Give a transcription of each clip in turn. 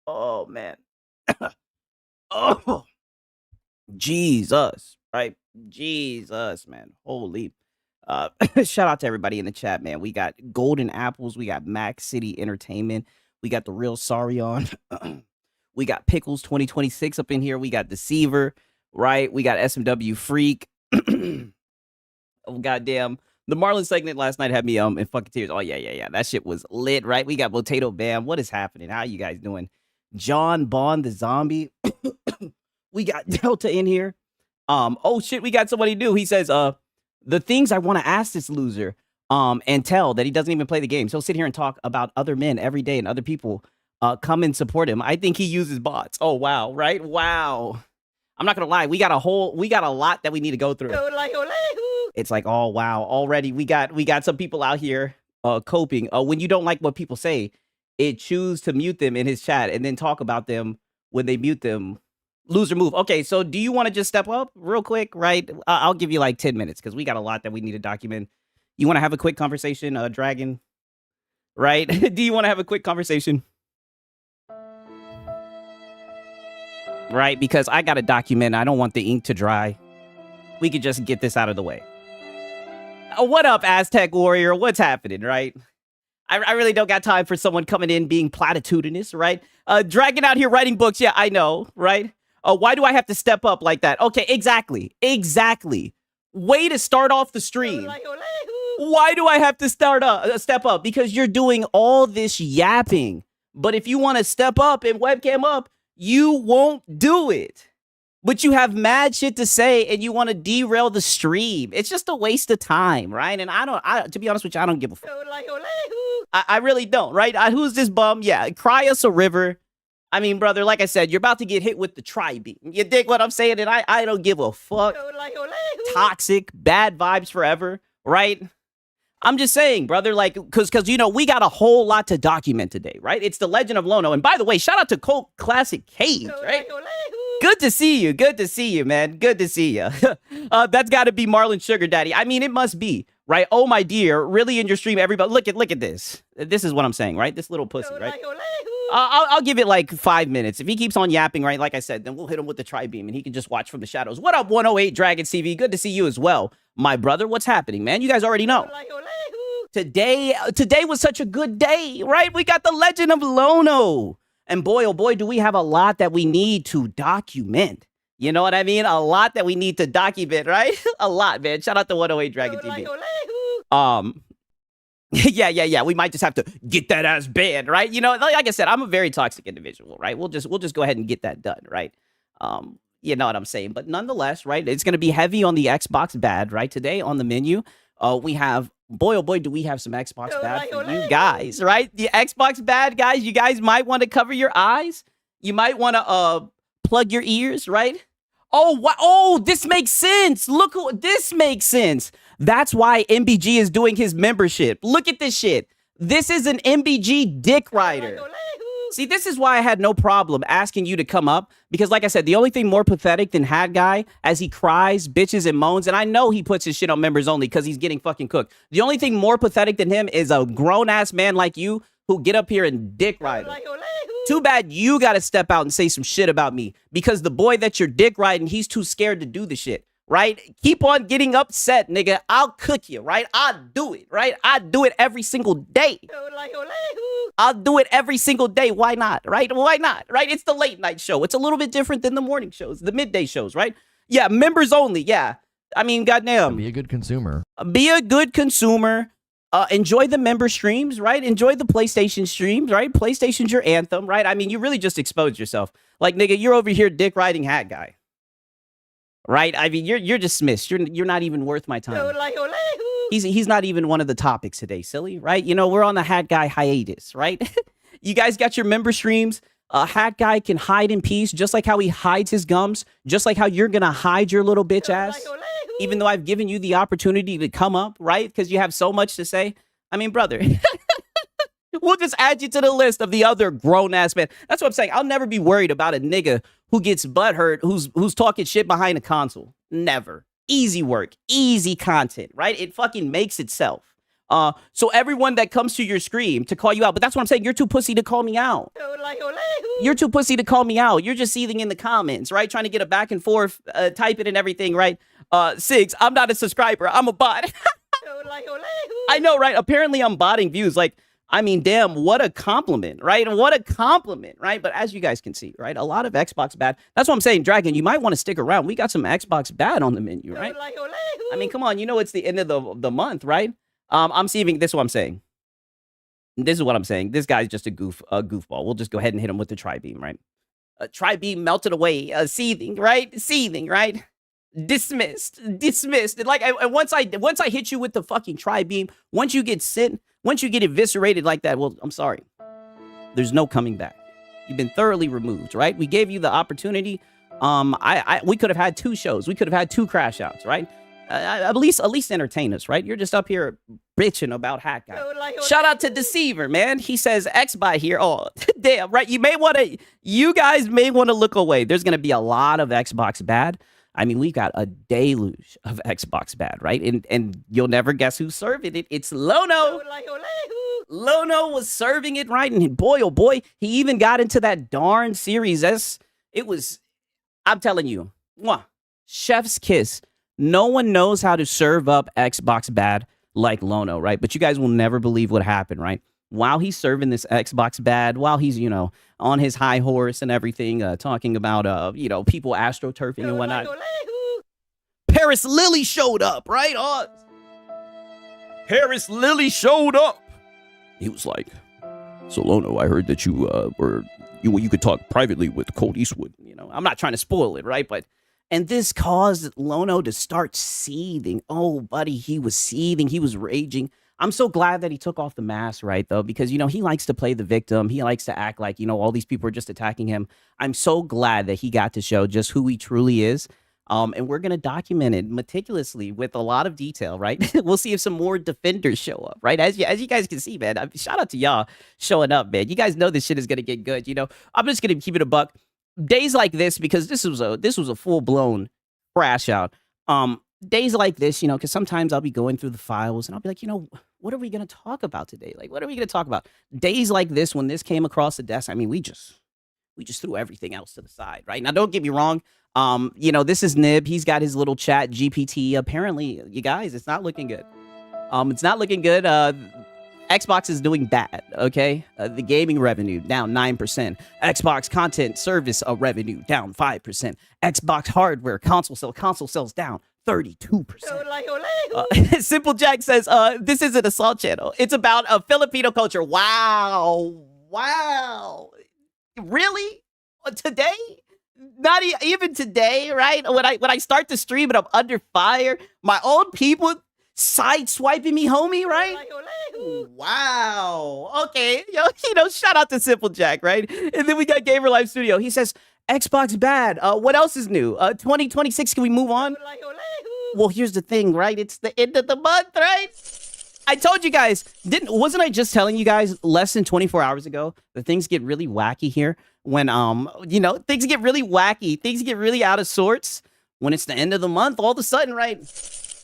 Oh man. Oh, Jesus, right? Jesus, man. Holy. Shout out to everybody in the chat, man. We got Golden Apples, we got Mac City Entertainment, we got the real Sarion, we got Pickles 2026 up in here, we got Deceiver, right? We got SMW Freak. Oh goddamn. The Marlin segment last night had me in fucking tears. Oh yeah. That shit was lit, right? We got Potato Bam. What is happening? How you guys doing? John Bond the zombie. We got Delta in here. Oh shit, we got somebody new. He says, the things I want to ask this loser, and tell that he doesn't even play the game. So he'll sit here and talk about other men every day and other people come and support him. I think he uses bots. Oh wow, right? Wow. I'm not gonna lie, we got a lot that we need to go through. It's like, oh wow, already we got some people out here coping. When you don't like what people say, it choose to mute them in his chat and then talk about them when they mute them. Loser move. Okay, so do you want to just step up real quick, right? I'll give you like 10 minutes because we got a lot that we need to document. You want to have a quick conversation, Dragon? Right? Do you want to have a quick conversation? Right? Because I got to document. I don't want the ink to dry. We could just get this out of the way. What up, Aztec Warrior? What's happening, right? I really don't got time for someone coming in being platitudinous, right? Dragon out here writing books. Yeah, I know, right? Why do I have to step up like that? Okay, exactly. Way to start off the stream. Why do I have to step up? Because you're doing all this yapping. But if you want to step up and webcam up, you won't do it. But you have mad shit to say and you want to derail the stream. It's just a waste of time, right? And to be honest with you, I don't give a fuck. I really don't, right? Who's this bum? Yeah, cry us a river. I mean, brother, like I said, you're about to get hit with the tri-beam. You dig what I'm saying? And I don't give a fuck. Toxic, bad vibes forever, right? I'm just saying, brother, like, because you know, we got a whole lot to document today, right? It's the Legend of Lono. And by the way, shout out to Cult Classic Cage, right? Good to see you. Good to see you, man. Good to see you. That's got to be Marlon Sugar Daddy. I mean, it must be, right? Oh, my dear. Really in your stream, everybody. Look at this. This is what I'm saying, right? This little pussy, right? I'll give it like 5 minutes. If he keeps on yapping, right, like I said, then we'll hit him with the tri-beam and he can just watch from the shadows. What up, 108 Dragon CV? Good to see you as well. My brother, what's happening, man? You guys already know. Today was such a good day, right? We got the legend of Lono. And boy, oh boy, do we have a lot that we need to document. You know what I mean? A lot that we need to document, right? A lot, man. Shout out to 108 Dragon TV. Yeah. We might just have to get that ass banned, right? You know, like I said, I'm a very toxic individual, right? We'll just go ahead and get that done, right? You know what I'm saying? But nonetheless, right? It's gonna be heavy on the Xbox bad, right? Today on the menu, we have. Boy, oh boy, do we have some Xbox bad for you guys, right? The Xbox bad, guys. You guys might want to cover your eyes. You might want to plug your ears, right? Oh, what? Oh, this makes sense. Look, this makes sense. That's why MBG is doing his membership. Look at this shit. This is an MBG dick rider. See, this is why I had no problem asking you to come up. Because like I said, the only thing more pathetic than Hat Guy as he cries, bitches, and moans, and I know he puts his shit on members only because he's getting fucking cooked. The only thing more pathetic than him is a grown-ass man like you who get up here and dick ride him. Too bad you got to step out and say some shit about me because the boy that you're dick riding, he's too scared to do the shit. Right? Keep on getting upset, nigga. I'll cook you, right? I'll do it, right? I do it every single day. I'll do it every single day. Why not, right? Why not, right? It's the late night show. It's a little bit different than the morning shows, the midday shows, right? Yeah, members only, yeah. I mean, goddamn. Be a good consumer. Be a good consumer. Enjoy the member streams, right? Enjoy the PlayStation streams, right? PlayStation's your anthem, right? I mean, you really just exposed yourself. Like, nigga, you're over here dick riding Hat Guy. Right? I mean, you're dismissed. You're not even worth my time. He's not even one of the topics today, silly, right? You know, we're on the Hat Guy hiatus, right? You guys got your member streams. Hat Guy can hide in peace, just like how he hides his gums, just like how you're gonna hide your little bitch ass. Even though I've given you the opportunity to come up, right? Because you have so much to say. I mean, brother. We'll just add you to the list of the other grown-ass men. That's what I'm saying. I'll never be worried about a nigga who gets butthurt, who's talking shit behind a console. Never. Easy work. Easy content, right? It fucking makes itself. So everyone that comes to your stream to call you out, but that's what I'm saying. You're too pussy to call me out. You're too pussy to call me out. You're just seething in the comments, right? Trying to get a back and forth, type it and everything, right? Sigs, I'm not a subscriber. I'm a bot. I know, right? Apparently I'm botting views. Like, I mean, damn, what a compliment, right? What a compliment, right? But as you guys can see, right, a lot of Xbox bad. That's what I'm saying, Dragon, you might want to stick around. We got some Xbox bad on the menu, right? I mean, come on, you know it's the end of the month, right? I'm seeing, this is what I'm saying. This is what I'm saying. This guy's just a goofball. We'll just go ahead and hit him with the tri-beam, right? Tri-beam melted away, seething, right? Seething, right? Dismissed. Like, and once I hit you with the fucking tri-beam, once you get eviscerated like that, well, I'm sorry. There's no coming back. You've been thoroughly removed, right? We gave you the opportunity. We could have had 2 shows. We could have had 2 crash outs, right? At least entertain us, right? You're just up here bitching about Hat Guy. Shout out to Deceiver, man. He says X by here. Oh, damn, right? You guys may want to look away. There's going to be a lot of Xbox bad. I mean, we got a deluge of Xbox bad, right? And you'll never guess who's serving it. It's Lono. Lono was serving it, right? And boy, oh boy, he even got into that darn Series S. I'm telling you, chef's kiss. No one knows how to serve up Xbox bad like Lono, right? But you guys will never believe what happened, right? While he's serving this Xbox bad, while he's, on his high horse and everything, talking about, people astroturfing and whatnot. Paris Lily showed up, right? Paris Lily showed up. He was like, so Lono, I heard that you could talk privately with Colt Eastwood. I'm not trying to spoil it, right? And this caused Lono to start seething. Oh, buddy, he was seething. He was raging. I'm so glad that he took off the mask, right, though, because, he likes to play the victim. He likes to act like, all these people are just attacking him. I'm so glad that he got to show just who he truly is. And we're going to document it meticulously with a lot of detail, right? We'll see if some more defenders show up, right? As you guys can see, man, shout out to y'all showing up, man. You guys know this shit is going to get good, I'm just going to keep it a buck. days like this, because this was a full blown crash out. Days like this, you know, because sometimes I'll be going through the files and I'll be like, you know, what are we gonna talk about today? Like, what are we gonna talk about? Days like this, when this came across the desk, I mean, we just threw everything else to the side, right? Now, don't get me wrong. You know, this is Nib. He's got his little chat GPT. Apparently, you guys, it's not looking good. It's not looking good. Xbox is doing bad, okay? The gaming revenue down 9%. Xbox content service revenue down 5%. Xbox hardware console sales down 32%. Simple Jack says, this isn't a Salt channel. It's about a Filipino culture. Wow. Wow. Really? Today? Not even today, right? When I start the stream and I'm under fire, my own people side swiping me, homie, right? Wow. Okay. You know, shout out to Simple Jack, right? And then we got Gamer Life Studio. He says, Xbox bad. What else is new? 2026, can we move on? Well, here's the thing, right? It's the end of the month, right? I told you guys, wasn't I just telling you guys less than 24 hours ago that things get really wacky here? When, you know, things get really wacky. Things get really out of sorts when it's the end of the month. All of a sudden, right?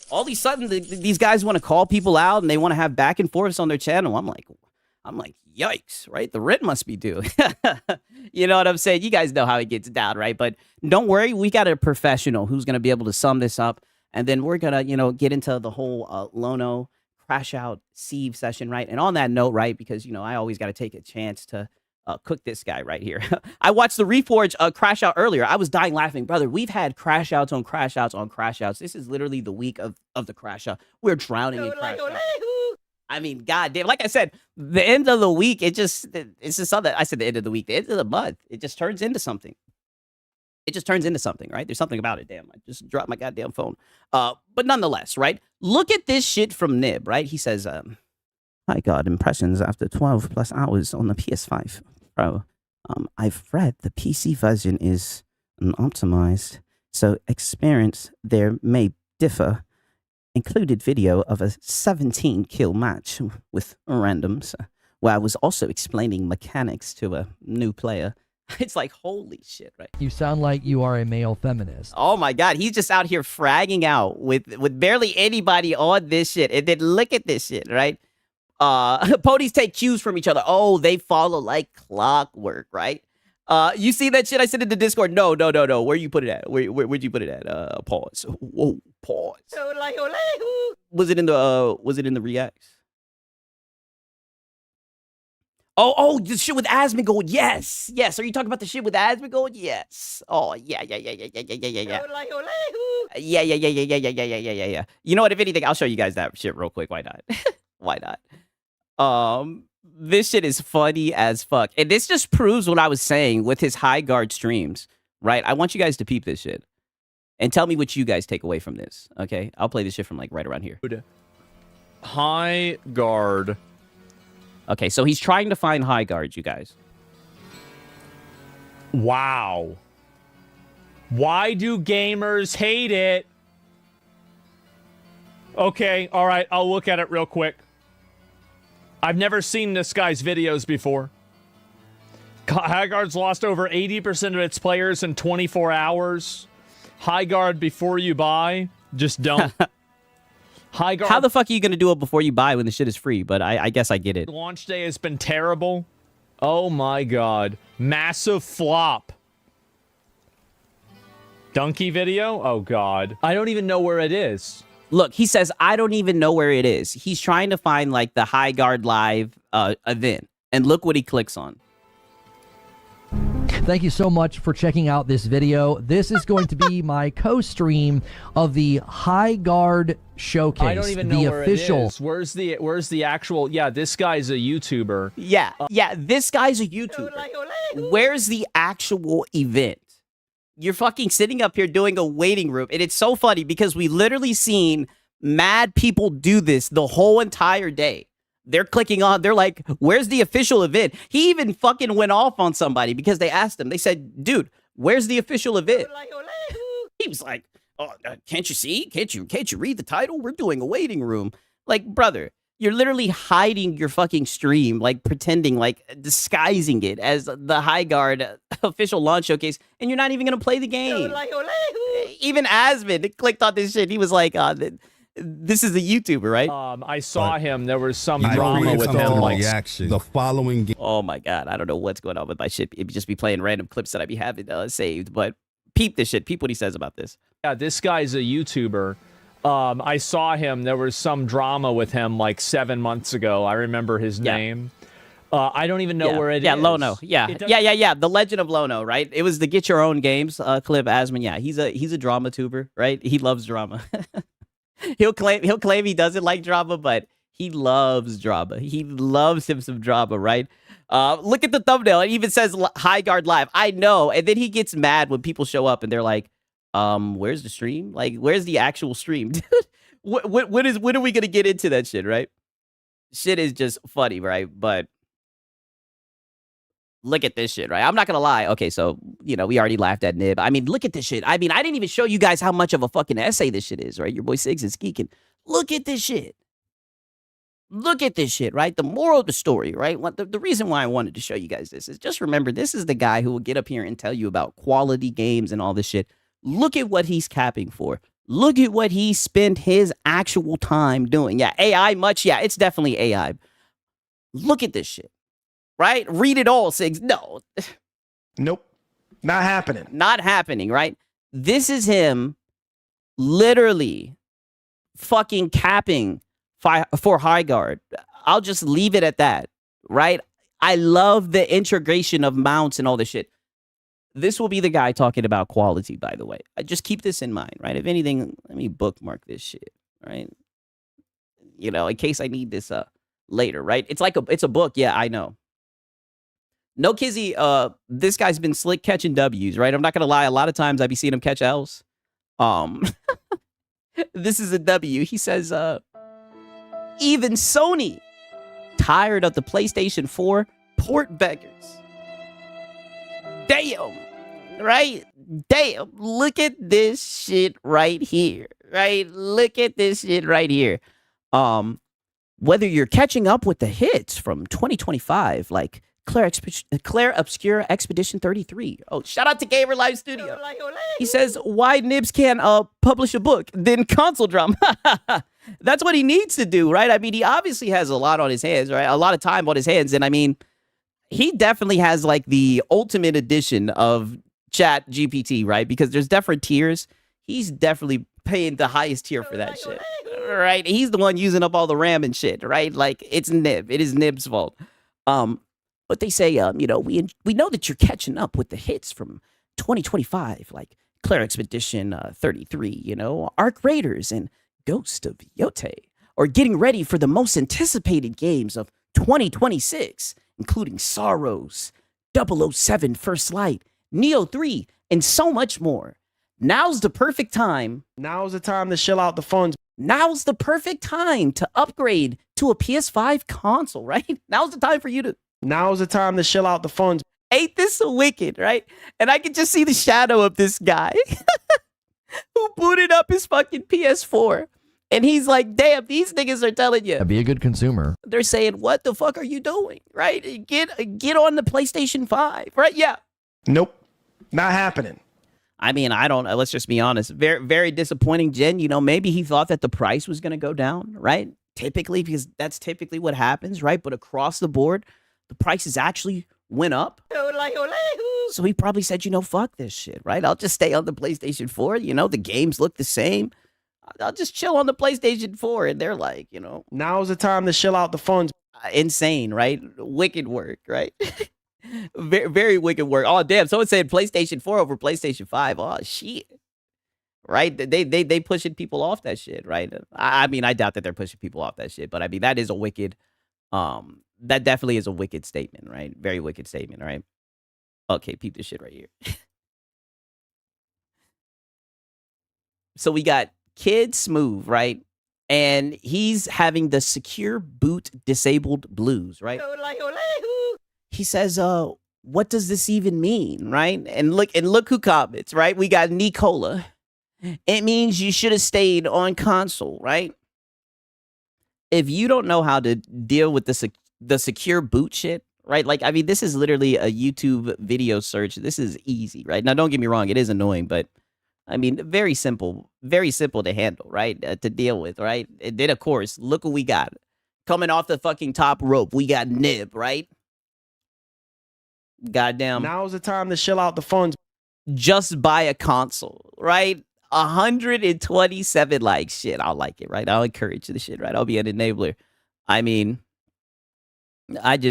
All of a sudden, these guys want to call people out and they want to have back and forths on their channel. I'm like, yikes, right? The rent must be due. You know what I'm saying? You guys know how it gets down, right? But don't worry, we got a professional who's going to be able to sum this up. And then we're going to, you know, get into the whole Lono crash out sieve session, right? And on that note, right, because, you know, I always got to take a chance to cook this guy right here. I watched the Reforge crash out earlier. I was dying laughing. Brother, we've had crash outs on crash outs on crash outs. This is literally the week of the crash out. We're drowning in crash outs. I mean, goddamn. Like I said, the end of the week, it's just something. I said the end of the week, the end of the month. It just turns into something. It just turns into something, right? There's something about it. Damn, I just dropped my goddamn phone. But nonetheless, right? Look at this shit from Nib, right? He says, hi, God, impressions after 12 plus hours on the PS5 Pro. I've read the PC version is optimized, so experience there may differ. Included video of a 17 kill match with randoms, where I was also explaining mechanics to a new player. It's like, holy shit, right? You sound like you are a male feminist. Oh my God, he's just out here fragging out with barely anybody on this shit. And then look at this shit, right? Ponies take cues from each other. Oh, they follow like clockwork, right? You see that shit I said in the Discord? No. Where you put it at? Where'd you put it at? Pause. Whoa, pause. Was it in the reacts? Oh, the shit with Asmongold. Yes. Are you talking about the shit with Asmongold? Yes. Oh, yeah. Yeah. You know what? If anything, I'll show you guys that shit real quick. Why not? Why not? This shit is funny as fuck. And this just proves what I was saying with his high guard streams, right? I want you guys to peep this shit and tell me what you guys take away from this, okay? I'll play this shit from like right around here. High guard. Okay, so he's trying to find high guards, you guys. Wow. Why do gamers hate it? Okay, all right, I'll look at it real quick. I've never seen this guy's videos before. Highguard's lost over 80% of its players in 24 hours. Highguard before you buy, just don't. Highguard. How the fuck are you gonna do it before you buy when the shit is free? But I guess I get it. Launch day has been terrible. Oh my God. Massive flop. Donkey video? Oh God. I don't even know where it is. Look, he says, I don't even know where it is. He's trying to find, like, the High Guard Live event. And look what he clicks on. Thank you so much for checking out this video. This is going to be my co-stream of the High Guard Showcase. I don't even know where it is. Where's the actual... Yeah, this guy's a YouTuber. Yeah, this guy's a YouTuber. Where's the actual event? You're fucking sitting up here doing a waiting room. And it's so funny because we literally seen mad people do this the whole entire day. They're clicking on, they're like, where's the official event? He even fucking went off on somebody because they asked him. They said, dude, where's the official event? He was like, oh, can't you see? Can't you read the title? We're doing a waiting room. Like, brother, You're literally hiding your fucking stream, like pretending, like disguising it as the High Guard official launch showcase, and you're not even gonna play the game. Even Asmund clicked on this shit. He was like, "This is a YouTuber, right?" I saw him. There was some I drama create with some him. Like, reaction. The following game. Oh my god, I don't know what's going on with my shit. It'd just be playing random clips that I be having saved. But peep this shit. Peep what he says about this. yeah, this guy's a YouTuber. I saw him. There was some drama with him like 7 months ago. I remember his name. I don't even know where it is. Yeah, Lono. Yeah. The Legend of Lono, right? It was the Get Your Own Games clip. Asmund. Yeah, he's a drama tuber, right? He loves drama. he'll claim he doesn't like drama, but he loves drama. He loves him some drama, right? Look at the thumbnail. It even says High Guard Live. I know. And then he gets mad when people show up and they're like, where's the stream? Like, where's the actual stream? when are we gonna get into that shit, right? Shit is just funny, right? But look at this shit, right? I'm not gonna lie. Okay, so we already laughed at Nib. I mean, look at this shit. I mean, I didn't even show you guys how much of a fucking essay this shit is, right? Your boy Siggs is geeking. Look at this shit. Look at this shit, right? The moral of the story, right? The reason why I wanted to show you guys this is just remember, this is the guy who will get up here and tell you about quality games and all this shit. Look at what he's capping for. Look at what he spent his actual time doing. Yeah, AI much? Yeah, it's definitely AI. Look at this shit, right? Read it all, Siggs. No. Nope. Not happening. Not happening, right? This is him literally fucking capping for High Guard. I'll just leave it at that, right? I love the integration of mounts and all this shit. This will be the guy talking about quality, by the way. I just keep this in mind, right? If anything, let me bookmark this shit, right? In case I need this later, right? It's like it's a book. Yeah, I know. No Kizzy, this guy's been slick catching W's, right? I'm not gonna lie, a lot of times I be seeing him catch L's. This is a W. He says, even Sony tired of the PlayStation 4 port beggars. Damn, right? Damn, look at this shit right here, right? Look at this shit right here. Whether you're catching up with the hits from 2025, like Claire Obscure Expedition 33. Oh, shout out to Gamer Live Studio. He says, why Nibs can't publish a book, then console drama. That's what he needs to do, right? I mean, he obviously has a lot on his hands, right? A lot of time on his hands. And I mean, he definitely has like the ultimate edition of Chat GPT, right? Because there's different tiers. He's definitely paying the highest tier for that shit, right? He's the one using up all the RAM and shit, right? Like, it's Nib. It is Nib's fault. But they say, we know that you're catching up with the hits from 2025, like Claire Expedition 33, Arc Raiders and Ghost of Yote, or getting ready for the most anticipated games of 2026, including Sorrows, 007 First Light, Neo 3, and so much more. Now's the perfect time. Now's the time to shell out the funds. Now's the perfect time to upgrade to a PS5 console, right? Now's the time for you to... Now's the time to shell out the funds. Ain't this so wicked, right? And I can just see the shadow of this guy who booted up his fucking PS4. And he's like, damn, these niggas are telling you. Be a good consumer. They're saying, what the fuck are you doing, right? Get on the PlayStation 5, right? Yeah. Nope. Not happening. I mean, I don't know. Let's just be honest. Very, very disappointing, Jen. Maybe he thought that the price was going to go down, right? Typically, because that's typically what happens, right? But across the board, the prices actually went up. So he probably said, fuck this shit, right? I'll just stay on the PlayStation 4. The games look the same. I'll just chill on the PlayStation 4. And they're like, Now's the time to shell out the funds. Insane, right? Wicked work, right? Very, very wicked work. Oh, damn. Someone said PlayStation 4 over PlayStation 5. Oh, shit. Right? They pushing people off that shit, right? I mean, I doubt that they're pushing people off that shit. But I mean, that is a wicked... that definitely is a wicked statement, right? Very wicked statement, right? Okay, peep this shit right here. So we got Kid Smooth, right? And he's having the secure boot disabled blues, right? He says, what does this even mean, right? And look who comments, right? We got Nicola. It means you should have stayed on console, right? if you don't know how to deal with the secure boot shit, right? Like, I mean, this is literally a YouTube video search. This is easy, right? Now, don't get me wrong, it is annoying, but I mean, very simple to handle, right? To deal with, right? And then, of course, look what we got. Coming off the fucking top rope, we got Nib, right? Goddamn. Now's the time to shell out the funds. Just buy a console, right? 127 likes. Shit, I'll like it, right? I'll encourage the shit, right? I'll be an enabler. I mean, I'm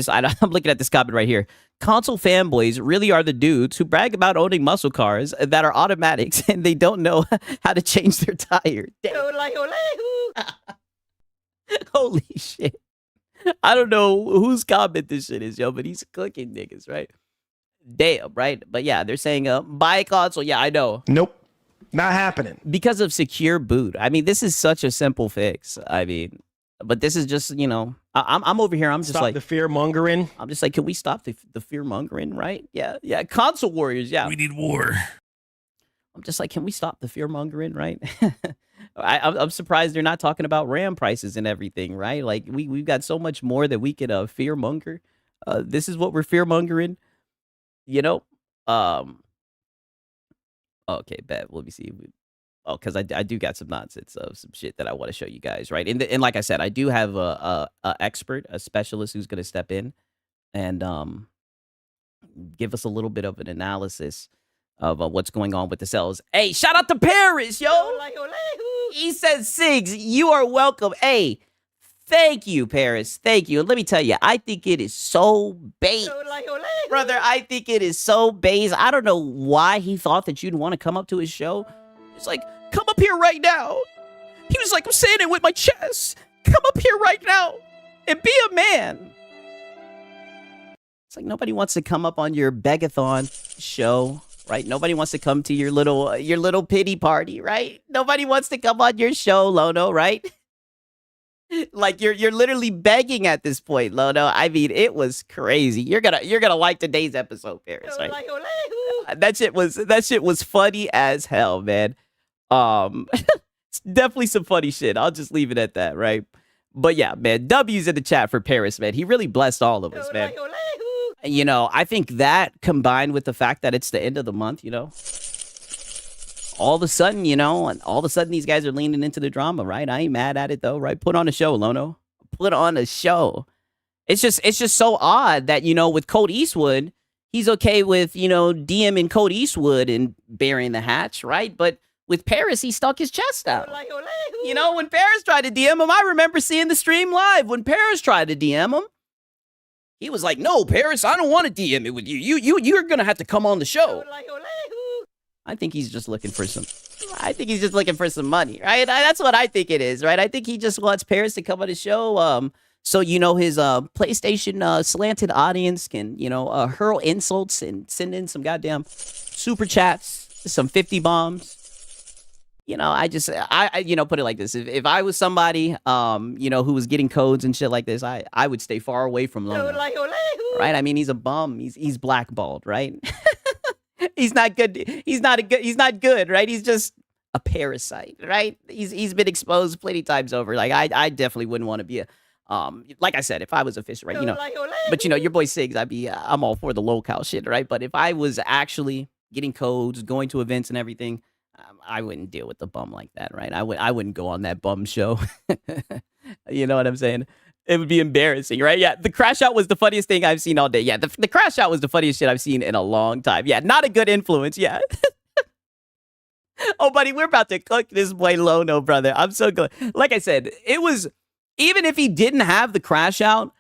looking at this comment right here. Console fanboys really are the dudes who brag about owning muscle cars that are automatics and they don't know how to change their tire. Holy shit. I don't know whose comment this shit is, yo, but he's cooking niggas, right? Damn, right? But yeah, they're saying buy a console. Yeah, I know. Nope. Not happening. Because of secure boot. I mean, this is such a simple fix. I mean, but this is just, you know, I'm over here. I'm just Stop like the fear mongering. I'm just like, can we stop the fear mongering, right? Yeah. Console warriors, yeah. We need war. I'm just like, can we stop the fear mongering, right? I'm surprised they're not talking about RAM prices and everything, right? Like we've got so much more that we could fear monger. This is what we're fear mongering, you know. Okay, bet. Let me see. Oh, because I do got some nonsense of some shit that I want to show you guys, right? And like I said, I do have a expert, a specialist who's going to step in and give us a little bit of an analysis of what's going on with the cells. Hey, shout out to Paris, yo! He says, Sigs, you are welcome. Hey, thank you, Paris. Thank you. And let me tell you, I think it is so base. Brother, I think it is so base. I don't know why he thought that you'd want to come up to his show. It's like, come up here right now. He was like, I'm saying it with my chest. Come up here right now and be a man. It's like nobody wants to come up on your begathon show, right? Nobody wants to come to your little pity party, right? Nobody wants to come on your show, Lono, right? Like you're literally begging at this point, Lono. I mean, it was crazy. You're gonna like today's episode, Paris, right? That shit was funny as hell, man. It's definitely some funny shit. I'll just leave it at that, right? But yeah, man, W's in the chat for Paris, man. He really blessed all of us, man. You know, I think that combined with the fact that it's the end of the month, you know, all of a sudden, these guys are leaning into the drama, right? I ain't mad at it though, right? Put on a show, Lono. Put on a show. It's just so odd that, you know, with Colt Eastwood, he's okay with, you know, DMing Colt Eastwood and burying the hatch, right? But with Paris, he stuck his chest out. You know, when Paris tried to DM him, I remember seeing the stream live. When Paris tried to DM him, he was like, no, Paris, I don't want to DM it with you. You're going to have to come on the show. I think he's just looking for some money, right? That's what I think it is, right? I think he just wants Paris to come on the show. So, you know, his PlayStation slanted audience can, you know, hurl insults and send in some goddamn super chats, some 50 bombs. You know, I put it like this. If I was somebody, you know, who was getting codes and shit like this, I would stay far away from Lono. Right? I mean, he's a bum. He's blackballed, right? He's not good. He's not good, right? He's just a parasite, right? He's been exposed plenty times over. Like I definitely wouldn't want to be a like I said, if I was a fisher, right? You know, but you know, your boy Sigs, I'm all for the locale shit, right? But if I was actually getting codes, going to events and everything, I wouldn't deal with the bum like that, right? I wouldn't go on that bum show. You know what I'm saying? It would be embarrassing, right? Yeah, the crash out was the funniest thing I've seen all day. Yeah, the crash out was the funniest shit I've seen in a long time. Yeah, not a good influence, yeah. Oh, buddy, we're about to cook this boy Lono, brother. I'm so glad. Like I said, it was, even if he didn't have the crash out,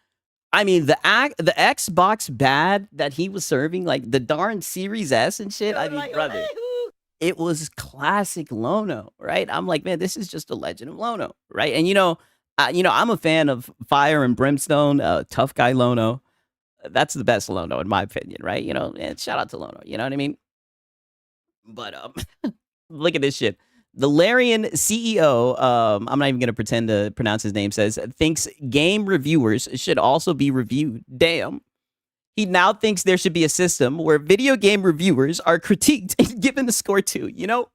I mean, the Xbox bad that he was serving, like the darn Series S and shit, I mean, brother, it was classic Lono, right? I'm like, man, this is just a legend of Lono, right? And, you know, I'm a fan of Fire and Brimstone, tough guy Lono. That's the best Lono, in my opinion, right? You know, and shout out to Lono, you know what I mean? But look at this shit. The Larian CEO, I'm not even going to pretend to pronounce his name, says, thinks game reviewers should also be reviewed. Damn. He now thinks there should be a system where video game reviewers are critiqued and given a score too, you know?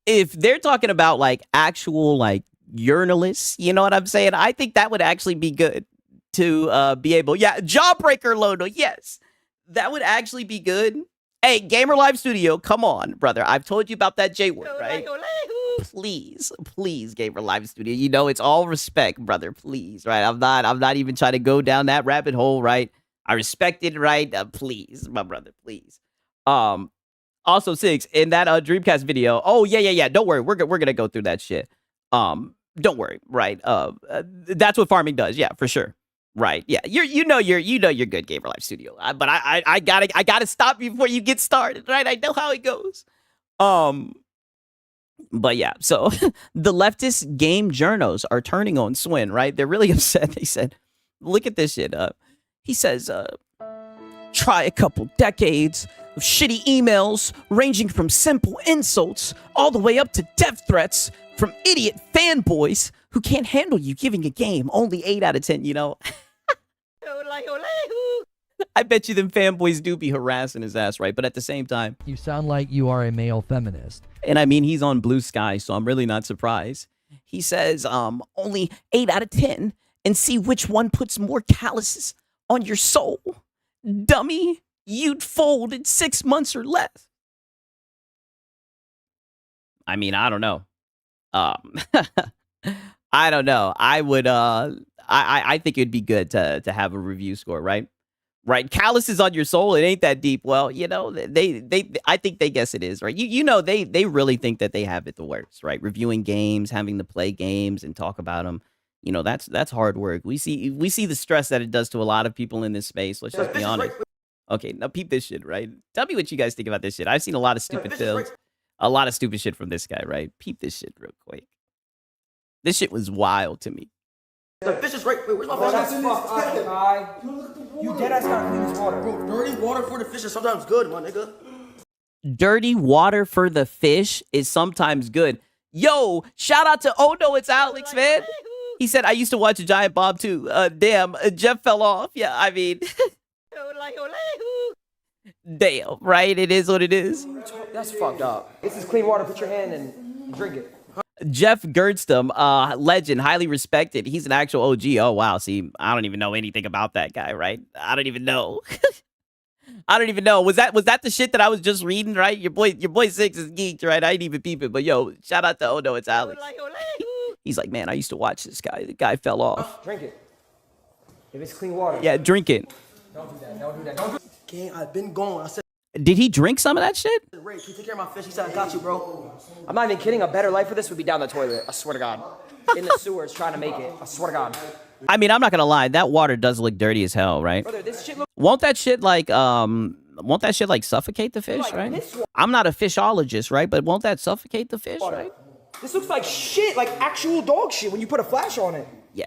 If they're talking about like actual like journalists. You know what I'm saying? I think that would actually be good to be able. Yeah, Jawbreaker Lono. Yes, that would actually be good. Hey, Gamer Live Studio, come on, brother. I've told you about that J word, right? Please, please, Gamer Live Studio. You know it's all respect, brother. Please, right? I'm not even trying to go down that rabbit hole, right? I respect it, right? Please, my brother, please. Also, Six, in that Dreamcast video. Oh, yeah. Don't worry. We're gonna go through that shit. Don't worry, right? That's what farming does, yeah, for sure. Right. Yeah. You know you're good, Gamer Life Studio. But I gotta stop you before you get started, right? I know how it goes. But yeah, so the leftist game journos are turning on Swin, right? They're really upset. They said, look at this shit. He says, try a couple decades of shitty emails ranging from simple insults all the way up to death threats from idiot fanboys who can't handle you giving a game only 8 out of 10, you know? I bet you them fanboys do be harassing his ass, right? But at the same time, You sound like you are a male feminist. and I mean, he's on Blue Sky, so I'm really not surprised. He says, only 8 out of 10, and see which one puts more calluses on your soul. Dummy, you'd fold in 6 months or less. I mean, I don't know. I don't know. I would, I think it'd be good to have a review score, right? Right, calluses on your soul. It ain't that deep. Well, you know, I think they guess it is, right? You know, they really think that they have it the worst, right? Reviewing games, having to play games and talk about them. You know, that's hard work. We see the stress that it does to a lot of people in this space. Let's just be honest. Okay, now peep this shit, right? Tell me what you guys think about this shit. I've seen a lot of stupid films, a lot of stupid shit from this guy, right? Peep this shit real quick. This shit was wild to me. The fish is right. Wait, where's my fish? That's fucked up, Kai. You dead ass gotta clean this water. Bro, dirty water for the fish is sometimes good, my nigga. Dirty water for the fish is sometimes good. Yo, shout out to Oh No, it's Alex, man. He said, I used to watch a Giant Bomb too. Damn, Jeff fell off. Yeah, I mean. Damn, right? It is what it is. That's fucked up. This is clean water. Put your hand and drink it. Jeff Gerdstam, legend, highly respected. He's an actual OG. Oh, wow. See, I don't even know anything about that guy, right? I don't even know. I don't even know. Was that the shit that I was just reading, right? Your boy Six is geeked, right? I didn't even peep it. But yo, shout out to Oh No, it's Alex. He's like, man, I used to watch this guy. The guy fell off. Drink it. If it's clean water. Yeah, drink it. Don't do that. Don't do that. Don't do that. Gang, I've been gone. I said, Did he drink some of that shit? Ray, can you take care of my fish? He said, I got you, bro. I'm not even kidding. A better life for this would be down the toilet. I swear to God. In the sewers trying to make it. I swear to God. I mean, I'm not gonna lie. That water does look dirty as hell, right? Brother, this shit looks Won't that shit like suffocate the fish, like right? this one. I'm not a fishologist, right? But won't that suffocate the fish, right? This looks like shit, like actual dog shit when you put a flash on it. Yeah.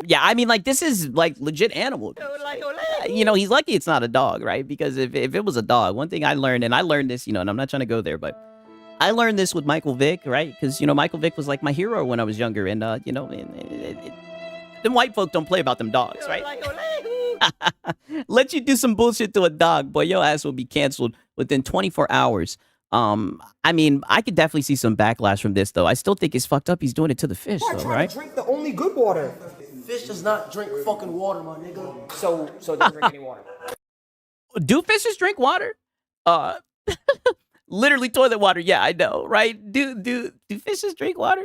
Yeah, I mean, like, this is, like, legit animal. You know, he's lucky it's not a dog, right? Because if it was a dog, one thing I learned, and I learned this, you know, and I'm not trying to go there, but I learned this with Michael Vick, right? Because, you know, Michael Vick was, like, my hero when I was younger, and, you know, them white folk don't play about them dogs, right? Let you do some bullshit to a dog, boy, your ass will be canceled within 24 hours. I mean, I could definitely see some backlash from this, though. I still think it's fucked up he's doing it to the fish, Why though, trying right? to drink the only good water? Fish does not drink fucking water, my nigga. So don't drink any water. Do fishes drink water? Literally toilet water. Yeah, I know, right? Do fishes drink water?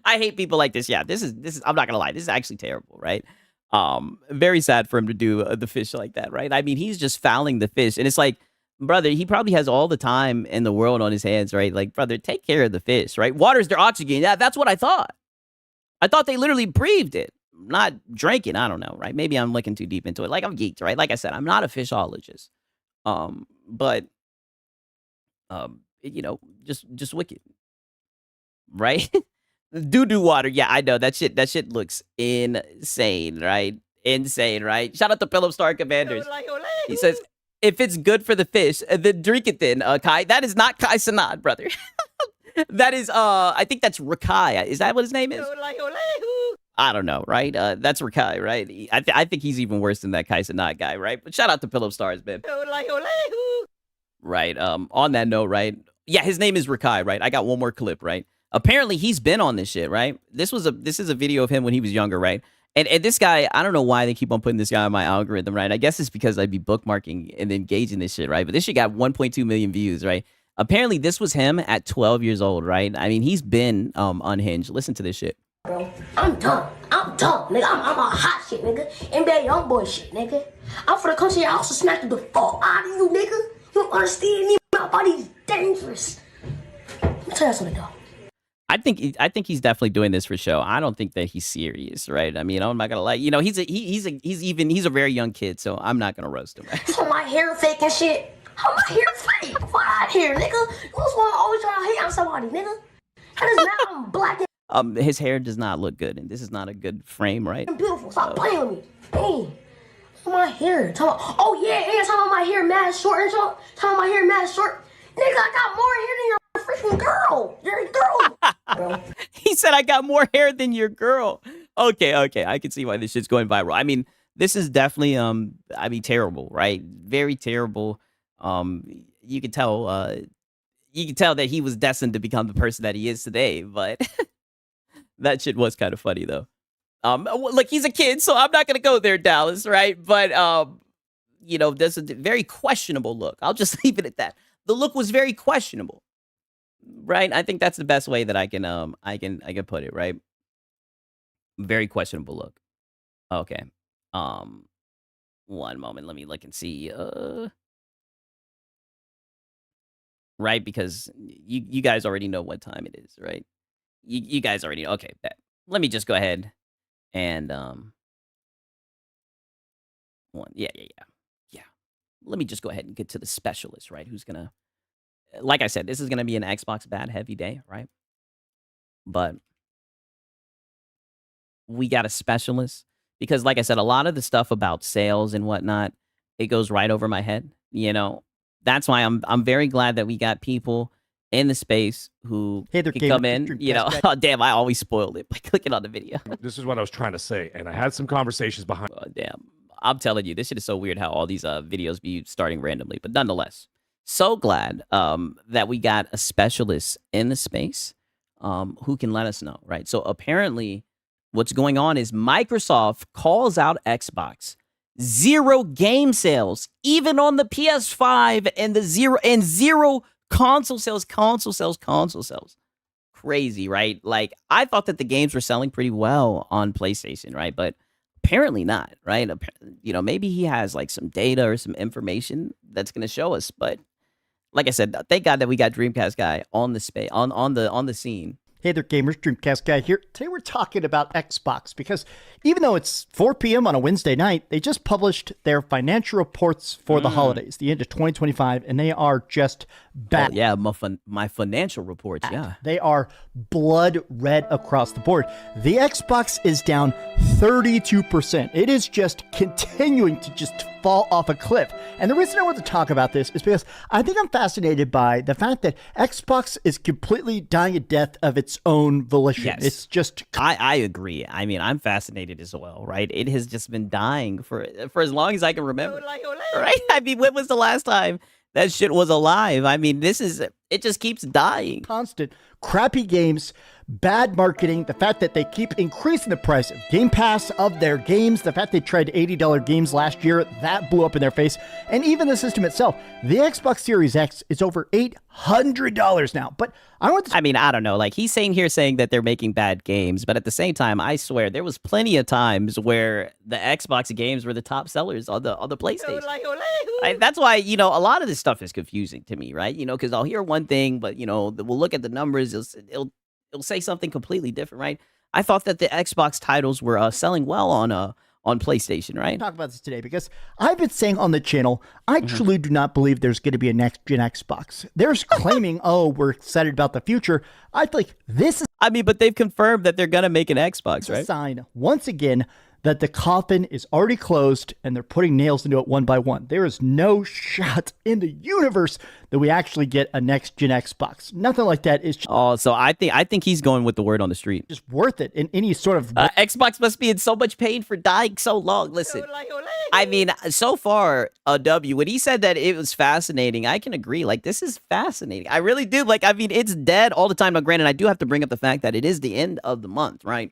I hate people like this. Yeah, this is. I'm not gonna lie. This is actually terrible, right? Very sad for him to do the fish like that, right? I mean, he's just fouling the fish, and it's like, brother, he probably has all the time in the world on his hands, right? Like, brother, take care of the fish, right? Water's their oxygen. Yeah, that's what I thought. I thought they literally breathed it, not drank it. I don't know, right? Maybe I'm looking too deep into it. Like, I'm geeked, right? Like I said, I'm not a fishologist. But you know, just wicked, right? Doo-doo water. Yeah, I know. That shit looks insane, right? Insane, right? Shout out to Philip Star Commanders. He says, if it's good for the fish, then drink it then, Kai. That is not Kai Sanad, brother. That is, I think that's Rakai. Is that what his name is? I don't know, right? That's Rakai, right? I think he's even worse than that Kai Sanad guy, right? But shout out to Philip Stars, man. Right, on that note, right? Yeah, his name is Rakai, right? I got one more clip, right? Apparently, he's been on this shit, right? This is a video of him when he was younger, right? And this guy, I don't know why they keep on putting this guy on my algorithm, right? I guess it's because I'd be bookmarking and engaging this shit, right? But this shit got 1.2 million views, right? Apparently, this was him at 12 years old, right? I mean, he's been unhinged. Listen to this shit. Bro, I'm dumb, nigga. I'm a hot shit, nigga. NBA young boy shit, nigga. I'm for the country. I also smack the fuck out of you, nigga. You don't understand me? My body's dangerous. Let me tell you something, though. I think he's definitely doing this for show. I don't think that he's serious, right? I mean, I'm not gonna lie. You know, he's a very young kid, so I'm not gonna roast him. Right? So my hair fake and shit. How my hair fake? Fuck out here, nigga. You was one always trying to hate on somebody, nigga. How does now I'm black and his hair does not look good, and this is not a good frame, right? beautiful? Stop playing with me. Dang. My hair. Oh yeah, and talking about my hair mad short and so. Talking about my hair mad short. Nigga, I got more hair than your freaking girl. Your girl. Bro. He said, I got more hair than your girl. Okay. I can see why this shit's going viral. I mean, this is definitely, terrible, right? Very terrible. You can tell that he was destined to become the person that he is today, but that shit was kind of funny, though. Look, he's a kid, so I'm not going to go there, Dallas, right? But, there's a very questionable look. I'll just leave it at that. The look was very questionable. Right, I think that's the best way that I can put it. Right, very questionable look. Okay, one moment. Let me look and see. Right, because you guys already know what time it is, right? You guys already know. Okay, let me just go ahead and yeah. Let me just go ahead and get to the specialist, right? Who's gonna. Like I said, this is going to be an Xbox bad heavy day, right? But we got a specialist because, like I said, a lot of the stuff about sales and whatnot, it goes right over my head. You know, that's why I'm very glad that we got people in the space who can come in. You know, oh, damn, I always spoiled it by clicking on the video. This is what I was trying to say, and I had some conversations behind. Oh, damn, I'm telling you, this shit is so weird how all these videos be starting randomly, but nonetheless. So glad that we got a specialist in the space who can let us know, right? So apparently what's going on is Microsoft calls out Xbox. 0 game sales, even on the PS5 and zero console sales. Crazy, right? Like, I thought that the games were selling pretty well on PlayStation, right? But apparently not, right? You know, maybe he has like some data or some information that's going to show us, but like I said, thank God that we got Dreamcast Guy on the on the scene. Hey there, gamers. Dreamcast Guy here. Today we're talking about Xbox because even though it's 4 p.m. on a Wednesday night, they just published their financial reports for the holidays, the end of 2025, and they are just bad. Oh, yeah, my financial reports, yeah. They are blood red across the board. The Xbox is down 32%. It is just continuing to just fall off a cliff. And the reason I want to talk about this is because I think I'm fascinated by the fact that Xbox is completely dying a death of its own volition. Yes. It's just... I agree. I mean, I'm fascinated as well, right? It has just been dying for as long as I can remember. Right? I mean, when was the last time that shit was alive? I mean, it just keeps dying. Constant crappy games, bad marketing, the fact that they keep increasing the price of Game Pass of their games, the fact they tried $80 games last year, that blew up in their face, and even the system itself. The Xbox Series X is over $800 now, but I mean, I don't know. Like, he's saying that they're making bad games, but at the same time, I swear there was plenty of times where the Xbox games were the top sellers on the PlayStation. That's why, you know, a lot of this stuff is confusing to me, right? You know, because I'll hear one thing, but you know, we'll look at the numbers. It'll say something completely different, right? I thought that the Xbox titles were selling well on PlayStation, right? Talk about this today because I've been saying on the channel, I truly do not believe there's going to be a next-gen Xbox. They're claiming, oh, we're excited about the future. I think this is... I mean, but they've confirmed that they're going to make an Xbox, right? A sign, once again, that the coffin is already closed and they're putting nails into it one by one. There is no shot in the universe that we actually get a next-gen Xbox. Nothing like that is So I think he's going with the word on the street. just worth it in any sort of... Xbox must be in so much pain for dying so long. Listen, I mean, so far, W, when he said that it was fascinating, I can agree. Like, this is fascinating. I really do. Like, I mean, it's dead all the time. Now, granted, I do have to bring up the fact that it is the end of the month, right?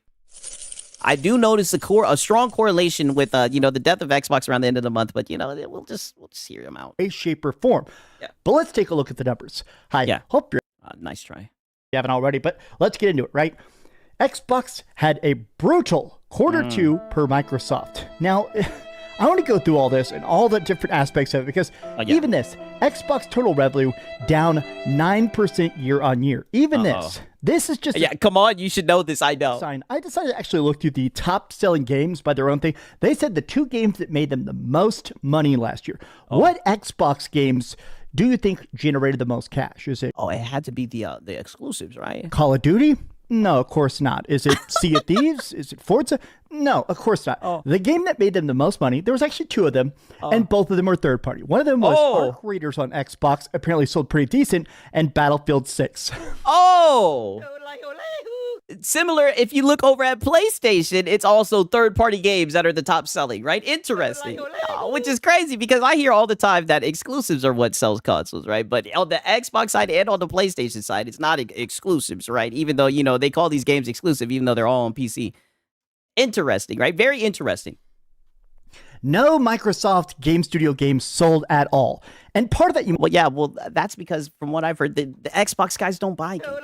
I do notice a strong correlation with, the death of Xbox around the end of the month, but, we'll just hear him out. A shape or form. Yeah. But let's take a look at the numbers. Hi, Yeah. hope you're... Nice try. You haven't already, but let's get into it, right? Xbox had a brutal quarter two per Microsoft. Now, I want to go through all this and all the different aspects of it because even this, Xbox total revenue down 9% year on year. Even this is just... Yeah, come on, you should know this, I know. Sign. I decided to actually look through the top selling games by their own thing. They said the 2 games that made them the most money last year. What Xbox games do you think generated the most cash? Is it... It had to be the exclusives, right? Call of Duty? No, of course not. Is it Sea of Thieves? Is it Forza? No, of course not. The game that made them the most money, there was actually 2 of them, and both of them were third party. One of them was Arc Raiders on Xbox, apparently sold pretty decent, and Battlefield 6. Similar, if you look over at PlayStation, it's also third-party games that are the top selling, right? Interesting. Which is crazy because I hear all the time that exclusives are what sells consoles, right? But on the Xbox side and on the PlayStation side, it's not exclusives, right? Even though, they call these games exclusive, even though they're all on PC. Interesting, right? Very interesting. No Microsoft Game Studio games sold at all. And part of that... that's because from what I've heard, the Xbox guys don't buy games,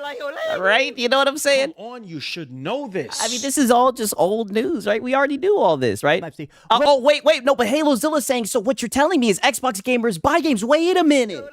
right? You know what I'm saying? Come on, you should know this. I mean, this is all just old news, right? We already knew all this, right? Wait, no, but Halozilla's saying, so what you're telling me is Xbox gamers buy games. Wait a minute.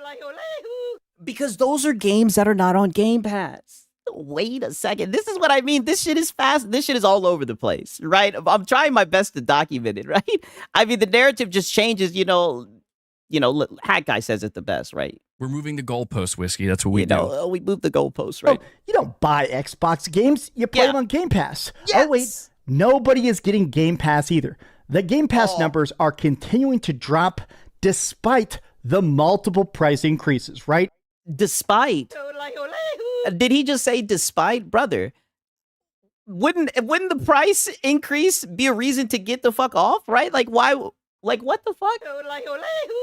Because those are games that are not on Game Pass. Wait a second. This is what I mean. This shit is fast. This shit is all over the place, right? I'm trying my best to document it, right? I mean, the narrative just changes, Hat Guy says it the best, right? We're moving the goalpost, Whiskey. That's what we do. We move the goalpost, right? You don't buy Xbox games. You play them on Game Pass. Yes. Oh, wait. Nobody is getting Game Pass either. The Game Pass numbers are continuing to drop despite the multiple price increases, right? Despite. Did he just say despite? Brother, wouldn't the price increase be a reason to get the fuck off, right? Like, why? Like, what the fuck?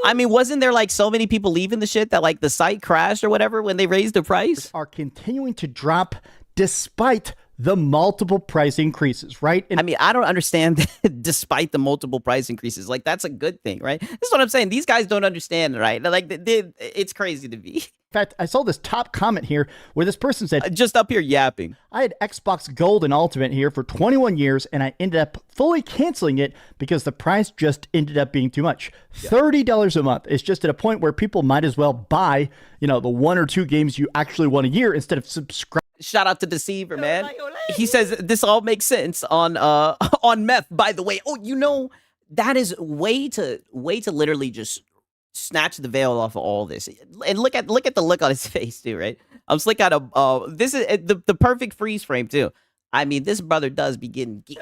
I mean, wasn't there like so many people leaving the shit that like the site crashed or whatever when they raised the price? Are continuing to drop despite the multiple price increases, right? And I mean, I don't understand despite the multiple price increases. Like, that's a good thing, right? This is what I'm saying. These guys don't understand, right? Like, it's crazy to me. In fact, I saw this top comment here where this person said, just up here yapping. I had Xbox Gold and Ultimate here for 21 years, and I ended up fully canceling it because the price just ended up being too much. $30 a month is just at a point where people might as well buy, the 1 or 2 games you actually want a year instead of subscribing. Shout out to Deceiver, man. He says this all makes sense on meth, by the way. That is way to literally just snatch the veil off of all this. And look at the look on his face too, right? I'm just looking at this is the perfect freeze frame too. I mean, this brother does be getting geeked.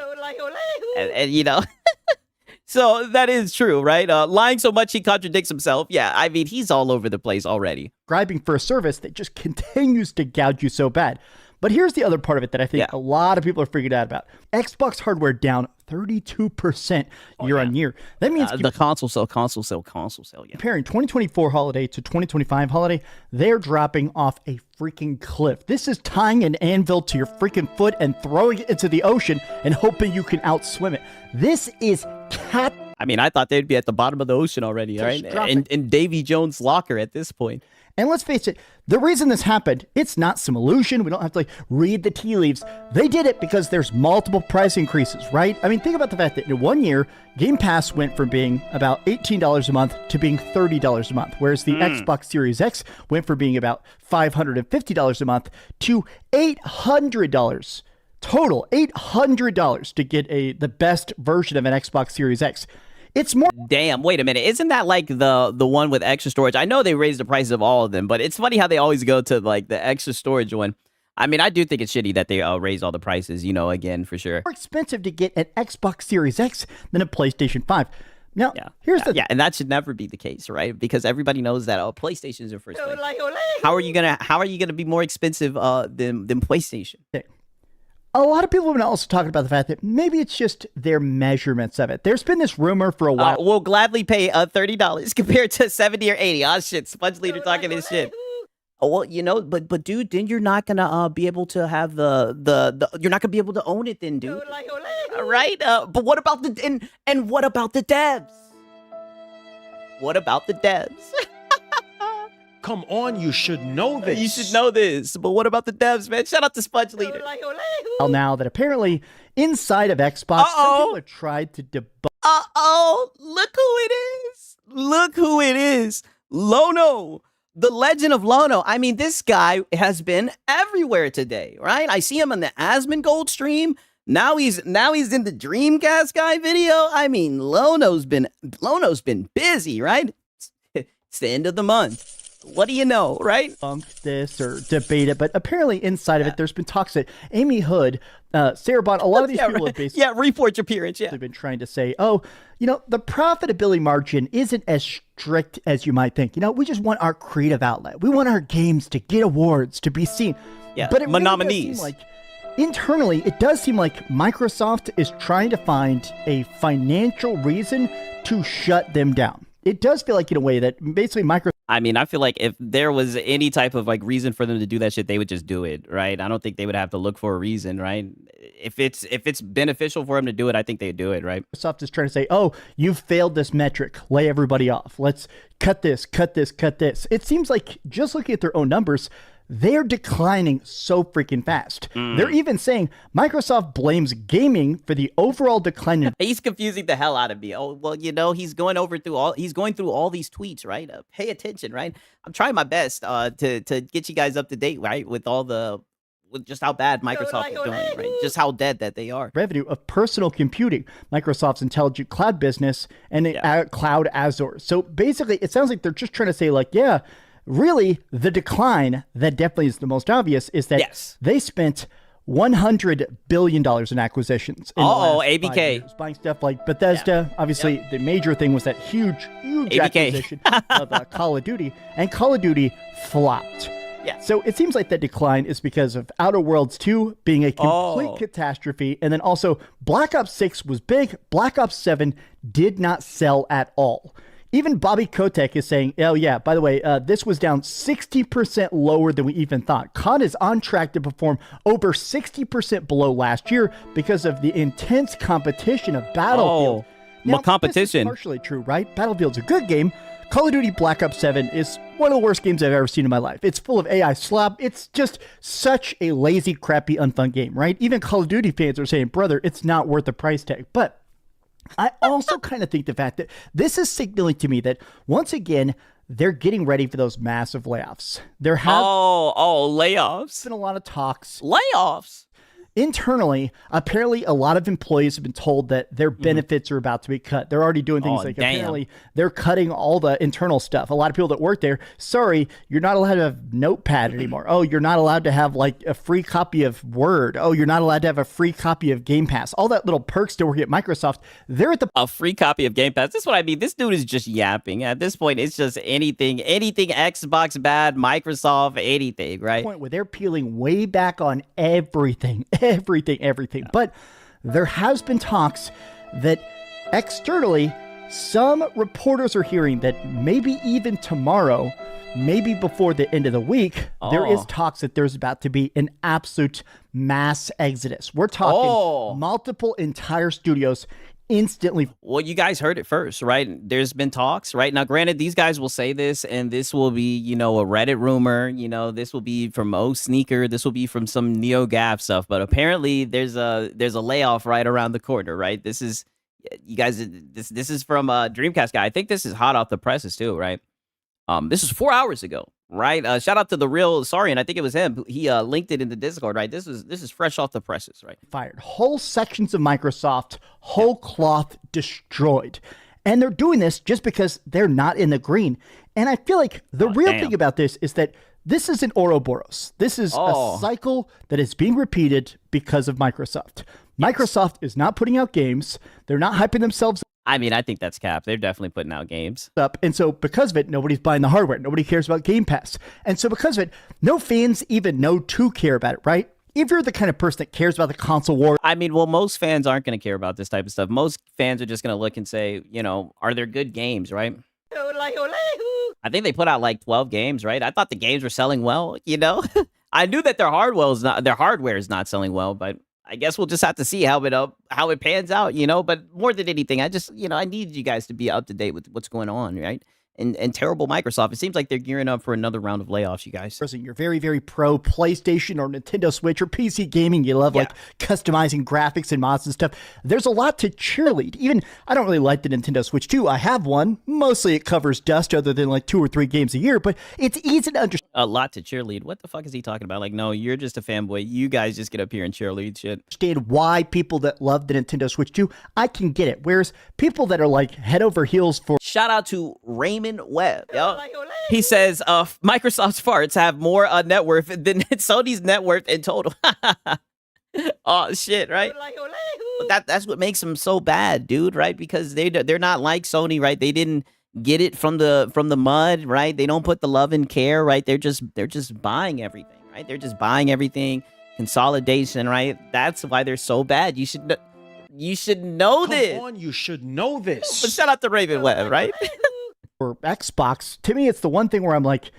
And so that is true, right? Lying so much he contradicts himself. Yeah, I mean, he's all over the place already. Subscribing for a service that just continues to gouge you so bad. But here's the other part of it that I think a lot of people are freaking out about. Xbox hardware down 32% year on year. That means the console sale, yeah. Comparing 2024 holiday to 2025 holiday, they're dropping off a freaking cliff. This is tying an anvil to your freaking foot and throwing it into the ocean and hoping you can outswim it. This is I mean, I thought they'd be at the bottom of the ocean already, right? In Davy Jones' locker at this point. And let's face it, the reason this happened, it's not some illusion. We don't have to read the tea leaves. They did it because there's multiple price increases, right? I mean, think about the fact that in 1 year, Game Pass went from being about $18 a month to being $30 a month, whereas the Xbox Series X went from being about $550 a month to $800 total. $800 to get the best version of an Xbox Series X. It's more. Damn, wait a minute. Isn't that like the one with extra storage? I know they raised the prices of all of them, but it's funny how they always go to like the extra storage one. I mean, I do think it's shitty that they raise all the prices, you know, again, for sure. More expensive to get an Xbox Series X than a PlayStation 5. Now, here's the and that should never be the case, right? Because everybody knows that PlayStation's in first place. How are you gonna be more expensive than PlayStation? A lot of people have been also talking about the fact that maybe it's just their measurements of it. There's been this rumor for a while. We'll gladly pay $30 compared to 70 or 80. Oh shit, Sponge Leader talking this shit. Well, you know, but dude, then you're not gonna be able to have the you're not gonna be able to own it then, dude. Right? But what about the and what about the devs? What about the devs? Come on, you should know this. You should know this. But what about the devs, man? Shout out to Sponge Leader. Now that apparently inside of Xbox, some people have tried to debunk. Look who it is. Look who it is. Lono. The legend of Lono. I mean, this guy has been everywhere today, right? I see him on the Asmongold stream. Now he's in the Dreamcast guy video. I mean, Lono's been busy, right? It's the end of the month. What do you know, right? This or debate it, but apparently inside of it, there's been talks that Amy Hood, Sarah Bond, a lot of these people have basically report your appearance. They've been trying to say, oh, you know, the profitability margin isn't as strict as you might think. You know, we just want our creative outlet. We want our games to get awards, to be seen. Yeah, but it really nominees. does seem like internally, it does seem like Microsoft is trying to find a financial reason to shut them down. It does feel like, in a way, that basically Microsoft. I mean, I feel like if there was any type of like reason for them to do that shit, they would just do it, right? I don't think they would have to look for a reason, right? If it's beneficial for them to do it, I think they'd do it, right? Microsoft is trying to say, oh, you've failed this metric. Lay everybody off. Let's cut this, cut this, cut this. It seems like, just looking at their own numbers, they're declining so freaking fast. They're even saying Microsoft blames gaming for the overall decline. He's confusing the hell out of me. Oh, well, you know, he's going through all these tweets, right? Pay attention, right? I'm trying my best to get you guys up to date, right? With just how bad Microsoft is doing, right? Just how dead that they are. Revenue of personal computing, Microsoft's intelligent cloud business, and cloud Azure. So basically, it sounds like they're just trying to say, like, yeah, really, the decline that definitely is the most obvious is that they spent $100 billion in acquisitions. In the last ABK. 5 years, buying stuff like Bethesda. Obviously, the major thing was that huge ABK. acquisition of Call of Duty, and Call of Duty flopped. Yeah. So it seems like that decline is because of Outer Worlds 2 being a complete catastrophe, and then also Black Ops 6 was big. Black Ops 7 did not sell at all. Even Bobby Kotick is saying, oh yeah, by the way, this was down 60% lower than we even thought. COD is on track to perform over 60% below last year because of the intense competition of Battlefield. Now, competition. This is partially true, right? Battlefield's a good game. Call of Duty Black Ops 7 is one of the worst games I've ever seen in my life. It's full of AI slop. It's just such a lazy, crappy, unfun game, right? Even Call of Duty fans are saying, brother, it's not worth the price tag. But I also kind of think the fact that this is signaling to me that, once again, they're getting ready for those massive layoffs. There have layoffs. been a lot of talks. Layoffs. Internally, apparently a lot of employees have been told that their benefits are about to be cut. They're already doing things apparently they're cutting all the internal stuff. A lot of people that work there, sorry, you're not allowed to have Notepad anymore. Oh, you're not allowed to have like a free copy of Word. Oh, you're not allowed to have a free copy of Game Pass. All that little perks to working at Microsoft, they're at a free copy of Game Pass. This is what I mean. This dude is just yapping. At this point, it's just anything Xbox bad, Microsoft, anything, right? Point where they're peeling way back on everything. But there has been talks that externally, some reporters are hearing that maybe even tomorrow, maybe before the end of the week, there is talks that there's about to be an absolute mass exodus. We're talking multiple entire studios instantly. Well, you guys heard it first, right? There's been talks, right? Now, granted, these guys will say this, and this will be, you know, a Reddit rumor. You know, this will be from Sneaker. This will be from some NeoGAF stuff. But apparently, there's a layoff right around the corner, right? This is, you guys. This is from a Dreamcast guy. I think this is hot off the presses too, right? This is 4 hours ago, right? Shout out to the real Sorry, and I think it was him. He linked it in the Discord, right? This is fresh off the presses, right? Fired whole sections of Microsoft, whole cloth destroyed, and they're doing this just because they're not in the green. And I feel like the real thing about this is that This is an Ouroboros. This is a cycle that is being repeated because of Microsoft. Microsoft is not putting out games. They're not hyping themselves I mean, I think that's cap. They're definitely putting out games. up. And so because of it, nobody's buying the hardware. Nobody cares about Game Pass. And so because of it, no fans even know to care about it, right? If you're the kind of person that cares about the console war. I mean, well, most fans aren't going to care about this type of stuff. Most fans are just going to look and say, you know, are there good games, right? I think they put out like 12 games, right? I thought the games were selling well, you know? I knew that their hardware is not selling well, but I guess we'll just have to see how it pans out, you know? But more than anything, I just, you know, I need you guys to be up to date with what's going on, right? And terrible Microsoft. It seems like they're gearing up for another round of layoffs, you guys. You're very, very pro PlayStation or Nintendo Switch or PC gaming. You love like customizing graphics and mods and stuff. There's a lot to cheerlead. Even I don't really like the Nintendo Switch 2. I have one. Mostly it covers dust other than like 2 or 3 games a year, but it's easy to understand. A lot to cheerlead. What the fuck is he talking about? Like, no, you're just a fanboy. You guys just get up here and cheerlead shit. Understand why people that love the Nintendo Switch 2, I can get it. Whereas people that are like head over heels for. Shout out to Raymond Webb. Yo. He says Microsoft's farts have more net worth than Sony's net worth in total. Oh shit, right? But that's what makes them so bad, dude, right? Because they're not like Sony, right? They didn't get it from the mud, right? They don't put the love and care, right? They're just buying everything, right? They're just buying everything. Consolidation, right? That's why they're so bad. You should know this. Come on, you should know this. But shout out to Raven Webb, right? For Xbox, to me, it's the one thing where I'm like,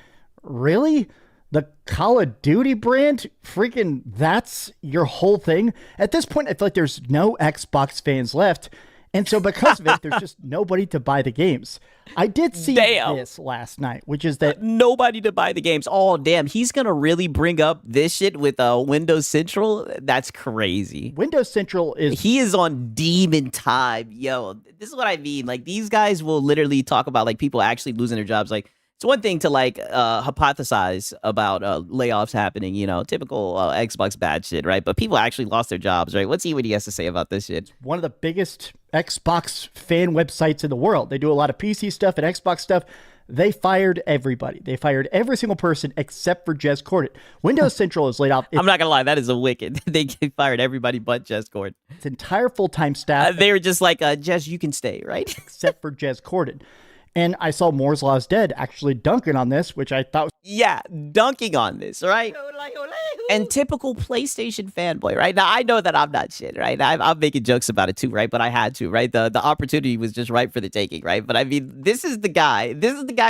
really? The Call of Duty brand? Freaking, that's your whole thing? At this point, I feel like there's no Xbox fans left. And so because of it, there's just nobody to buy the games. I did see this last night, which is that nobody to buy the games. Oh, damn. He's going to really bring up this shit with Windows Central. That's crazy. Windows Central he is on demon time. Yo, this is what I mean. Like, these guys will literally talk about like people actually losing their jobs. Like, it's one thing to like hypothesize about layoffs happening, you know, typical Xbox bad shit, right? But people actually lost their jobs, right? What's what he has to say about this shit? One of the biggest Xbox fan websites in the world. They do a lot of PC stuff and Xbox stuff. They fired everybody. They fired every single person except for Jez Corden. Windows Central is laid off. I'm not going to lie. That is a wicked. They fired everybody but Jez Corden. Its entire full-time staff. They were just like, Jez, you can stay, right? Except for Jez Corden. And I saw Moore's Law is Dead actually dunking on this, which I thought was... Yeah, dunking on this, right? And typical PlayStation fanboy, right? Now, I know that I'm not shit, right? I'm making jokes about it too, right? But I had to, right? The opportunity was just right for the taking, right? But I mean, this is the guy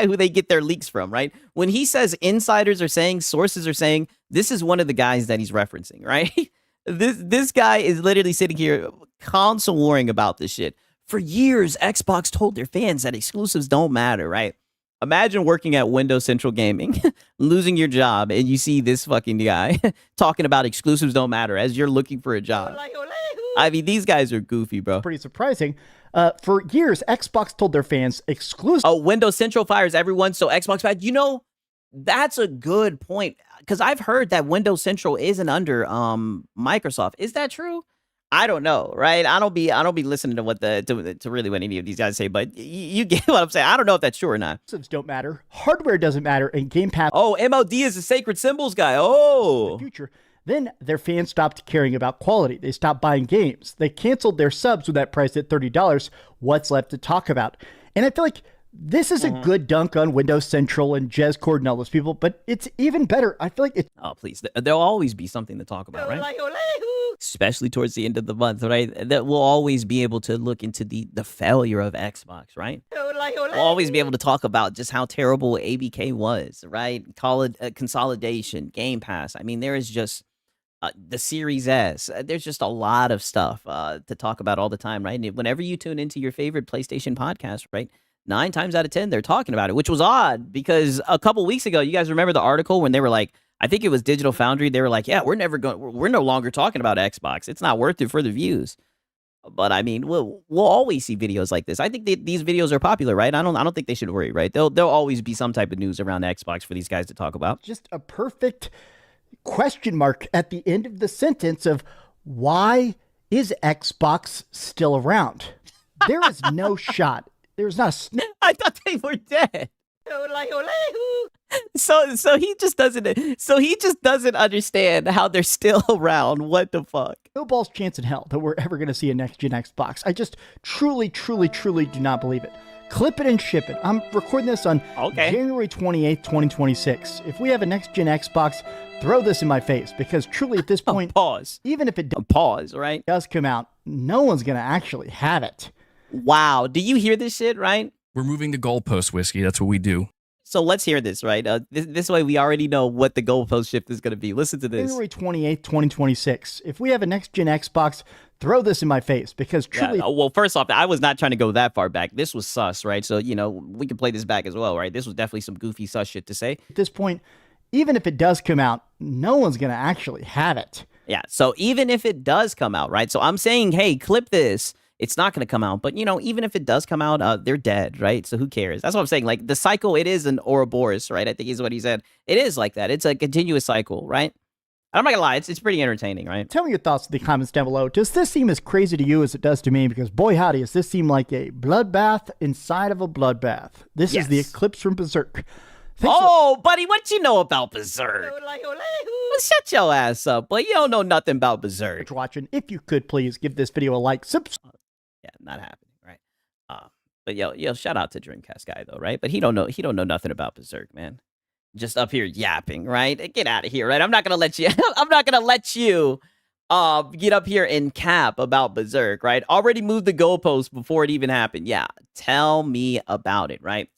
who they get their leaks from, right? When he says insiders are saying, sources are saying, this is one of the guys that he's referencing, right? This guy is literally sitting here console warring about this shit. For years, Xbox told their fans that exclusives don't matter, right? Imagine working at Windows Central Gaming, losing your job, and you see this fucking guy talking about exclusives don't matter as you're looking for a job. I mean, these guys are goofy, bro. Pretty surprising. For years, Xbox told their fans exclusive. Oh, Windows Central fires everyone, so Xbox bad. You know, that's a good point, because I've heard that Windows Central isn't under Microsoft. Is that true? I don't know, right? I don't be listening to what to really what any of these guys say, but you get what I'm saying. I don't know if that's true or not. Exclusives don't matter. Hardware doesn't matter, and Game Pass. Oh, MLD is a sacred symbols guy. Oh, the future. Then their fans stopped caring about quality. They stopped buying games. They canceled their subs with that price at $30. What's left to talk about? And I feel like this is a good dunk on Windows Central and Jez Corden and all those people, but it's even better. I feel like it's... Oh, please. There'll always be something to talk about, right? Especially towards the end of the month, right? That we'll always be able to look into the failure of Xbox, right? We'll always be able to talk about just how terrible ABK was, right? Call it consolidation, Game Pass. I mean, there is just the Series S. There's just a lot of stuff to talk about all the time, right? And whenever you tune into your favorite PlayStation podcast, right? 9 times out of 10, they're talking about it, which was odd because a couple weeks ago, you guys remember the article when they were like, I think it was Digital Foundry. They were like, yeah, we're no longer talking about Xbox. It's not worth it for the views. But I mean, we'll always see videos like this. I think these videos are popular, right? I don't think they should worry, right? There'll always be some type of news around Xbox for these guys to talk about. Just a perfect question mark at the end of the sentence of why is Xbox still around? There is no shot. There's not a I thought they were dead. So he just doesn't understand how they're still around. What the fuck? No balls chance in hell that we're ever going to see a next-gen Xbox. I just truly do not believe it. Clip it and ship it. I'm recording this on January 28th, 2026. If we have a next-gen Xbox, throw this in my face, because truly at this point, even if it right? does come out, no one's going to actually have it. Wow. Do you hear this shit, right? We're moving the goalpost, Whiskey. That's what we do. So let's hear this, right? This way we already know what the goalpost shift is going to be. Listen to this. January 28th, 2026. If we have a next-gen Xbox, throw this in my face, because truly... Yeah, well, first off, I was not trying to go that far back. This was sus, right? So, you know, we can play this back as well, right? This was definitely some goofy sus shit to say. At this point, even if it does come out, no one's going to actually have it. Yeah, so even if it does come out, right? So I'm saying, hey, clip this. It's not going to come out. But, you know, even if it does come out, they're dead, right? So who cares? That's what I'm saying. Like, the cycle, it is an Ouroboros, right? I think is what he said. It is like that. It's a continuous cycle, right? I'm not going to lie. It's pretty entertaining, right? Tell me your thoughts in the comments down below. Does this seem as crazy to you as it does to me? Because, boy, howdy, does this seem like a bloodbath inside of a bloodbath. This is the eclipse from Berserk. Buddy, what you know about Berserk? Well, shut your ass up, but you don't know nothing about Berserk. For watching. If you could, please give this video a like. Yeah, not happening, right? But yo, shout out to Dreamcast guy though, right? But he don't know nothing about Berserk, man. Just up here yapping, right? Get out of here, right? I'm not gonna let you. I'm not gonna let you get up here and cap about Berserk, right? Already moved the goalpost before it even happened. Yeah, tell me about it, right?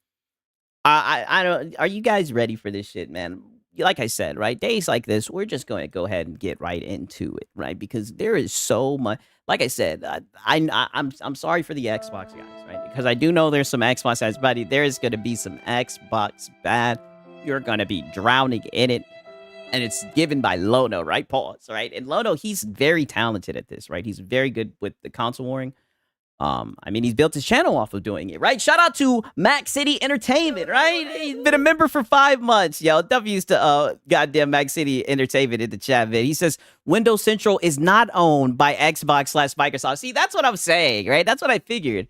I don't. Are you guys ready for this shit, man? Like I said, right? Days like this, we're just going to go ahead and get right into it, right? Because there is so much. Like I said, I'm sorry for the Xbox guys, right? Because I do know there's some Xbox guys, buddy. There is going to be some Xbox bad. You're going to be drowning in it, and it's given by Lono, right? Pause, right? And Lono, he's very talented at this, right? He's very good with the console warring. I mean, he's built his channel off of doing it, right? Shout out to Mac City Entertainment, right? He's been a member for 5 months, yo. W's to goddamn Mac City Entertainment in the chat, man. He says Windows Central is not owned by Xbox/Microsoft. See, that's what I'm saying, right? That's what I figured.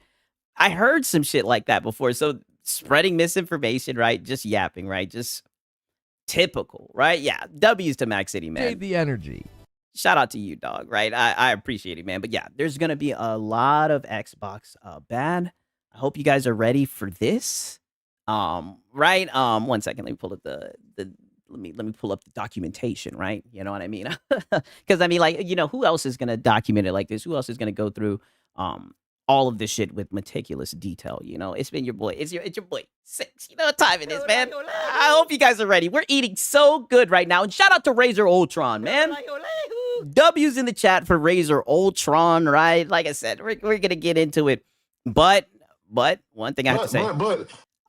I heard some shit like that before. So spreading misinformation, right? Just yapping, right? Just typical, right? Yeah. W's to Mac City, man. Save the energy. Shout out to you, dog, right? I appreciate it, man. But yeah, there's going to be a lot of Xbox bad. I hope you guys are ready for this. Right? 1 second. Let me pull up let me pull up the documentation, right? You know what I mean? Because I mean, like, you know, who else is going to document it like this? Who else is going to go through all of this shit with meticulous detail? You know, it's been your boy. It's your boy Six. You know what time it is, man. I hope you guys are ready. We're eating so good right now. And shout out to Razer Ultron, man. W's in the chat for Razer Ultron, right? Like I said, we're gonna get into it. But one thing I have to say.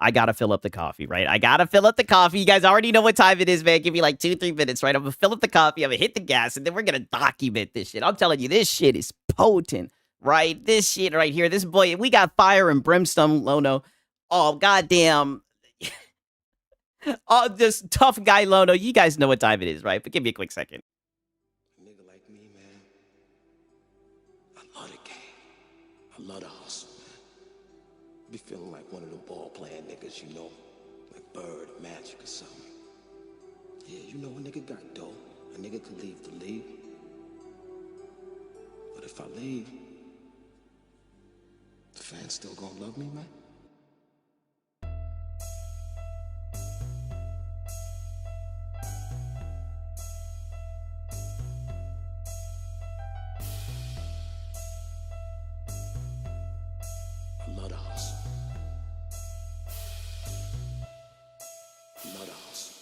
I gotta fill up the coffee, right? I gotta fill up the coffee. You guys already know what time it is, man. Give me like 2-3 minutes, right? I'm gonna fill up the coffee. I'm gonna hit the gas, and then we're gonna document this shit. I'm telling you, this shit is potent, right? This shit right here. This boy, we got fire and brimstone, Lono. Oh, goddamn. Oh, this tough guy, Lono. You guys know what time it is, right? But give me a quick second. A nigga like me, man, I love the game. I love the hustle, man. Be feeling like one of the ball-playing niggas, you know? Like Bird, Magic, or something. Yeah, you know, a nigga got dough. A nigga could leave the league. But if I leave, the fans still gonna love me, man? I love the hustle. I love the hustle.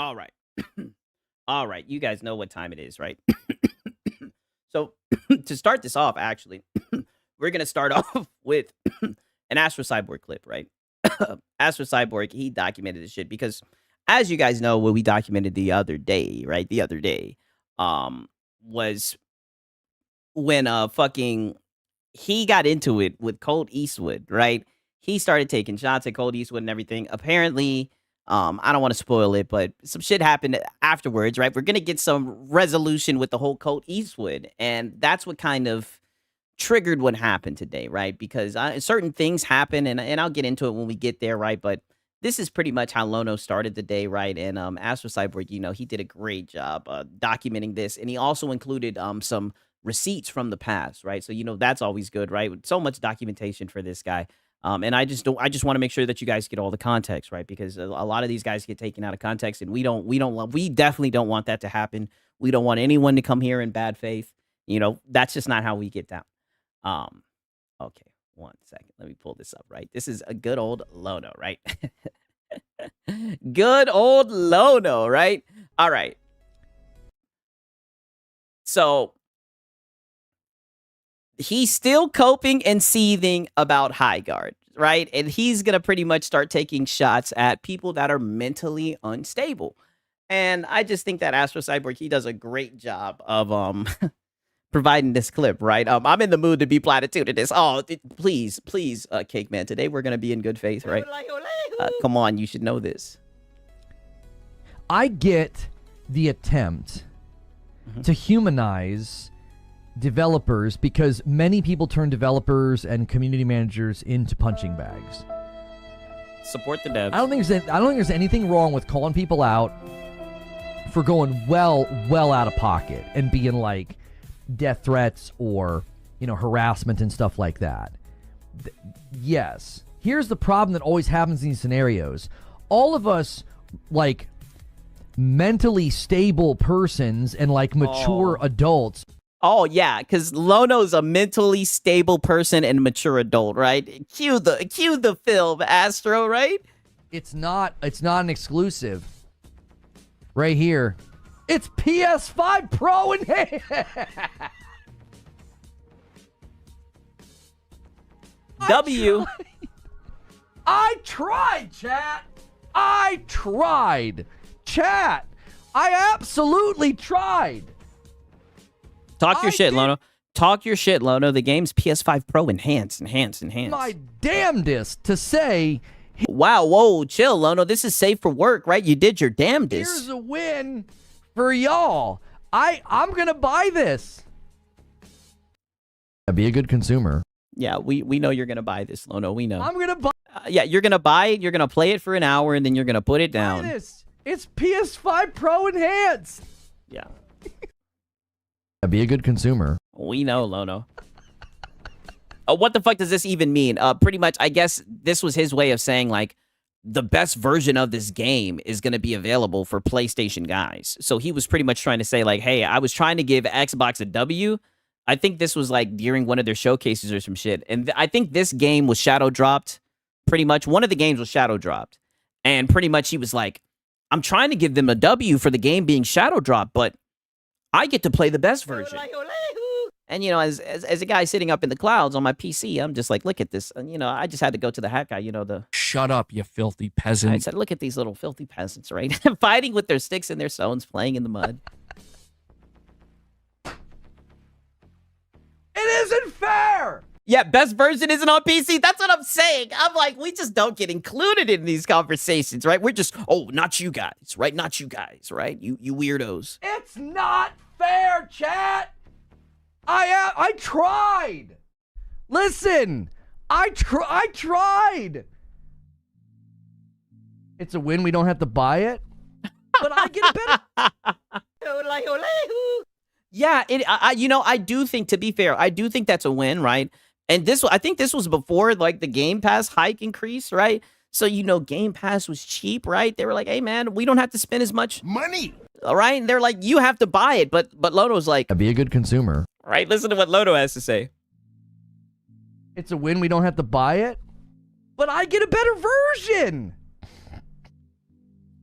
All right. All right. You guys know what time it is, right? So to start this off, actually, we're gonna start off with an Astro Cyborg clip, right? Astro Cyborg, he documented this shit because, as you guys know, what we documented the other day, right? The other day, was when fucking he got into it with Colt Eastwood, right? He started taking shots at Colt Eastwood and everything. Apparently, I don't want to spoil it, but some shit happened afterwards, right? We're gonna get some resolution with the whole Colt Eastwood, and that's what kind of triggered what happened today, right? Because certain things happen, and I'll get into it when we get there, right? But this is pretty much how Lono started the day, right? And Astro Cyborg, you know, he did a great job documenting this, and he also included some receipts from the past, right? So you know that's always good, right? With so much documentation for this guy. And I just want to make sure that you guys get all the context, right? Because a lot of these guys get taken out of context, and we definitely don't want that to happen. We don't want anyone to come here in bad faith. You know, that's just not how we get down. Okay, 1 second. Let me pull this up, right? This is a good old Lono, right? Good old Lono, right? All right. So he's still coping and seething about High Guard, right? And he's going to pretty much start taking shots at people that are mentally unstable. And I just think that Astro Cyborg, he does a great job of providing this clip, right? I'm in the mood to be platitudinous. Oh, please, Cake Man, today we're going to be in good faith, right? Come on, you should know this. I get the attempt to humanize developers because many people turn developers and community managers into punching bags. Support the devs. I don't think there's anything wrong with calling people out for going well out of pocket and being like death threats or, you know, harassment and stuff like that. Yes. Here's the problem that always happens in these scenarios. All of us, like, mentally stable persons and, like, mature adults. Oh, yeah, because Lono's a mentally stable person and mature adult, right? Cue the film, Astro, right? It's not an exclusive. Right here. It's PS5 Pro in hand. I tried, chat. I tried. Chat. I absolutely tried. Talk your shit, Lono. Talk your shit, Lono. The game's PS5 Pro enhanced. My damnedest to say. Wow, whoa, chill, Lono. This is safe for work, right? You did your damnedest. Here's a win for y'all. I'm gonna buy this. Be a good consumer. Yeah, we know you're gonna buy this, Lono. We know. I'm gonna buy. Yeah, you're gonna buy it. You're gonna play it for an hour, and then you're gonna put it down. This. It's PS5 Pro enhanced. Yeah. Be a good consumer. We know, Lono. What the fuck does this even mean? Pretty much, I guess this was his way of saying, like, the best version of this game is going to be available for PlayStation guys. So he was pretty much trying to say, like, hey, I was trying to give Xbox a W. I think this was, like, during one of their showcases or some shit. And I think this game was shadow dropped, pretty much. One of the games was shadow dropped. And pretty much he was like, I'm trying to give them a W for the game being shadow dropped, but I get to play the best version. And, you know, as a guy sitting up in the clouds on my PC, I'm just like, look at this. And, you know, I just had to go to the hat guy, you know, Shut up, you filthy peasant. I said, look at these little filthy peasants, right? Fighting with their sticks and their stones, playing in the mud. It isn't fair! Yeah, best version isn't on PC. That's what I'm saying. I'm like, we just don't get included in these conversations, right? We're just, oh, not you guys, right? Not you guys, right? You weirdos. It's not fair, chat. I tried. Listen, I tried. It's a win. We don't have to buy it, but I get a better. Yeah, you know, I do think, to be fair, I do think that's a win, right? And I think this was before, like, the Game Pass hike increase, right? So, you know, Game Pass was cheap, right? They were like, hey, man, we don't have to spend as much money. All right? And they're like, you have to buy it. But Lono's like, Be a good consumer. Right? Listen to what Lono has to say. It's a win. We don't have to buy it, but I get a better version.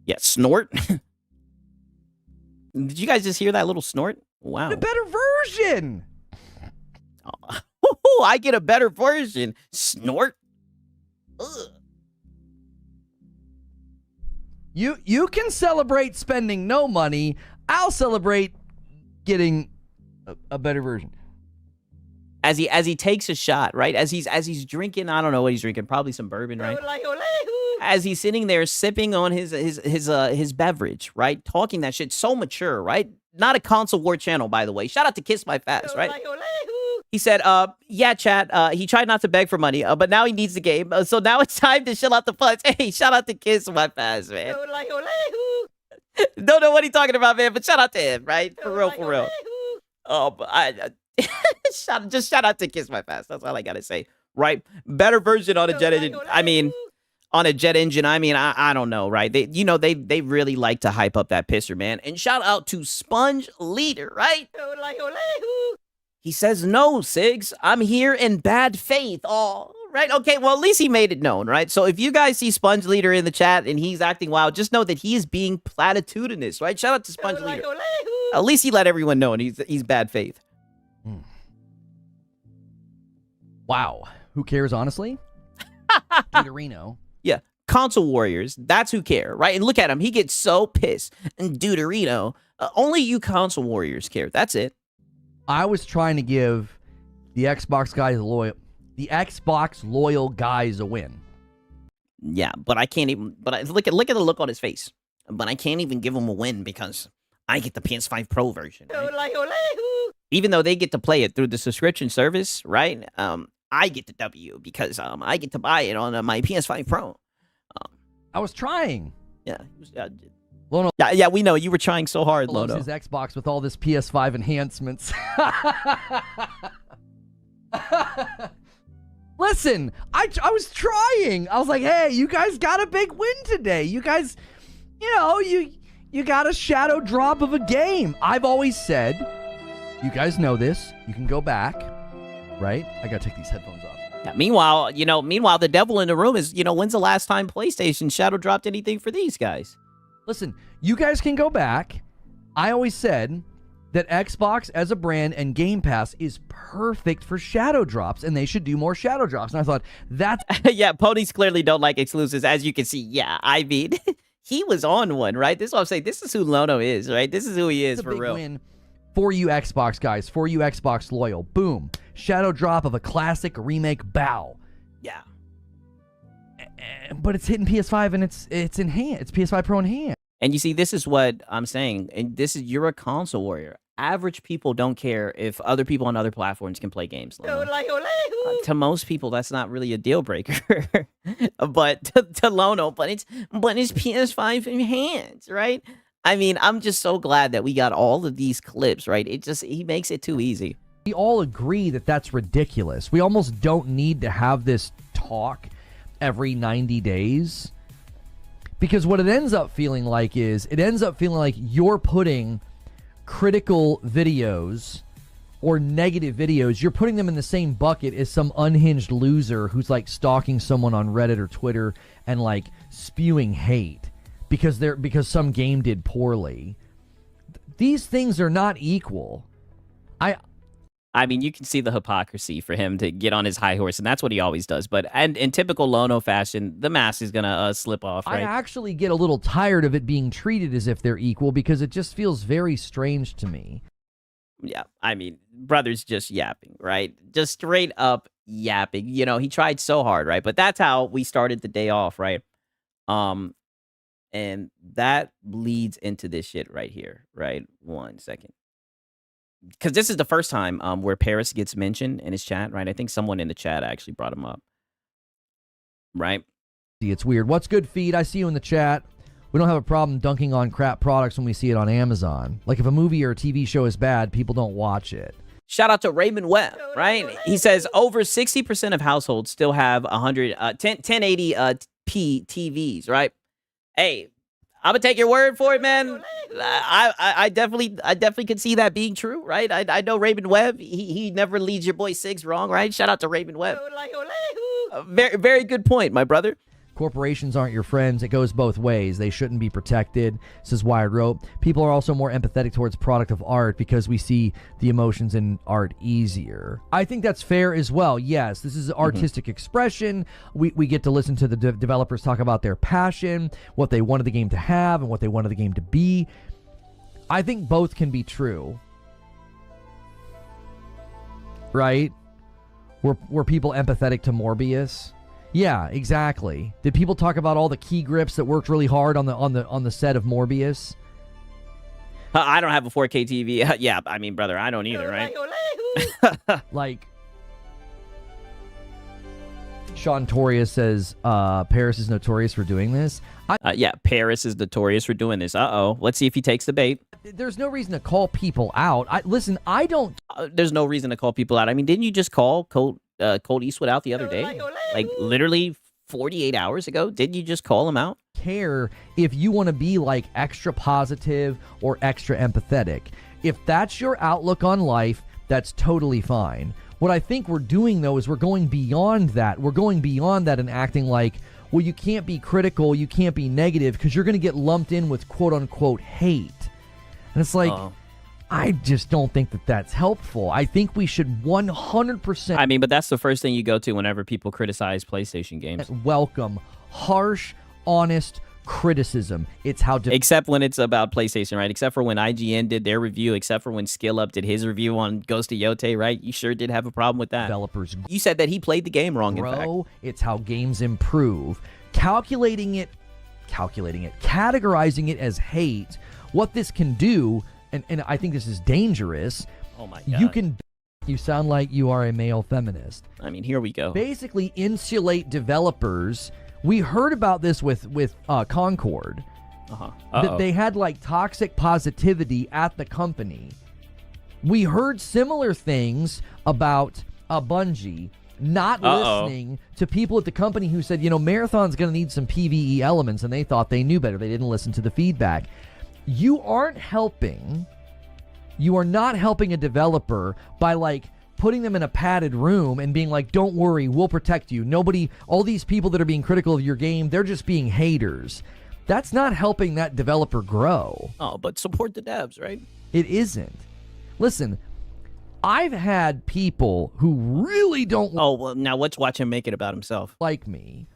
Yeah, snort. Did you guys just hear that little snort? Wow. A better version. Oh, I get a better version. Snort. Ugh. You can celebrate spending no money. I'll celebrate getting a better version. As he takes a shot, right? As he's drinking, I don't know what he's drinking, probably some bourbon, right? As he's sitting there sipping on his beverage, right? Talking that shit, so mature, right? Not a console war channel, by the way. Shout out to Kiss My Fast, right? He said, yeah, chat, he tried not to beg for money, but now he needs the game. So now it's time to shell out the funds. Hey, shout out to Kiss My Fast, man. Don't know what he's talking about, man, but shout out to him, right? For real, for real. Oh, but shout out to Kiss My Fast. That's all I gotta say, right? Better version on a jet engine. I mean, on a jet engine. I mean, I don't know, right? They really like to hype up that pisser, man. And shout out to Sponge Leader, right? He says, no, Sigs, I'm here in bad faith. Oh, right. Okay, well, at least he made it known, right? So if you guys see Sponge Leader in the chat and he's acting wild, just know that he is being platitudinous, right? Shout out to Sponge Leader. At least he let everyone know, and he's bad faith. Wow. Who cares, honestly? Deuterino. Yeah, console warriors. That's who care, right? And look at him. He gets so pissed. And Deuterino, only you console warriors care. That's it. I was trying to give the Xbox loyal guys a win. Yeah, but I can't even. But look at the look on his face. But I can't even give him a win because I get the PS5 Pro version. Right? Even though they get to play it through the subscription service, right? I get the W because I get to buy it on my PS5 Pro. I was trying. Yeah. Lono. Yeah, we know you were trying so hard, Lono. His Xbox with all this PS5 enhancements. Listen, I was trying. I was like, hey, you guys got a big win today. You guys, you got a shadow drop of a game. I've always said, you guys know this. You can go back, right? I gotta take these headphones off. Yeah, meanwhile, the devil in the room is, when's the last time PlayStation shadow dropped anything for these guys? Listen, you guys can go back. I always said that Xbox as a brand and Game Pass is perfect for shadow drops, and they should do more shadow drops. And I thought, that's... Yeah, ponies clearly don't like exclusives, as you can see. Yeah, I mean, he was on one, right? This is what I'm saying. This is who Lono is, right? This is who he is, for real. Win for you Xbox guys, for you Xbox loyal. Boom. Shadow drop of a classic remake bow. Yeah. But it's hitting PS5 and it's enhanced. It's PS5 Pro enhanced. And you see, this is what I'm saying. And you're a console warrior. Average people don't care if other people on other platforms can play games. To most people, that's not really a deal breaker. But to Lono, but it's PS5 enhanced, right? I mean, I'm just so glad that we got all of these clips, right? He makes it too easy. We all agree that that's ridiculous. We almost don't need to have this talk every 90 days. Because what it ends up feeling like is, you're putting critical videos or negative videos, you're putting them in the same bucket as some unhinged loser who's like stalking someone on Reddit or Twitter and like spewing hate because some game did poorly. These things are not equal. I mean, you can see the hypocrisy for him to get on his high horse, and that's what he always does. But and in typical Lono fashion, the mask is gonna slip off. Right? I actually get a little tired of it being treated as if they're equal because it just feels very strange to me. Yeah, I mean, brother's just yapping, right? Just straight up yapping. He tried so hard, right? But that's how we started the day off, right? And that leads into this shit right here, right? 1 second. Because this is the first time where Paris gets mentioned in his chat, right? I think someone in the chat actually brought him up, right? It's weird. What's good, Feed? I see you in the chat. We don't have a problem dunking on crap products when we see it on Amazon. Like if a movie or a TV show is bad, people don't watch it. Shout out to Raymond Webb, right? He says over 60% of households still have 1080p TVs, right? Hey, I'm gonna take your word for it, man. I definitely could see that being true, right? I know Raymond Webb. He never leads your boy Sigs wrong, right? Shout out to Raymond Webb. Very, very good point, my brother. Corporations aren't your friends. It goes both ways. They shouldn't be protected, says Wired Rope. People are also more empathetic towards product of art because we see the emotions in art easier. I think that's fair as well. Yes, this is artistic expression. We get to listen to the developers talk about their passion, what they wanted the game to have, and what they wanted the game to be. I think both can be true. Right? Were people empathetic to Morbius? Yeah, exactly. Did people talk about all the key grips that worked really hard on the set of Morbius? I don't have a 4K TV. Yeah, I mean, brother, I don't either, right? Like, Sean Toria says Paris is notorious for doing this. Yeah, Paris is notorious for doing this. Let's see if he takes the bait. There's no reason to call people out. Listen, I don't. There's no reason to call people out. I mean, didn't you just call Colt Eastwood out the other day? Like, literally 48 hours ago? Didn't you just call him out? Care if you want to be like extra positive or extra empathetic. If that's your outlook on life, that's totally fine. What I think we're doing, though, is we're going beyond that. We're going beyond that and acting like, well, you can't be critical, you can't be negative, because you're going to get lumped in with quote-unquote hate. And it's like, I just don't think that that's helpful. I think we should 100%... I mean, but that's the first thing you go to whenever people criticize PlayStation games. Welcome harsh, honest criticism. It's how... Except when it's about PlayStation, right? Except for when IGN did their review, except for when SkillUp did his review on Ghost of Yote, right? You sure did have a problem with that. Developers... You said that he played the game wrong, in fact. It's how games improve. Categorizing it as hate, what this can do, and I think this is dangerous. Oh my God. You sound like you are a male feminist. I mean, here we go. Basically insulate developers. We heard about this with Concord. That they had like toxic positivity at the company. We heard similar things about Bungie not listening to people at the company who said, Marathon's going to need some PvE elements, and they thought they knew better. They didn't listen to the feedback. You are not helping a developer by like putting them in a padded room and being like, don't worry, we'll protect you. All these people that are being critical of your game, they're just being haters. That's not helping that developer grow. But support the devs, right? It isn't. Listen, I've had people who really don't... well, now let's watch him make it about himself. Like me.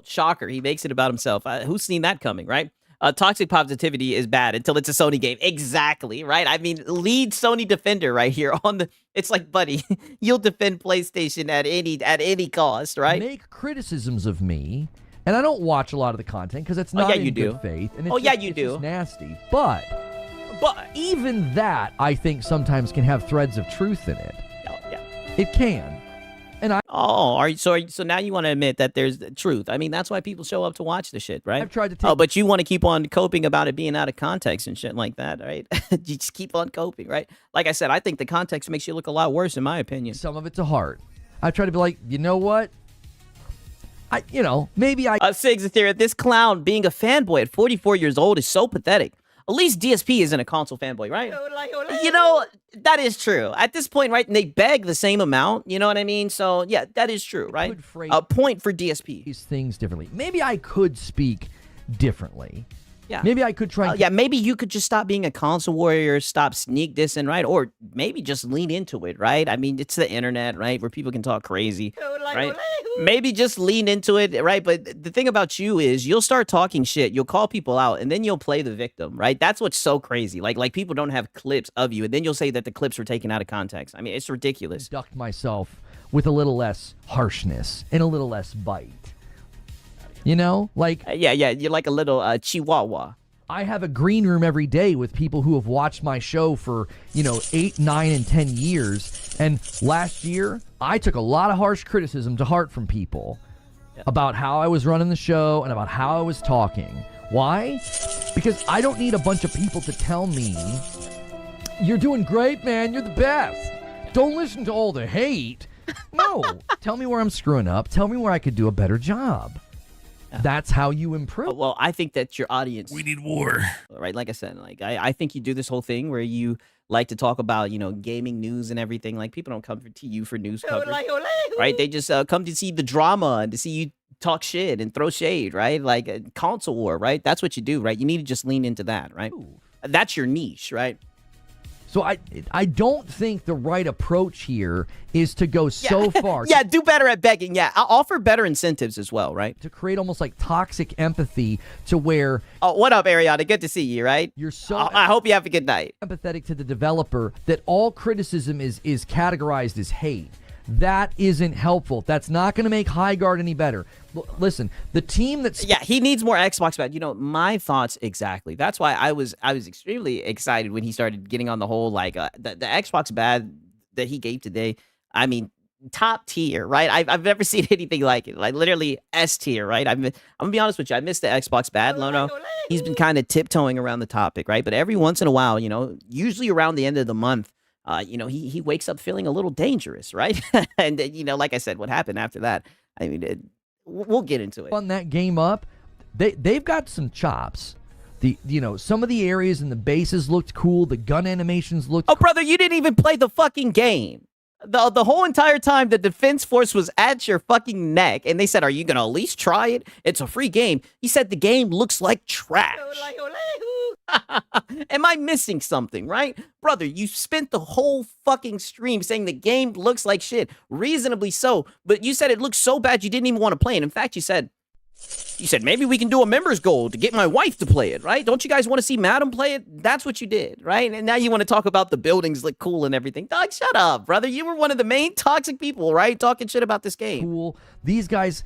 Shocker, he makes it about himself. Who's seen that coming, right? Toxic positivity is bad until it's a Sony game. Exactly, right? I mean, lead Sony defender right here on the... It's like, buddy, you'll defend PlayStation at any cost, right? Make criticisms of me, and I don't watch a lot of the content because it's not in good faith. And it's you do. It's nasty. But even that, I think, sometimes can have threads of truth in it. Oh, yeah. It can. And so now you want to admit that there's the truth. I mean, that's why people show up to watch the shit, right? I've tried to take... but you want to keep on coping about it being out of context and shit like that, right? You just keep on coping, right? Like I said, I think the context makes you look a lot worse, in my opinion. Some of it's a heart. I try to be like, you know what? Maybe Sigs Etheria, this clown being a fanboy at 44 years old is so pathetic. At least DSP isn't a console fanboy, right? That is true. At this point, right, they beg the same amount, you know what I mean? So, yeah, that is true, right? A point for DSP. These things differently. Maybe I could speak differently. Yeah. Maybe I could try... maybe you could just stop being a console warrior, stop sneak dissing, right? Or maybe just lean into it, right? I mean, it's the internet, right? Where people can talk crazy, right? Maybe just lean into it, right? But the thing about you is you'll start talking shit, you'll call people out, and then you'll play the victim, right? That's what's so crazy. Like people don't have clips of you, and then you'll say that the clips were taken out of context. I mean, it's ridiculous. Conduct myself with a little less harshness and a little less bite. You're like a little chihuahua. I have a green room every day with people who have watched my show for, 8, 9, and 10 years. And last year, I took a lot of harsh criticism to heart from people about how I was running the show and about how I was talking. Why? Because I don't need a bunch of people to tell me, you're doing great, man, you're the best. Don't listen to all the hate. No, tell me where I'm screwing up. Tell me where I could do a better job. That's how you improve. Well, I think that your audience... We need war. Right, like I said, I think you do this whole thing where you like to talk about, gaming news and everything. Like, people don't come to you for news coverage, right? They just come to see the drama and to see you talk shit and throw shade, right? Like a console war, right? That's what you do, right? You need to just lean into that, right? That's your niche, right? So I don't think the right approach here is to go so far. Yeah, do better at begging. Yeah, I'll offer better incentives as well, right? To create almost like toxic empathy to where... Oh, what up, Ariana? Good to see you, right? You're so... I hope you have a good night. ...empathetic to the developer that all criticism is categorized as hate. That isn't helpful. That's not going to make Highguard any better. Listen, the team that's... Yeah, he needs more Xbox bad. You know, my thoughts exactly. That's why I was extremely excited when he started getting on the whole, like, the Xbox bad that he gave today. I mean, top tier, right? I've never seen anything like it. Like, literally S tier, right? I'm going to be honest with you. I missed the Xbox bad, Lono. He's been kind of tiptoeing around the topic, right? But every once in a while, you know, usually around the end of the month, you know, he wakes up feeling a little dangerous, right? And, you know, like I said, what happened after that, I mean, we'll get into it. On that game up, they've got some chops. Some of the areas and the bases looked cool. The gun animations looked cool. Brother, you didn't even play the fucking game. The whole entire time, the defense force was at your fucking neck, and they said, are you going to at least try it? It's a free game. He said the game looks like trash. Am I missing something, right? Brother, you spent the whole fucking stream saying the game looks like shit. Reasonably so. But you said it looks so bad you didn't even want to play it. In fact, you said maybe we can do a members goal to get my wife to play it, right? Don't you guys want to see Madam play it? That's what you did, right? And now you want to talk about the buildings look cool and everything. Dog, shut up, brother. You were one of the main toxic people, right? Talking shit about this game. Cool. These guys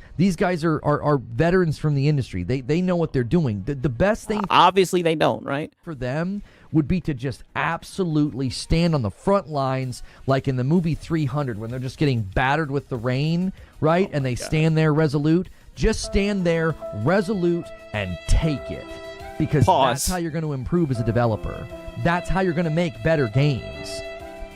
are veterans from the industry. They know what they're doing. The best thing... obviously they don't, right? ...for them would be to just absolutely stand on the front lines like in the movie 300 when they're just getting battered with the rain, right? And they stand there resolute. Just stand there, resolute, and take it. Because that's how you're going to improve as a developer. That's how you're going to make better games.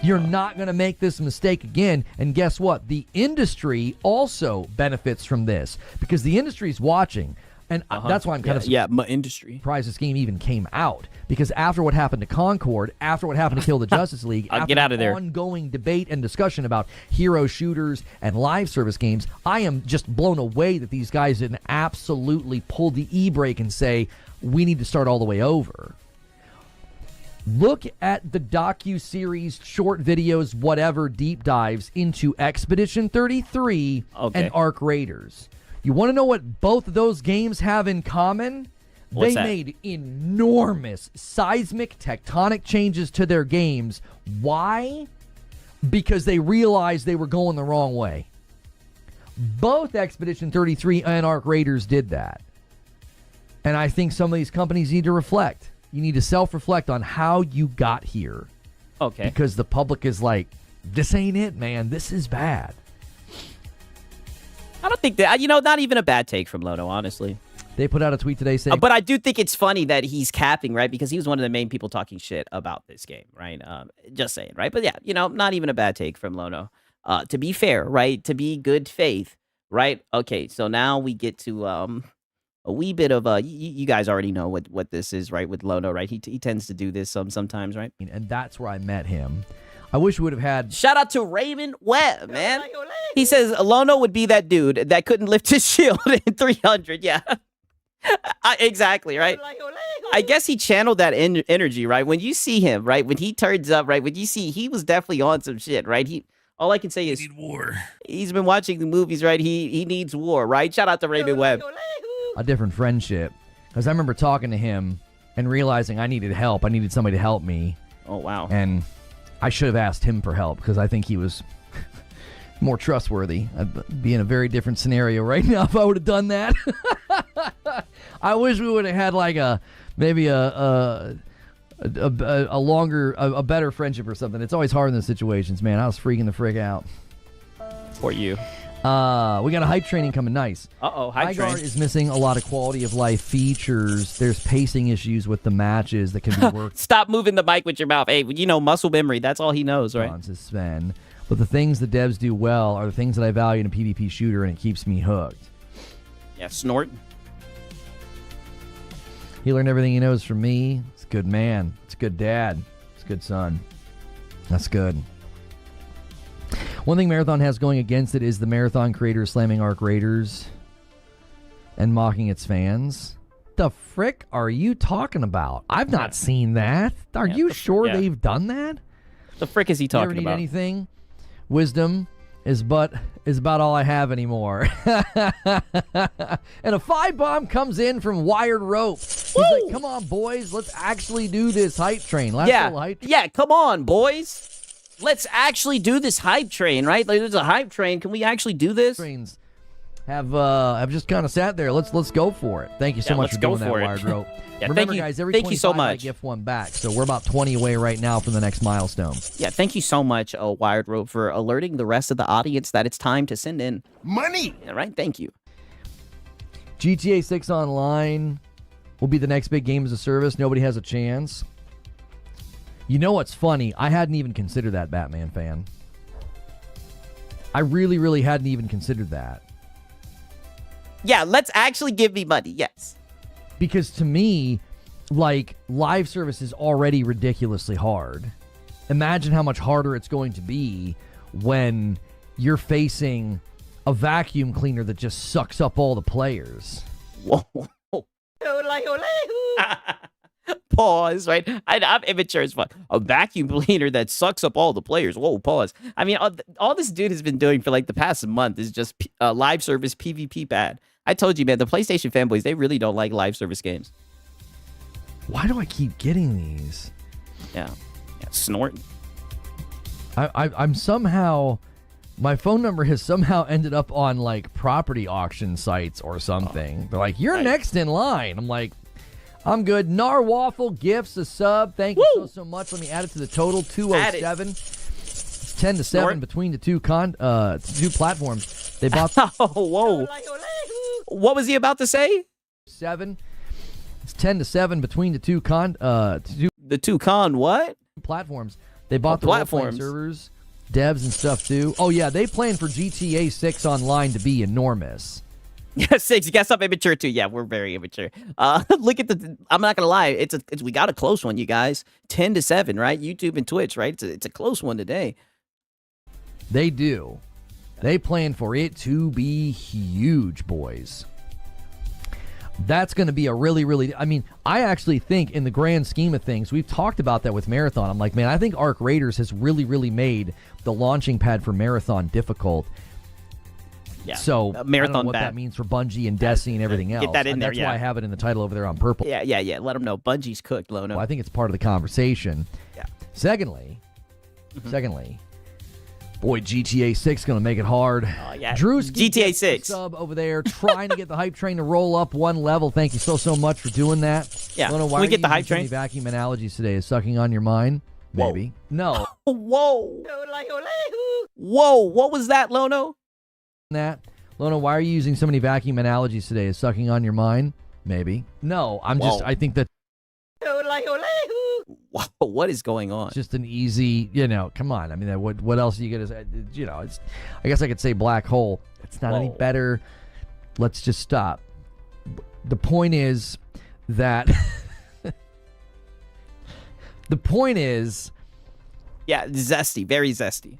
You're not going to make this mistake again. And guess what? The industry also benefits from this. Because the industry's watching. And that's why I'm kind of my industry surprised this game even came out. Because after what happened to Concord, after what happened to Kill the Justice League, after get out of there. Ongoing debate and discussion about hero shooters and live service games, I am just blown away that these guys didn't absolutely pull the e-brake and say, we need to start all the way over. Look at the docu-series, short videos, whatever, deep dives into Expedition 33 and Arc Raiders. You want to know what both of those games have in common? What's that? Made enormous seismic tectonic changes to their games. Why? Because they realized they were going the wrong way. Both Expedition 33 and Arc Raiders did that. And I think some of these companies need to reflect. You need to self-reflect on how you got here. Okay. Because the public is like, this ain't it, man. This is bad. I don't think that, not even a bad take from Lono, honestly. They put out a tweet today saying... but I do think it's funny that he's capping, right? Because he was one of the main people talking shit about this game, right? Just saying, right? But yeah, not even a bad take from Lono. To be fair, right? To be good faith, right? Okay, so now we get to a wee bit of... you guys already know what this is, right? With Lono, right? He tends to do this sometimes, right? And that's where I met him. I wish we would have had... Shout out to Raymond Webb, man. He says Lono would be that dude that couldn't lift his shield in 300. Yeah. Exactly, right? I guess he channeled that energy, right? When you see him, right? When he turns up, right? When you see, he was definitely on some shit, right? All I can say is... need war. He's been watching the movies, right? He needs war, right? Shout out to Raymond Webb. A different friendship. Because I remember talking to him and realizing I needed help. I needed somebody to help me. Oh, wow. And... I should have asked him for help because I think he was more trustworthy. I'd be in a very different scenario right now if I would have done that. I wish we would have had like maybe a better friendship or something. It's always hard in those situations, man. I was freaking the frig out. For you. We got a hype training coming. Nice. Hype train is missing a lot of quality of life features. There's pacing issues with the matches that can be worked. Stop moving the mic with your mouth. Hey, muscle memory. That's all he knows, right? Says Sven. But the things the devs do well are the things that I value in a PvP shooter, and it keeps me hooked. Yeah, snort. He learned everything he knows from me. It's a good man. It's a good dad. It's a good son. That's good. One thing Marathon has going against it is the Marathon creators slamming Arc Raiders. and mocking its fans. The frick are you talking about? I've not seen that. Are you sure they've done that? The frick is he talking Never need about? anything. Wisdom is about all I have anymore. And a 5 bomb comes in from Wired Rope. He's like, come on, boys. Let's actually do this hype train. Yeah, come on, boys. Let's actually do this hype train, right? Like, there's a hype train. Can we actually do this? Trains have just kind of sat there. Let's go for it. Thank you so much for doing that, Wired Rope. Remember, guys, every 25 I gift one back. So we're about 20 away right now from the next milestone. Yeah, thank you so much, Wired Rope, for alerting the rest of the audience that it's time to send in money. All right, thank you. GTA 6 Online will be the next big game as a service. Nobody has a chance. You know what's funny? I hadn't even considered that, Batman fan. I really, really hadn't even considered that. Yeah, let's actually give me money, yes. Because to me, like, live service is already ridiculously hard. Imagine how much harder it's going to be when you're facing a vacuum cleaner that just sucks up all the players. Whoa. Pause, right? I'm immature as fuck. A vacuum cleaner that sucks up all the players. Whoa, pause. I mean, all this dude has been doing for like the past month is just live service PvP bad. I told you, man, the PlayStation fanboys, they really don't like live service games. Why do I keep getting these? Yeah, snorting. I'm somehow... My phone number has somehow ended up on, like, property auction sites or something. They're like, you're next in line. I'm like, I'm good. Narwaffle gifts a sub. Thank you so much. Let me add it to the total. 207. 10 to 7 between the two platforms. They bought... Whoa. What was he about to say? 7. It's 10 to 7 between the two what? Platforms. They bought the role-playing servers, devs and stuff too. Oh yeah, they plan for GTA 6 Online to be enormous. Yeah, 6. Guess I'm immature too. Yeah, we're very immature. Look at I'm not gonna lie. We got a close one, you guys. 10 to 7, right? YouTube and Twitch, right? It's a close one today. They do. They plan for it to be huge, boys. That's going to be a really, really... I mean, I actually think in the grand scheme of things, we've talked about that with Marathon. I'm like, man, I think Arc Raiders has really, really made the launching pad for Marathon difficult. Yeah. So, Marathon I don't know what that means for Bungie and Destiny and everything else. Get that in there, That's why I have it in the title over there on purple. Yeah. Let them know. Bungie's cooked, Lono. Well, I think it's part of the conversation. Yeah. Secondly, boy, GTA 6 going to make it hard. Oh, yeah. Drewski, GTA 6 sub over there, trying to get the hype train to roll up one level. Thank you so much for doing that. Yeah. Lono, why Can we get the hype so many train? Vacuum analogies today. Is sucking on your mind? Maybe. No. Whoa. Whoa. What was that, Lono? Lono, why are you using so many vacuum analogies today? Is sucking on your mind? Maybe. No. I think that. Wow, what is going on? It's just an easy, come on. I mean, what else are you going to say? It's, I guess I could say black hole. It's not any better. Let's just stop. The point is that... Yeah, zesty, very zesty.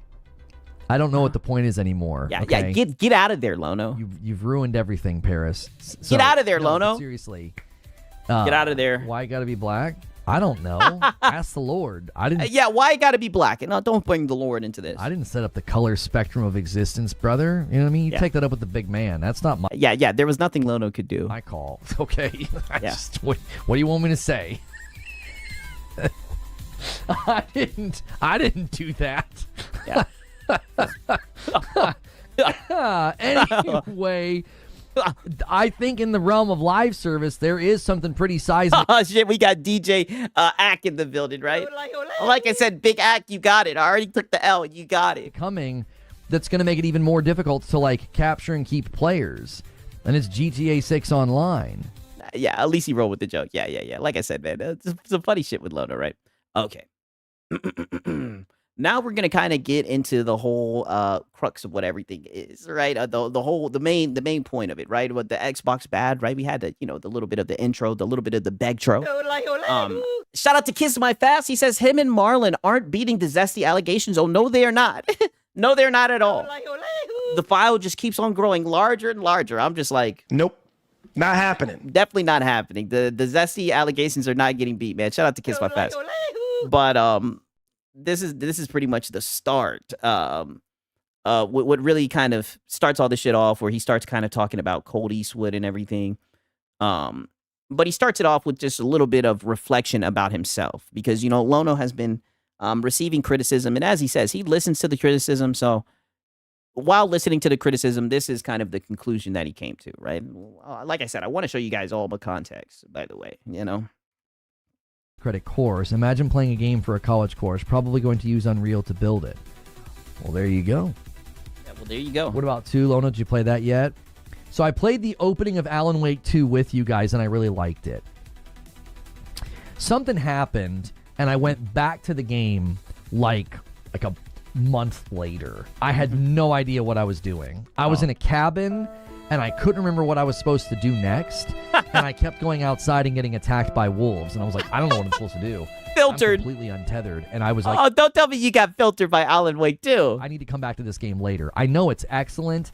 I don't know what the point is anymore. Yeah, okay? yeah. Get out of there, Lono. You've ruined everything, Paris. Get out of there, Lono. Seriously. Get out of there. Why got to be black? I don't know. Ask the Lord. I didn't. Yeah, why got to be black? No, don't bring the Lord into this. I didn't set up the color spectrum of existence, brother. You know what I mean? You take that up with the big man. That's not my. Yeah. There was nothing Lono could do. My call. Okay. Yeah. What do you want me to say? I didn't do that. Yeah. Anyway, I think in the realm of live service, there is something pretty seismic. Oh, shit, we got DJ Ack in the building, right? Like I said, Big Ack, you got it. I already took the L. You got it. Coming that's going to make it even more difficult to, like, capture and keep players. And it's GTA 6 Online. Yeah, at least he rolled with the joke. Yeah. Like I said, man, it's some funny shit with Lono, right? Okay. Now we're gonna kind of get into the whole crux of what everything is, right? The main point of it, right? What the Xbox bad, right? We had the the little bit of the intro, the little bit of the begtro. Shout out to Kiss My Fast. He says him and Marlon aren't beating the zesty allegations. Oh no, they are not. No, they're not at all. The file just keeps on growing larger and larger. I'm just like, nope. Not happening. Definitely not happening. The zesty allegations are not getting beat, man. Shout out to Kiss My Fast. But this is pretty much the start. What really kind of starts all this shit off, where he starts kind of talking about Colt Eastwood and everything. But he starts it off with just a little bit of reflection about himself, because Lono has been receiving criticism, and as he says, he listens to the criticism. So while listening to the criticism, this is kind of the conclusion that he came to, right? Like I said, I want to show you guys all the context, by the way, Credit course. Imagine playing a game for a college course, probably going to use Unreal to build it. Well, there you go. Yeah, well, there you go. What about 2, Lono? Did you play that yet? So I played the opening of Alan Wake 2 with you guys, and I really liked it. Something happened, and I went back to the game like a month later. I had no idea what I was doing. I was in a cabin, and I couldn't remember what I was supposed to do next, and I kept going outside and getting attacked by wolves, and I was like, I don't know what I'm supposed to do. Filtered. I'm completely untethered, and I was like, oh, don't tell me you got filtered by Alan Wake 2. I need to come back to this game later. I know it's excellent.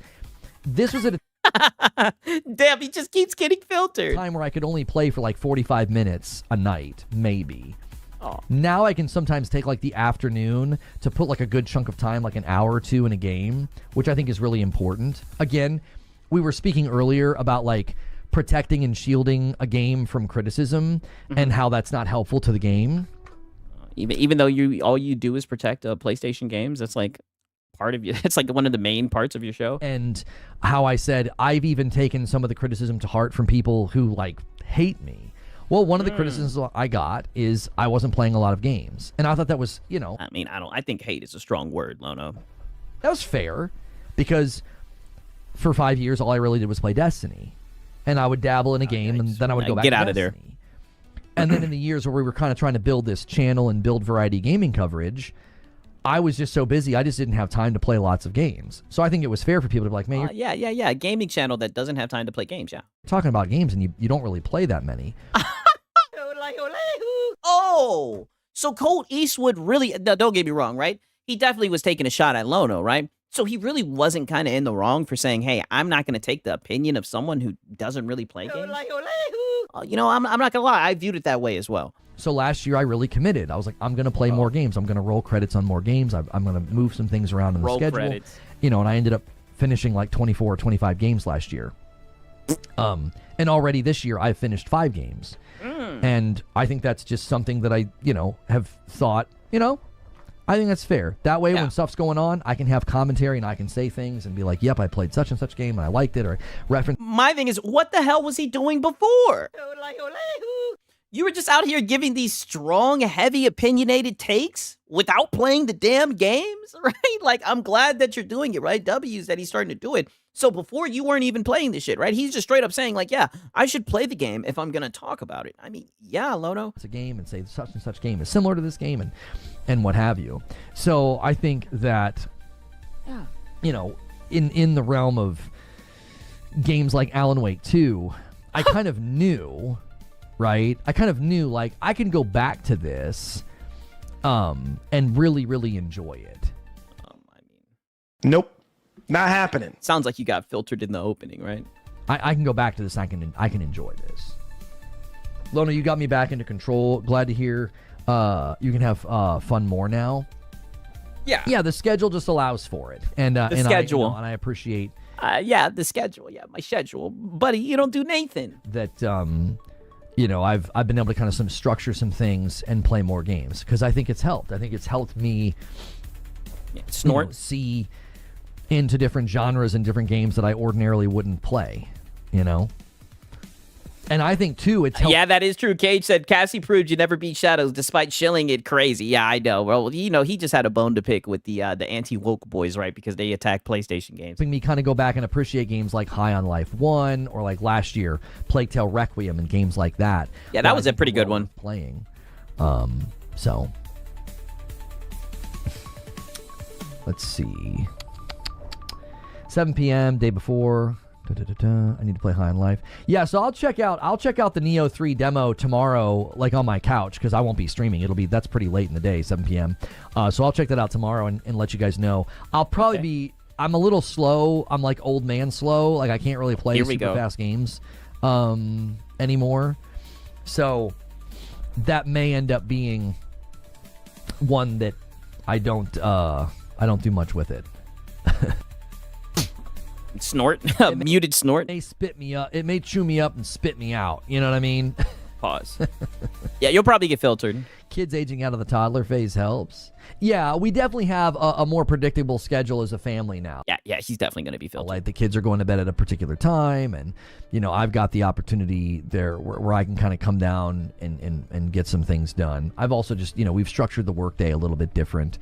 This was at a Damn, he just keeps getting filtered. time where I could only play for like 45 minutes a night, maybe. Oh. Now I can sometimes take like the afternoon to put like a good chunk of time, like an hour or two in a game, which I think is really important. Again, we were speaking earlier about like protecting and shielding a game from criticism and how that's not helpful to the game. Even though all you do is protect PlayStation games, that's like part of you. It's like one of the main parts of your show. And how I said, I've even taken some of the criticism to heart from people who like hate me. Well, one of the criticisms I got is I wasn't playing a lot of games. And I thought that was, I mean, I think hate is a strong word, Lono. That was fair, because for 5 years, all I really did was play Destiny. And I would dabble in a game, and then I would go back to out of there. Destiny. And then in the years where we were kind of trying to build this channel and build variety gaming coverage, I was just so busy, I just didn't have time to play lots of games. So I think it was fair for people to be like, man, you're yeah. A gaming channel that doesn't have time to play games, yeah. talking about games, and you don't really play that many. Oh, so Colt Eastwood really, don't get me wrong, right? He definitely was taking a shot at Lono, right? So he really wasn't kind of in the wrong for saying, hey, I'm not going to take the opinion of someone who doesn't really play games. I'm not going to lie. I viewed it that way as well. So last year, I really committed. I was like, I'm going to play more games. I'm going to roll credits on more games. I'm going to move some things around in the schedule. Credits. And I ended up finishing like 24 or 25 games last year. And already this year, I've finished 5 games. And I think that's just something that I, have thought, I think that's fair. That way, when stuff's going on, I can have commentary and I can say things and be like, yep, I played such and such game and I liked it, or reference. My thing is, what the hell was he doing before? You were just out here giving these strong, heavy, opinionated takes without playing the damn games, right? Like, I'm glad that you're doing it, right? W's that he's starting to do it. So before, you weren't even playing this shit, right? He's just straight up saying, like, yeah, I should play the game if I'm going to talk about it. I mean, yeah, Lono. It's a game and say such and such game is similar to this game and what have you. So I think that, in the realm of games like Alan Wake 2, I kind of knew, right? I kind of knew, like, I can go back to this and really, really enjoy it. Nope. Not happening. Sounds like you got filtered in the opening, right? I can go back to this. I can enjoy this. Lono, you got me back into control. Glad to hear you can have fun more now. Yeah, the schedule just allows for it. And the schedule. And I appreciate the schedule. Yeah, my schedule. Buddy, you don't do Nathan. That I've been able to kind of structure some things and play more games, because I think it's helped. I think it's helped me see into different genres and different games that I ordinarily wouldn't play, And I think, too, it's helped. Yeah, that is true. Cage said, Cassie proved you never beat Shadows despite shilling it crazy. Yeah, I know. Well, he just had a bone to pick with the anti-woke boys, right? Because they attack PlayStation games. Me kind of go back and appreciate games like High on Life 1, or like last year, Plague Tale Requiem, and games like that. Yeah, that was a pretty good one. Playing. So. Let's see. 7 p.m. day before. I need to play High on Life. Yeah, so I'll check out the Neo 3 demo tomorrow, like on my couch, because I won't be streaming. That's pretty late in the day, 7 p.m. So I'll check that out tomorrow and let you guys know. I'll probably be I'm a little slow. I'm like old man slow. Like I can't really play super fast games anymore. So that may end up being one that I don't do much with it. Snort, muted snort. It may spit me up. It may chew me up and spit me out. You know what I mean? Pause. Yeah, you'll probably get filtered. Kids aging out of the toddler phase helps. Yeah, we definitely have a more predictable schedule as a family now. Yeah, he's definitely going to be filtered. Like the kids are going to bed at a particular time, and I've got the opportunity there where I can kind of come down and get some things done. I've also just we've structured the workday a little bit different.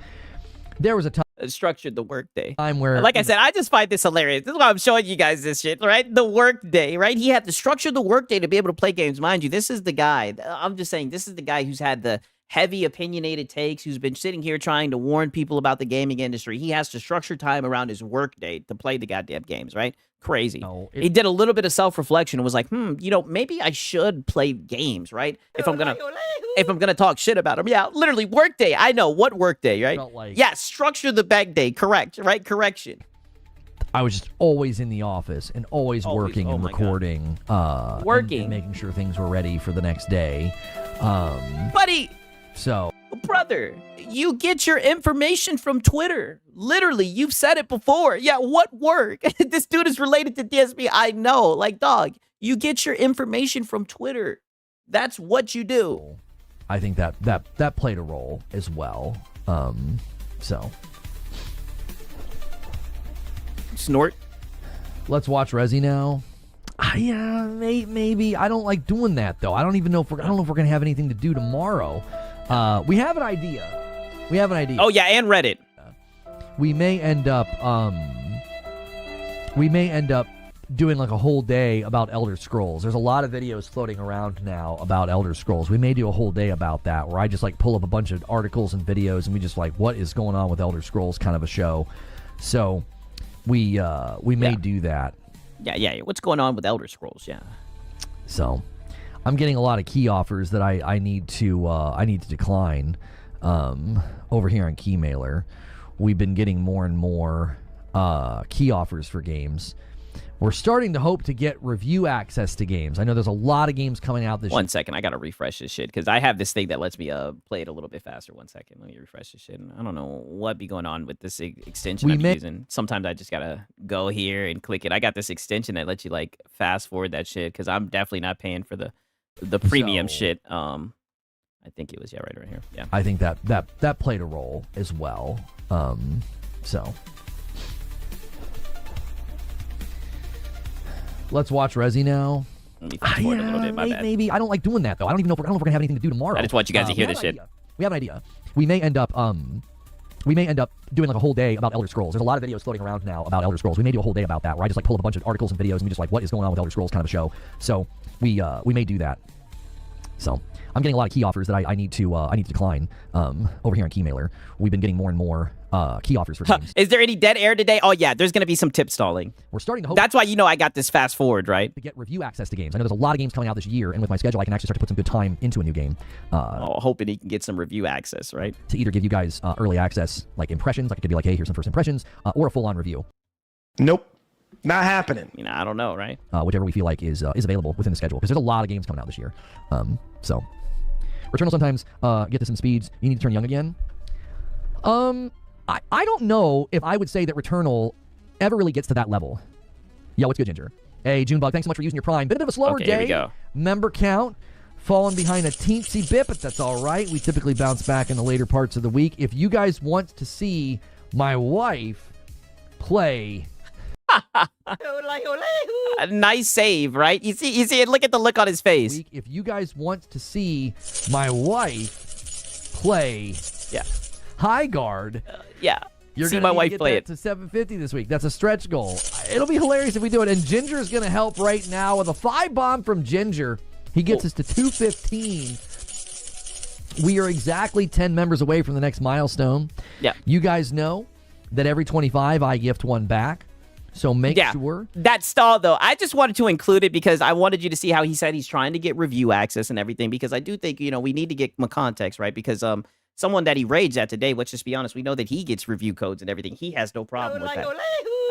There was a time. Structured the workday. Time where, like I said, I just find this hilarious. This is why I'm showing you guys this shit, right? The workday, right? He had to structure the workday to be able to play games. Mind you, this is the guy. I'm just saying, this is the guy who's had the heavy opinionated takes, who's been sitting here trying to warn people about the gaming industry. He has to structure time around his workday to play the goddamn games, right? Crazy. No, he did a little bit of self-reflection and was like, maybe I should play games, right? If I'm gonna talk shit about him. Yeah, literally workday. I know what workday, right? Yeah, structure the back day. Correct, right? Correction. I was just always in the office and always working and recording, and making sure things were ready for the next day. Buddy. So, brother, you get your information from Twitter. Literally, you've said it before. Yeah, what work? This dude is related to DSP. I know. Like, dog, you get your information from Twitter. That's what you do. I think that played a role as well. So. Snort. Let's watch Resi now. Yeah, maybe. I don't like doing that though. I don't know if we're gonna have anything to do tomorrow. We have an idea. Oh yeah, and Reddit. We may end up doing like a whole day about Elder Scrolls. There's a lot of videos floating around now about Elder Scrolls. We may do a whole day about that, where I just like pull up a bunch of articles and videos, and we just like, what is going on with Elder Scrolls, kind of a show. So we may do that. Yeah. What's going on with Elder Scrolls? Yeah. So I'm getting a lot of key offers that I need to decline over here on Keymailer. We've been getting more and more key offers for games. We're starting to hope to get review access to games. I know there's a lot of games coming out this year. 1 second, I gotta refresh this shit because I have this thing that lets me play it a little bit faster. 1 second, let me refresh this shit. I don't know what be going on with this extension I'm using. Sometimes I just gotta go here and click it. I got this extension that lets you like fast forward that shit because I'm definitely not paying for the premium shit. I think it was right here. Yeah, I think that played a role as well. So. Let's watch Resi now. Let me fast forward a little bit, my bad. Maybe. I don't like doing that, though. I don't know if we're going to have anything to do tomorrow. I just want you guys to hear this shit. We have an idea. We may end up doing like a whole day about Elder Scrolls. There's a lot of videos floating around now about Elder Scrolls. We may do a whole day about that, where I just like pull up a bunch of articles and videos, and we just like, what is going on with Elder Scrolls, kind of a show. So we may do that. So I'm getting a lot of key offers that I need to decline over here on Keymailer. We've been getting more and more key offers for games. Is there any dead air today? Oh yeah, there's gonna be some tip stalling. We're starting to hope. That's why I got this fast forward, right? To get review access to games. I know there's a lot of games coming out this year, and with my schedule, I can actually start to put some good time into a new game. Hoping he can get some review access, right? To either give you guys early access, like impressions, like it could be like, hey, here's some first impressions, or a full-on review. Nope. Not happening. I don't know, right? Whichever we feel like is available within the schedule, because there's a lot of games coming out this year. So, Returnal sometimes get to some speeds. You need to turn young again. I don't know if I would say that Returnal ever really gets to that level. Yo, what's good, Ginger? Hey, Junebug, thanks so much for using your Prime. Been a bit of a slower day. Here we go. Member count falling behind a teensy bit, but that's all right. We typically bounce back in the later parts of the week. If you guys want to see my wife play... A nice save, right? You see it. Look at the look on his face. If you guys want to see my wife play, high guard, you're see my wife play it to 750 this week. That's a stretch goal. It'll be hilarious if we do it. And Ginger is going to help right now with a 5-bomb from Ginger. He gets us to 215. We are exactly 10 members away from the next milestone. Yeah, you guys know that every 25 I gift one back. So make sure. That stall, though, I just wanted to include it because I wanted you to see how he said he's trying to get review access and everything, because I do think, we need to get more context, right? Because someone that he raged at today, let's just be honest, we know that he gets review codes and everything. He has no problem with that.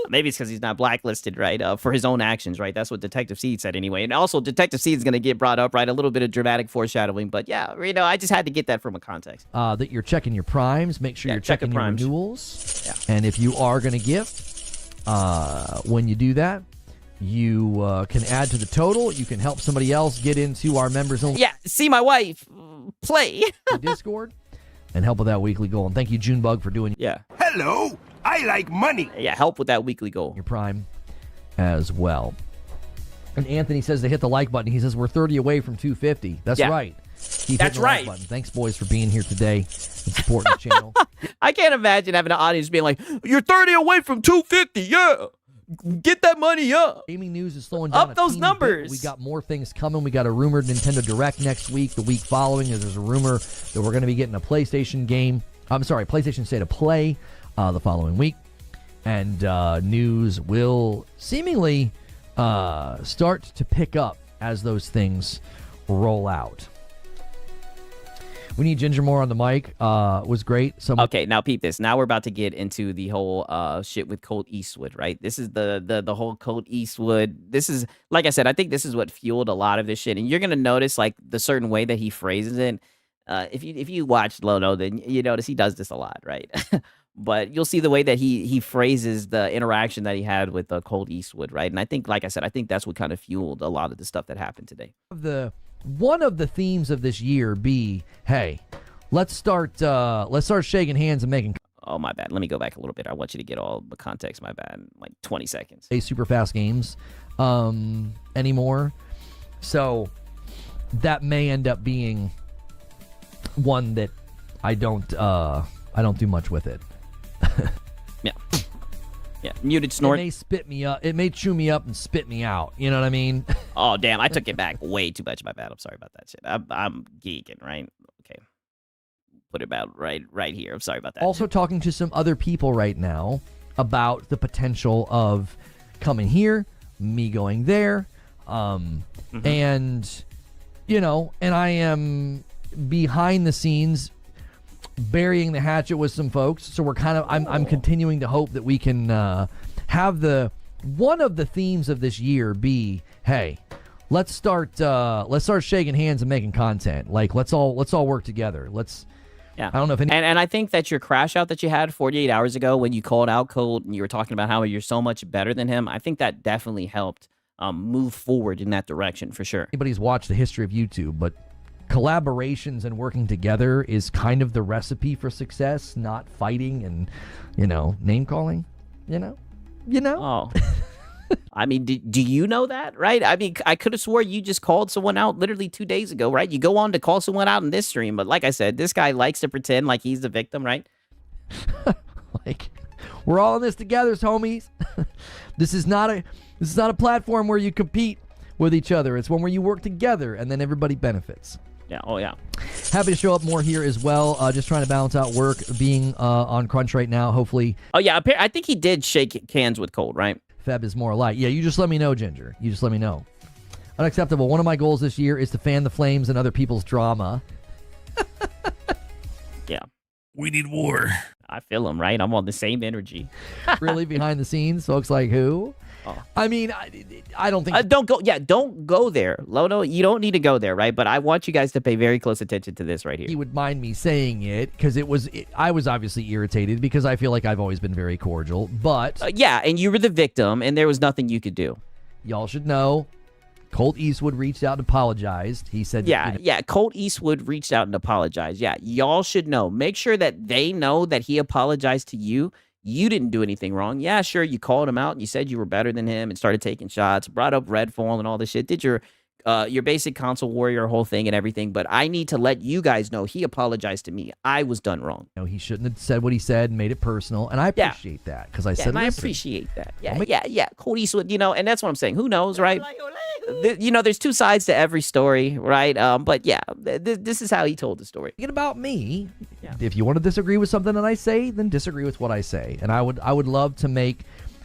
Maybe it's because he's not blacklisted, right? For his own actions, right? That's what Detective Seed said anyway. And also, Detective Seed is going to get brought up, right? A little bit of dramatic foreshadowing. But yeah, I just had to get that from a context. That you're checking your primes. Make sure you're checking your renewals. Yeah. And if you are going to gift, when you do that, you can add to the total. You can help somebody else get into our members only. Yeah, see my wife play. Discord. And help with that weekly goal. And thank you, Junebug, for doing. Yeah. Hello, I like money. Yeah, help with that weekly goal. Your prime as well. And Anthony says to hit the like button. He says we're 30 away from 250. That's right. Keep That's hitting the right. Like button. Thanks, boys, for being here today and supporting the channel. I can't imagine having an audience being like, "You're 30 away from 250. Yeah, get that money up." Gaming news is slowing down. Up those numbers. We got more things coming. We got a rumored Nintendo Direct next week. The week following, there's a rumor that we're going to be getting a PlayStation game. PlayStation State of Play the following week. And news will seemingly start to pick up as those things roll out. We need Ginger more on the mic. Was great. Okay, now peep this. Now we're about to get into the whole shit with Colt Eastwood, right? This is the whole Colt Eastwood. This is, like I said, I think this is what fueled a lot of this shit. And you're gonna notice like the certain way that he phrases it. If you watch Lono, then you notice he does this a lot, right? But you'll see the way that he phrases the interaction that he had with Colt Eastwood, right? And I think, like I said, I think that's what kind of fueled a lot of the stuff that happened today. One of the themes of this year be, hey, let's start shaking hands and making. Oh, my bad. Let me go back a little bit. I want you to get all the context. My bad. Like 20 seconds. Super fast games anymore. So that may end up being one that I don't do much with it. Yeah, muted snort. It may spit me up. It may chew me up and spit me out. You know what I mean? Oh, damn. I took it back way too much. My bad. I'm sorry about that shit. I'm geeking, right? Okay. Put it about right here. I'm sorry about that. Also talking to some other people right now about the potential of coming here, me going there. And, and I am behind the scenes burying the hatchet with some folks, so we're kind of I'm continuing to hope that we can have one of the themes of this year be, hey, let's start shaking hands and making content. Like let's all work together. I don't know if and I think that your crash out that you had 48 hours ago when you called out Colt and you were talking about how you're so much better than him, I think that definitely helped move forward in that direction for sure. Anybody's watched the history of YouTube, but collaborations and working together is kind of the recipe for success, not fighting and, name calling, Oh, I mean, do you know that, right? I mean, I could have swore you just called someone out literally 2 days ago, right? You go on to call someone out in this stream, but like I said, this guy likes to pretend like he's the victim, right? Like, we're all in this together, homies. This is not a platform where you compete with each other. It's one where you work together and then everybody benefits. Yeah. Oh, yeah. Happy to show up more here as well. Just trying to balance out work, being on crunch right now. Hopefully. Oh, yeah. I think he did shake hands with Colt, right? Feb is more light. Yeah, you just let me know, Ginger. You just let me know. Unacceptable. One of my goals this year is to fan the flames in other people's drama. Yeah. We need war. I feel him, right? I'm on the same energy. Really behind the scenes, folks like who? Oh. I mean, I don't think... don't go. Yeah, don't go there, Lono. You don't need to go there, right? But I want you guys to pay very close attention to this right here. He would mind me saying it because I was obviously irritated because I feel like I've always been very cordial. But yeah, and you were the victim, and there was nothing you could do. Y'all should know. Colt Eastwood reached out and apologized. He said, yeah, Colt Eastwood reached out and apologized. Yeah, y'all should know. Make sure that they know that he apologized to you. You didn't do anything wrong. Yeah, sure, you called him out and you said you were better than him and started taking shots, brought up Redfall and all this shit. Did your basic console warrior whole thing and everything, but I need to let you guys know he apologized to me. I was done wrong. No, he shouldn't have said what he said and made it personal, and I appreciate that because I said, I appreciate that. Yeah. Colt Eastwood, and that's what I'm saying. Who knows, right? There's two sides to every story, right? But yeah, this is how he told the story. Thinking about me, if you want to disagree with something that I say, then disagree with what I say, and I would love to make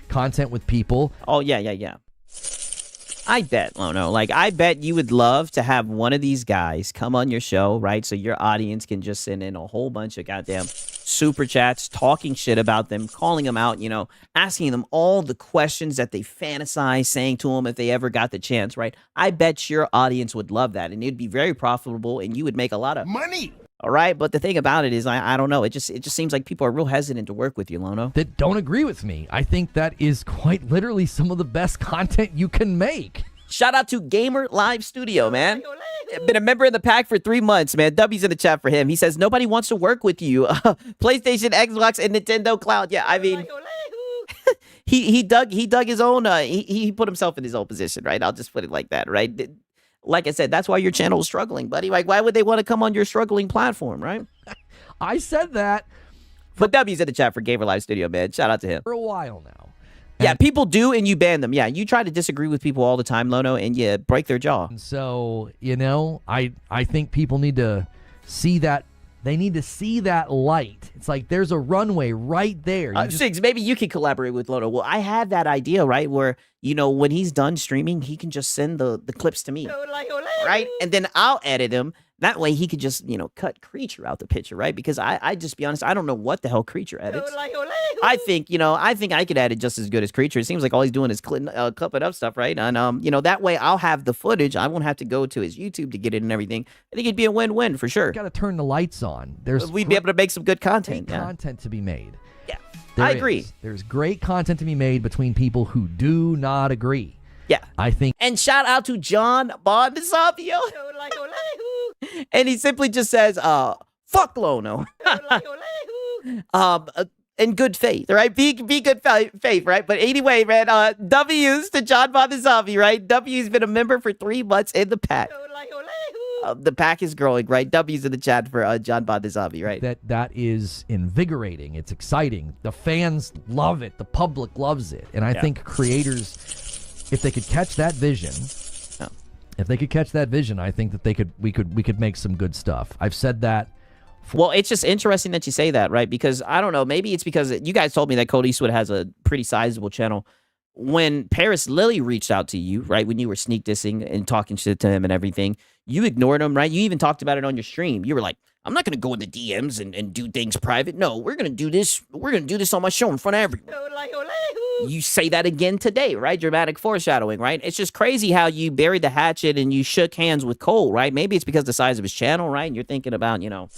content with people. Oh yeah. I bet, Lono. Like, I bet you would love to have one of these guys come on your show, right? So your audience can just send in a whole bunch of goddamn super chats, talking shit about them, calling them out, you know, asking them all the questions that they fantasize saying to them if they ever got the chance, right? I bet your audience would love that, and it'd be very profitable, and you would make a lot of Money! All right, but the thing about it is, I don't know. It just seems like people are real hesitant to work with you, Lono. That don't agree with me. I think that is quite literally some of the best content you can make. Shout out to Gamer Live Studio, man. Been a member of the pack for 3 months, man. W's in the chat for him. He says nobody wants to work with you. PlayStation, Xbox, and Nintendo Cloud. Yeah, I mean, he dug his own. He put himself in his own position, right? I'll just put it like that, right? Like I said, that's why your channel is struggling, buddy. Like, why would they want to come on your struggling platform, right? I said that. But W's in the chat for Gamer Live Studio, man. Shout out to him. For a while now. Yeah, people do, and you ban them. Yeah, you try to disagree with people all the time, Lono, and you break their jaw. And so, you know, I think people need to see that. They need to see that light. It's like there's a runway right there. Sigs, maybe you can collaborate with Lono. Well, I had that idea, right, where, you know, when he's done streaming, he can just send the clips to me, right? And then I'll edit them. That way he could just, you know, cut Creature out the picture, right? Because I just be honest, I don't know what the hell Creature edits. I think I could edit just as good as Creature. It seems like all he's doing is clipping up stuff, right? And, you know, that way I'll have the footage. I won't have to go to his YouTube to get it and everything. I think it'd be a win-win for sure. Got to turn the lights on. We'd be able to make some good content. Content to be made. Yeah, I agree. There's great content to be made between people who do not agree. Yeah, I think. And shout out to John Bondisavio. And he simply just says, fuck Lono. In good faith, right? Be good faith, right? But anyway, man, W's to John Bondisavi, right? W's been a member for 3 months in the pack. The pack is growing, right? W's in the chat for John Bondisavi, right? That is invigorating. It's exciting. The fans love it. The public loves it. And I think creators, if they could catch that vision, I think that we could make some good stuff. I've said that. Well, it's just interesting that you say that, right? Because I don't know, maybe it's because you guys told me that Cold Eastwood has a pretty sizable channel. When Paris Lily reached out to you, right, when you were sneak dissing and talking shit to him and everything, you ignored him, right? You even talked about it on your stream. You were like, I'm not going to go in the DMs and do things private. No, we're going to do this. We're going to do this on my show in front of everyone. You say that again today, right? Dramatic foreshadowing, right? It's just crazy how you buried the hatchet and you shook hands with Cole, right? Maybe it's because of the size of his channel, right? And you're thinking about, you know,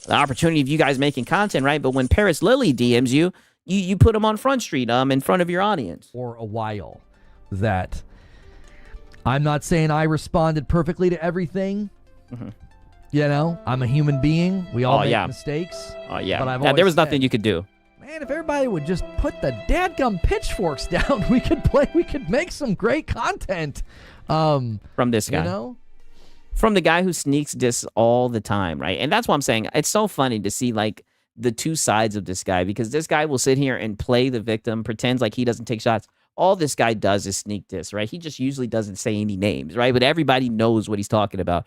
the opportunity of you guys making content, right? But when Paris Lily DMs you, you put him on Front Street in front of your audience. For a while. That I'm not saying I responded perfectly to everything. Mm-hmm. You know, I'm a human being. We all make mistakes. Oh, yeah. But there was nothing you could do. Man, if everybody would just put the dadgum pitchforks down, we could make some great content. From this guy. You know? From the guy who sneaks diss all the time, right? And that's what I'm saying. It's so funny to see, like, the two sides of this guy, because this guy will sit here and play the victim, pretends like he doesn't take shots. All this guy does is sneak diss, right? He just usually doesn't say any names, right? But everybody knows what he's talking about.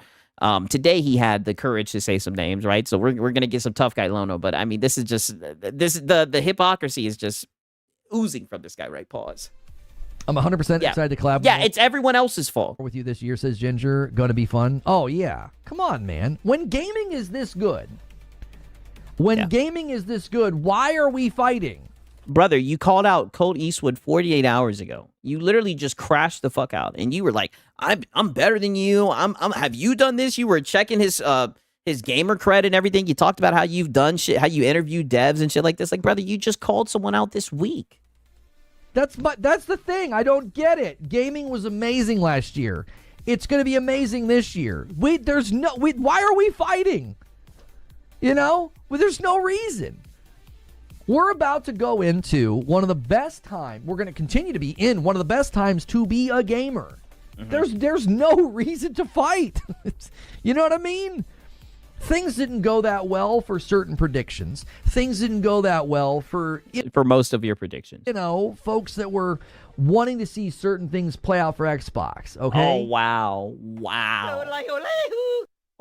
Today he had the courage to say some names, right? So we're gonna get some tough guy Lono, but I mean, this is the hypocrisy is just oozing from this guy, right? Pause. I'm 100% excited to collab. Yeah, it's everyone else's fault. With you this year, says Ginger. Going to be fun. Oh, yeah. Come on, man. When gaming is this good, why are we fighting? Brother, you called out Cold Eastwood 48 hours ago. You literally just crashed the fuck out. And you were like, I'm better than you. Have you done this? You were checking his gamer cred and everything. You talked about how you've done shit, how you interviewed devs and shit like this. Like, brother, you just called someone out this week. That's the thing. I don't get it. Gaming was amazing last year. It's going to be amazing this year. Why are we fighting? You know? Well, there's no reason. We're about to go into one of the best times. We're going to continue to be in one of the best times to be a gamer. Mm-hmm. There's no reason to fight. You know what I mean? Things didn't go that well for certain predictions. Things didn't go that well for most of your predictions. You know, folks that were wanting to see certain things play out for Xbox. Okay. Oh wow!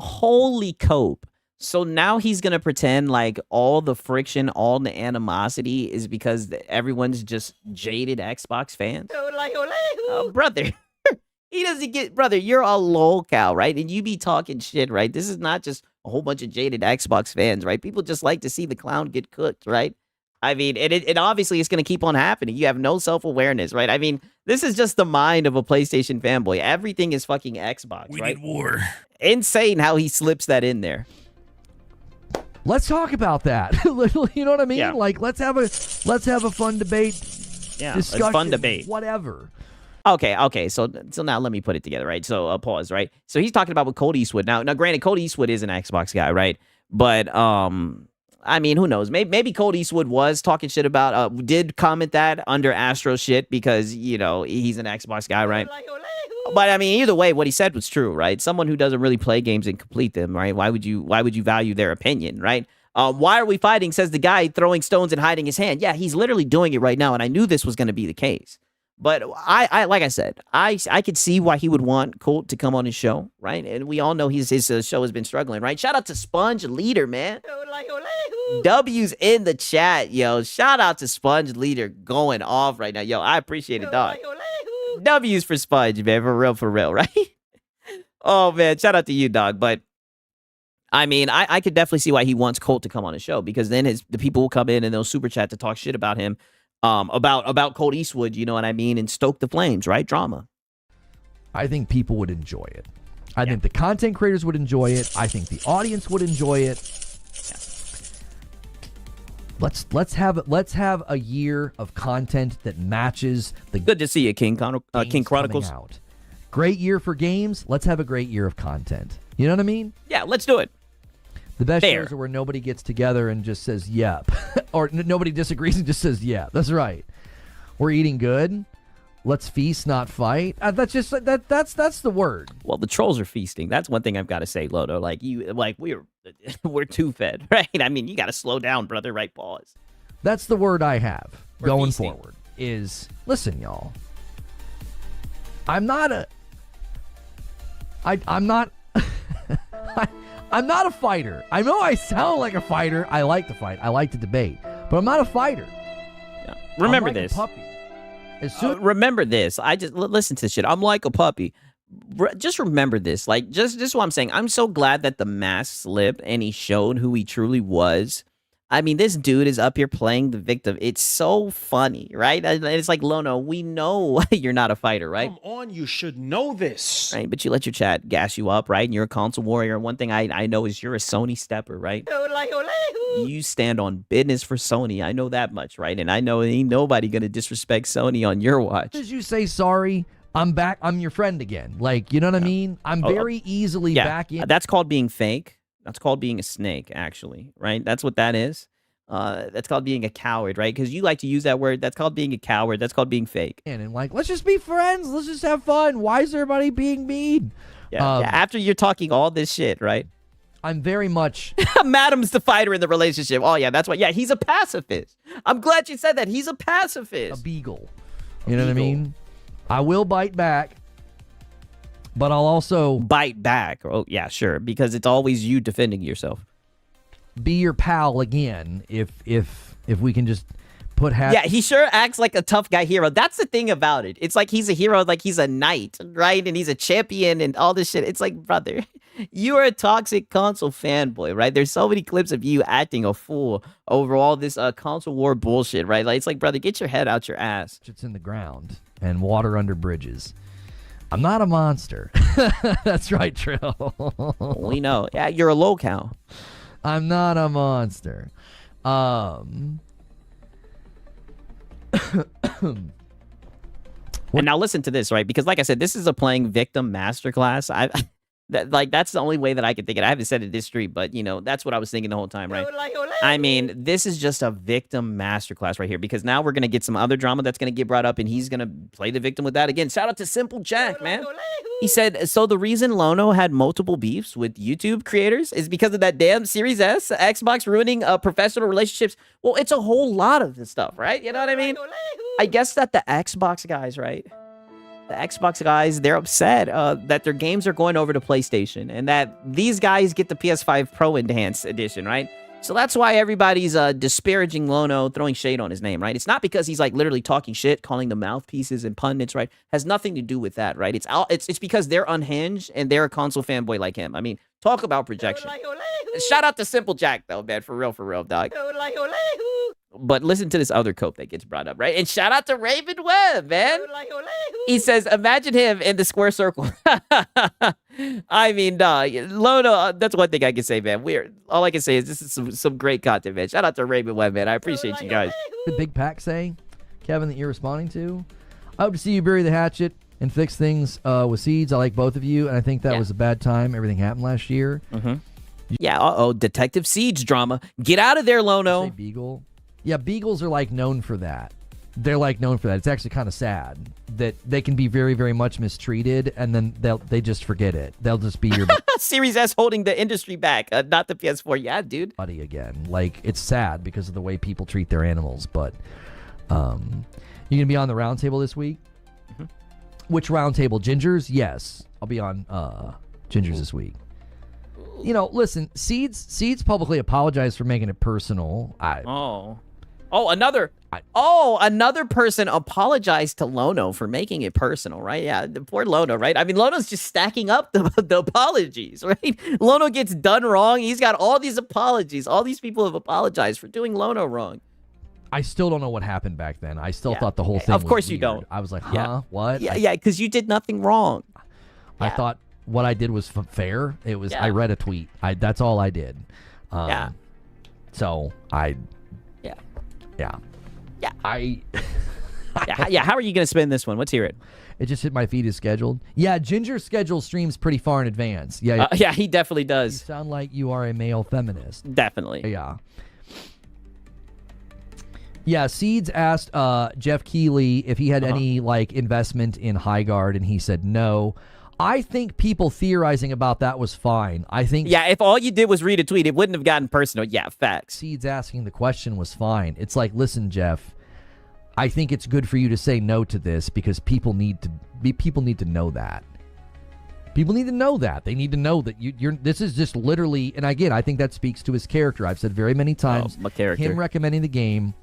Holy cope! So now he's gonna pretend like all the friction, all the animosity is because everyone's just jaded Xbox fans. Brother. He doesn't get, brother, you're a lolcow, right? And you be talking shit, right? This is not just a whole bunch of jaded Xbox fans, right? People just like to see the clown get cooked, right? I mean, and obviously it's going to keep on happening. You have no self-awareness, right? I mean, this is just the mind of a PlayStation fanboy. Everything is fucking Xbox, We right? need war. Insane how he slips that in there. Let's talk about that. You know what I mean? Yeah. Like, let's have a fun debate. Yeah, Discussion, a fun debate. Whatever. Okay. So now let me put it together, right? So pause, right? So he's talking about with Colt Eastwood. Now, granted, Colt Eastwood is an Xbox guy, right? But I mean, who knows? Maybe Colt Eastwood was talking shit about, did comment that under Astro shit because, you know, he's an Xbox guy, right? But I mean, either way, what he said was true, right? Someone who doesn't really play games and complete them, right? Why would you value their opinion, right? Why are we fighting? Says the guy throwing stones and hiding his hand. Yeah, he's literally doing it right now, and I knew this was going to be the case. But I like I said, I could see why he would want Colt to come on his show, right? And we all know his show has been struggling, right? Shout out to Sponge Leader, man. W's in the chat, yo. Shout out to Sponge Leader going off right now, yo. I appreciate it, dog. W's for Sponge, man, for real, right? Oh man, shout out to you, dog. But I mean, I could definitely see why he wants Colt to come on his show because then the people will come in and they'll super chat to talk shit about him. About Colt Eastwood, you know what I mean, and stoke the flames, right? Drama. I think people would enjoy it. I think the content creators would enjoy it. I think the audience would enjoy it. Let's have a year of content that matches the. Good to see you, King Chronicles. Out. Great year for games. Let's have a great year of content. You know what I mean? Yeah, let's do it. The best shows are where nobody gets together and just says, yep. Or nobody disagrees and just says, yeah, that's right. We're eating good. Let's feast, not fight. That's just that's the word. Well, the trolls are feasting. That's one thing I've got to say, Lono. We're too fed, right? I mean, you got to slow down, brother. Right? Pause. That's the word I have going feasting. forward. Is listen, y'all. I'm not a fighter. I know I sound like a fighter. I like to fight. I like to debate. But I'm not a fighter. Yeah. Remember I'm like this. A puppy. Remember this. I just listen to this shit. I'm like a puppy. Just remember this. Like, just what I'm saying. I'm so glad that the mask slipped and he showed who he truly was. I mean, this dude is up here playing the victim. It's so funny, right? And it's like, Lono, we know you're not a fighter, right? Come on, you should know this. Right, but you let your chat gas you up, right? And you're a console warrior. One thing I know is you're a Sony stepper, right? You stand on business for Sony. I know that much, right? And I know ain't nobody gonna disrespect Sony on your watch. As you say sorry, I'm back. I'm your friend again. Like, you know what I mean? I'm very easily back in. That's called being fake. That's called being a snake, actually, right? That's what that is. That's called being a coward, right? Because you like to use that word. That's called being a coward. That's called being fake. And like, let's just be friends. Let's just have fun. Why is everybody being mean? Yeah. After you're talking all this shit, right? I'm very much. Madam's the fighter in the relationship. Oh, yeah, that's what. Yeah, he's a pacifist. I'm glad you said that. He's a pacifist. A beagle. You know what I mean? I will bite back. But I'll also bite back. Oh, yeah, sure. Because it's always you defending yourself. Be your pal again if we can just put Yeah, he sure acts like a tough guy hero. That's the thing about it. It's like he's a hero, like he's a knight, right? And he's a champion and all this shit. It's like, brother, you are a toxic console fanboy, right? There's so many clips of you acting a fool over all this console war bullshit, right? Like, it's like, brother, get your head out your ass. It's in the ground and water under bridges. I'm not a monster. That's right, Trill. We know. Yeah, you're a lolcow. I'm not a monster. And now listen to this, right? Because like I said, this is a playing victim masterclass. That's the only way that I can think of it. I haven't said it this street, but you know, that's what I was thinking the whole time, right? I mean, this is just a victim masterclass right here because now we're gonna get some other drama that's gonna get brought up, and he's gonna play the victim with that again. Shout out to Simple Jack, man. He said, so the reason Lono had multiple beefs with YouTube creators is because of that damn Series S, Xbox ruining professional relationships. Well, it's a whole lot of this stuff, right? You know what I mean? I guess that the Xbox guys, right? The Xbox guys, they're upset that their games are going over to PlayStation and that these guys get the PS5 Pro Enhanced Edition, right? So that's why everybody's disparaging Lono, throwing shade on his name, right? It's not because he's like literally talking shit, calling them mouthpieces and pundits, right? Has nothing to do with that, right? It's because they're unhinged and they're a console fanboy like him. I mean, talk about projection. Shout out to Simple Jack though, man, for real, dog. But listen to this other cope that gets brought up, right? And shout out to Raven Webb, man. He says, imagine him in the square circle. I mean, Lono, that's one thing I can say, man. All I can say is this is some great content, man. Shout out to Raven Webb, man. I appreciate you guys. The Big Pack say, Kevin, that you're responding to? I hope to see you bury the hatchet and fix things with Seeds. I like both of you, and I think that was a bad time. Everything happened last year. Yeah, Detective Seeds drama. Get out of there, Lono. Say Beagle. Yeah, Beagles are like known for that. They're like known for that. It's actually kind of sad that they can be very, very much mistreated, and then they just forget it. They'll just be your Series S holding the industry back, not the PS4. Yeah, dude. buddy again. Like, it's sad because of the way people treat their animals. But you gonna be on the roundtable this week? Which roundtable? Gingers? Yes, I'll be on Gingers this week. You know, listen, Seeds publicly apologized for making it personal. Another person apologized to Lono for making it personal, right? Yeah, the poor Lono, right? I mean, Lono's just stacking up the apologies, right? Lono gets done wrong. He's got all these apologies. All these people have apologized for doing Lono wrong. I still don't know what happened back then. I still thought the whole thing Of course was you weird. don't. I was like, huh? What? Yeah, because you did nothing wrong. I thought what I did was fair. It was I read a tweet. That's all I did. So I. Yeah. How are you going to spend this one? Let's hear it. It just hit my feed as scheduled. Yeah, Ginger schedules streams pretty far in advance. Yeah, yeah, he definitely does. You sound like you are a male feminist. Definitely. Yeah. Yeah, Seeds asked Jeff Keighley if he had any like investment in Highguard, and he said no. I think people theorizing about that was fine. I think if all you did was read a tweet, it wouldn't have gotten personal. Yeah, facts. Seeds asking the question was fine. It's like, listen, Jeff, I think it's good for you to say no to this because people need to know that. People need to know that. They need to know that you're. This is just literally, and again, I think that speaks to his character. I've said very many times, my character. Him recommending the game,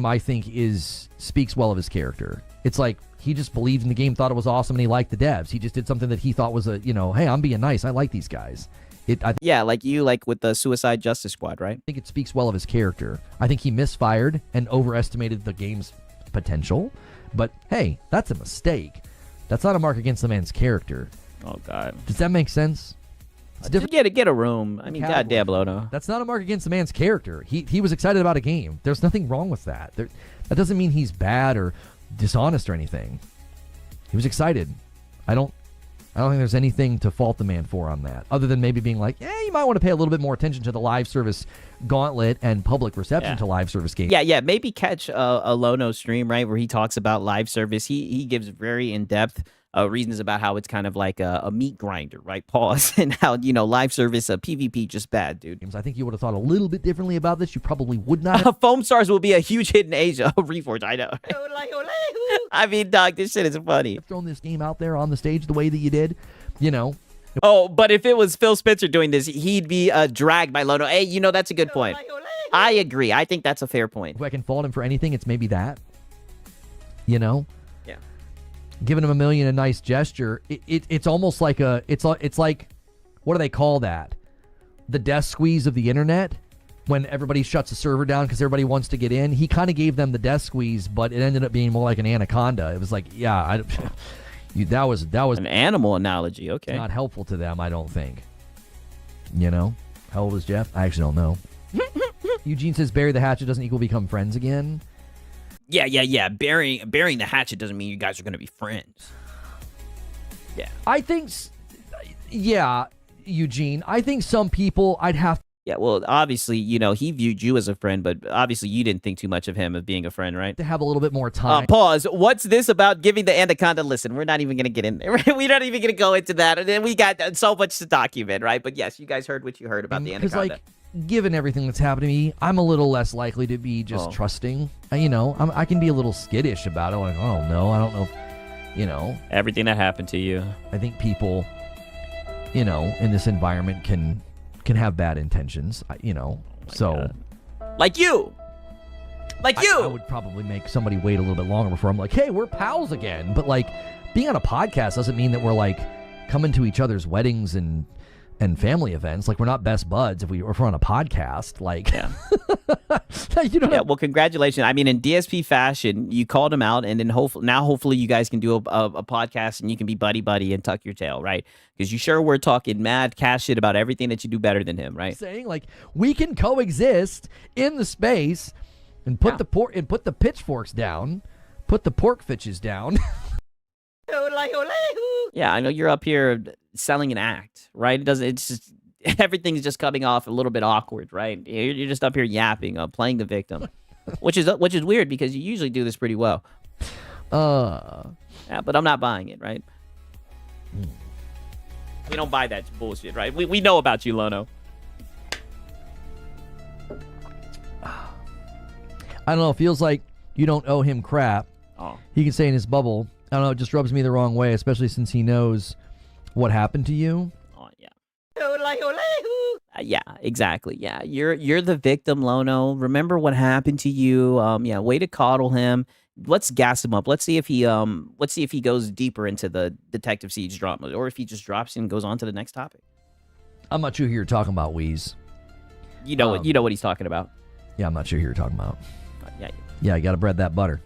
I think, speaks well of his character. It's like he just believed in the game, thought it was awesome, and he liked the devs. He just did something that he thought was hey, I'm being nice. I like these guys. Like with the Suicide Justice Squad, right? I think it speaks well of his character. I think he misfired and overestimated the game's potential. But hey, that's a mistake. That's not a mark against the man's character. Oh God, does that make sense? It's different. Get a room. I mean, goddamn, Lono. That's not a mark against the man's character. He was excited about a game. There's nothing wrong with that. That doesn't mean he's bad or dishonest or anything. He was excited. I don't think there's anything to fault the man for on that, other than maybe being like, you might want to pay a little bit more attention to the live service gauntlet and public reception to live service games. Yeah, maybe catch a Lono stream, right, where he talks about live service. He gives very in-depth reasons about how it's kind of like a meat grinder, right? Pause. And how, live service, PvP, just bad, dude. I think you would have thought a little bit differently about this. You probably would not have. Foam Stars will be a huge hit in Asia. Reforged, I know. I mean, dog, this shit is funny. Throwing this game out there on the stage the way that you did, Oh, but if it was Phil Spencer doing this, he'd be dragged by Lono. Hey, that's a good point. I agree. I think that's a fair point. If I can fault him for anything, it's maybe that. Yeah. Giving him $1 million a nice gesture. It's almost like it's like, what do they call that? The death squeeze of the internet. When everybody shuts the server down because everybody wants to get in, he kind of gave them the death squeeze, but it ended up being more like an anaconda. It was like, that was an animal analogy. Okay, not helpful to them, I don't think. How old is Jeff? I actually don't know. Eugene says bury the hatchet doesn't equal become friends again. Yeah. Burying the hatchet doesn't mean you guys are going to be friends. Yeah, I think. Yeah, Eugene. I think some people I'd have. Yeah, well, obviously, he viewed you as a friend, but obviously you didn't think too much of him as being a friend, right? To have a little bit more time. Pause. What's this about giving the anaconda? Listen, we're not even going to get in there. Right? We're not even going to go into that. And then we got so much to document, right? But yes, you guys heard what you heard about the anaconda. Because, given everything that's happened to me, I'm a little less likely to be just trusting. I can be a little skittish about it. Like, oh, no, I don't know if, everything that happened to you. I think people in this environment can have bad intentions, so. Like you. I would probably make somebody wait a little bit longer before I'm like, hey, we're pals again. But like being on a podcast doesn't mean that we're like coming to each other's weddings and family events. Like we're not best buds if we're on a podcast. Like, yeah. Well, congratulations. I mean, in DSP fashion, you called him out, and then hopefully you guys can do a podcast and you can be buddy and tuck your tail, right? Because you sure were talking mad cash shit about everything that you do better than him, right? Saying like we can coexist in the space and put the pitchforks down, put the pork fitches down. Yeah, I know you're up here selling an act, right? It's just everything's just coming off a little bit awkward, right? You're just up here yapping, playing the victim, which is weird because you usually do this pretty well. Yeah, but I'm not buying it, right? We don't buy that bullshit, right? We know about you, Lono. I don't know. It feels like you don't owe him crap. Oh. He can say in his bubble. I don't know. It just rubs me the wrong way, especially since he knows what happened to you. Oh yeah. Yeah, exactly. Yeah, you're the victim, Lono. Remember what happened to you. Yeah, way to coddle him. Let's gas him up. Let's see if he goes deeper into the Detective Siege drama, or if he just drops and goes on to the next topic. I'm not sure who you're talking about, Wheeze. You know what he's talking about. Yeah, I'm not sure who you're talking about. Yeah, you got to bread that butter.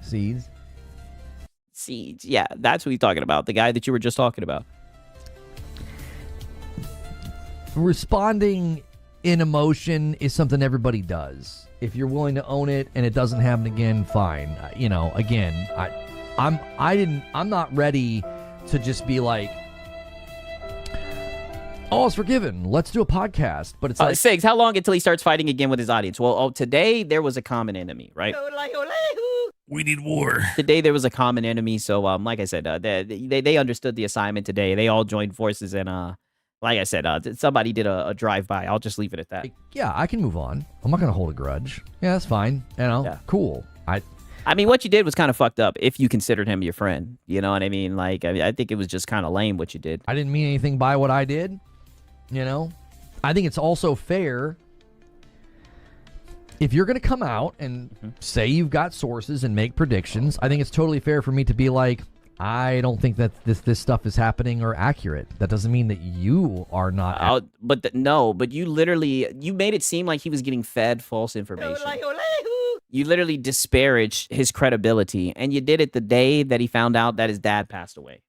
Seeds. Yeah, that's who he's talking about. The guy that you were just talking about. Responding in emotion is something everybody does. If you're willing to own it and it doesn't happen again, fine. Again, I'm not ready to just be like, oh, it's forgiven. Let's do a podcast. But it's like, Sigs, how long until he starts fighting again with his audience? Well, today there was a common enemy, right? We need war. Today there was a common enemy, so like I said, they understood the assignment today. They all joined forces, and like I said, somebody did a drive-by. I'll just leave it at that. Yeah, I can move on. I'm not going to hold a grudge. Yeah, that's fine. Cool. I mean, what you did was kind of fucked up if you considered him your friend. You know what I mean? Like, I think it was just kind of lame what you did. I didn't mean anything by what I did. I think it's also fair if you're going to come out and say you've got sources and make predictions. I think it's totally fair for me to be like, I don't think that this stuff is happening or accurate. That doesn't mean that you are not. But you made it seem like he was getting fed false information. You literally disparaged his credibility, and you did it the day that he found out that his dad passed away.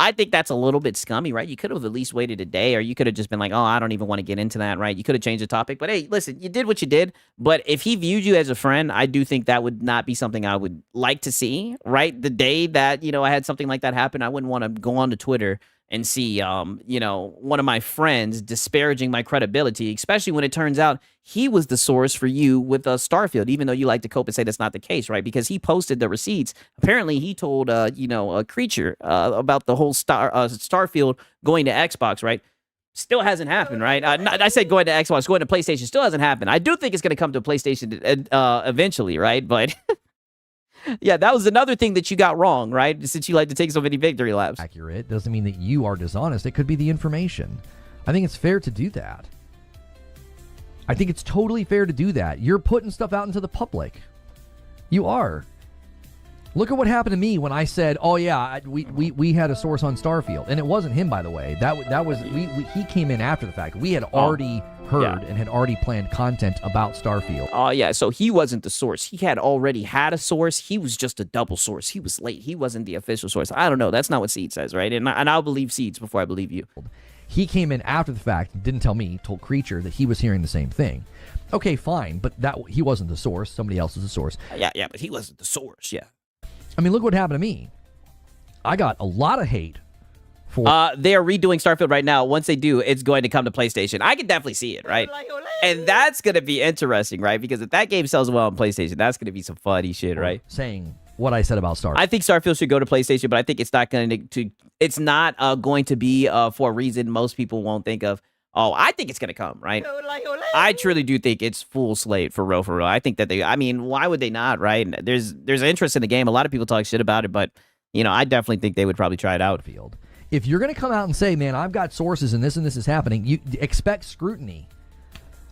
I think that's a little bit scummy, right? You could have at least waited a day, or you could have just been like, oh, I don't even want to get into that, right? You could have changed the topic. But hey, listen, you did what you did. But if he viewed you as a friend, I do think that would not be something I would like to see, right? The day that, I had something like that happen, I wouldn't want to go on to Twitter and see, one of my friends disparaging my credibility, especially when it turns out he was the source for you with Starfield, even though you like to cope and say that's not the case, right? Because he posted the receipts. Apparently, he told, a creature about the whole Starfield going to Xbox, right? Still hasn't happened, right? I said going to Xbox, going to PlayStation, still hasn't happened. I do think it's going to come to PlayStation eventually, right? But... yeah, that was another thing that you got wrong, right? Since you like to take so many victory laps. Accurate doesn't mean that you are dishonest. It could be the information. I think it's fair to do that. I think it's totally fair to do that. You're putting stuff out into the public. You are. Look at what happened to me when I said, "Oh yeah, we had a source on Starfield," and it wasn't him, by the way. That was he came in after the fact. We had already heard and had already planned content about Starfield. Oh yeah, so he wasn't the source. He had already had a source. He was just a double source. He was late. He wasn't the official source. I don't know. That's not what Seed says, right? And I'll believe Seeds before I believe you. He came in after the fact, didn't tell me, told Creature that he was hearing the same thing. Okay, fine, but that he wasn't the source. Somebody else is the source. Yeah, but he wasn't the source. Yeah. I mean, look what happened to me. I got a lot of hate for... they are redoing Starfield right now. Once they do, it's going to come to PlayStation. I can definitely see it, right? And that's going to be interesting, right? Because if that game sells well on PlayStation, that's going to be some funny shit, right? Saying what I said about Starfield. I think Starfield should go to PlayStation, but I think it's not going to it's not going to be for a reason most people won't think of. Oh, I think it's going to come, right? I truly do think it's full slate for real. I think that why would they not, right? There's interest in the game. A lot of people talk shit about it, but, I definitely think they would probably try it out. Field. If you're going to come out and say, man, I've got sources and this is happening, you expect scrutiny.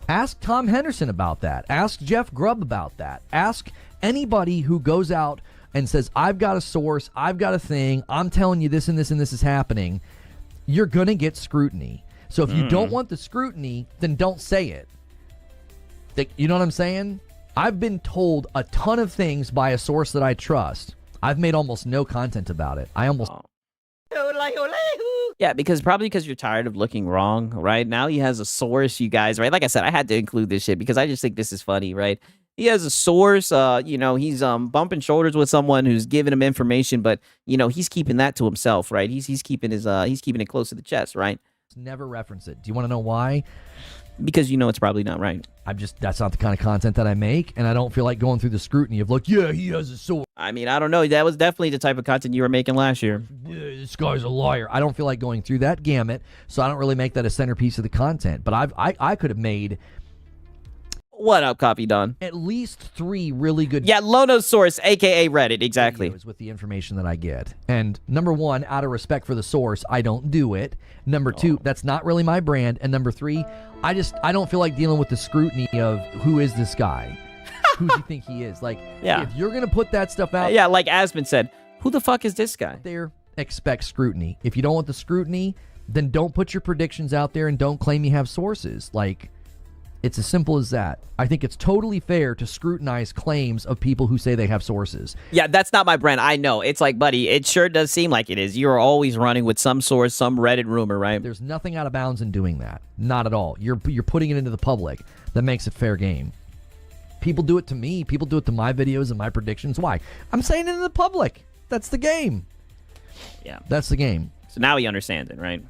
Ask Tom Henderson about that. Ask Jeff Grubb about that. Ask anybody who goes out and says, I've got a source, I've got a thing, I'm telling you this and this and this is happening. You're going to get scrutiny. So if you don't want the scrutiny, then don't say it. You know what I'm saying? I've been told a ton of things by a source that I trust. I've made almost no content about it. Yeah, because you're tired of looking wrong, right? Now he has a source, you guys, right? Like I said, I had to include this shit because I just think this is funny, right? He has a source, he's bumping shoulders with someone who's giving him information, but he's keeping that to himself, right? He's keeping he's keeping it close to the chest, right? Never reference it. Do you want to know why? Because it's probably not right. That's not the kind of content that I make, and I don't feel like going through the scrutiny of like, yeah, he has a source. I mean, I don't know. That was definitely the type of content you were making last year. Yeah, this guy's a liar. I don't feel like going through that gamut, so I don't really make that a centerpiece of the content. But I could have made What up, Copy Don? at least 3 really good Lono's source, a.k.a. Reddit, exactly. videos with the information that I get. And number 1, out of respect for the source, I don't do it. Number 2, that's not really my brand. And number 3, I don't feel like dealing with the scrutiny of who is this guy? Who do you think he is? Like, if you're going to put that stuff out like Aspen said, who the fuck is this guy? there, expect scrutiny. If you don't want the scrutiny, then don't put your predictions out there and don't claim you have sources. Like, it's as simple as that. I think it's totally fair to scrutinize claims of people who say they have sources. Yeah, that's not my brand. I know. It's like, buddy, it sure does seem like it is. You're always running with some source, some Reddit rumor, right? There's nothing out of bounds in doing that. Not at all. You're putting it into the public. That makes it fair game. People do it to me. People do it to my videos and my predictions. Why? I'm saying it in the public. That's the game. Yeah. That's the game. So now he understands it, right?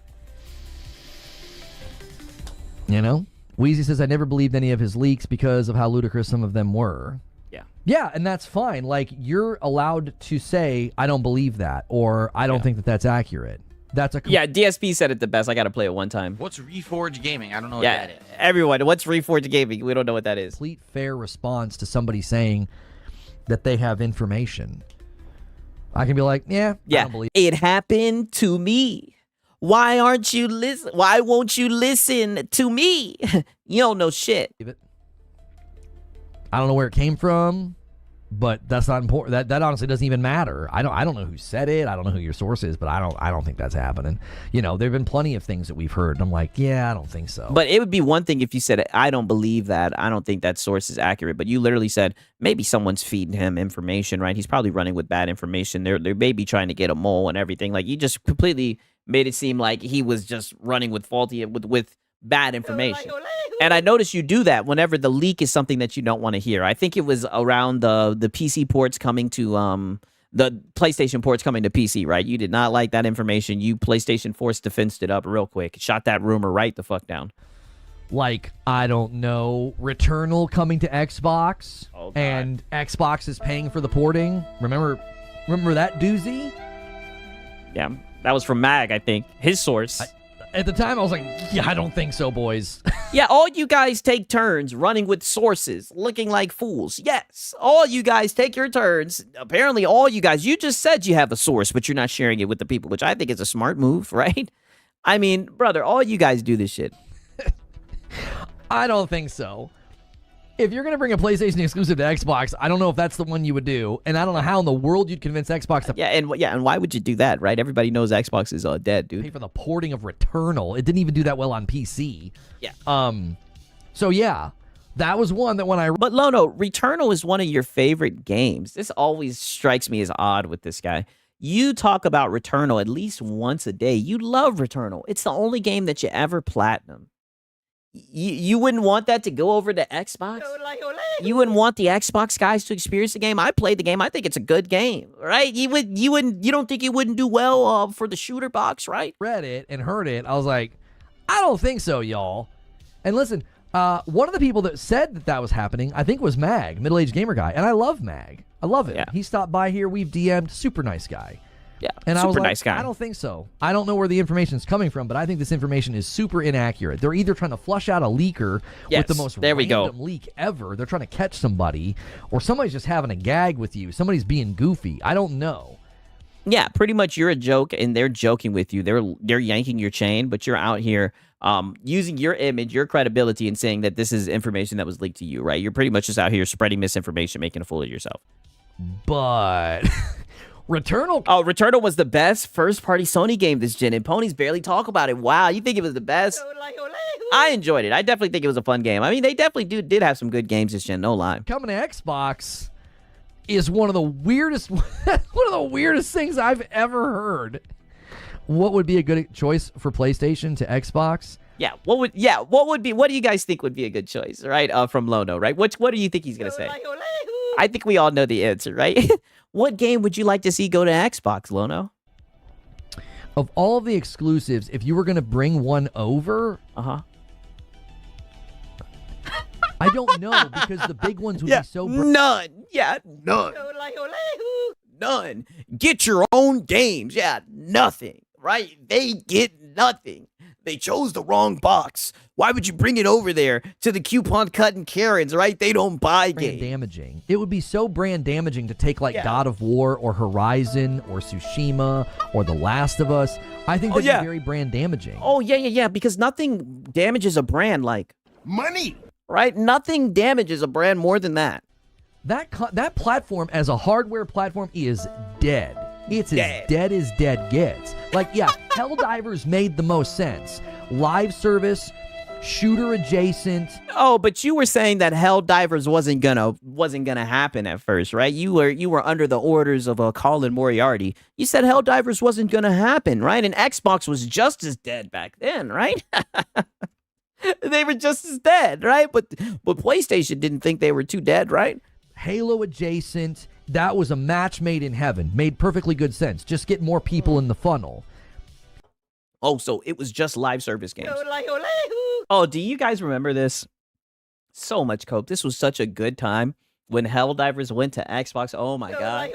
You know? Wheezy says, I never believed any of his leaks because of how ludicrous some of them were. Yeah. Yeah, and that's fine. Like, you're allowed to say, I don't believe that, or I don't think that that's accurate. That's a DSP said it the best. I got to play it one time. What's Reforge Gaming? I don't know what that is. Everyone, what's Reforge Gaming? We don't know what that is. Complete fair response to somebody saying that they have information. I can be like, I don't believe it happened to me. Why won't you listen to me? You don't know shit. I don't know where it came from, but that's not important. That honestly doesn't even matter. I don't know who said it. I don't know who your source is, but I don't think that's happening. There've been plenty of things that we've heard, and I'm like, I don't think so. But it would be one thing if you said, I don't believe that. I don't think that source is accurate. But you literally said, maybe someone's feeding him information, right? He's probably running with bad information. They're maybe trying to get a mole and everything. Like, you just completely made it seem like he was just running with faulty, with bad information. And I noticed you do that whenever the leak is something that you don't want to hear. I think it was around the PC ports coming to, the PlayStation ports coming to PC, right? You did not like that information. You PlayStation Force defensed it up real quick. Shot that rumor right the fuck down. Like, I don't know, Returnal coming to Xbox, and Xbox is paying for the porting. Remember that doozy? Yeah, that was from Mag, I think. His source. At the time, I was like, I don't think so, boys. Yeah, all you guys take turns running with sources, looking like fools. Yes, all you guys take your turns. Apparently, all you guys, you just said you have a source, but you're not sharing it with the people, which I think is a smart move, right? I mean, brother, all you guys do this shit. I don't think so. If you're going to bring a PlayStation exclusive to Xbox, I don't know if that's the one you would do, and I don't know how in the world you'd convince Xbox to and why would you do that, right? Everybody knows Xbox is dead, dude. Pay for the porting of Returnal. It didn't even do that well on PC. Yeah. So yeah, that was one that when I... But Lono, Returnal is one of your favorite games. This always strikes me as odd with this guy. You talk about Returnal at least once a day. You love Returnal. It's the only game that you ever platinum. You wouldn't want that to go over to Xbox? You wouldn't want the Xbox guys to experience the game? I played the game. I think it's a good game, right? You don't think it wouldn't do well for the shooter box, right? Read it and heard it. I was like, I don't think so, y'all. And listen, one of the people that said that was happening, I think, was Mag, middle-aged gamer guy. And I love Mag. I love it. Yeah. He stopped by here. We've DM'd. Super nice guy. Yeah, and super I was like, nice guy. I don't think so. I don't know where the information is coming from, but I think this information is super inaccurate. They're either trying to flush out a leaker with the most random leak ever. They're trying to catch somebody, or somebody's just having a gag with you. Somebody's being goofy. I don't know. Yeah, pretty much you're a joke and they're joking with you. They're yanking your chain, but you're out here using your image, your credibility, and saying that this is information that was leaked to you, right? You're pretty much just out here spreading misinformation, making a fool of yourself. But Returnal. Oh, Returnal was the best first-party Sony game this gen, and Ponies barely talk about it. Wow, you think it was the best? I enjoyed it. I definitely think it was a fun game. I mean, they definitely did have some good games this gen, no lie. Coming to Xbox is one of the weirdest things I've ever heard. What would be a good choice for PlayStation to Xbox? What do you guys think would be a good choice, right? From Lono, right? What do you think he's gonna say? I think we all know the answer, right? What game would you like to see go to Xbox, Lono? Of all the exclusives, if you were gonna bring one over, I don't know, because the big ones would be so... None. Yeah, none. None. Get your own games. Yeah, nothing. Right? They get nothing. They chose the wrong box. Why would you bring it over there to the coupon cutting Karens, right? They don't buy games. Brand damaging. It would be so brand damaging to take like God of War or Horizon or Tsushima or The Last of Us. I think that'd be very brand damaging. Oh, yeah, because nothing damages a brand like money. Right? Nothing damages a brand more than that. That platform as a hardware platform is dead. It's as dead as dead gets. Like, yeah, Helldivers made the most sense. Live service, shooter adjacent. Oh, but you were saying that Helldivers wasn't gonna happen at first, right? You were under the orders of Colin Moriarty. You said Helldivers wasn't gonna happen, right? And Xbox was just as dead back then, right? They were just as dead, right? But PlayStation didn't think they were too dead, right? Halo adjacent. That was a match made in heaven. Made perfectly good sense. Just get more people in the funnel. Oh, so it was just live service games. Oh, do you guys remember this? So much cope. This was such a good time when Helldivers went to Xbox. Oh my God.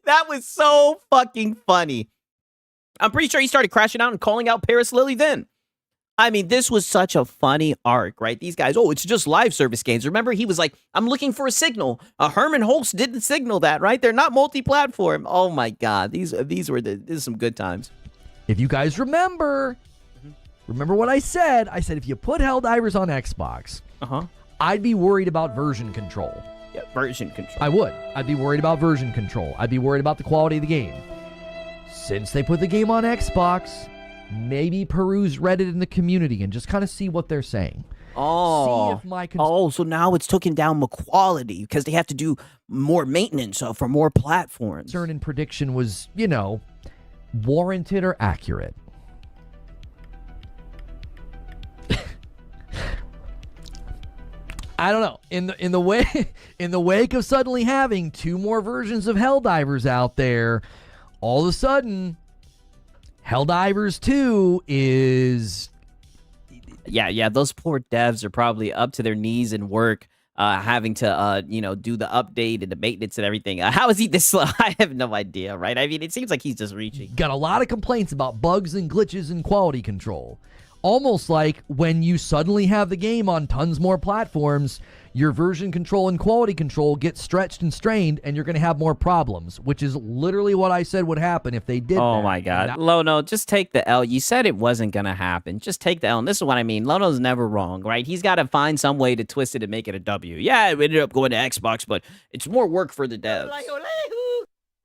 That was so fucking funny. I'm pretty sure he started crashing out and calling out Paris Lily then. I mean, this was such a funny arc, right? These guys, it's just live service games. Remember, he was like, I'm looking for a signal. Herman Holtz didn't signal that, right? They're not multi-platform. Oh my God, these are some good times. If you guys remember what I said. I said if you put Helldivers on Xbox, I'd be worried about version control. Yeah, version control. I would. I'd be worried about version control. I'd be worried about the quality of the game. Since they put the game on Xbox, maybe peruse Reddit in the community and just kind of see what they're saying. Oh, see if so now it's taking down the quality because they have to do more maintenance for more platforms. Concern and prediction was, warranted or accurate. I don't know. In the wake of suddenly having 2 more versions of Helldivers out there, all of a sudden, Helldivers 2 is... Yeah, those poor devs are probably up to their knees in work, having to, do the update and the maintenance and everything. How is he this slow? I have no idea, right? I mean, it seems like he's just reaching. Got a lot of complaints about bugs and glitches and quality control. Almost like when you suddenly have the game on tons more platforms, your version control and quality control get stretched and strained, and you're going to have more problems, which is literally what I said would happen if they did that. Oh, my God. Lono, just take the L. You said it wasn't going to happen. Just take the L. And this is what I mean. Lono's never wrong, right? He's got to find some way to twist it and make it a W. Yeah, it ended up going to Xbox, but it's more work for the devs.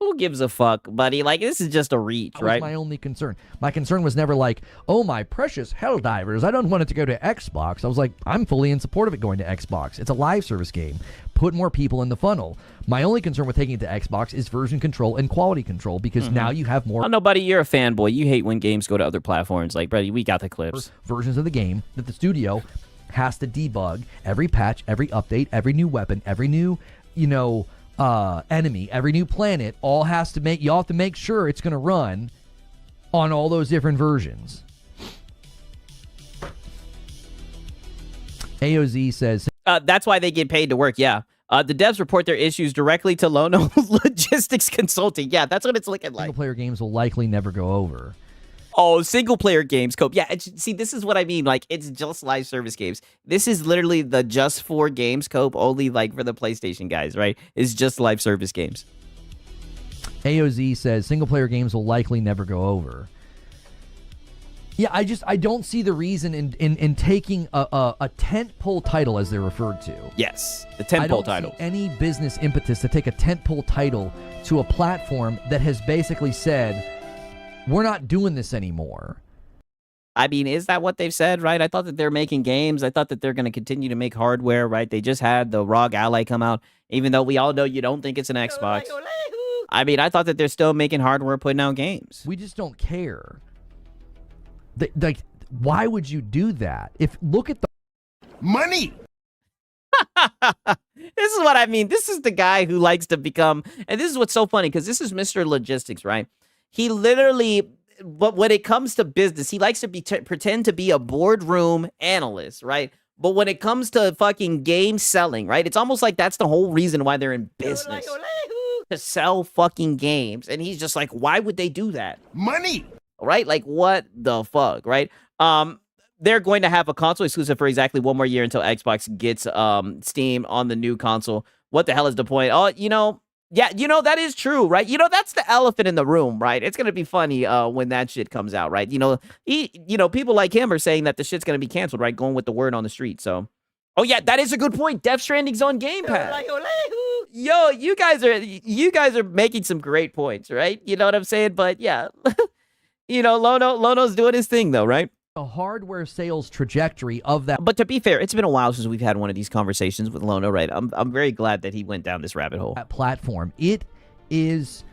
Who gives a fuck, buddy? Like, this is just a reach, right? That was my only concern. My concern was never like, oh, my precious Helldivers, I don't want it to go to Xbox. I was like, I'm fully in support of it going to Xbox. It's a live service game. Put more people in the funnel. My only concern with taking it to Xbox is version control and quality control, because now you have more... Oh, no, buddy, you're a fanboy. You hate when games go to other platforms. Like, buddy, we got the clips. Versions of the game that the studio has to debug every patch, every update, every new weapon, every new, enemy, every new planet, all has to make, you have to make sure it's going to run on all those different versions. AOZ says that's why they get paid to work. Yeah. The devs report their issues directly to Lono Logistics Consulting. Yeah, that's what it's looking like. Single player games will likely never go over. Oh, single player games, Cope. Yeah, see, this is what I mean. Like, it's just live service games. This is literally the just for games, Cope, only like for the PlayStation guys, right? It's just live service games. AOZ says single player games will likely never go over. Yeah, I don't see the reason in taking a tentpole title, as they're referred to. Yes, the tentpole title. I don't see any business impetus to take a tentpole title to a platform that has basically said, we're not doing this anymore. I mean, is that what they've said, right? I thought that they're making games. I thought that they're going to continue to make hardware, right? They just had the ROG Ally come out, even though we all know you don't think it's an Xbox. I mean, I thought that they're still making hardware, putting out games. We just don't care. Like, why would you do that? Look at the money. This is what I mean. This is the guy who likes to become, and this is what's so funny, because this is Mr. Logistics, right? He literally, but when it comes to business, he likes to pretend to be a boardroom analyst, right? But when it comes to fucking game selling, right? It's almost like that's the whole reason why they're in business. To sell fucking games. And he's just like, why would they do that? Money. Right? Like, what the fuck, right? They're going to have a console exclusive for exactly 1 more year until Xbox gets Steam on the new console. What the hell is the point? Oh, yeah, that is true, right? That's the elephant in the room, right? It's going to be funny when that shit comes out, right? People like him are saying that the shit's going to be canceled, right? Going with the word on the street, so. Oh, yeah, that is a good point. Death Stranding's on Game Pass. Yo, you guys are making some great points, right? You know what I'm saying? But, yeah. Lono's doing his thing, though, right? The hardware sales trajectory of that. But to be fair, it's been a while since we've had one of these conversations with Lono, right? I'm very glad that he went down this rabbit hole. That platform, it is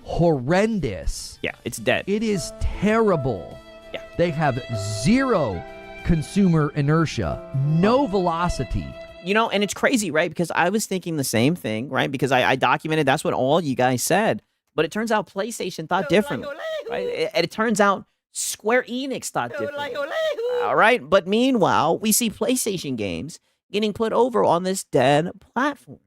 horrendous. Yeah, it's dead. It is terrible. Yeah. They have zero consumer inertia, no velocity. And it's crazy, right? Because I was thinking the same thing, right? Because I documented that's what all you guys said. But it turns out PlayStation thought differently, right? And it turns out Square Enix thought differently. All right? But meanwhile, we see PlayStation games getting put over on this dead platform.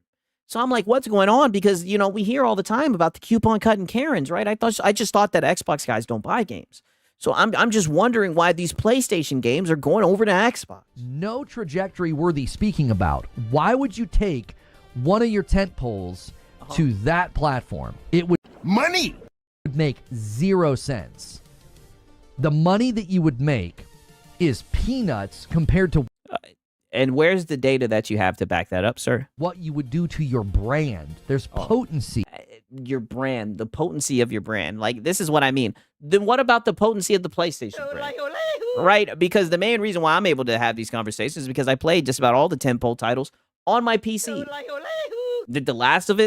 So I'm like, what's going on? Because, we hear all the time about the coupon cutting Karens, right? I just thought that Xbox guys don't buy games. So I'm just wondering why these PlayStation games are going over to Xbox. No trajectory worthy speaking about. Why would you take one of your tent poles to that platform? It would make 0 sense. The money that you would make is peanuts compared to and where's the data that you have to back that up, sir? What you would do to your brand. There's potency. Your brand, the potency of your brand. Like, this is what I mean. Then what about the potency of the PlayStation brand? Right? Because the main reason why I'm able to have these conversations is because I played just about all the tentpole titles on my PC. Did The Last of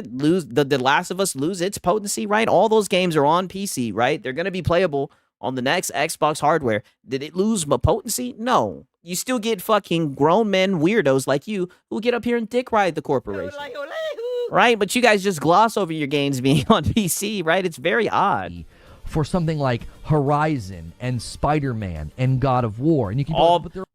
Us lose its potency, right? All those games are on PC, right? They're going to be playable on the next Xbox hardware. Did it lose my potency? No. You still get fucking grown men weirdos like you who get up here and dick ride the corporation. Right? But you guys just gloss over your games being on PC, right? It's very odd. For something like Horizon and Spider-Man and God of War. And you can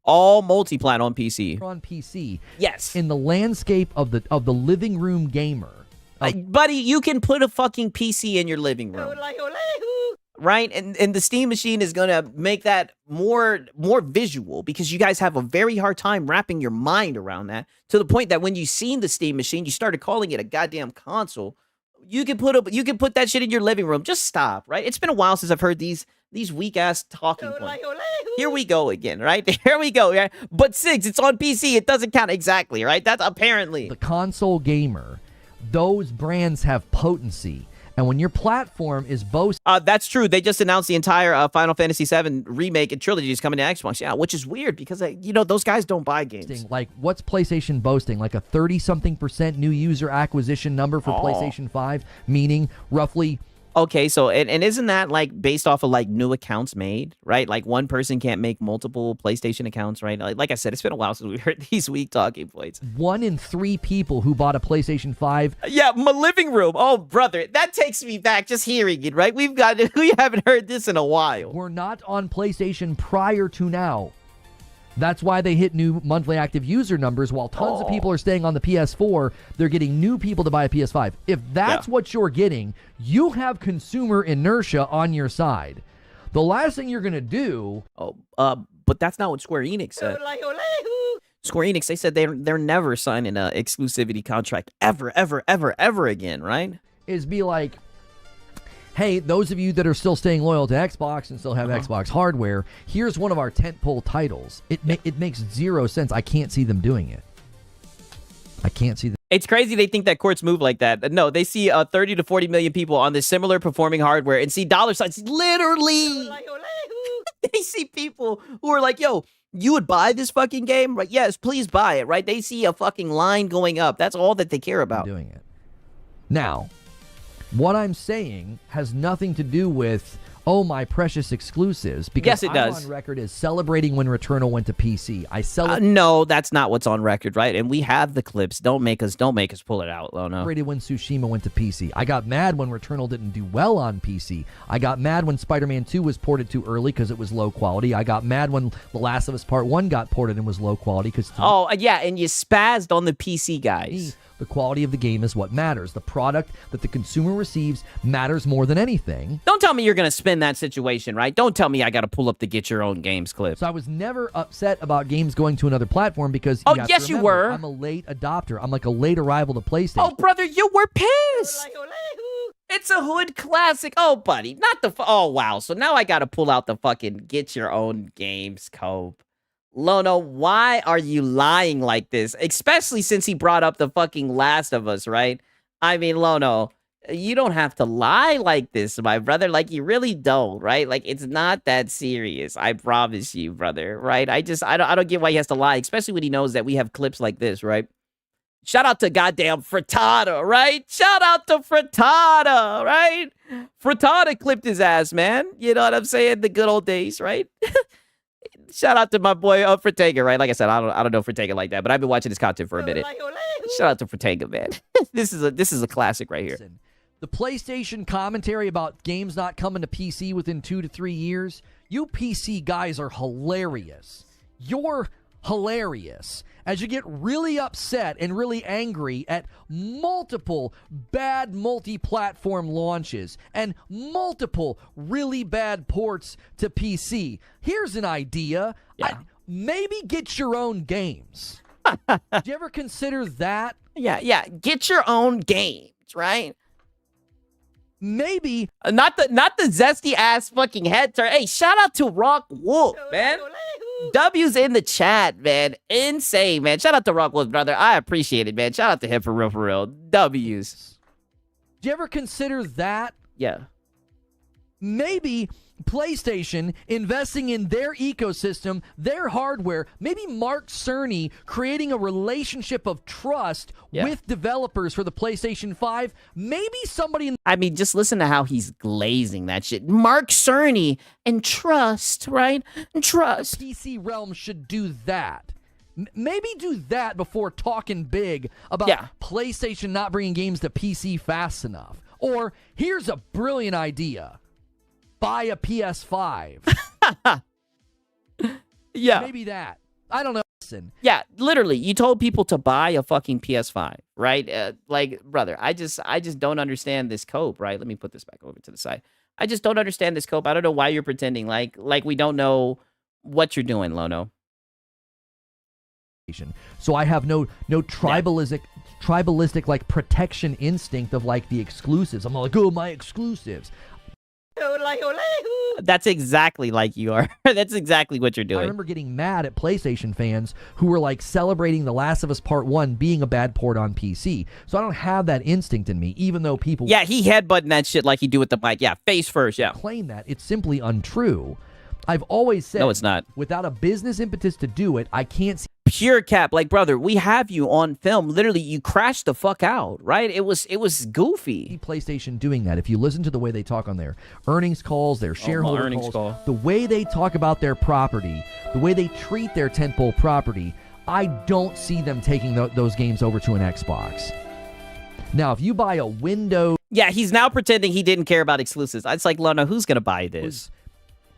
all multi-plat on PC. On PC. Yes. In the landscape of the living room gamer. Buddy, you can put a fucking PC in your living room. Right? And the Steam machine is going to make that more visual because you guys have a very hard time wrapping your mind around that, to the point that when you seen the Steam machine, you started calling it a goddamn console. You can put that shit in your living room. Just stop, right? It's been a while since I've heard these weak ass talking points. Here we go again, right? Here we go, yeah. But Sigs, it's on PC. It doesn't count exactly, right? That's apparently the console gamer. Those brands have potency. And when your platform is boasting... that's true. They just announced the entire Final Fantasy VII remake and trilogy is coming to Xbox. Yeah, which is weird because, those guys don't buy games. Like, what's PlayStation boasting? Like a 30-something% new user acquisition number for PlayStation 5, meaning roughly... Okay, so, and isn't that, like, based off of, like, new accounts made, right? Like, one person can't make multiple PlayStation accounts, right? Like I said, it's been a while since we heard these weak talking points. 1 in 3 people who bought a PlayStation 5... Yeah, my living room. Oh, brother, that takes me back just hearing it, right? We haven't heard this in a while. We're not on PlayStation prior to now. That's why they hit new monthly active user numbers. While tons of people are staying on the PS4, they're getting new people to buy a PS5. If that's what you're getting, you have consumer inertia on your side. The last thing you're going to do... but that's not what Square Enix said. Square Enix, they said they're never signing an exclusivity contract ever again, right? Is be like, hey, those of you that are still staying loyal to Xbox and still have Xbox hardware, here's one of our tentpole titles. It makes zero sense. I can't see them doing it. I can't see them. It's crazy they think that courts move like that. No, they see 30 to 40 million people on this similar performing hardware and see dollar signs. Literally, they see people who are like, yo, you would buy this fucking game? Right? Yes, please buy it, right? They see a fucking line going up. That's all that they care about. Doing it. Now, what I'm saying has nothing to do with, oh, my precious exclusives. Because yes, it does. I'm on record as celebrating when Returnal went to PC. I no, that's not what's on record, right? And we have the clips. Don't make us pull it out, Lono. Celebrated when Tsushima went to PC. I got mad when Returnal didn't do well on PC. I got mad when Spider-Man 2 was ported too early because it was low quality. I got mad when The Last of Us Part 1 got ported and was low quality because... Oh, yeah, and you spazzed on the PC guys. The quality of the game is what matters. The product that the consumer receives matters more than anything. Don't tell me you're going to spin that situation, right? Don't tell me I got to pull up the Get Your Own Games clip. So I was never upset about games going to another platform because... Oh, yes, you were. I'm a late adopter. I'm like a late arrival to PlayStation. Oh, brother, you were pissed. It's a hood classic. Oh, buddy, not the... Oh, wow. So now I got to pull out the fucking Get Your Own Games scope. Lono, why are you lying like this? Especially since he brought up the fucking Last of Us, right? I mean, Lono, you don't have to lie like this, my brother. Like, you really don't, right? Like, it's not that serious. I promise you, brother, right? I don't get why he has to lie, especially when he knows that we have clips like this, right? Shout out to goddamn Frittata, right? Shout out to Frittata, right? Frittata clipped his ass, man. You know what I'm saying? The good old days, right? Shout out to my boy Frittata, right? Like I said, I don't know Frittata like that, but I've been watching his content for a minute. Shout out to Frittata, man. This is a classic right here. The PlayStation commentary about games not coming to PC within 2 to 3 years. You PC guys are hilarious. You're hilarious. As you get really upset and really angry at multiple bad multi-platform launches and multiple really bad ports to PC. Here's an idea. Yeah. Maybe get your own games. Do you ever consider that? Yeah. Get your own games, right? Maybe not the zesty ass fucking head turn. Hey, shout out to Rock Wolf, man. W's in the chat, man. Insane, man. Shout out to Rock Wolf, brother. I appreciate it, man. Shout out to him for real. W's. Do you ever consider that? Yeah. Maybe PlayStation investing in their ecosystem, their hardware, maybe Mark Cerny creating a relationship of trust with developers for the PlayStation 5. Maybe somebody in... I mean, just listen to how he's glazing that shit. Mark Cerny and trust, right? And trust. PC realm should do that. Maybe do that before talking big about PlayStation not bringing games to PC fast enough. Or here's a brilliant idea. Buy a PS5. Yeah. Maybe that. I don't know. Listen. Yeah, literally. You told people to buy a fucking PS5, right? Like, brother, I just don't understand this cope, right? Let me put this back over to the side. I just don't understand this cope. I don't know why you're pretending like we don't know what you're doing, Lono. So I have no tribalistic like protection instinct of like the exclusives. I'm like, oh, my exclusives. That's exactly like you are. That's exactly what you're doing. I remember getting mad at PlayStation fans who were like celebrating The Last of Us Part 1 being a bad port on PC. So I don't have that instinct in me, even though people... Yeah, he headbutting that shit like he do with the mic. Yeah, face first, yeah. Claim that. It's simply untrue. I've always said... No, it's not. Without a business impetus to do it, I can't see... Pure cap. Like, brother, we have you on film. Literally, you crashed the fuck out, right? It was goofy. PlayStation doing that. If you listen to the way they talk on their earnings calls, their shareholder calls, the way they talk about their property, the way they treat their tentpole property, I don't see them taking those games over to an Xbox. Now, if you buy a Windows... Yeah, he's now pretending he didn't care about exclusives. It's like, Lono, who's going to buy this?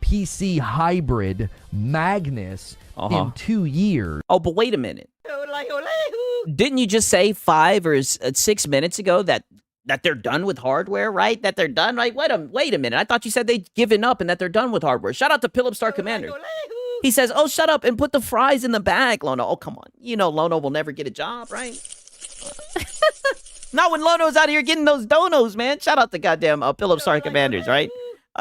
PC hybrid Magnus in 2 years. Oh, but wait a minute. Didn't you just say 5 or 6 minutes ago that they're done with hardware, right? That they're done, right? Wait a minute. I thought you said they'd given up and that they're done with hardware. Shout out to Philip Star Commander. He says, oh, shut up and put the fries in the bag, Lono. Oh, come on. You know Lono will never get a job, right? Not when Lono's out here getting those donos, man. Shout out to goddamn Pillow Star Commanders, right?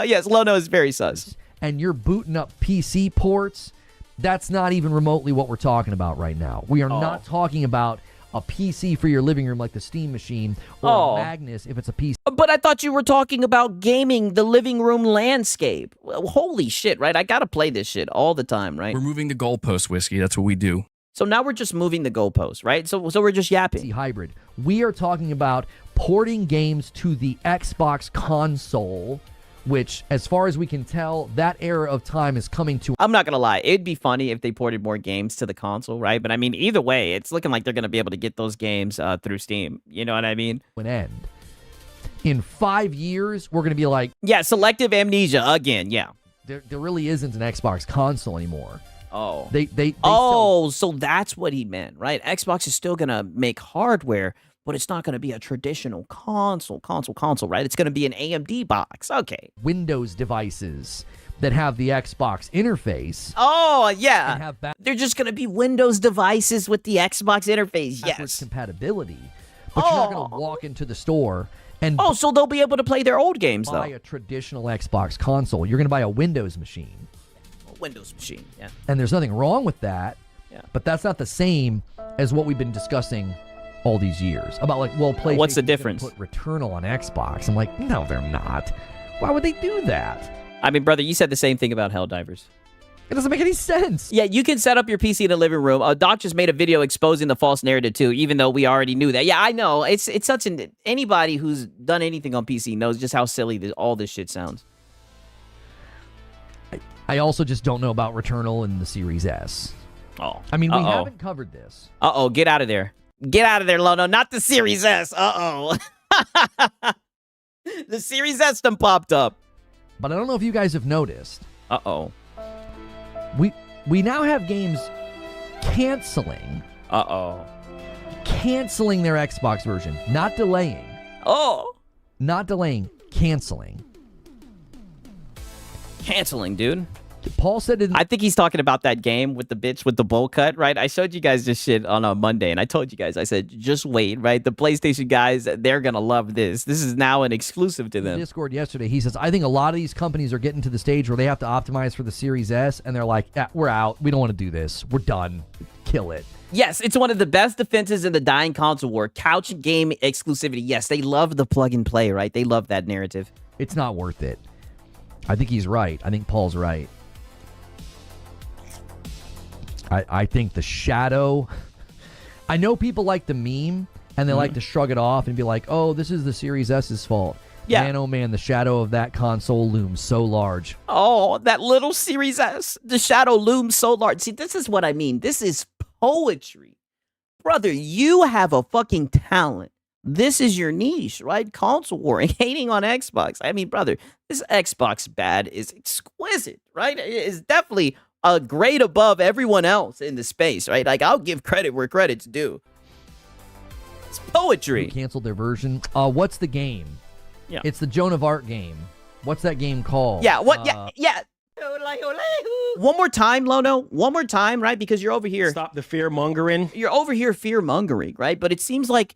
Yes, Lono is very sus. And you're booting up PC ports. That's not even remotely what we're talking about right now. We are not talking about a PC for your living room like the Steam machine or a Magnus if it's a PC. But I thought you were talking about gaming the living room landscape. Well, holy shit, right? I got to play this shit all the time, right? We're moving the goalpost, Whiskey. That's what we do. So now we're just moving the goalposts, right? So we're just yapping. Hybrid. We are talking about porting games to the Xbox console, which, as far as we can tell, that era of time is coming to. I'm not going to lie. It'd be funny if they ported more games to the console, right? But I mean, either way, it's looking like they're going to be able to get those games through Steam. You know what I mean? An end. In 5 years, we're going to be like. Yeah, selective amnesia again. Yeah. There really isn't an Xbox console anymore. Oh. They so that's what he meant, right? Xbox is still going to make hardware, but it's not going to be a traditional console, right? It's going to be an AMD box. Okay. Windows devices that have the Xbox interface. Oh, yeah. They're just going to be Windows devices with the Xbox interface. Yes. Compatibility. But you're not going to walk into the store and so they'll be able to play their old games, buy a traditional Xbox console. You're going to buy a Windows machine. Windows machine, yeah. And there's nothing wrong with that. Yeah. But that's not the same as what we've been discussing all these years about, like, well, PlayStation. What's the difference? Put Returnal on Xbox. I'm like, no, they're not. Why would they do that? I mean, brother, you said the same thing about Helldivers. It doesn't make any sense. Yeah, you can set up your PC in the living room. Doc just made a video exposing the false narrative too, even though we already knew that. Yeah, I know. It's such an anybody who's done anything on PC knows just how silly all this shit sounds. I also just don't know about Returnal and the Series S. Oh. I mean, we haven't covered this. Uh-oh, get out of there. Get out of there, Lono. Not the Series S. Uh-oh. The Series S done popped up. But I don't know if you guys have noticed. Uh-oh. We now have games canceling. Uh-oh. Canceling their Xbox version. Not delaying. Oh. Not delaying. Canceling. Canceling, dude. Paul said I think he's talking about that game with the bitch with the bowl cut, right? I showed you guys this shit on a Monday, and I told you guys, I said, just wait, right? The PlayStation guys, they're going to love this. This is now an exclusive to them. Discord yesterday, he says, I think a lot of these companies are getting to the stage where they have to optimize for the Series S, and they're like, we're out. We don't want to do this. We're done. Kill it. Yes, it's one of the best defenses in the dying console war. Couch game exclusivity. Yes, they love the plug and play, right? They love that narrative. It's not worth it. I think he's right. I think Paul's right. I think the shadow. I know people like the meme and they like to shrug it off and be like, oh, this is the Series S's fault. Yeah. Man, oh man, the shadow of that console looms so large. Oh, that little Series S. The shadow looms so large. See, this is what I mean. This is poetry. Brother, you have a fucking talent. This is your niche, right? Console warring, hating on Xbox. I mean, brother, this Xbox bad is exquisite, right? It is definitely a grade above everyone else in the space, right? Like, I'll give credit where credit's due. It's poetry. They canceled their version. What's the game? Yeah. It's the Joan of Arc game. What's that game called? Yeah, what? Yeah. One more time, Lono. One more time, right? Because you're over here. Stop the fear mongering. You're over here fear mongering, right? But it seems like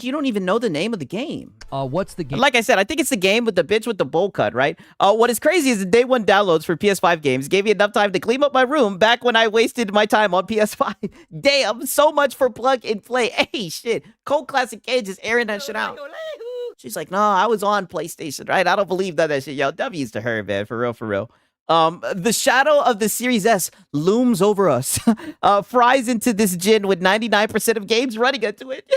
you don't even know the name of the game. What's the game? Like I said, I think it's the game with the bitch with the bowl cut, right? What is crazy is the day one downloads for PS5 games gave me enough time to clean up my room back when I wasted my time on PS5. Damn, so much for plug and play. Hey, shit. Cold Classic Cage is airing that shit out. She's like, no, I was on PlayStation, right? I don't believe that shit. Yo, W's to her, man. For real, for real. The shadow of the Series S looms over us. Fries into this gin with 99% of games running into it.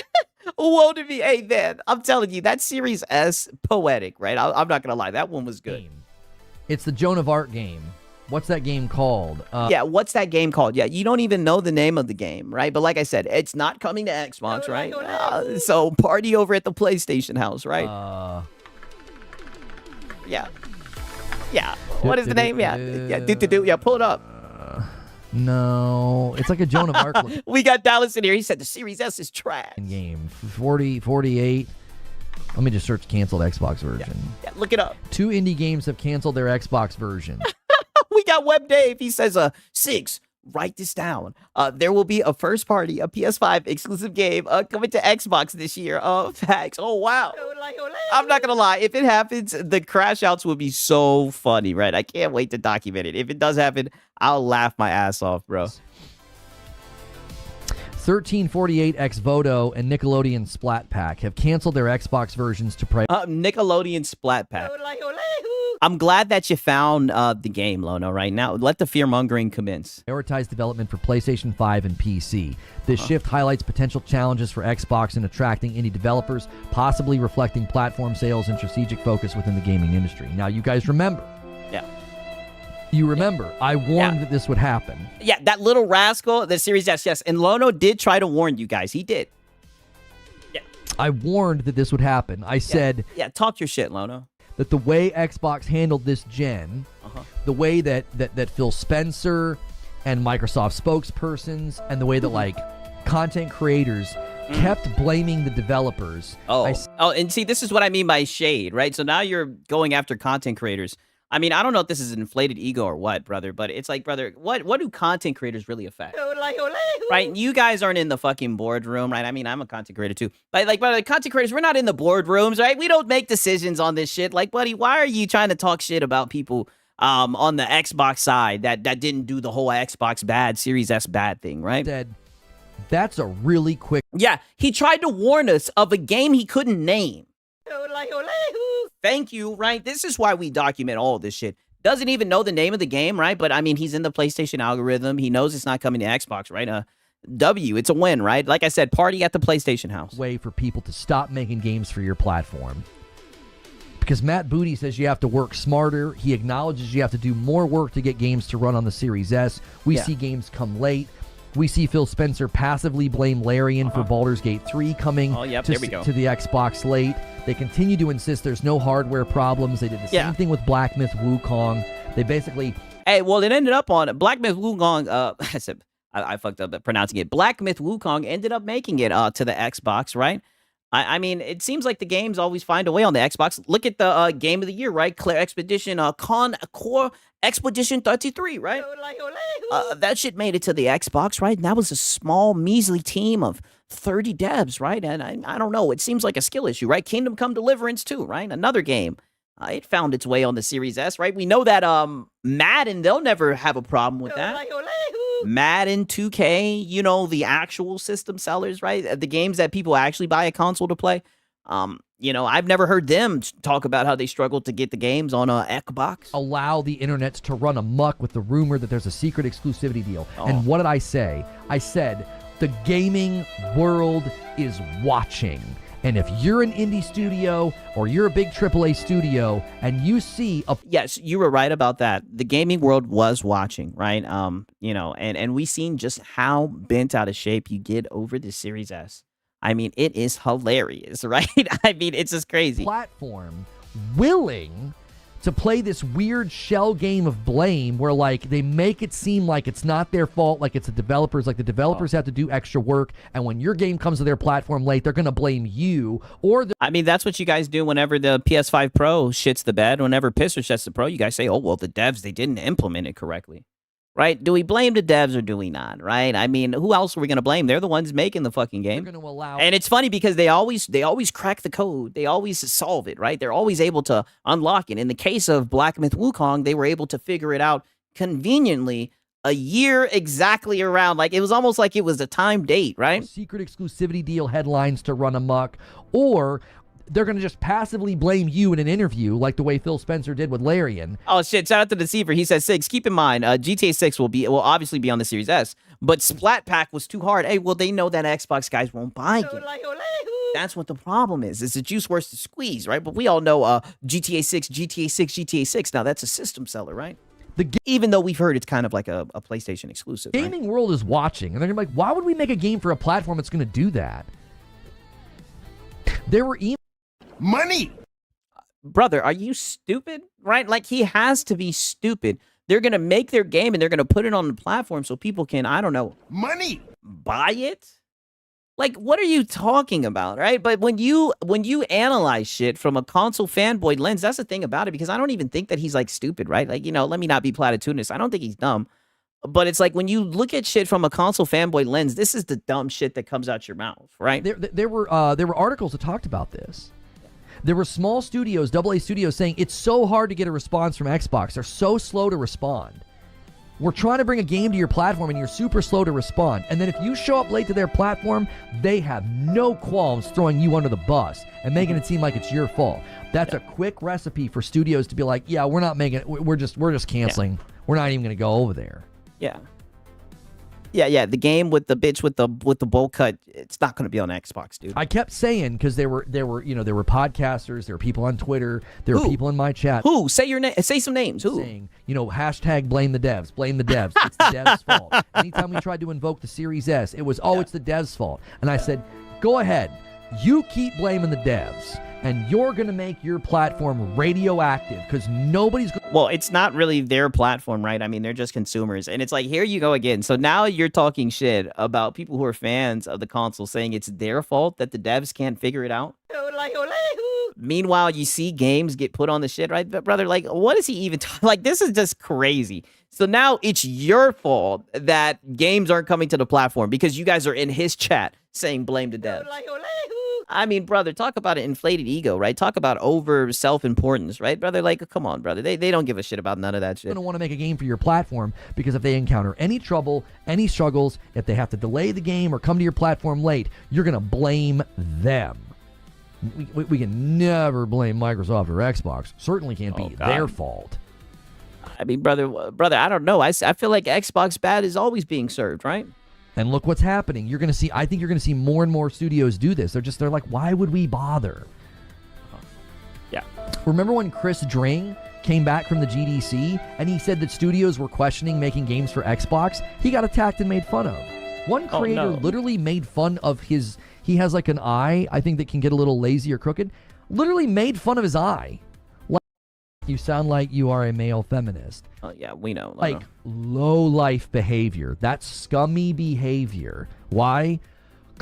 Woe to me. Hey, man, I'm telling you, that Series S, poetic, right? I'm not going to lie. That one was good. It's the Joan of Arc game. What's that game called? Yeah, what's that game called? Yeah, you don't even know the name of the game, right? But like I said, it's not coming to Xbox, right? So party over at the PlayStation house, right? Yeah. Yeah. What is the name? Yeah. Yeah, pull it up. No, it's like a Joan of Arc. We got Dallas in here. He said the Series S is trash. Game 40, 48. Let me just search canceled Xbox version. Yeah, look it up. 2 indie games have canceled their Xbox version. We got Web Dave. He says 6 write this down. There will be a first-party, a PS5 exclusive game coming to Xbox this year. Facts. Oh, wow. I'm not going to lie. If it happens, the crash outs will be so funny, right? I can't wait to document it. If it does happen, I'll laugh my ass off, bro. 1348X Vodo and Nickelodeon Splat Pack have canceled their Xbox versions to Nickelodeon Splat Pack. I'm glad that you found the game, Lono, right now. Let the fear-mongering commence. prioritize development for PlayStation 5 and PC. This shift highlights potential challenges for Xbox in attracting indie developers, possibly reflecting platform sales and strategic focus within the gaming industry. Now, you guys remember. Yeah. You remember, I warned that this would happen. Yeah, that little rascal, the Series S, yes. And Lono did try to warn you guys. He did. Yeah. I warned that this would happen. I said... Yeah, talk your shit, Lono. That the way Xbox handled this gen, the way that Phil Spencer and Microsoft spokespersons, and the way that, like, content creators kept blaming the developers. And see, this is what I mean by shade, right? So now you're going after content creators. I mean, I don't know if this is an inflated ego or what, brother, but it's like, brother, what do content creators really affect? Right? You guys aren't in the fucking boardroom, right? I mean, I'm a content creator too. But like, brother, content creators, we're not in the boardrooms, right? We don't make decisions on this shit. Like, buddy, why are you trying to talk shit about people on the Xbox side that didn't do the whole Xbox bad, Series S bad thing, right? That's a really quick... Yeah, he tried to warn us of a game he couldn't name. Thank you, right? This is why we document all this shit. Doesn't even know the name of the game, right? But I mean, he's in the PlayStation algorithm. He knows it's not coming to Xbox, right? It's a win, right? Like I said, party at the PlayStation house. Way for people to stop making games for your platform. Because Matt Booty says you have to work smarter. He acknowledges you have to do more work to get games to run on the Series S. We see games come late. We see Phil Spencer passively blame Larian for Baldur's Gate 3 coming to the Xbox late. They continue to insist there's no hardware problems. They did the same thing with Black Myth Wukong. They basically... Hey, well, it ended up on Black Myth Wukong. I fucked up at pronouncing it. Black Myth Wukong ended up making it to the Xbox, right? I mean, it seems like the games always find a way on the Xbox. Look at the game of the year, right? Claire Expedition, Core Expedition 33, right? That shit made it to the Xbox, right? And that was a small, measly team of 30 devs, right? And I don't know. It seems like a skill issue, right? Kingdom Come Deliverance 2, right? Another game. It found its way on the Series S, right? We know that Madden, they'll never have a problem with that. Madden 2K, you know, the actual system sellers, right? The games that people actually buy a console to play. You know, I've never heard them talk about how they struggled to get the games on Xbox. Allow the internet to run amok with the rumor that there's a secret exclusivity deal. And what did I say? I said, the gaming world is watching. And if you're an indie studio or you're a big AAA studio and you see a... Yes, you were right about that. The gaming world was watching, right? You know, and we seen just how bent out of shape you get over the Series S. I mean, it is hilarious, right? I mean, it's just crazy. Platform willing to play this weird shell game of blame where, like, they make it seem like it's not their fault, like it's the developers, like the developers have to do extra work, and when your game comes to their platform late, they're going to blame you, or... I mean, that's what you guys do whenever the PS5 Pro shits the bed. Whenever Pisser shits the Pro, you guys say, oh, well, the devs, they didn't implement it correctly. Right? Do we blame the devs or do we not? Right? I mean, who else are we going to blame? They're the ones making the fucking game. They're going to allow... And it's funny because they always crack the code. They always solve it, right? They're always able to unlock it. In the case of Black Myth Wukong, they were able to figure it out conveniently a year exactly around. Like, it was almost like it was a time date, right? Secret exclusivity deal headlines to run amok, or... they're going to just passively blame you in an interview like the way Phil Spencer did with Larian. Oh, shit. Shout out to the Deceiver. He says, Sigs, keep in mind, GTA 6 will obviously be on the Series S, but Splat Pack was too hard. Hey, well, they know that Xbox guys won't buy it. That's what the problem is. It's the juice worth to squeeze, right? But we all know GTA 6, GTA 6, GTA 6. Now, that's a system seller, right? Even though we've heard it's kind of like a PlayStation exclusive. Gaming world is watching, and they're like, why would we make a game for a platform that's going to do that? There were money. Brother, are you stupid? Right? Like, he has to be stupid. They're going to make their game and they're going to put it on the platform so people can, I don't know, money, buy it? Like, what are you talking about, right? But when you analyze shit from a console fanboy lens, that's the thing about it, because I don't even think that he's, like, stupid, right? Like, you know, let me not be platitudinous. I don't think he's dumb. But it's like when you look at shit from a console fanboy lens, this is the dumb shit that comes out your mouth, right? There were articles that talked about this. There were small studios, AA studios, saying it's so hard to get a response from Xbox. They're so slow to respond. We're trying to bring a game to your platform and you're super slow to respond. And then if you show up late to their platform, they have no qualms throwing you under the bus and making it seem like it's your fault. That's a quick recipe for studios to be like, yeah, we're not making it. We're just canceling. Yeah. We're not even going to go over there. Yeah. Yeah. The game with the bitch with the bowl cut, it's not going to be on Xbox, dude. I kept saying, because there were podcasters, there were people on Twitter, there were people in my chat. Who? Say your name. Say some names. Who? Saying, hashtag blame the devs. Blame the devs. It's the devs' fault. Anytime we tried to invoke the Series S, it was it's the devs' fault. And I said, go ahead. You keep blaming the devs, and you're going to make your platform radioactive because nobody's going to... Well, it's not really their platform, right? I mean, they're just consumers. And it's like, here you go again. So now you're talking shit about people who are fans of the console saying it's their fault that the devs can't figure it out. Meanwhile, you see games get put on the shit, right? But brother, like, what is he even like, this is just crazy. So now it's your fault that games aren't coming to the platform because you guys are in his chat saying blame the devs. I mean, brother, talk about an inflated ego, right? Talk about over self-importance, right, brother? Like, come on, brother. They don't give a shit about none of that shit. You're going to want to make a game for your platform because if they encounter any trouble, any struggles, if they have to delay the game or come to your platform late, you're going to blame them. We can never blame Microsoft or Xbox. Certainly can't be their fault. I mean, brother, I don't know. I feel like Xbox bad is always being served, right? And look what's happening. You're going to see, I think you're going to see more and more studios do this. They're like, why would we bother? Yeah. Remember when Chris Dring came back from the GDC and he said that studios were questioning making games for Xbox? He got attacked and made fun of. One creator literally made fun of his, he has like an eye, I think, that can get a little lazy or crooked. Literally made fun of his eye. You sound like you are a male feminist. Oh, yeah, we know. Like, low-life behavior. That's scummy behavior. Why?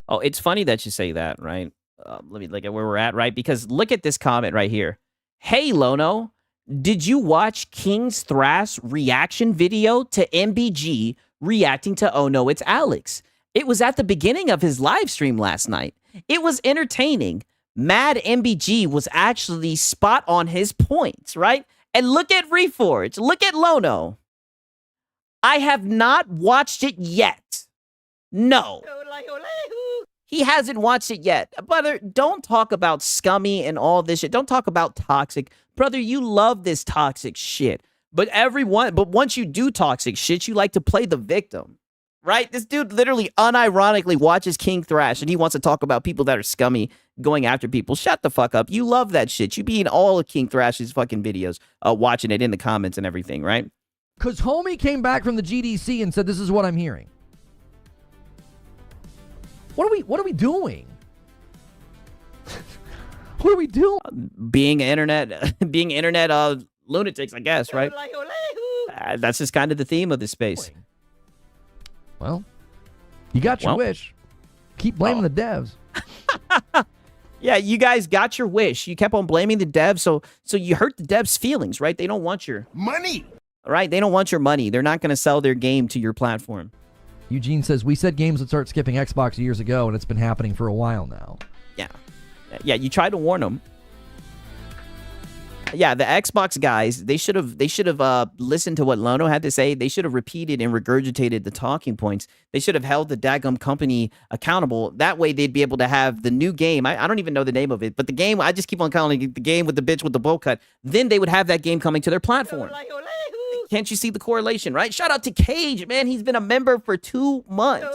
Oh, it's funny that you say that, right? Let me look at where we're at, right? Because look at this comment right here. Hey, Lono, did you watch King's Thrash reaction video to MBG reacting to Oh No, It's Alex? It was at the beginning of his live stream last night. It was entertaining. Mad MBG was actually spot on his points, right? And look at Reforge. Look at Lono. I have not watched it yet. No. He hasn't watched it yet. Brother, don't talk about scummy and all this shit. Don't talk about toxic. Brother, you love this toxic shit. But once you do toxic shit, you like to play the victim. Right? This dude literally unironically watches King Thrash and he wants to talk about people that are scummy going after people. Shut the fuck up. You love that shit. You be in all of King Thrash's fucking videos, watching it in the comments and everything, right? Because homie came back from the GDC and said, this is what I'm hearing. What are we doing? What are we doing? Being internet lunatics, I guess, right? That's just kind of the theme of this space. Well, you got your wish. Keep blaming the devs. Yeah, you guys got your wish. You kept on blaming the devs, so you hurt the devs' feelings, right? They don't want your money. Right? They don't want your money. They're not going to sell their game to your platform. Eugene says, we said games would start skipping Xbox years ago, and it's been happening for a while now. Yeah, you tried to warn them. Yeah, the Xbox guys, they should have listened to what Lono had to say. They should have repeated and regurgitated the talking points. They should have held the daggum company accountable. That way they'd be able to have the new game. I don't even know the name of it, but the game, I just keep on calling it the game with the bitch with the bowl cut. Then they would have that game coming to their platform. Can't you see the correlation, right? Shout out to Cage, man. He's been a member for 2 months.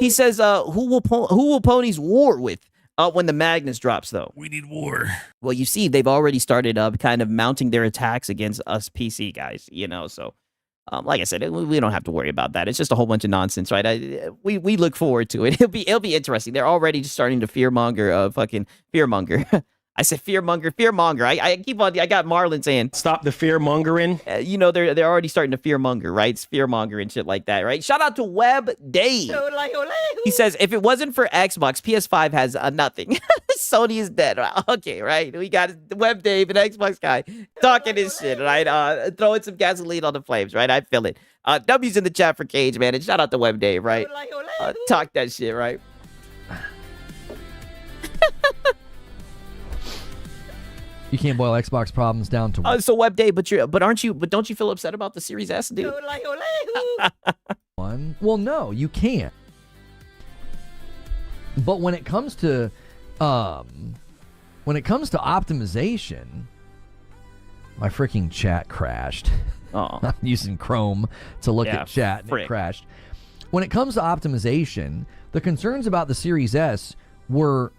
He says, who will ponies war with? When the Magnus drops, though. We need war. Well, you see, they've already started kind of mounting their attacks against us PC guys, so like I said, we don't have to worry about that. It's just a whole bunch of nonsense, right? We look forward to it. It'll be interesting. They're already just starting to fearmonger, fucking fearmonger. I said fearmonger. I keep on. I got Marlon saying stop the fear mongering. They're already starting to fearmonger, right? It's fearmonger and shit like that, right? Shout out to Web Dave. He says if it wasn't for Xbox, PS5 has nothing. Sony is dead. Okay, right. We got Web Dave and Xbox guy talking this shit, right? Throwing some gasoline on the flames, right? I feel it. W's in the chat for Cage, man, and shout out to Web Dave, right? Talk that shit, right? You can't boil Xbox problems down to so Web Dave, but don't you feel upset about the Series S, dude? one. Well, no, you can't. But when it comes to optimization, my freaking chat crashed. Oh. I'm using Chrome to look at chat and it crashed. When it comes to optimization, the concerns about the Series S were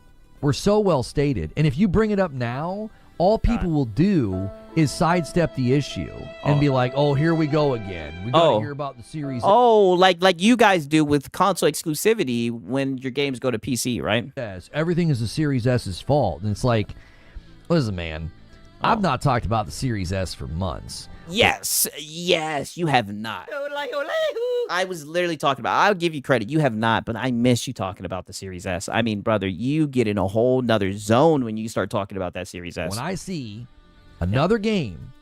so well stated. And if you bring it up now, all people will do is sidestep the issue and be like, "Oh, here we go again. We got to hear about the Series." Oh, like you guys do with console exclusivity when your games go to PC, right? Yes, everything is the Series S's fault, and it's like, listen, man, I've not talked about the Series S for months. Yes, you have not. I was literally talking about. I'll give you credit. You have not, but I miss you talking about the Series S. I mean, brother, you get in a whole nother zone when you start talking about that Series S. When I see another game,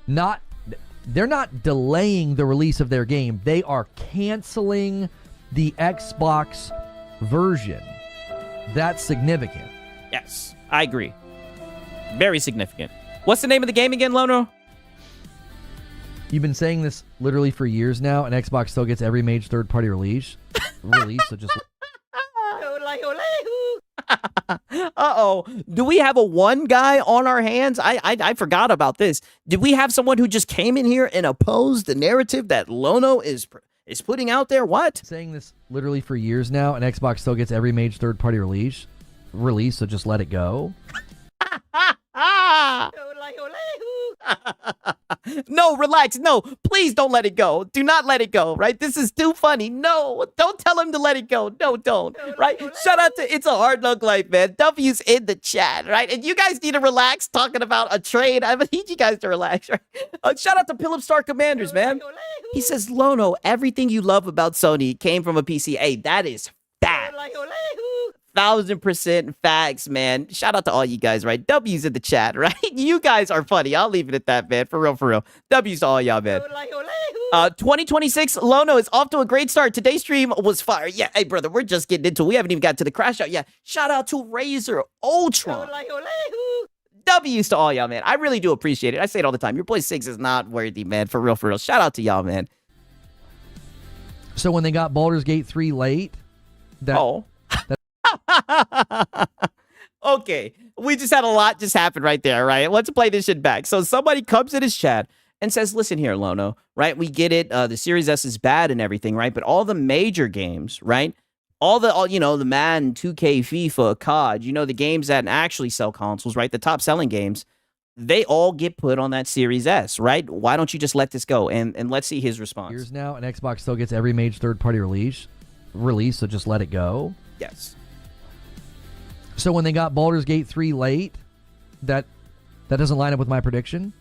they're not delaying the release of their game. They are canceling the Xbox version. That's significant. Yes, I agree. Very significant. What's the name of the game again, Lono? You've been saying this literally for years now, and Xbox still gets every major third-party release. So just. Uh-oh. Do we have a one guy on our hands? I forgot about this. Did we have someone who just came in here and opposed the narrative that Lono is putting out there? What? Saying this literally for years now, and Xbox still gets every major third-party release. So just let it go. No, relax. No, please don't let it go. Do not let it go, right? This is too funny. No, don't tell him to let it go. No, don't, right? Shout out to It's a Hard Knock Life, man. W's in the chat, right? And you guys need to relax talking about a trade. I need you guys to relax, right? Shout out to Philip Star Commanders, man. He says, Lono, everything you love about Sony came from a PC. Hey, that is fact. 1000% facts, man. Shout out to all you guys, right? W's in the chat, right? You guys are funny. I'll leave it at that, man. For real, for real. W's to all y'all, man. 2026, Lono is off to a great start. Today's stream was fire. Yeah, hey, brother, we're just getting into it. We haven't even got to the crash out yet. Shout out to Razer Ultron. W's to all y'all, man. I really do appreciate it. I say it all the time. Your boy Six is not worthy, man. For real, for real. Shout out to y'all, man. So when they got Baldur's Gate 3 late, okay, we just had a lot just happen right there, right? Let's play this shit back. So somebody comes in his chat and says, listen here, Lono, right? We get it. The Series S is bad and everything, right? But all the major games, right? All the Madden, 2K, FIFA, COD, the games that actually sell consoles, right? The top selling games, they all get put on that Series S, right? Why don't you just let this go? And let's see his response. Years now, and Xbox still gets every major third-party release, so just let it go. Yes. So when they got Baldur's Gate 3 late, that doesn't line up with my prediction?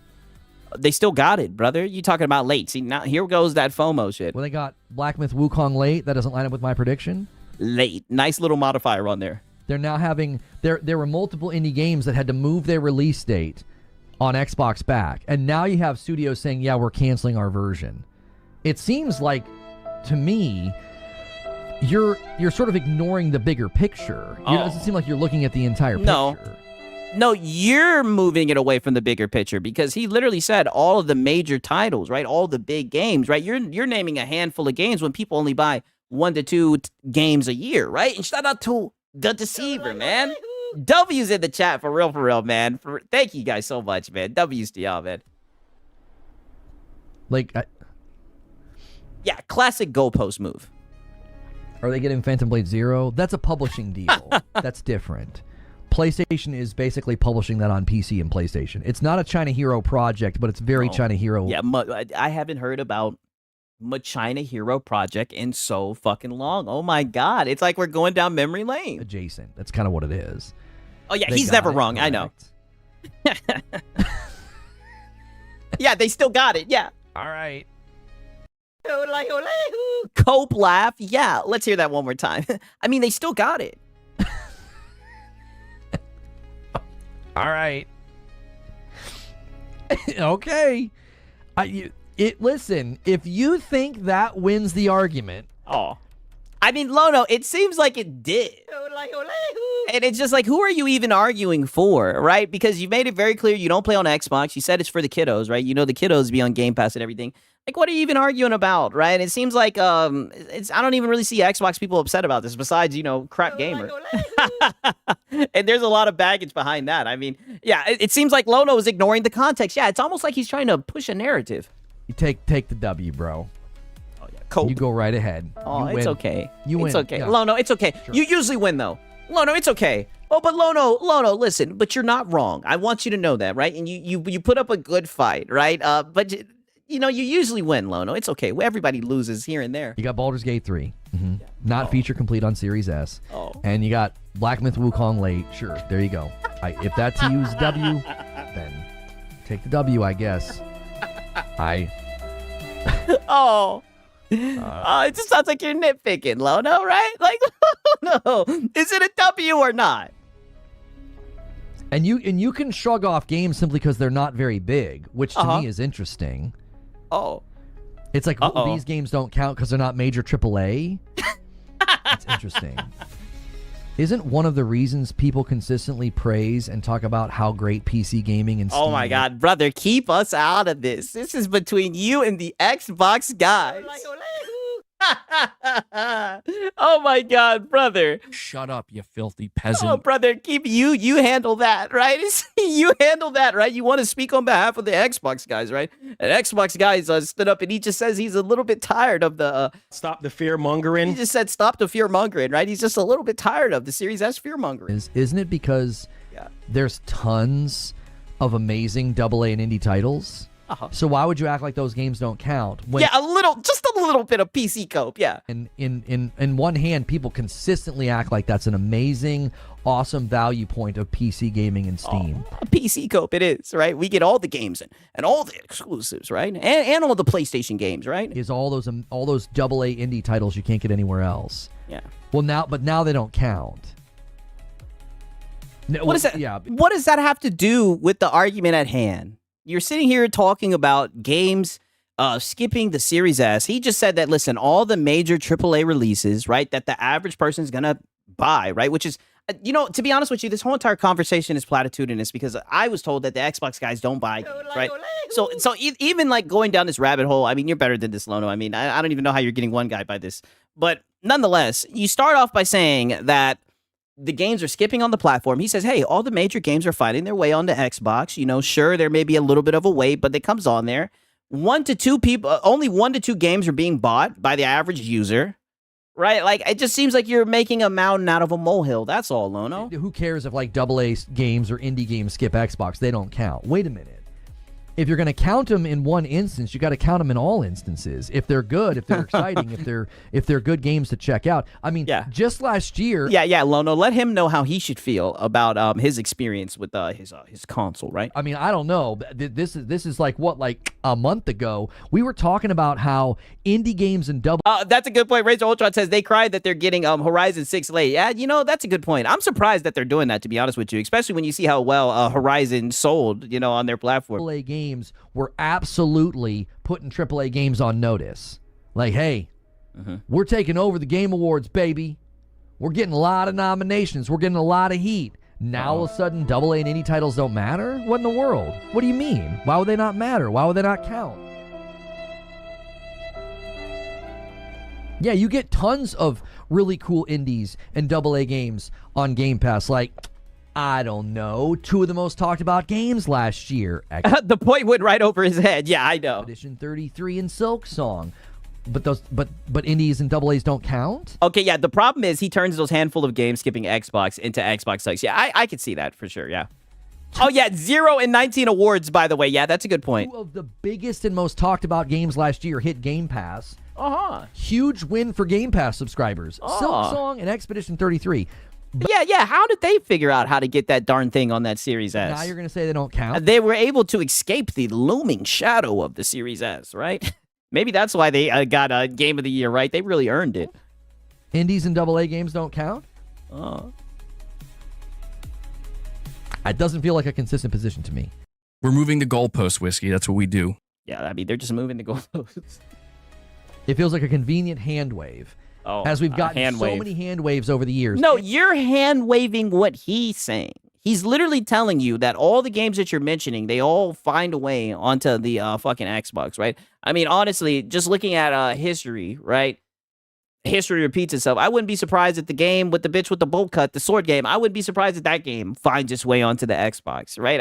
They still got it, brother. You talking about late. See, now here goes that FOMO shit. When they got Black Myth Wukong late, that doesn't line up with my prediction? Late. Nice little modifier on there. They're now having... There were multiple indie games that had to move their release date on Xbox back. And now you have studios saying, yeah, we're canceling our version. It seems like, to me... You're sort of ignoring the bigger picture. It doesn't seem like you're looking at the entire picture. No, you're moving it away from the bigger picture because he literally said all of the major titles, right? All the big games, right? You're naming a handful of games when people only buy 1 to 2 games a year, right? And shout out to the Deceiver, man. W's in the chat for real, man. Thank you guys so much, man. W's to y'all, man. Yeah, classic goalpost move. Are they getting Phantom Blade Zero? That's a publishing deal. That's different. PlayStation is basically publishing that on PC and PlayStation. It's not a China Hero project, but it's very China Hero. Yeah, I haven't heard about China Hero project in so fucking long. Oh my God. It's like we're going down memory lane. Adjacent. That's kind of what it is. Oh yeah, he's never wrong. I know. Yeah, they still got it. Yeah. All right. Cope laugh. Yeah, let's hear that one more time. I mean, they still got it. All right. Okay. Listen, if you think that wins the argument. Oh. I mean, Lono, it seems like it did. And it's just like, who are you even arguing for, right? Because you made it very clear you don't play on Xbox. You said it's for the kiddos, right? You know the kiddos be on Game Pass and everything. Like, what are you even arguing about, right? It seems like I don't even really see Xbox people upset about this besides, crap gamer. And there's a lot of baggage behind that. I mean, yeah, it seems like Lono is ignoring the context. Yeah, it's almost like he's trying to push a narrative. You take the W, bro. Cope. You go right ahead. Oh, you it's win. okay. You win. It's okay. Yeah. Lono, it's okay. Sure. You usually win, though. Lono, it's okay. Oh, but Lono, listen, but you're not wrong. I want you to know that, right? And you put up a good fight, right? But you usually win, Lono. It's okay. Everybody loses here and there. You got Baldur's Gate 3. Mm-hmm. Not feature complete on Series S. Oh. And you got Black Myth Wukong late. Sure, there you go. If that to you is W, then take the W, I guess. Oh. It just sounds like you're nitpicking, Lono, right? Like, no. Is it a W or not? And you can shrug off games simply because they're not very big, which to me is interesting. Oh. It's like these games don't count because they're not major AAA. That's interesting. Isn't one of the reasons people consistently praise and talk about how great PC gaming and Steam... Oh my God, brother, keep us out of this. This is between you and the Xbox guys. Oh my God, brother. Shut up, you filthy peasant. Oh, brother, keep you handle that, right? You handle that, right? You want to speak on behalf of the Xbox guys, right? And Xbox guys stood up and he just says he's a little bit tired of the... Stop the fear-mongering. He just said stop the fear-mongering, right? He's just a little bit tired of the Series S fear-mongering. Isn't it because there's tons of amazing AA and indie titles? So why would you act like those games don't count? Yeah, just a little bit of PC cope, yeah. And in one hand, people consistently act like that's an amazing, awesome value point of PC gaming and Steam. A PC cope it is, right? We get all the games and all the exclusives, right? And all the PlayStation games, right? Is all those AA indie titles you can't get anywhere else. Yeah. Well, now they don't count. What does that? Yeah. What does that have to do with the argument at hand? You're sitting here talking about games skipping the Series S. He just said that, listen, all the major AAA releases, right, that the average person's going to buy, right, which is, to be honest with you, this whole entire conversation is platitudinous because I was told that the Xbox guys don't buy games, right? So even like going down this rabbit hole, I mean, you're better than this, Lono. I mean, I don't even know how you're getting one guy by this. But nonetheless, you start off by saying that the games are skipping on the platform. He says, hey, all the major games are finding their way onto Xbox. Sure, there may be a little bit of a wait, but it comes on there. Only 1 to 2 games are being bought by the average user, right? Like, it just seems like you're making a mountain out of a molehill. That's all, Lono. Who cares if like AA games or indie games skip Xbox? They don't count. Wait a minute. If you're going to count them in one instance, you got to count them in all instances. If they're good, if they're exciting, if they're good games to check out. I mean, just last year. Yeah, Lono, let him know how he should feel about his experience with his console, right? I mean, I don't know. This is like a month ago we were talking about how indie games and That's a good point. Rachel Ultron says they cried that they're getting Horizon 6 late. Yeah, that's a good point. I'm surprised that they're doing that, to be honest with you, especially when you see how well Horizon sold, on their platform. AAA games were absolutely putting AAA games on notice. Like, hey, we're taking over the Game Awards, baby. We're getting a lot of nominations. We're getting a lot of heat. Now all of a sudden, AA and indie titles don't matter? What in the world? What do you mean? Why would they not matter? Why would they not count? Yeah, you get tons of really cool indies and AA games on Game Pass. Like, I don't know, 2 of the most talked about games last year. The point went right over his head. Yeah, I know. Edition 33 and Silk Song. But indies and AA's don't count? Okay, yeah, the problem is he turns those handful of games skipping Xbox into Xbox Likes. Yeah, I could see that for sure, yeah. Oh, yeah, 0 and 19 awards, by the way. Yeah, that's a good point. 2 of the biggest and most talked about games last year hit Game Pass. Huge win for Game Pass subscribers. Silk Song and Expedition 33. Yeah. How did they figure out how to get that darn thing on that Series S? Now you're going to say they don't count? They were able to escape the looming shadow of the Series S, right? Maybe that's why they got a Game of the Year, right? They really earned it. Indies and AA games don't count? It doesn't feel like a consistent position to me. We're moving the goalpost, Whiskey. That's what we do. Yeah, I mean, they're just moving the goalposts. It feels like a convenient hand wave. Oh, as we've gotten hand so wave. many hand waves over the years. No, you're hand waving what he's saying. He's literally telling you that all the games that you're mentioning, they all find a way onto the fucking Xbox, right? I mean, honestly, just looking at history, right? History repeats itself. I wouldn't be surprised if the game with the bitch with the bolt cut, the sword game, I wouldn't be surprised if that game finds its way onto the Xbox, right?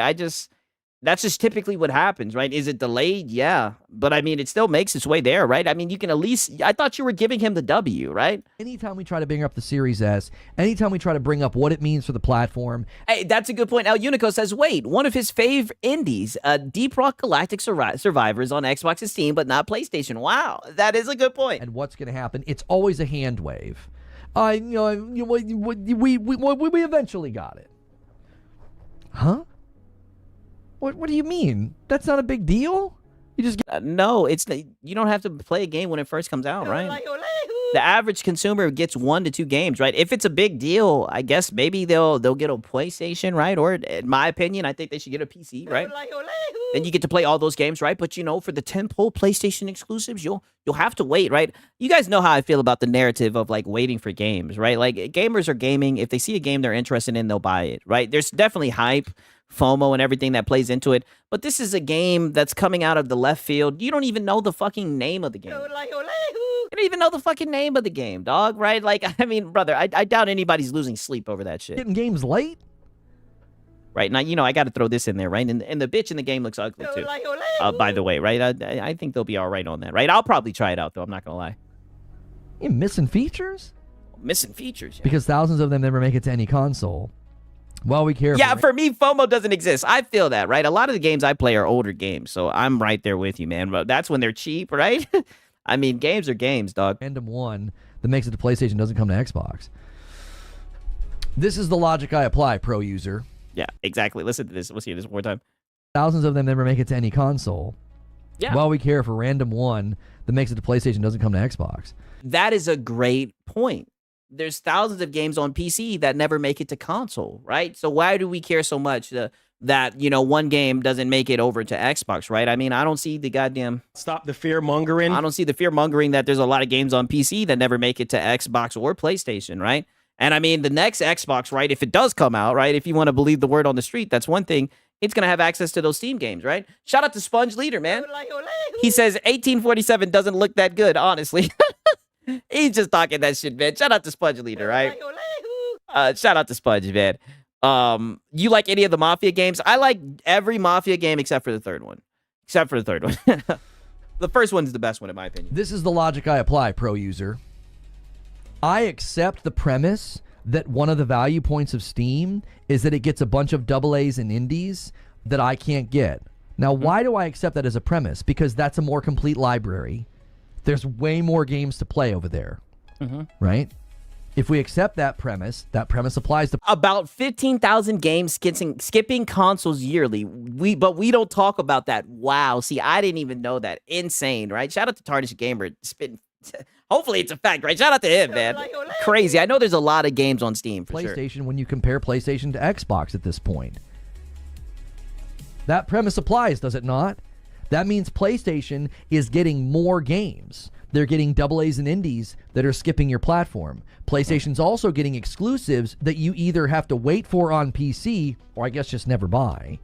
That's just typically what happens, right? Is it delayed? Yeah. But I mean, it still makes its way there, right? I mean, you can at least, I thought you were giving him the W, right? Anytime we try to bring up the Series S, anytime we try to bring up what it means for the platform. Hey, that's a good point. El Unico says, wait, one of his fave indies, Deep Rock Galactic Survivors on Xbox and Steam, but not PlayStation. Wow, that is a good point. And what's going to happen? It's always a hand wave. We eventually got it. Huh? What do you mean? That's not a big deal? You just get no, you don't have to play a game when it first comes out, right? The average consumer gets 1 to 2 games, right? If it's a big deal, I guess maybe they'll get a PlayStation, right? Or in my opinion, I think they should get a PC, right? Then you get to play all those games, right? But for the tentpole PlayStation exclusives, you'll have to wait, right? You guys know how I feel about the narrative of like waiting for games, right? Like gamers are gaming. If they see a game they're interested in, they'll buy it, right? There's definitely hype, FOMO, and everything that plays into it. But this is a game that's coming out of the left field. You don't even know the fucking name of the game. You don't even know the fucking name of the game, dog, right? Like, I mean, brother, I doubt anybody's losing sleep over that shit. Getting games late? Right, now, I got to throw this in there, right? And the bitch in the game looks ugly, too. By the way, right? I think they'll be all right on that, right? I'll probably try it out, though. I'm not going to lie. You missing features? Missing features, yeah. Because thousands of them never make it to any console. Well, we care. Yeah, for me, FOMO doesn't exist. I feel that, right? A lot of the games I play are older games, so I'm right there with you, man. But that's when they're cheap, right? I mean, games are games, dog. Random one that makes it to PlayStation doesn't come to Xbox. This is the logic I apply, pro user. Yeah, exactly. Listen to this. We'll see this one more time. Thousands of them never make it to any console. Yeah. Well, we care if a random one that makes it to PlayStation doesn't come to Xbox. That is a great point. There's thousands of games on PC that never make it to console, right? So why do we care so much that, one game doesn't make it over to Xbox, right? I mean, I don't see the goddamn... Stop the fear-mongering. I don't see the fear-mongering that there's a lot of games on PC that never make it to Xbox or PlayStation, right? And I mean, the next Xbox, right, if it does come out, right, if you want to believe the word on the street, that's one thing. It's going to have access to those Steam games, right? Shout out to Sponge Leader, man. He says 1847 doesn't look that good, honestly. He's just talking that shit, man. Shout out to Sponge Leader, right? Shout out to Sponge, man. You like any of the Mafia games? I like every Mafia game except for the third one. The first one's the best one, in my opinion. This is the logic I apply, pro user. I accept the premise that one of the value points of Steam is that it gets a bunch of AA's and indies that I can't get. Now, why do I accept that as a premise? Because that's a more complete library. There's way more games to play over there, right? If we accept that premise applies to... About 15,000 games skipping consoles yearly. But we don't talk about that. Wow. See, I didn't even know that. Insane, right? Shout out to Tarnished Gamer. Hopefully it's a fact, right? Shout out to him, man. Crazy. I know there's a lot of games on Steam, for PlayStation sure. When you compare PlayStation to Xbox at this point. That premise applies, does it not? That means PlayStation is getting more games. They're getting AA's and indies that are skipping your platform. PlayStation's also getting exclusives that you either have to wait for on PC or I guess just never buy.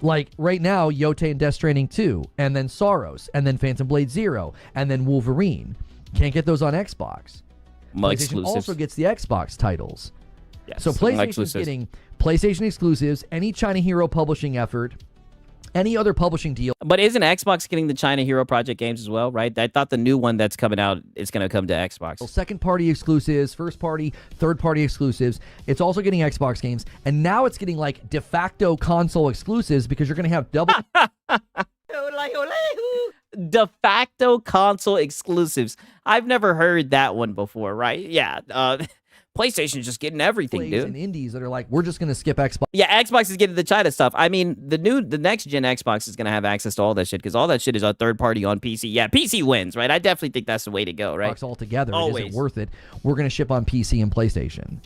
Like right now, Yote and Death Stranding 2, and then Soros, and then Phantom Blade 0, and then Wolverine. Can't get those on Xbox. PlayStation exclusives. also gets the Xbox titles. Yes, so PlayStation's getting PlayStation exclusives, any China Hero publishing effort, any other publishing deal. But isn't Xbox getting the China Hero Project games as well, right? I thought the new one that's coming out is going to come to Xbox. Second-party exclusives, first-party, third-party exclusives. It's also getting Xbox games. And now it's getting, like, de facto console exclusives because you're going to have double... De facto console exclusives. I've never heard that one before, right? Yeah, PlayStation's just getting everything, dude. And indies that are like, we're just going to skip Xbox. Yeah, Xbox is getting the China stuff. I mean, the next gen Xbox is going to have access to all that shit because all that shit is a third party on PC. Yeah, PC wins, right? I definitely think that's the way to go, right? Altogether, Always. it isn't worth it. We're going to ship on PC and PlayStation.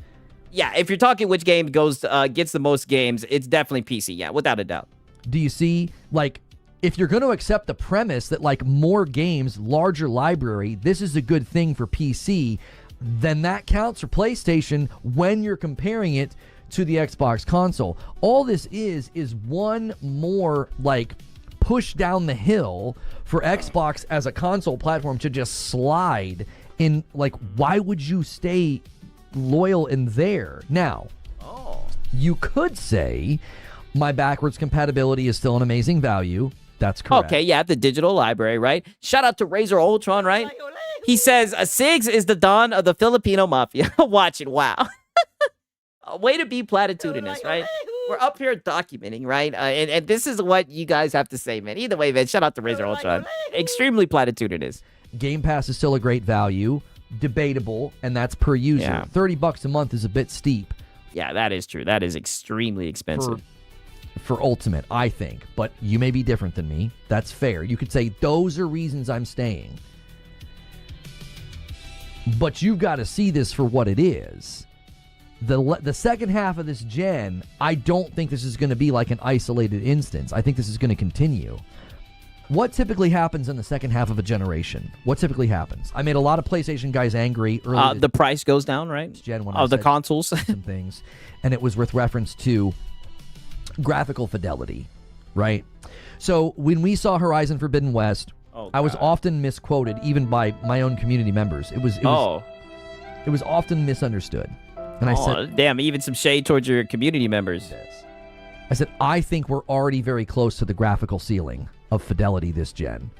yeah, if you're talking which game gets the most games, it's definitely PC. Yeah, without a doubt. Do you see, like, if you're going to accept the premise that, like, more games, larger library, this is a good thing for PC, then that counts for PlayStation when you're comparing it to the Xbox console. All this is one more, like, push down the hill for Xbox as a console platform to just slide in. Like, why would you stay loyal in there? Now, you could say my backwards compatibility is still an amazing value. That's correct. Okay, yeah, the digital library, right? Shout out to Razor Ultron, right? He says, Sigs is the dawn of the Filipino mafia. Watch it, wow. Way to be platitudinous, right? We're up here documenting, right? And this is what you guys have to say, man. Either way, man, shout out to Razor Ultron. Extremely platitudinous. Game Pass is still a great value. Debatable, and that's per user. Yeah. $30 a month is a bit steep. Yeah, that is true. That is extremely expensive. For Ultimate, I think. But you may be different than me. That's fair. You could say those are reasons I'm staying. But you've got to see this for what it is. The second half of this gen, I don't think this is going to be like an isolated instance. I think this is going to continue. What typically happens in the second half of a generation? What typically happens? I made a lot of PlayStation guys angry earlier. The price goes down, right? Gen when the consoles. Some things. And it was with reference to graphical fidelity, right? So when we saw Horizon Forbidden West, I was often misquoted, even by my own community members. It was often misunderstood. And I said, damn, even some shade towards your community members. I said, I think we're already very close to the graphical ceiling of fidelity this gen.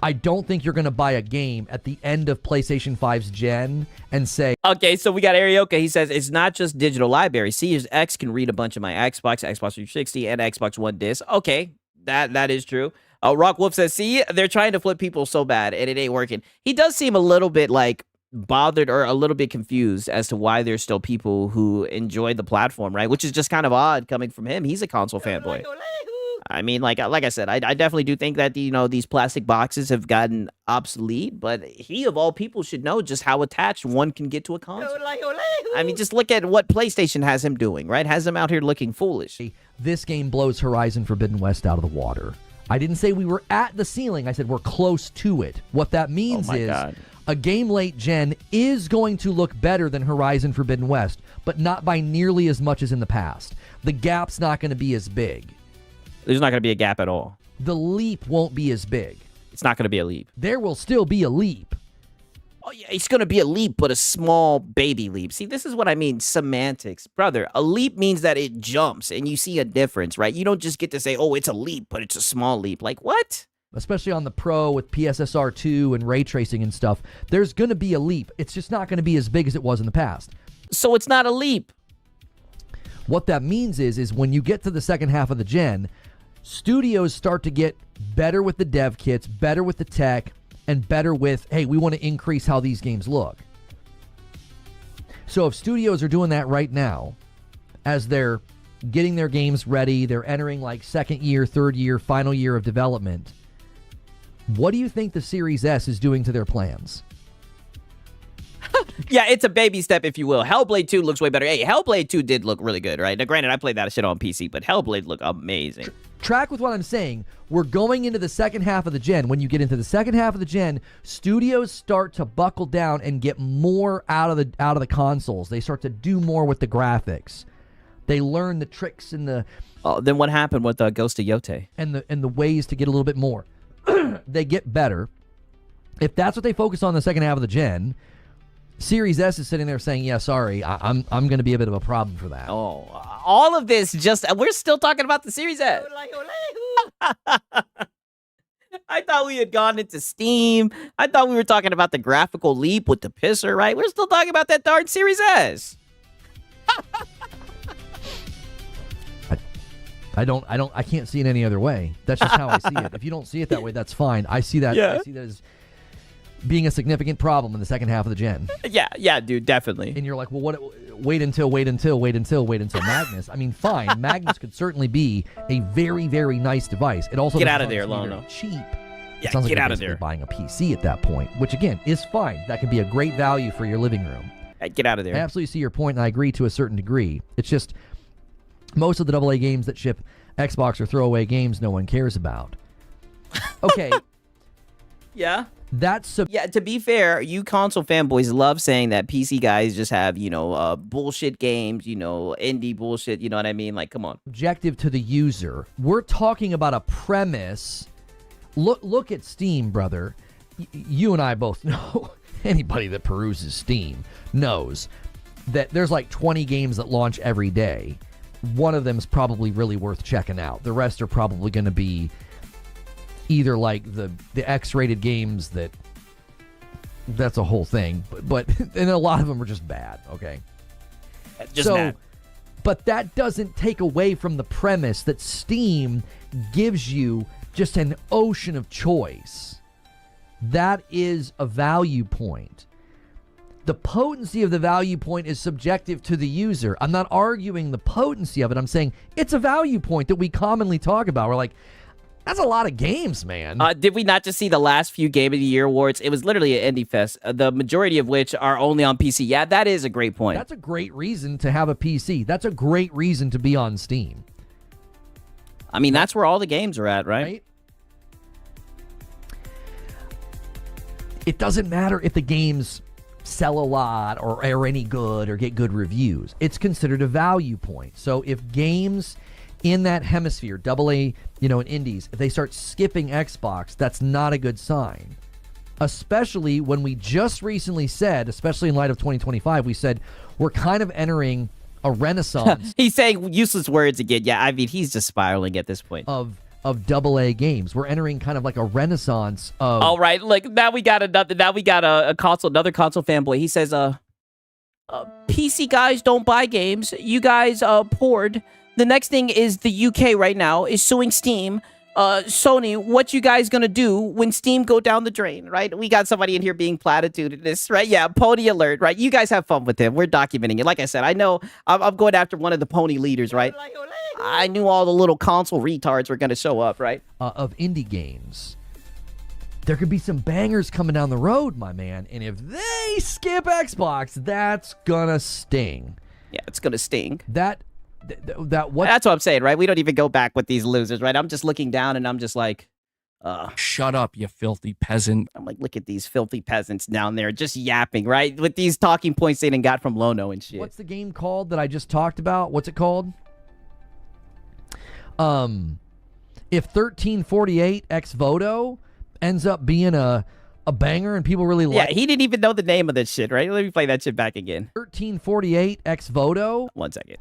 I don't think you're going to buy a game at the end of PlayStation 5's gen and say... Okay, so we got Arioka. He says, it's not just digital library. Series X can read a bunch of my Xbox 360, and Xbox One discs. Okay, that is true. Rock Wolf says, see, they're trying to flip people so bad, and it ain't working. He does seem a little bit, like, bothered or a little bit confused as to why there's still people who enjoy the platform, right? Which is just kind of odd coming from him. He's a console fanboy. I mean, like I said, I definitely do think that, these plastic boxes have gotten obsolete, but he, of all people, should know just how attached one can get to a console. I mean, just look at what PlayStation has him doing, right? Has him out here looking foolish. This game blows Horizon Forbidden West out of the water. I didn't say we were at the ceiling. I said we're close to it. What that means is a game late gen is going to look better than Horizon Forbidden West, but not by nearly as much as in the past. The gap's not going to be as big. There's not going to be a gap at all. The leap won't be as big. It's not going to be a leap. There will still be a leap. Oh, yeah, it's going to be a leap, but a small baby leap. See, this is what I mean, semantics. Brother, a leap means that it jumps, and you see a difference, right? You don't just get to say, oh, it's a leap, but it's a small leap. Like, what? Especially on the Pro with PSSR 2 and ray tracing and stuff, there's going to be a leap. It's just not going to be as big as it was in the past. So it's not a leap. What that means is when you get to the second half of the gen, studios start to get better with the dev kits, better with the tech, and better with, hey, we want to increase how these games look. So if studios are doing that right now, as they're getting their games ready, they're entering like second year, third year, final year of development, what do you think the Series S is doing to their plans? Yeah, it's a baby step, if you will. Hellblade 2 looks way better. Hey, Hellblade 2 did look really good, right? Now, granted, I played that shit on PC, but Hellblade looked amazing. Track with what I'm saying. We're going into the second half of the gen. When you get into the second half of the gen, studios start to buckle down and get more out of the consoles. They start to do more with the graphics. They learn the tricks and the... Oh, then what happened with Ghost of Yote? And the ways to get a little bit more. They get better. If that's what they focus on in the second half of the gen... Series S is sitting there saying, yeah, sorry, I'm going to be a bit of a problem for that. Oh, all of this we're still talking about the Series S. I thought we had gone into Steam. I thought we were talking about the graphical leap with the pisser, right? We're still talking about that darn Series S. I can't see it any other way. That's just how I see it. If you don't see it that way, that's fine. I see that. Yeah. I see that as being a significant problem in the second half of the gen. Yeah, dude, definitely. And you're like, well, wait until Magnus. I mean, fine, Magnus could certainly be a very, very nice device. It also get out of there, Lono. Cheap. Yeah, sounds get like out of there. Buying a PC at that point, which again is fine. That can be a great value for your living room. Get out of there. I absolutely see your point, and I agree to a certain degree. It's just most of the AA games that ship Xbox are throwaway games no one cares about. Okay. Yeah. Yeah, to be fair, you console fanboys love saying that PC guys just have, bullshit games, indie bullshit, you know what I mean? Like, come on. Objective to the user. We're talking about a premise. Look at Steam, brother. You and I both know, anybody that peruses Steam knows that there's like 20 games that launch every day. One of them is probably really worth checking out. The rest are probably going to be either like the X-rated games that's a whole thing, but and a lot of them are just bad, okay? Just bad. But that doesn't take away from the premise that Steam gives you just an ocean of choice. That is a value point. The potency of the value point is subjective to the user. I'm not arguing the potency of it. I'm saying it's a value point that we commonly talk about. We're like, that's a lot of games, man. Did we not just see the last few Game of the Year awards? It was literally an indie fest, the majority of which are only on PC. Yeah, that is a great point. That's a great reason to have a PC. That's a great reason to be on Steam. I mean, that's where all the games are at, right? It doesn't matter if the games sell a lot or are any good or get good reviews. It's considered a value point. So if games in that hemisphere, AA, and indies, if they start skipping Xbox, that's not a good sign. Especially when we just recently said, especially in light of 2025, we said we're kind of entering a renaissance. He's saying useless words again. Yeah, I mean, he's just spiraling at this point. Of AA games. We're entering kind of like a renaissance of... All right, look, now we got another console fanboy. He says, PC guys don't buy games. You guys poured. The next thing is the UK right now is suing Steam. Sony, what you guys gonna do when Steam go down the drain, right? We got somebody in here being platitudinous, right? Yeah, pony alert, right? You guys have fun with him. We're documenting it. Like I said, I know I'm going after one of the pony leaders, right? I knew all the little console retards were gonna show up, right? Of indie games. There could be some bangers coming down the road, my man. And if they skip Xbox, that's gonna sting. Yeah, it's gonna sting. That's what I'm saying, right? We don't even go back with these losers, right? I'm just looking down and I'm just like, shut up, you filthy peasant. I'm like, look at these filthy peasants down there just yapping, right? With these talking points they done got from Lono and shit. What's the game called that I just talked about? What's it called? If 1348 Ex Voto ends up being a banger and people really like... Yeah, he didn't even know the name of this shit, right? Let me play that shit back again. 1348 Ex Voto. 1 second.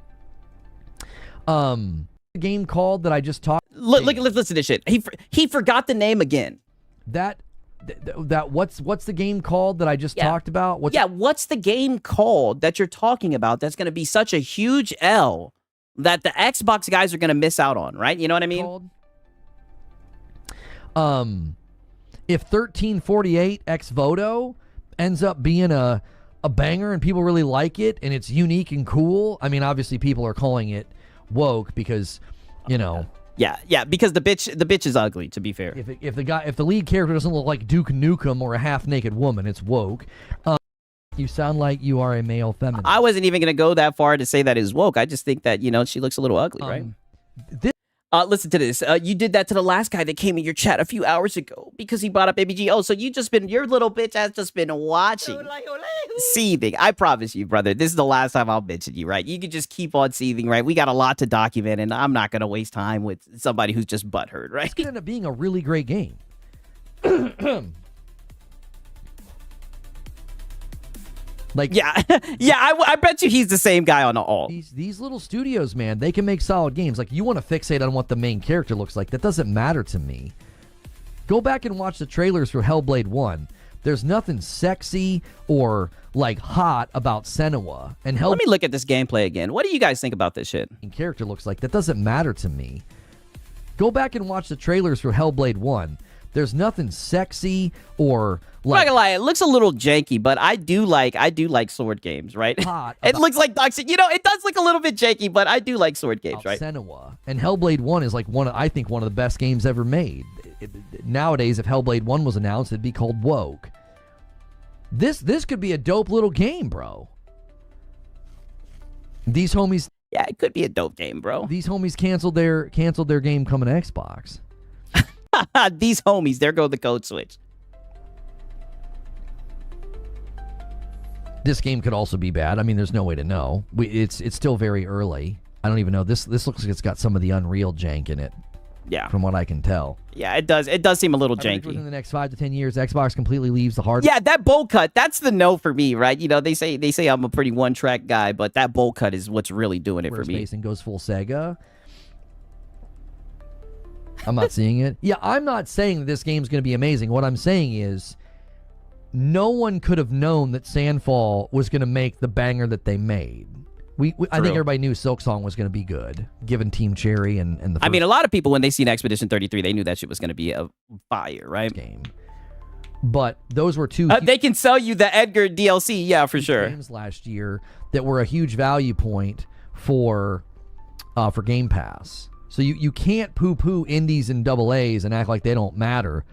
The game called that I just talked... Look, listen to this shit. He forgot the name again. What's the game called that I just talked about? What's the game called that you're talking about that's going to be such a huge L that the Xbox guys are going to miss out on, right? You know what I mean? If 1348 Ex Voto ends up being a banger and people really like it and it's unique and cool, I mean, obviously people are calling it woke because, Yeah, because the bitch is ugly, to be fair. If the lead character doesn't look like Duke Nukem or a half-naked woman, it's woke. You sound like you are a male feminist. I wasn't even going to go that far to say that is woke. I just think that, she looks a little ugly, right? Listen to this. You did that to the last guy that came in your chat a few hours ago because he brought up ABG. Oh, so your little bitch has just been watching, seething. I promise you, brother, this is the last time I'll mention you, right? You can just keep on seething, right? We got a lot to document, and I'm not going to waste time with somebody who's just butthurt, right? It's going to end up being a really great game. I bet you he's the same guy on all. These little studios, man, they can make solid games. Like, you want to fixate on what the main character looks like. That doesn't matter to me. Go back and watch the trailers for Hellblade 1. There's nothing sexy or, hot about Senua. And Let me look at this gameplay again. What do you guys think about this shit? Character looks like. That doesn't matter to me. Go back and watch the trailers for Hellblade 1. There's nothing sexy or I'm not gonna lie, it looks a little janky, but I do like sword games, right? It looks like dog shit. It does look a little bit janky, but I do like sword games, right? Senua. And Hellblade 1 is one of the best games ever made. Nowadays, if Hellblade 1 was announced, it'd be called woke. This could be a dope little game, bro. These homies, yeah, it could be a dope game, bro. These homies canceled their game coming to Xbox. These homies, there go the code switch. This game could also be bad. I mean, there's no way to know. It's still very early. I don't even know. This looks like it's got some of the Unreal jank in it. Yeah. From what I can tell. Yeah, it does. It does seem a little I think janky. within the next 5 to 10 years, Xbox completely leaves the hardware. Yeah, that bowl cut, that's the no for me, right? You know, they say I'm a pretty one-track guy, but that bowl cut is what's really doing it for me. And goes full Sega. I'm not seeing it. Yeah, I'm not saying that this game's going to be amazing. What I'm saying is no one could have known that Sandfall was going to make the banger that they made. I think everybody knew Silksong was going to be good, given Team Cherry and the first I mean, a lot of people, when they seen Expedition 33, they knew that shit was going to be a fire, right? Game. But those were two... they can sell you the Edgar DLC, yeah, for sure. Games last year that were a huge value point for Game Pass. So you can't poo-poo indies and AAs and act like they don't matter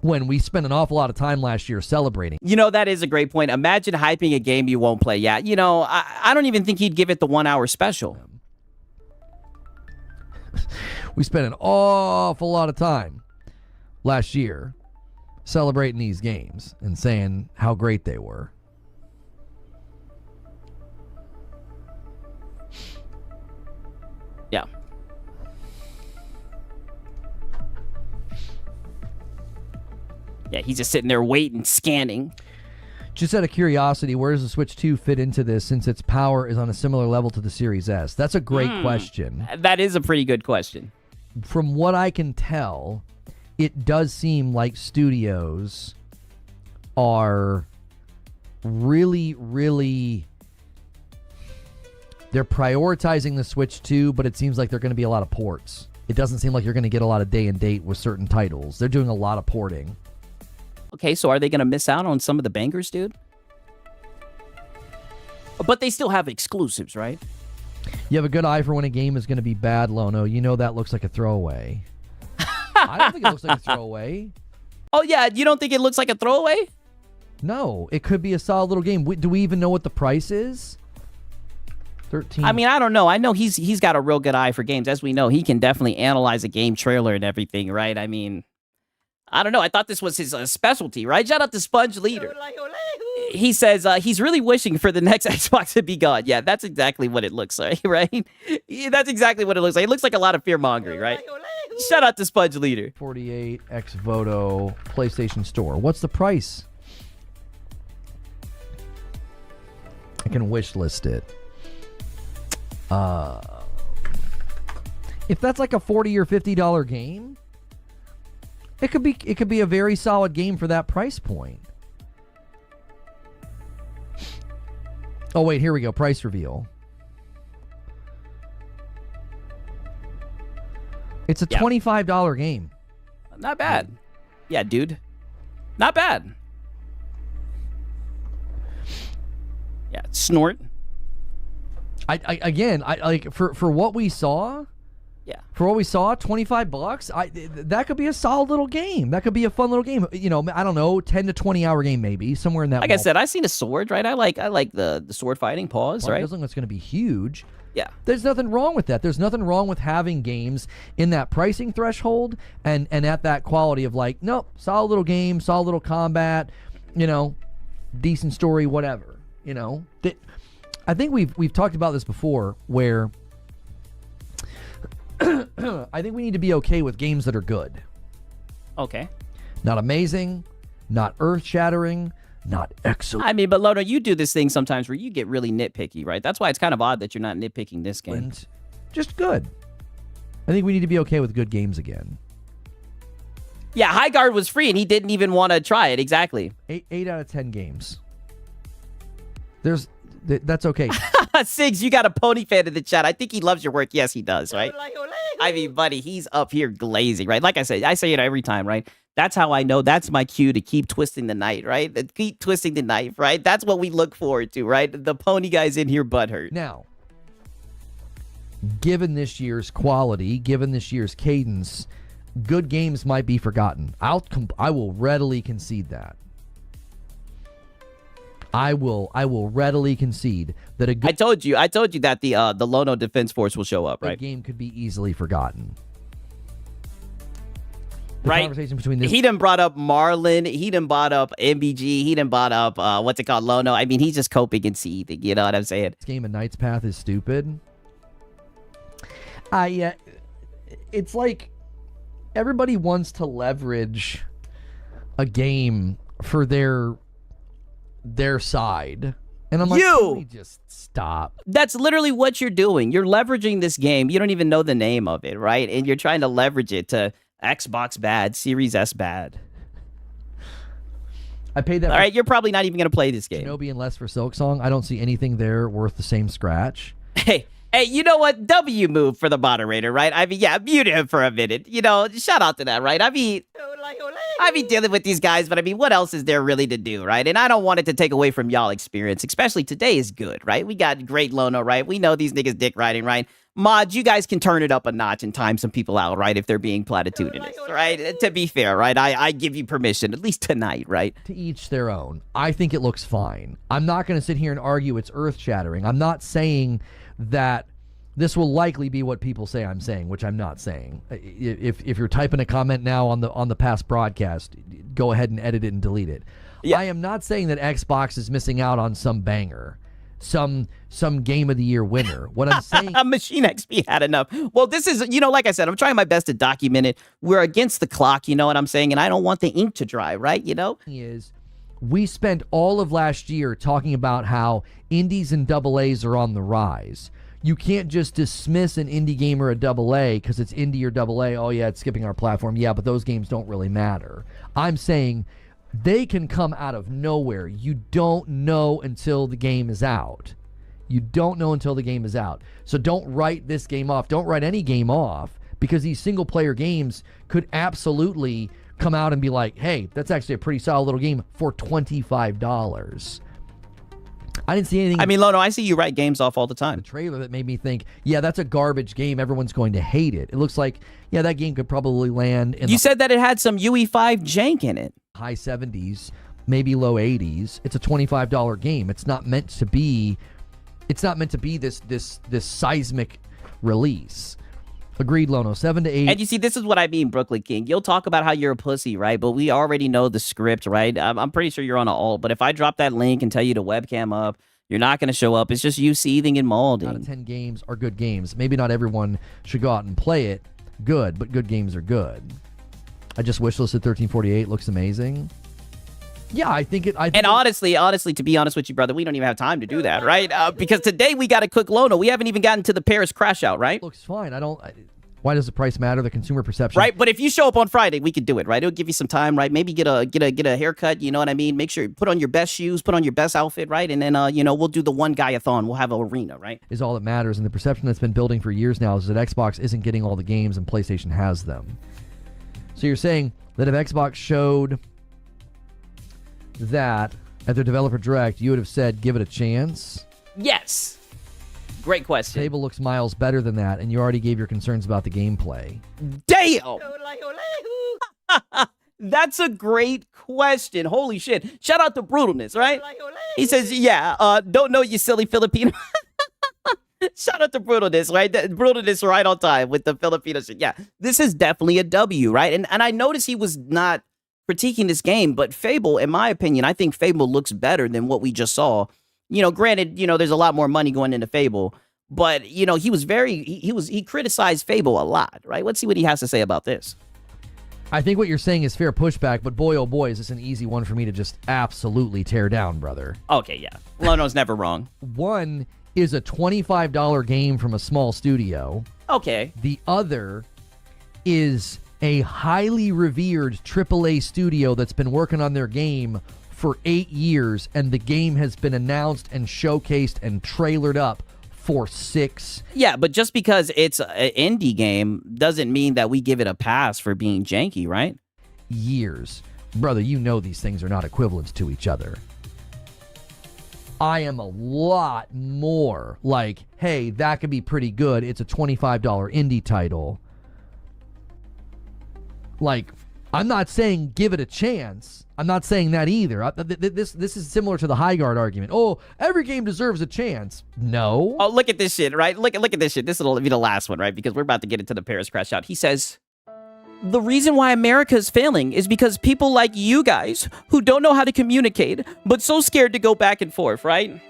when we spent an awful lot of time last year celebrating. You know, that is a great point. Imagine hyping a game you won't play. Yeah, you know, I don't even think he'd give it the 1 hour special. We spent an awful lot of time last year celebrating these games and saying how great they were. Yeah. Yeah, he's just sitting there waiting, scanning. Just out of curiosity, where does the Switch 2 fit into this since its power is on a similar level to the Series S? That's a great question. That is a pretty good question. From what I can tell, it does seem like studios are really, really... They're prioritizing the Switch 2, but it seems like there are going to be a lot of ports. It doesn't seem like you're going to get a lot of day and date with certain titles. They're doing a lot of porting. Okay, so are they going to miss out on some of the bangers, dude? But they still have exclusives, right? You have a good eye for when a game is going to be bad, Lono. You know that looks like a throwaway. I don't think it looks like a throwaway. Oh, yeah, you don't think it looks like a throwaway? No, it could be a solid little game. Do we even know what the price is? 13. I mean, I don't know. I know he's got a real good eye for games. As we know, he can definitely analyze a game trailer and everything, right? I mean, I don't know. I thought this was his specialty, right? Shout out to Sponge Leader. He says he's really wishing for the next Xbox to be gone. Yeah, that's exactly what it looks like, right? Yeah, that's exactly what it looks like. It looks like a lot of fear-mongering, right? Shout out to Sponge Leader. 48 X Voto PlayStation Store. What's the price? I can wish list it. If that's like a $40 or $50 game, it could be a very solid game for that price point. Oh wait, here we go. Price reveal. It's a $25 game. Not bad. Yeah, dude. Not bad. Yeah, snort. I like for what we saw. Yeah. For what we saw, $25. That could be a solid little game. That could be a fun little game. You know, I don't know, 10 to 20 hour game maybe, somewhere in that. Like I said, I seen a sword, right? I like the sword fighting pause, right? It doesn't look like it's going to be huge. Yeah. There's nothing wrong with that. There's nothing wrong with having games in that pricing threshold and at that quality of like, nope, solid little game, solid little combat, you know, decent story, whatever. You know, I think we've talked about this before where I think we need to be okay with games that are good. Okay. Not amazing, not earth-shattering, not excellent. I mean, but Lono, you do this thing sometimes where you get really nitpicky, right? That's why it's kind of odd that you're not nitpicking this game. And just good. I think we need to be okay with good games again. Yeah, High Guard was free and he didn't even want to try it. Exactly. 8 out of 10 games. That's okay. Sigs, you got a pony fan in the chat. I think he loves your work. Yes, he does, right? I mean, buddy, he's up here glazing, right? Like I say it every time, right? That's how I know. That's my cue to keep twisting the knife, right? Keep twisting the knife, right? That's what we look forward to, right? The pony guy's in here butthurt. Now, given this year's quality, given this year's cadence, good games might be forgotten. I will readily concede that. I will readily concede that a good I told you that the Lono Defense Force will show up, right? game could be easily forgotten. The right. Conversation between this. He done brought up Marlin. He done brought up MBG. He done brought up what's it called, Lono. I mean, he's just coping and seething. You know what I'm saying? This game of Knight's Path is stupid. It's like everybody wants to leverage a game for their side. And I'm like, can we just stop? That's literally what you're doing. You're leveraging this game. You don't even know the name of it, right? And you're trying to leverage it to Xbox bad, Series S bad. I paid that. All right, you're probably not even going to play this game. Shinobi and less for Silksong. I don't see anything there worth the same scratch. Hey, you know what? W move for the moderator, right? I mean, yeah, mute him for a minute. You know, shout out to that, right? I mean, dealing with these guys, but I mean, what else is there really to do, right? And I don't want it to take away from y'all experience, especially today is good, right? We got great Lono, right? We know these niggas dick riding, right? Mods, you guys can turn it up a notch and time some people out, right? If they're being platitudinous, right? To be fair, right? I give you permission, at least tonight, right? To each their own. I think it looks fine. I'm not going to sit here and argue it's earth-shattering. I'm not saying that this will likely be what people say I'm saying, which I'm not saying. If you're typing a comment now on the past broadcast, go ahead and edit it and delete it. Yeah. I am not saying that Xbox is missing out on some banger. Some game of the year winner. What I'm saying, Machine XP had enough. Well, this is, like I said, I'm trying my best to document it. We're against the clock, you know what I'm saying, and I don't want the ink to dry, right? Is we spent all of last year talking about how indies and AA's are on the rise. You can't just dismiss an indie game or a AA because it's indie or AA. Oh yeah, it's skipping our platform. Yeah, but those games don't really matter. I'm saying they can come out of nowhere. You don't know until the game is out. You don't know until the game is out. So don't write this game off. Don't write any game off because these single-player games could absolutely come out and be like, hey, that's actually a pretty solid little game for $25. I didn't see anything. I mean, Lono, I see you write games off all the time. The trailer that made me think, yeah, that's a garbage game. Everyone's going to hate it. It looks like, yeah, that game could probably land in. You said that it had some UE5 jank in it. High 70s, maybe low 80s. It's a $25 game. It's not meant to be. It's not meant to be this seismic release. Agreed, Lono. 7 to 8. And you see, this is what I mean, Brooklyn King. You'll talk about how you're a pussy, right? But we already know the script, right? I'm pretty sure you're on an alt. But if I drop that link and tell you to webcam up, you're not going to show up. It's just you seething and molding. Out of 10 games are good games. Maybe not everyone should go out and play it. Good, but good games are good. I just wishlisted 1348. Looks amazing. Yeah, I think it. And honestly, to be honest with you, brother, we don't even have time to do that, right? Because today we got to cook Lono. We haven't even gotten to the Paris crash out, right? Looks fine. Why does the price matter? The consumer perception, right? But if you show up on Friday, we could do it, right? It'll give you some time, right? Maybe get a haircut. You know what I mean? Make sure you put on your best shoes, put on your best outfit, right? And then we'll do the one guy-a-thon. We'll have an arena, right? Is all that matters, and the perception that's been building for years now is that Xbox isn't getting all the games and PlayStation has them. So you're saying that if Xbox showed that at their developer direct, you would have said, give it a chance? Yes. Great question. Fable looks miles better than that, and you already gave your concerns about the gameplay. Damn! That's a great question. Holy shit. Shout out to Brutalness, right? He says, yeah, don't know you silly Filipino. Shout out to Brutalness, right? Brutalness right on time with the Filipino shit. Yeah, this is definitely a W, right? And I noticed he was not critiquing this game, but Fable, in my opinion, I think Fable looks better than what we just saw. Granted, there's a lot more money going into Fable, but, he was he criticized Fable a lot, right? Let's see what he has to say about this. I think what you're saying is fair pushback, but boy, oh boy, is this an easy one for me to just absolutely tear down, brother. Okay, yeah. Lono's never wrong. One is a $25 game from a small studio. Okay. The other is a highly revered AAA studio that's been working on their game for 8 years, and the game has been announced and showcased and trailered up for 6. Yeah, but just because it's an indie game doesn't mean that we give it a pass for being janky, right? Years. Brother, you know these things are not equivalent to each other. I am a lot more like, hey, that could be pretty good. It's a $25 indie title. Like, I'm not saying give it a chance. I'm not saying that either. This is similar to the high guard argument. Oh, every game deserves a chance. No. Oh, look at this shit, right? Look at this shit. This will be the last one, right? Because we're about to get into the Paris crash out. He says, the reason why America is failing is because people like you guys who don't know how to communicate, but so scared to go back and forth, right?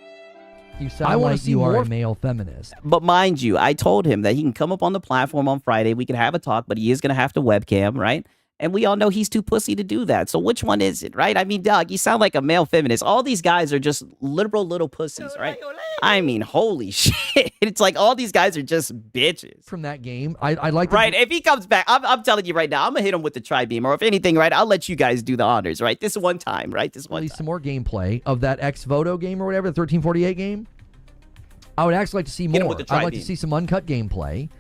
You sound like you are a male feminist. But mind you, I told him that he can come up on the platform on Friday. We can have a talk, but he is going to have to webcam, right? And we all know he's too pussy to do that. So which one is it, right? I mean, dog, you sound like a male feminist. All these guys are just liberal little pussies, right? I mean, holy shit. It's like all these guys are just bitches. From that game, I like... Right, if he comes back, I'm telling you right now, I'm going to hit him with the tri-beam. Or if anything, right, I'll let you guys do the honors, right? This one time, right? This one time. Some more gameplay of that X-Voto game or whatever, the 1348 game. I would actually like to see more. I'd like to see some uncut gameplay.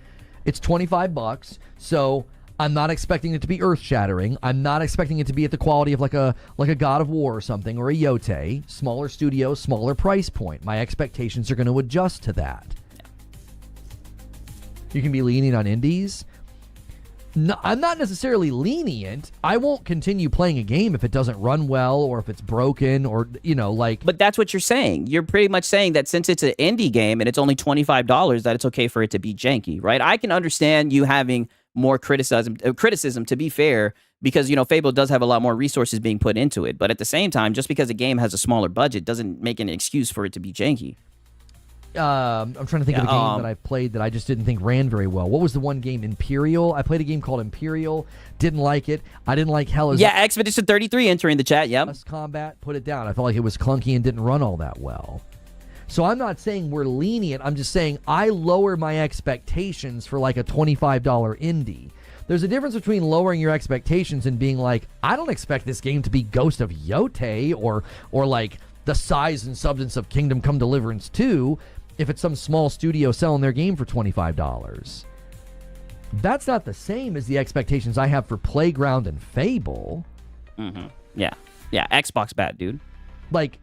It's $25, so... I'm not expecting it to be earth-shattering. I'm not expecting it to be at the quality of like a God of War or something, or a Yote. Smaller studio, smaller price point. My expectations are going to adjust to that. You can be lenient on indies. No, I'm not necessarily lenient. I won't continue playing a game if it doesn't run well or if it's broken or, you know, like... But that's what you're saying. You're pretty much saying that since it's an indie game and it's only $25, that it's okay for it to be janky, right? I can understand you having more criticism, to be fair, because, you know, Fable does have a lot more resources being put into it. But at the same time, just because a game has a smaller budget doesn't make an excuse for it to be janky. I'm trying to think of a game that I played that I just didn't think ran very well. What was the one game? Imperial? I played a game called Imperial. Didn't like it. I didn't like Hell. Yeah, Expedition 33 entering the chat, yep. Combat, put it down. I felt like it was clunky and didn't run all that well. So I'm not saying we're lenient. I'm just saying I lower my expectations for like a $25 indie. There's a difference between lowering your expectations and being like, I don't expect this game to be Ghost of Yote or like the size and substance of Kingdom Come Deliverance 2 if it's some small studio selling their game for $25. That's not the same as the expectations I have for Playground and Fable. Mm-hmm. Yeah. Yeah, Xbox bad, dude. Like,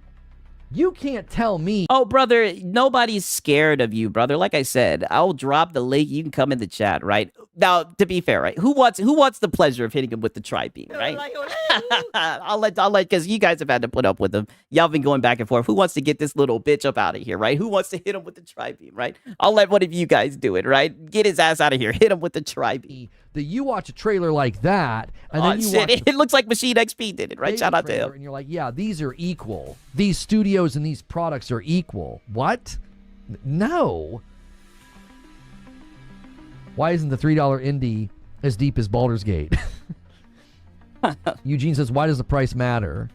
you can't tell me. Oh, brother, nobody's scared of you, brother. Like I said, I'll drop the link. You can come in the chat, right? Now, to be fair, right? Who wants the pleasure of hitting him with the tri-beam, right? I'll let, because you guys have had to put up with him. Y'all been going back and forth. Who wants to get this little bitch up out of here, right? Who wants to hit him with the tri-beam, right? I'll let one of you guys do it, right? Get his ass out of here. Hit him with the tri-beam. That you watch a trailer like that, and then you watch it looks like Machine XP did it, right? Shout out to him. And you're like, yeah, these are equal. These studios and these products are equal. What? No. Why isn't the $3 indie as deep as Baldur's Gate? Eugene says, why does the price matter?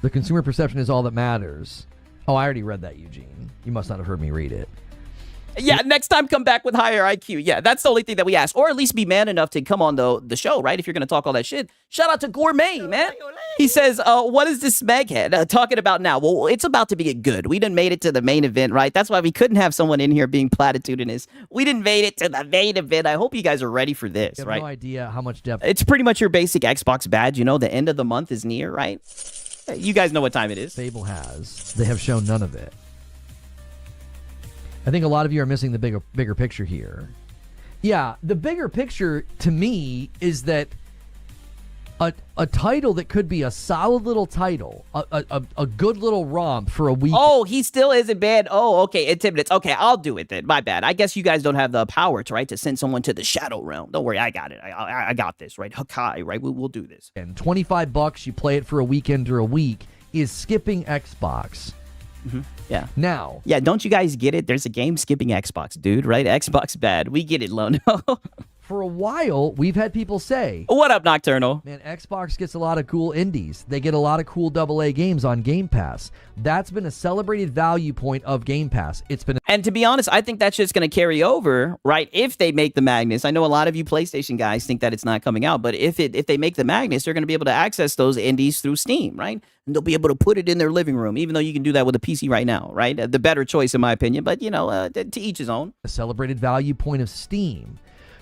The consumer perception is all that matters. Oh, I already read that, Eugene. You must not have heard me read it. Yeah, next time come back with higher IQ. Yeah, that's the only thing that we ask. Or at least be man enough to come on the show, right? If you're going to talk all that shit. Shout out to Gourmet, man. He says, what is this Smeghead talking about now? Well, it's about to be good. We done made it to the main event, right? That's why we couldn't have someone in here being platitudinous. We didn't made it to the main event. I hope you guys are ready for this, you have right? No idea how much depth. It's pretty much your basic Xbox badge. You know, the end of the month is near, right? You guys know what time it is. Fable has. They have shown none of it. I think a lot of you are missing the bigger picture here. Yeah, the bigger picture to me is that a title that could be a solid little title, a good little romp for a week. Oh, he still isn't bad. Oh, okay, intimidates. Okay, I'll do it then. My bad. I guess you guys don't have the power to send someone to the Shadow Realm. Don't worry, I got it. I got this, right? Hakai, right? We'll do this. And $25, you play it for a weekend or a week, is skipping Xbox. Mm-hmm. Yeah. Now. Yeah, don't you guys get it? There's a game skipping Xbox, dude, right? Xbox bad. We get it, Lono. For a while, we've had people say, what up, Nocturnal? Man, Xbox gets a lot of cool indies. They get a lot of cool AA games on Game Pass. That's been a celebrated value point of Game Pass. It's been And to be honest, I think that's just going to carry over, right? If they make the Magnus. I know a lot of you PlayStation guys think that it's not coming out, but if they make the Magnus, they're going to be able to access those indies through Steam, right? And they'll be able to put it in their living room, even though you can do that with a PC right now, right? The better choice, in my opinion, but, you know, to each his own. A celebrated value point of Steam.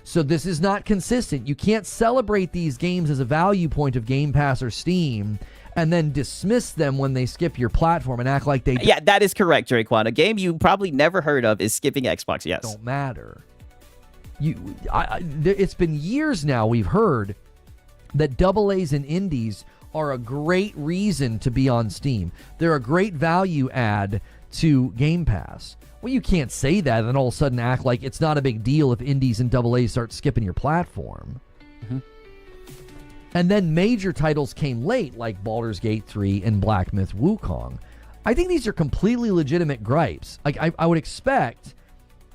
So this is not consistent. You can't celebrate these games as a value point of Game Pass or Steam and then dismiss them when they skip your platform and act like they Yeah, that is correct, Draquan. A game you probably never heard of is skipping Xbox, yes. Don't matter. It's been years now we've heard that AAs and indies are a great reason to be on Steam. They're a great value add to Game Pass. Well, you can't say that and then all of a sudden act like it's not a big deal if indies and AAs start skipping your platform. Mm-hmm. And then major titles came late, like Baldur's Gate 3 and Black Myth Wukong. I think these are completely legitimate gripes. Like, I would expect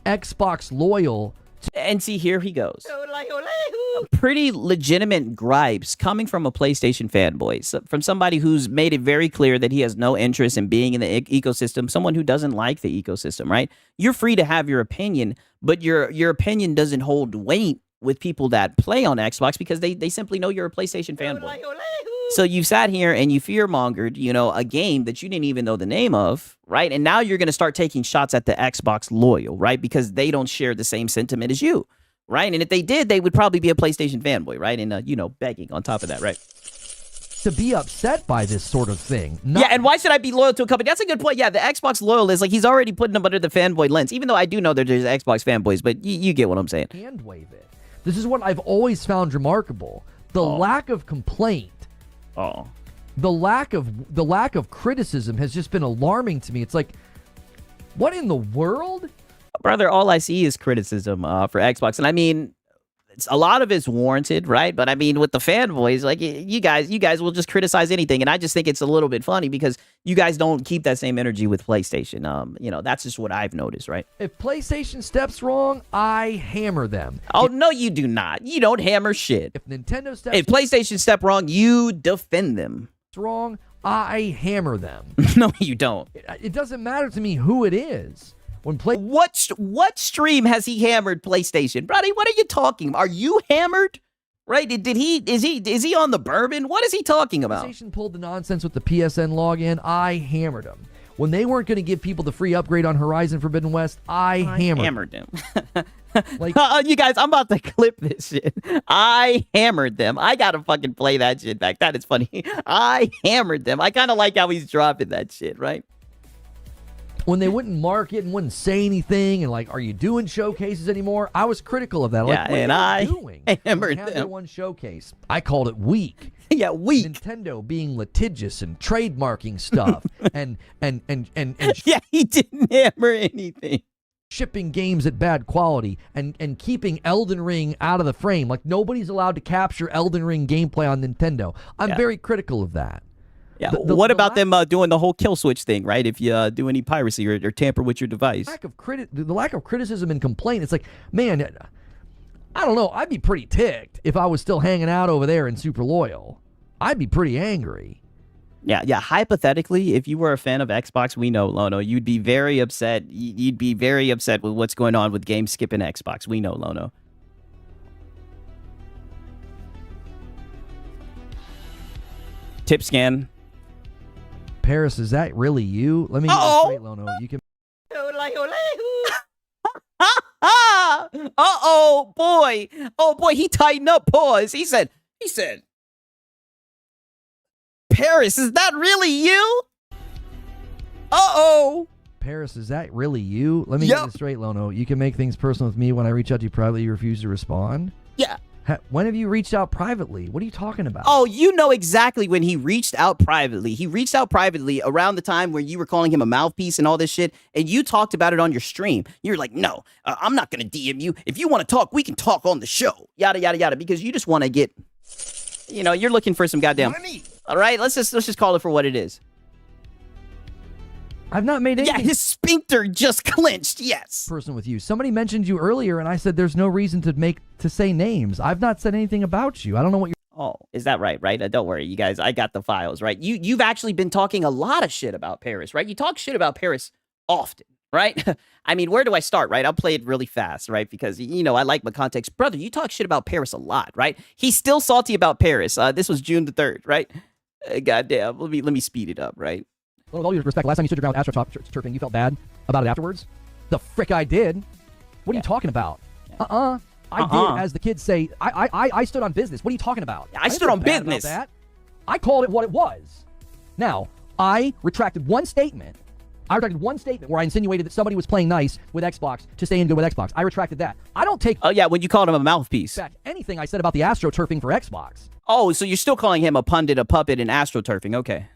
Xbox loyal and see, here he goes. Pretty legitimate gripes coming from a PlayStation fanboy, from somebody who's made it very clear that he has no interest in being in the ecosystem, someone who doesn't like the ecosystem, right? You're free to have your opinion, but your opinion doesn't hold weight with people that play on Xbox because they simply know you're a PlayStation fanboy. So you've sat here and you fear-mongered, a game that you didn't even know the name of, right? And now you're going to start taking shots at the Xbox loyal, right? Because they don't share the same sentiment as you, right? And if they did, they would probably be a PlayStation fanboy, right? And, begging on top of that, right? To be upset by this sort of thing. Yeah, and why should I be loyal to a company? That's a good point. Yeah, the Xbox loyal is like he's already putting them under the fanboy lens, even though I do know that there's Xbox fanboys, but you get what I'm saying. Hand wave it. This is what I've always found remarkable. The lack of complaint. The lack of criticism has just been alarming to me. It's like, what in the world? Brother, all I see is criticism for Xbox. And I mean, a lot of it's warranted, right? But I mean, with the fanboys, like you guys will just criticize anything. And I just think it's a little bit funny because you guys don't keep that same energy with PlayStation. That's just what I've noticed, right? If PlayStation steps wrong, I hammer them. Oh, no, you do not. You don't hammer shit. If Nintendo steps If PlayStation step wrong, you defend them. Wrong, I hammer them. No, you don't. It doesn't matter to me who it is. What stream has he hammered PlayStation? Brody, what are you talking about? Are you hammered? Right? Is he on the bourbon? What is he talking about? PlayStation pulled the nonsense with the PSN login. I hammered them. When they weren't going to give people the free upgrade on Horizon Forbidden West, I hammered them. You guys, I'm about to clip this shit. I hammered them. I gotta fucking play that shit back. That is funny. I hammered them. I kind of like how he's dropping that shit, right? When they wouldn't market and wouldn't say anything and like, are you doing showcases anymore? I was critical of that. Yeah, like, what and are you doing? Hammered their them. one showcase. I called it weak. Yeah, weak. Nintendo being litigious and trademarking stuff and yeah, he didn't hammer anything. Shipping games at bad quality and keeping Elden Ring out of the frame. Like nobody's allowed to capture Elden Ring gameplay on Nintendo. I'm very critical of that. Yeah. What about them doing the whole kill switch thing, right? If you do any piracy or tamper with your device. The lack of criticism and complaint. It's like, man, I don't know. I'd be pretty ticked if I was still hanging out over there in Super Loyal. I'd be pretty angry. Yeah. Hypothetically, if you were a fan of Xbox, we know, Lono, you'd be very upset. You'd be very upset with what's going on with game skipping Xbox. We know, Lono. Tip scan. Paris, is that really you? Let me get this straight, Lono. You can. Boy. Oh, boy. He tightened up. Pause. He said, Paris, is that really you? Paris, is that really you? Let me get this straight, Lono. You can make things personal with me. When I reach out to you privately, you refuse to respond? Yeah. When have you reached out privately? What are you talking about? Oh, you know exactly when he reached out privately. He reached out privately around the time where you were calling him a mouthpiece and all this shit, and you talked about it on your stream. You're like, no, I'm not going to DM you. If you want to talk, we can talk on the show. Yada, yada, yada, because you just want to get, you're looking for some goddamn money. All right, let's just call it for what it is. I've not made any. Yeah, his sphincter just clenched. Yes. Person with you. Somebody mentioned you earlier, and I said there's no reason to say names. I've not said anything about you. I don't know what you're. Oh, is that right? Right? Don't worry, you guys. I got the files. Right? You've actually been talking a lot of shit about Paris. Right? You talk shit about Paris often. Right? I mean, where do I start? Right? I'll play it really fast. Right? Because I like my context. Brother, you talk shit about Paris a lot. Right? He's still salty about Paris. This was June the 3rd. Right? Goddamn. Let me speed it up. Right? With all due respect, last time you stood your ground with Astro chirping, you felt bad about it afterwards? The frick I did. What are you talking about? I did, as the kids say, I stood on business. What are you talking about? I stood on business. That. I called it what it was. Now, I retracted one statement I retracted one statement where I insinuated that somebody was playing nice with Xbox to stay in good with Xbox. I retracted that. I don't take Oh, yeah, when you called him a mouthpiece. back anything I said about the AstroTurfing for Xbox. Oh, so you're still calling him a pundit, a puppet, and AstroTurfing. Okay.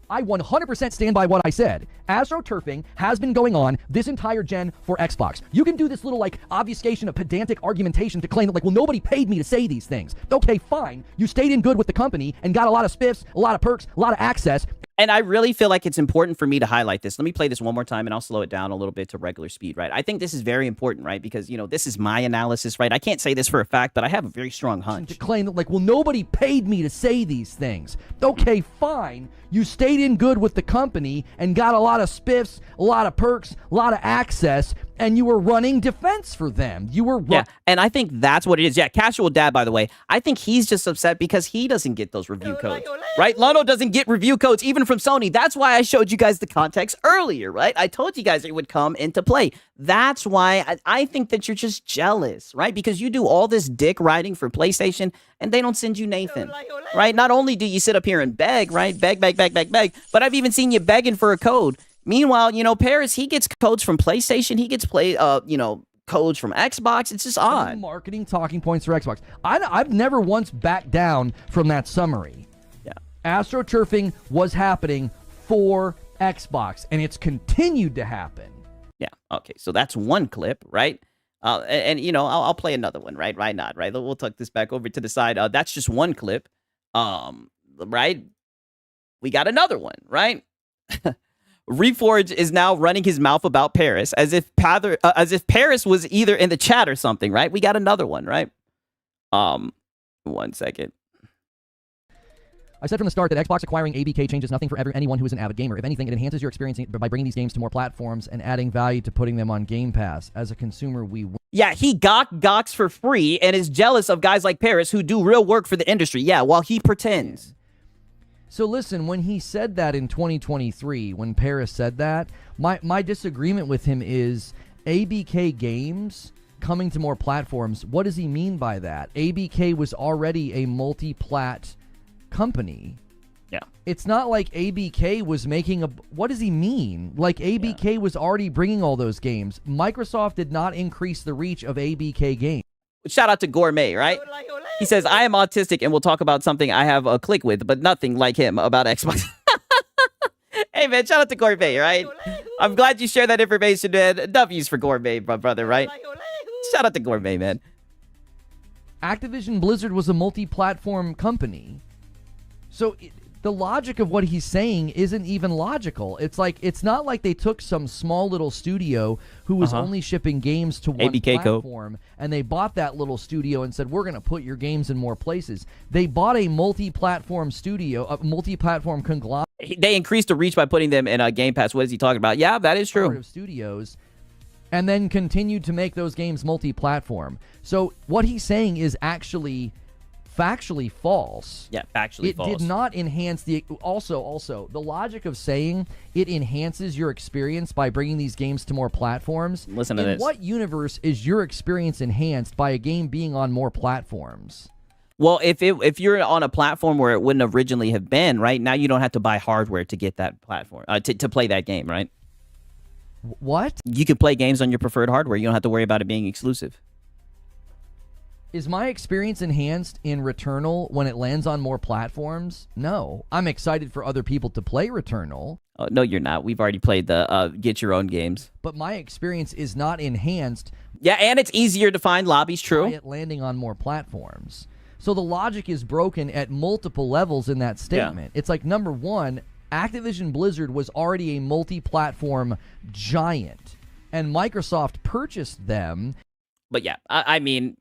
I 100% stand by what I said. AstroTurfing has been going on this entire gen for Xbox. You can do this little, like, obfuscation of pedantic argumentation to claim that, like, well, nobody paid me to say these things. Okay, fine. You stayed in good with the company and got a lot of spiffs, a lot of perks, a lot of access. And I really feel like it's important for me to highlight this. Let me play this one more time, and I'll slow it down a little bit to regular speed, right? I think this is very important, right? Because, you know, this is my analysis, right? I can't say this for a fact, but I have a very strong hunch. To claim that, like, well, nobody paid me to say these things. Okay, fine. You stayed in good with the company and got a lot of spiffs, a lot of perks, a lot of access, and you were running defense for them. You were Yeah, and I think that's what it is. Yeah, Casual Dad, by the way, I think he's just upset because he doesn't get those review codes, right? Lono doesn't get review codes even from Sony. That's why I showed you guys the context earlier, right? I told you guys it would come into play. That's why I think that you're just jealous, right? Because you do all this dick riding for PlayStation and they don't send you Nathan, right? Not only do you sit up here and beg, right? Beg, but I've even seen you begging for a code. Meanwhile, you know, Paris, he gets codes from PlayStation. He gets codes from Xbox. It's just odd. Marketing talking points for Xbox. I've never once backed down from that summary. Yeah. AstroTurfing was happening for Xbox, and it's continued to happen. Yeah. Okay. So that's one clip, right? And you know, I'll play another one, right? Right? Not right. We'll tuck this back over to the side. That's just one clip. Right? We got another one, right? Reforge is now running his mouth about Paris as if Paris was either in the chat or something, right? We got another one, right? 1 second. I said from the start that Xbox acquiring ABK changes nothing for anyone who is an avid gamer. If anything, it enhances your experience by bringing these games to more platforms and adding value to putting them on Game Pass. As a consumer, Yeah, he gawks for free and is jealous of guys like Paris who do real work for the industry. Yeah, while he pretends. So listen, when he said that in 2023, when Paris said that, my disagreement with him is ABK games coming to more platforms. What does he mean by that? ABK was already a multi-plat company. Yeah. It's not like ABK was making a... What does he mean? Like, ABK was already bringing all those games. Microsoft did not increase the reach of ABK games. Shout out to Gourmet, right? He says, I am autistic and will talk about something I have a click with, but nothing like him about Xbox. Hey, man, shout out to Gourmet, right? I'm glad you share that information, man. W's for Gourmet, my brother, right? Shout out to Gourmet, man. Activision Blizzard was a multi-platform company. So the logic of what he's saying isn't even logical. It's like, it's not like they took some small little studio who was only shipping games to one ABK platform and they bought that little studio and said, we're going to put your games in more places. They bought a multi-platform studio, a multi-platform conglomerate. They increased the reach by putting them in a Game Pass. What is he talking about? Yeah, that is true. Of studios, and then continued to make those games multi-platform. So what he's saying is actually factually false. Yeah, factually false. It did not enhance the... Also, the logic of saying it enhances your experience by bringing these games to more platforms. Listen to this. In what universe is your experience enhanced by a game being on more platforms? Well, if you're on a platform where it wouldn't originally have been, right, now you don't have to buy hardware to get that platform, to play that game, right? What? You can play games on your preferred hardware. You don't have to worry about it being exclusive. Is my experience enhanced in Returnal when it lands on more platforms? No. I'm excited for other people to play Returnal. Oh, no, you're not. We've already played the get your own games. But my experience is not enhanced. Yeah, and it's easier to find lobbies, true. By it landing on more platforms. So the logic is broken at multiple levels in that statement. Yeah. It's like, number one, Activision Blizzard was already a multi-platform giant, and Microsoft purchased them. But yeah, I mean...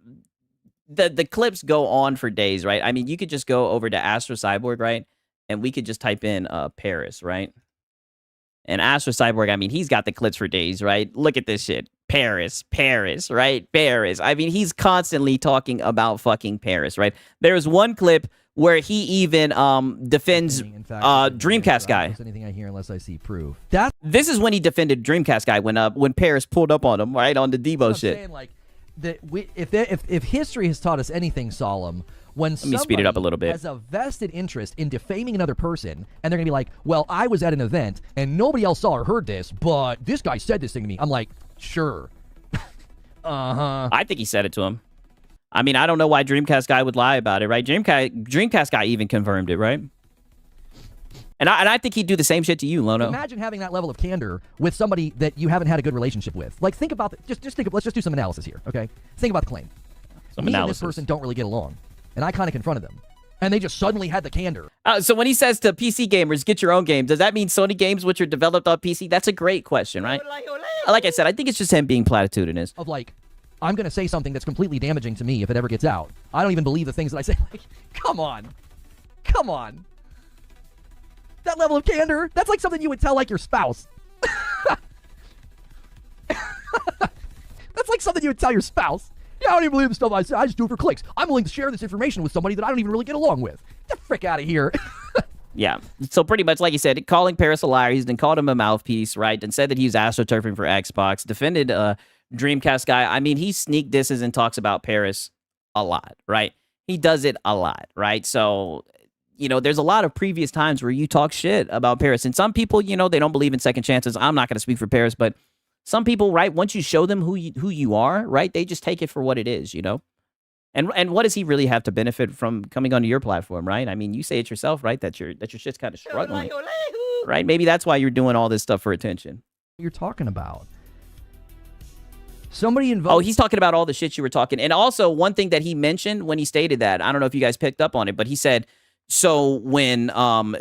The clips go on for days, right? I mean, you could just go over to Astro Cyborg, right? And we could just type in Paris, right? And Astro Cyborg, I mean, he's got the clips for days, right? Look at this shit. Paris, right? Paris. I mean, he's constantly talking about fucking Paris, right? There's one clip where he even defends Dreamcast guy. Anything I hear unless I see proof. This is when he defended Dreamcast guy when Paris pulled up on him, right? On the Debo shit. Saying, like, if history has taught us anything solemn, when Let me speed it up a little bit. has a vested interest in defaming another person, and they're going to be like, well, I was at an event, and nobody else saw or heard this, but this guy said this thing to me. I'm like, sure. Uh-huh. I think he said it to him. I mean, I don't know why Dreamcast guy would lie about it, right? Dreamcast guy even confirmed it, right? And I think he'd do the same shit to you, Lono. Imagine having that level of candor with somebody that you haven't had a good relationship with. Like, think about just think. Let's just do some analysis here, okay? Think about the claim. Me and this person don't really get along, and I kind of confronted them, and they just suddenly had the candor. So when he says to PC gamers, get your own game, does that mean Sony games which are developed on PC? That's a great question, right? Like I said, I think it's just him being platitudinous. Of like, I'm going to say something that's completely damaging to me if it ever gets out. I don't even believe the things that I say. Like, come on. Come on. That level of candor, that's like something you would tell like your spouse. That's like something you would tell your spouse. Yeah, I don't even believe the stuff I say. I just do it for clicks. I'm willing to share this information with somebody that I don't even really get along with. Get the frick out of here. Yeah. So pretty much, like you said, calling Paris a liar. He's then called him a mouthpiece, right? And said that he was astroturfing for Xbox. Defended Dreamcast guy. I mean, he sneak disses and talks about Paris a lot, right? He does it a lot, right? So, you know, there's a lot of previous times where you talk shit about Paris. And some people, you know, they don't believe in second chances. I'm not going to speak for Paris, but some people, right, once you show them who you are, right, they just take it for what it is, you know? And what does he really have to benefit from coming onto your platform, right? I mean, you say it yourself, right, that your shit's kind of struggling, right? Maybe that's why you're doing all this stuff for attention. You're talking about somebody involved. Oh, he's talking about all the shit you were talking. And also, one thing that he mentioned when he stated that, I don't know if you guys picked up on it, but he said, so when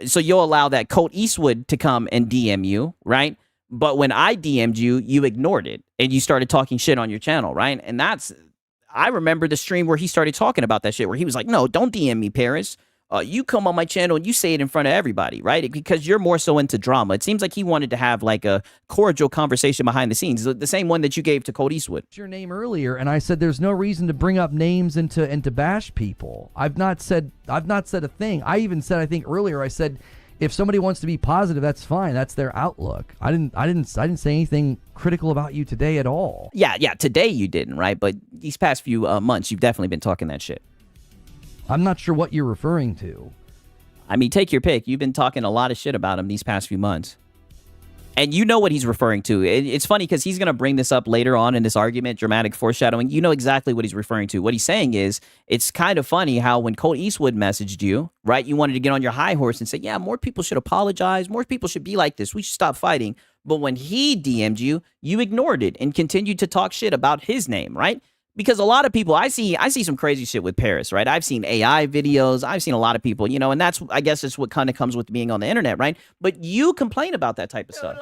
so you'll allow that Colt Eastwood to come and DM you, right? But when I DM'd you, you ignored it and you started talking shit on your channel, right? And I remember the stream where he started talking about that shit, where he was like, no, don't DM me, Paris. You come on my channel and you say it in front of everybody, right? Because you're more so into drama. It seems like he wanted to have like a cordial conversation behind the scenes, the same one that you gave to Colt Eastwood. Your name earlier, and I said there's no reason to bring up names and to bash people. I've not said a thing. I even said, I think earlier, I said if somebody wants to be positive, that's fine. That's their outlook. I didn't say anything critical about you today at all. Yeah, today you didn't, right? But these past few months, you've definitely been talking that shit. I'm not sure what you're referring to. I mean, take your pick. You've been talking a lot of shit about him these past few months. And you know what he's referring to. It's funny because he's going to bring this up later on in this argument, dramatic foreshadowing. You know exactly what he's referring to. What he's saying is, it's kind of funny how when Colt Eastwood messaged you, right, you wanted to get on your high horse and say, yeah, more people should apologize. More people should be like this. We should stop fighting. But when he DM'd you, you ignored it and continued to talk shit about his name, right? Because a lot of people, I see some crazy shit with Paris, right? I've seen AI videos. I've seen a lot of people, you know, and I guess it's what kind of comes with being on the internet, right? But you complain about that type of stuff.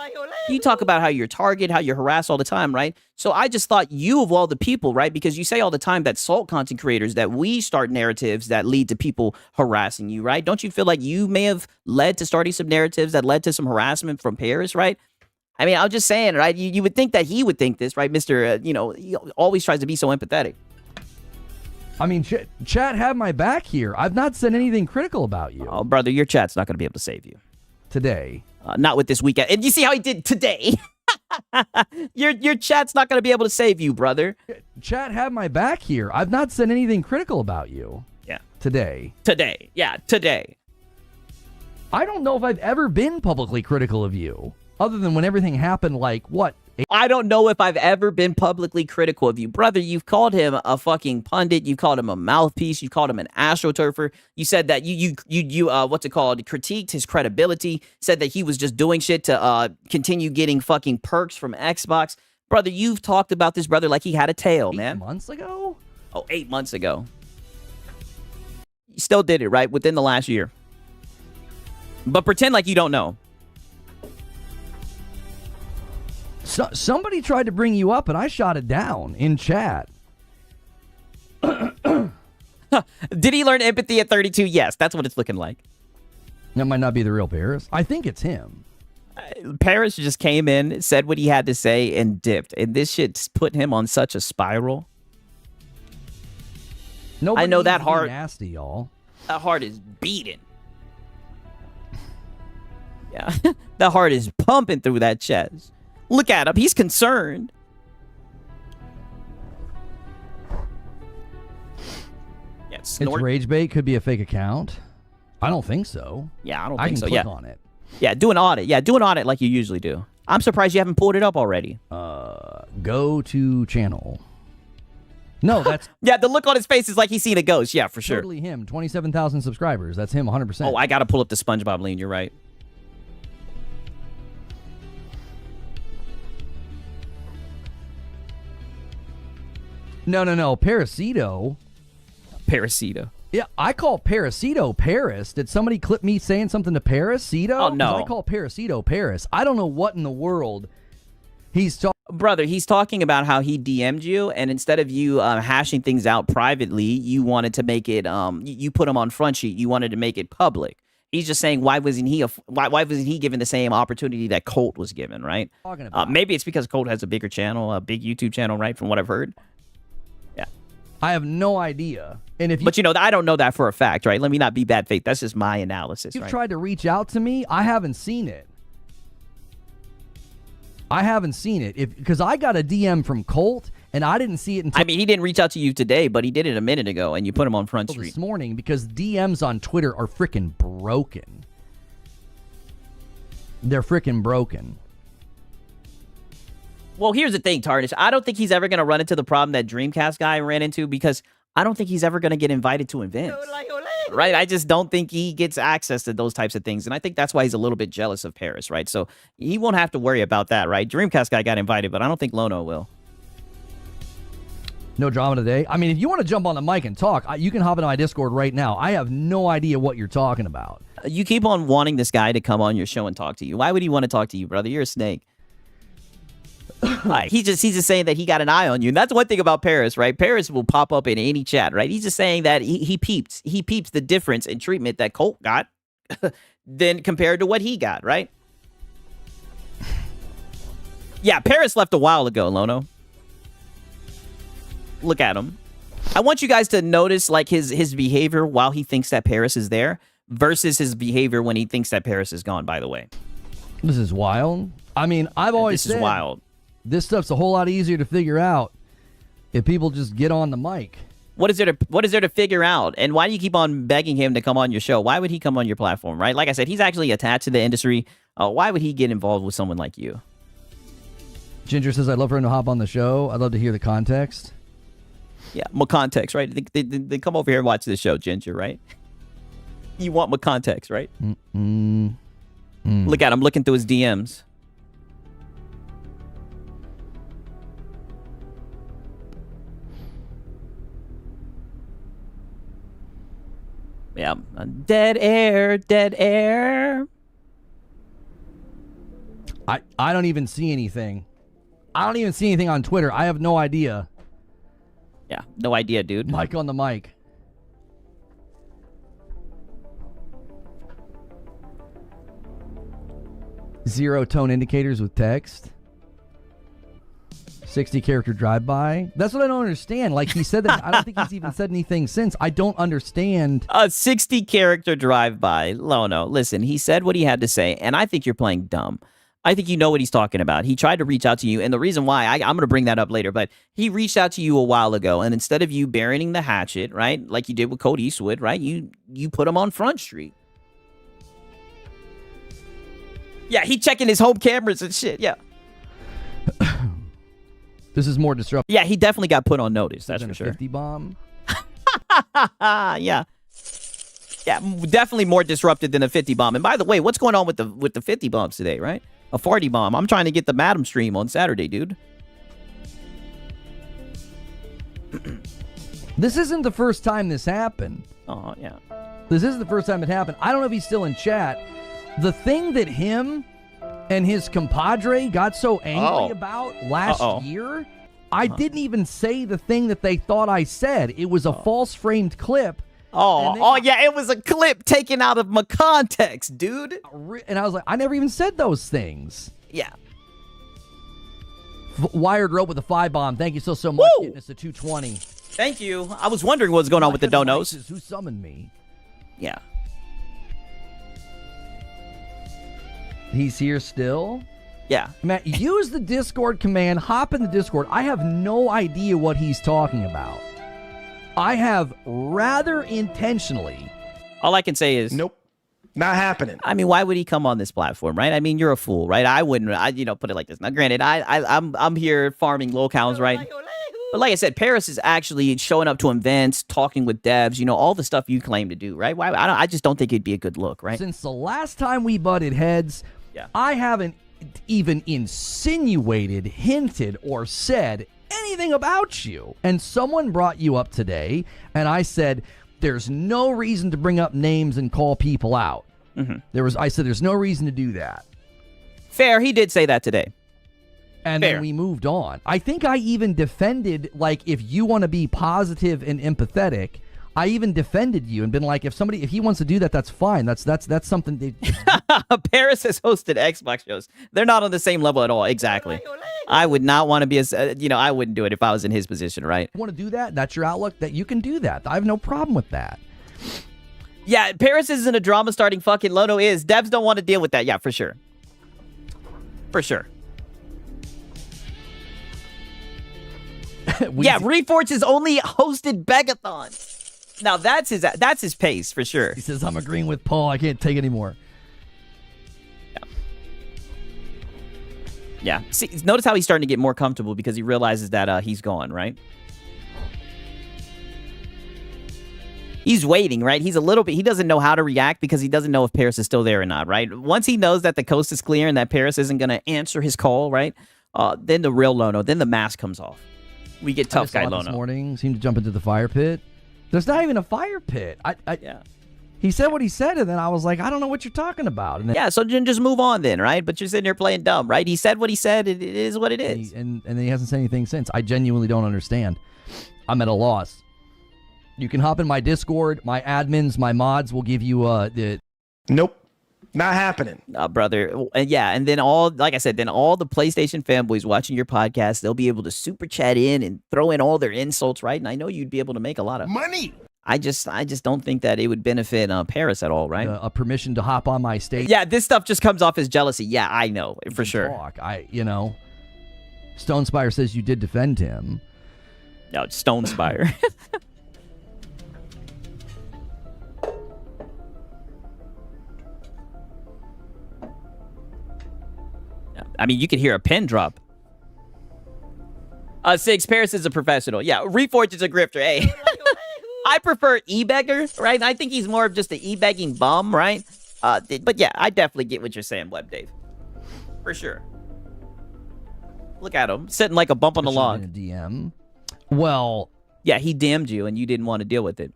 You talk about how you're targeted, how you're harassed all the time, right? So I just thought you of all the people, right? Because you say all the time that SALT content creators, that we start narratives that lead to people harassing you, right? Don't you feel like you may have led to starting some narratives that led to some harassment from Paris, right? I mean, I'm just saying, right? You would think that he would think this, right? Mr. You know, he always tries to be so empathetic. I mean, chat have my back here. I've not said anything critical about you. Oh, brother, your chat's not going to be able to save you. Today. Not with this weekend. And you see how he did today? Your chat's not going to be able to save you, brother. Chat have my back here. I've not said anything critical about you. Yeah. Today. Yeah, today. I don't know if I've ever been publicly critical of you. Other than when everything happened, like, what? I don't know if I've ever been publicly critical of you. Brother, you've called him a fucking pundit. You called him a mouthpiece. You called him an astroturfer. You said that you what's it called? Critiqued his credibility. Said that he was just doing shit to continue getting fucking perks from Xbox. Brother, you've talked about this brother like he had a tail, man. 8 months ago? Oh, 8 months ago. You still did it, right? Within the last year. But pretend like you don't know. So, somebody tried to bring you up, and I shot it down in chat. Did he learn empathy at 32? Yes, that's what it's looking like. That might not be the real Paris. I think it's him. Paris just came in, said what he had to say, and dipped. And this shit's put him on such a spiral. Nobody I know that heart. Nasty, y'all. That heart is beating. Yeah, that heart is pumping through that chest. Look at him. He's concerned. Yeah, Snort. It's rage bait could be a fake account. I don't think so. Yeah, I don't I think can so. click Yeah. on it. Yeah, do an audit. Yeah, do an audit like you usually do. I'm surprised you haven't pulled it up already. Go to channel. No, that's Yeah, the look on his face is like he's seen a ghost. Yeah, for sure. totally him. 27,000 subscribers. That's him 100%. Oh, I got to pull up the SpongeBob lean. You're right. No. Parasito. Parasito. Yeah, I call Parasito Paris. Did somebody clip me saying something to Parasito? Oh, no. 'Cause I call Parasito Paris. I don't know what in the world he's talking. Brother, he's talking about how he DM'd you, and instead of you hashing things out privately, you wanted to make it, you put him on front sheet. You wanted to make it public. He's just saying, why wasn't he given the same opportunity that Colt was given, right? Talking about. Maybe it's because Colt has a bigger channel, a big YouTube channel, right? From what I've heard. Yeah. I have no idea. And if you, But I don't know that for a fact, right? Let me not be bad faith. That's just my analysis, you've right? tried to reach out to me, I haven't seen it. I haven't seen it because I got a DM from Colt and I didn't see it until I mean, he didn't reach out to you today, but he did it a minute ago, and you put him on Front Street. this morning because DMs on Twitter are freaking broken. They're freaking broken. Well, here's the thing, Tarnish. I don't think he's ever going to run into the problem that Dreamcast guy ran into because I don't think he's ever going to get invited to events. Right? I just don't think he gets access to those types of things. And I think that's why he's a little bit jealous of Paris, right? So he won't have to worry about that, right? Dreamcast guy got invited, but I don't think Lono will. No drama today. I mean, if you want to jump on the mic and talk, you can hop into my Discord right now. I have no idea what you're talking about. You keep on wanting this guy to come on your show and talk to you. Why would he want to talk to you, brother? You're a snake. He's just saying that he got an eye on you. And that's one thing about Paris, right? Paris will pop up in any chat, right? He's just saying that he peeps the difference in treatment that Colt got than compared to what he got, right? Yeah, Paris left a while ago, Lono. Look at him. I want you guys to notice like his behavior while he thinks that Paris is there versus his behavior when he thinks that Paris is gone, by the way. This is wild. I mean, I've always said this is wild. This stuff's a whole lot easier to figure out if people just get on the mic. What is there to figure out? And why do you keep on begging him to come on your show? Why would he come on your platform, right? Like I said, he's actually attached to the industry. Why would he get involved with someone like you? Ginger says, I'd love for him to hop on the show. I'd love to hear the context. Yeah, more context, right? They come over here and watch the show, Ginger, right? You want more context, right? Look at him looking through his DMs. Yeah, dead air, dead air. I don't even see anything. I don't even see anything on Twitter. I have no idea. Yeah, no idea, dude. Mic on the mic. Zero tone indicators with text. 60 character drive-by. That's what I don't understand. Like he said that. I don't think he's even said anything since. I don't understand. A 60 character drive-by. Lono, listen, he said what he had to say, and I think you're playing dumb. I think you know what he's talking about. He tried to reach out to you, and the reason why, I'm going to bring that up later, but he reached out to you a while ago, and instead of you burying the hatchet, right, like you did with Code Eastwood, right, you put him on Front Street. Yeah, he checking his home cameras and shit, yeah. This is more disruptive. Yeah, he definitely got put on notice, that's for sure. 50 bomb. Yeah. Yeah, definitely more disrupted than a 50 bomb. And by the way, what's going on with the 50 bombs today, right? A 40 bomb. I'm trying to get the Madam stream on Saturday, dude. This isn't the first time this happened. Oh, yeah. This isn't the first time it happened. I don't know if he's still in chat. The thing that him and his compadre got so angry about last year, I didn't even say the thing that they thought I said. It was a false framed clip. Yeah, it was a clip taken out of my context, dude. And I was like, I never even said those things. Yeah. Wired Rope with a 5 bomb. Thank you so much. Getting us to 220. Thank you. I was wondering what was going on with the donos. Who summoned me? Yeah. He's here still? Yeah. Matt, use the Discord command. Hop in the Discord. I have no idea what he's talking about. I have rather intentionally. All I can say is nope, not happening. I mean, why would he come on this platform, right? I mean, you're a fool, right? I wouldn't, put it like this. Now, granted, I'm here farming locals, right? But like I said, Paris is actually showing up to events, talking with devs, all the stuff you claim to do, right? Why? I just don't think it'd be a good look, right? Since the last time we butted heads, I haven't even insinuated, hinted, or said anything about you. And someone brought you up today, and I said, there's no reason to bring up names and call people out. I said, there's no reason to do that. Fair. He did say that today. And then we moved on. I think I even defended, like, if you want to be positive and empathetic, I even defended you and been like, if he wants to do that, that's fine. That's something they... Paris has hosted Xbox shows. They're not on the same level at all. Exactly. I would not want to be I wouldn't do it if I was in his position, right? You want to do that? That's your outlook? That you can do that. I have no problem with that. Yeah, Paris isn't a drama starting, fucking Lono is. Devs don't want to deal with that. Yeah, for sure. For sure. Reforge has only hosted Begathon. Now that's his pace for sure. He says, I'm agreeing with Paul. I can't take anymore. Yeah. See, notice how he's starting to get more comfortable because he realizes that he's gone, right? He's waiting, right? He doesn't know how to react because he doesn't know if Paris is still there or not, right? Once he knows that the coast is clear and that Paris isn't going to answer his call, right? Then the real Lono, then the mask comes off. We get tough guy Lono. This morning, seemed to jump into the fire pit. There's not even a fire pit. He said what he said, and then I was like, I don't know what you're talking about. And then, so just move on then, right? But you're sitting there playing dumb, right? He said what he said. It is what it is. And then he hasn't said anything since. I genuinely don't understand. I'm at a loss. You can hop in my Discord. My admins, my mods will give you the... Nope. Not happening. Brother. And then all the PlayStation fanboys watching your podcast, they'll be able to super chat in and throw in all their insults, right? And I know you'd be able to make a lot of money. I just don't think that it would benefit Paris at all, right? A permission to hop on my stage. Yeah, this stuff just comes off as jealousy. Yeah, I know, for sure. Stonespire says you did defend him. No, it's Stonespire. I mean, you could hear a pin drop. Six, Paris is a professional. Yeah, Reforge is a grifter. Hey, I prefer e-beggar, right? I think he's more of just an e-begging bum, right? But yeah, I definitely get what you're saying, Web Dave. For sure. Look at him, sitting like a bump on the log. A DM. Well, yeah, he DM'd you and you didn't want to deal with it.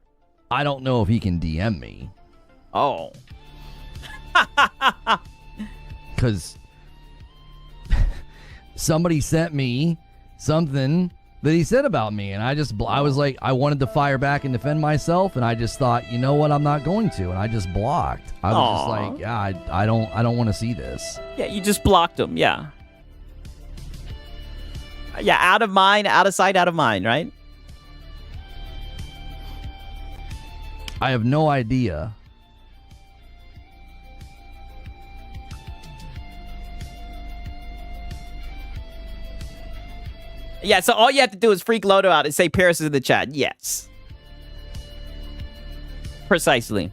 I don't know if he can DM me. Oh. Because somebody sent me something that he said about me, and I was like, I wanted to fire back and defend myself, and I just thought, you know what, I'm not going to, and I just blocked. I was just like, yeah, I don't want to see this. Yeah, you just blocked him. Yeah. Yeah, out of mind, out of sight, out of mind, right? I have no idea. Yeah, so all you have to do is freak Lono out and say Paris is in the chat. Yes. Precisely.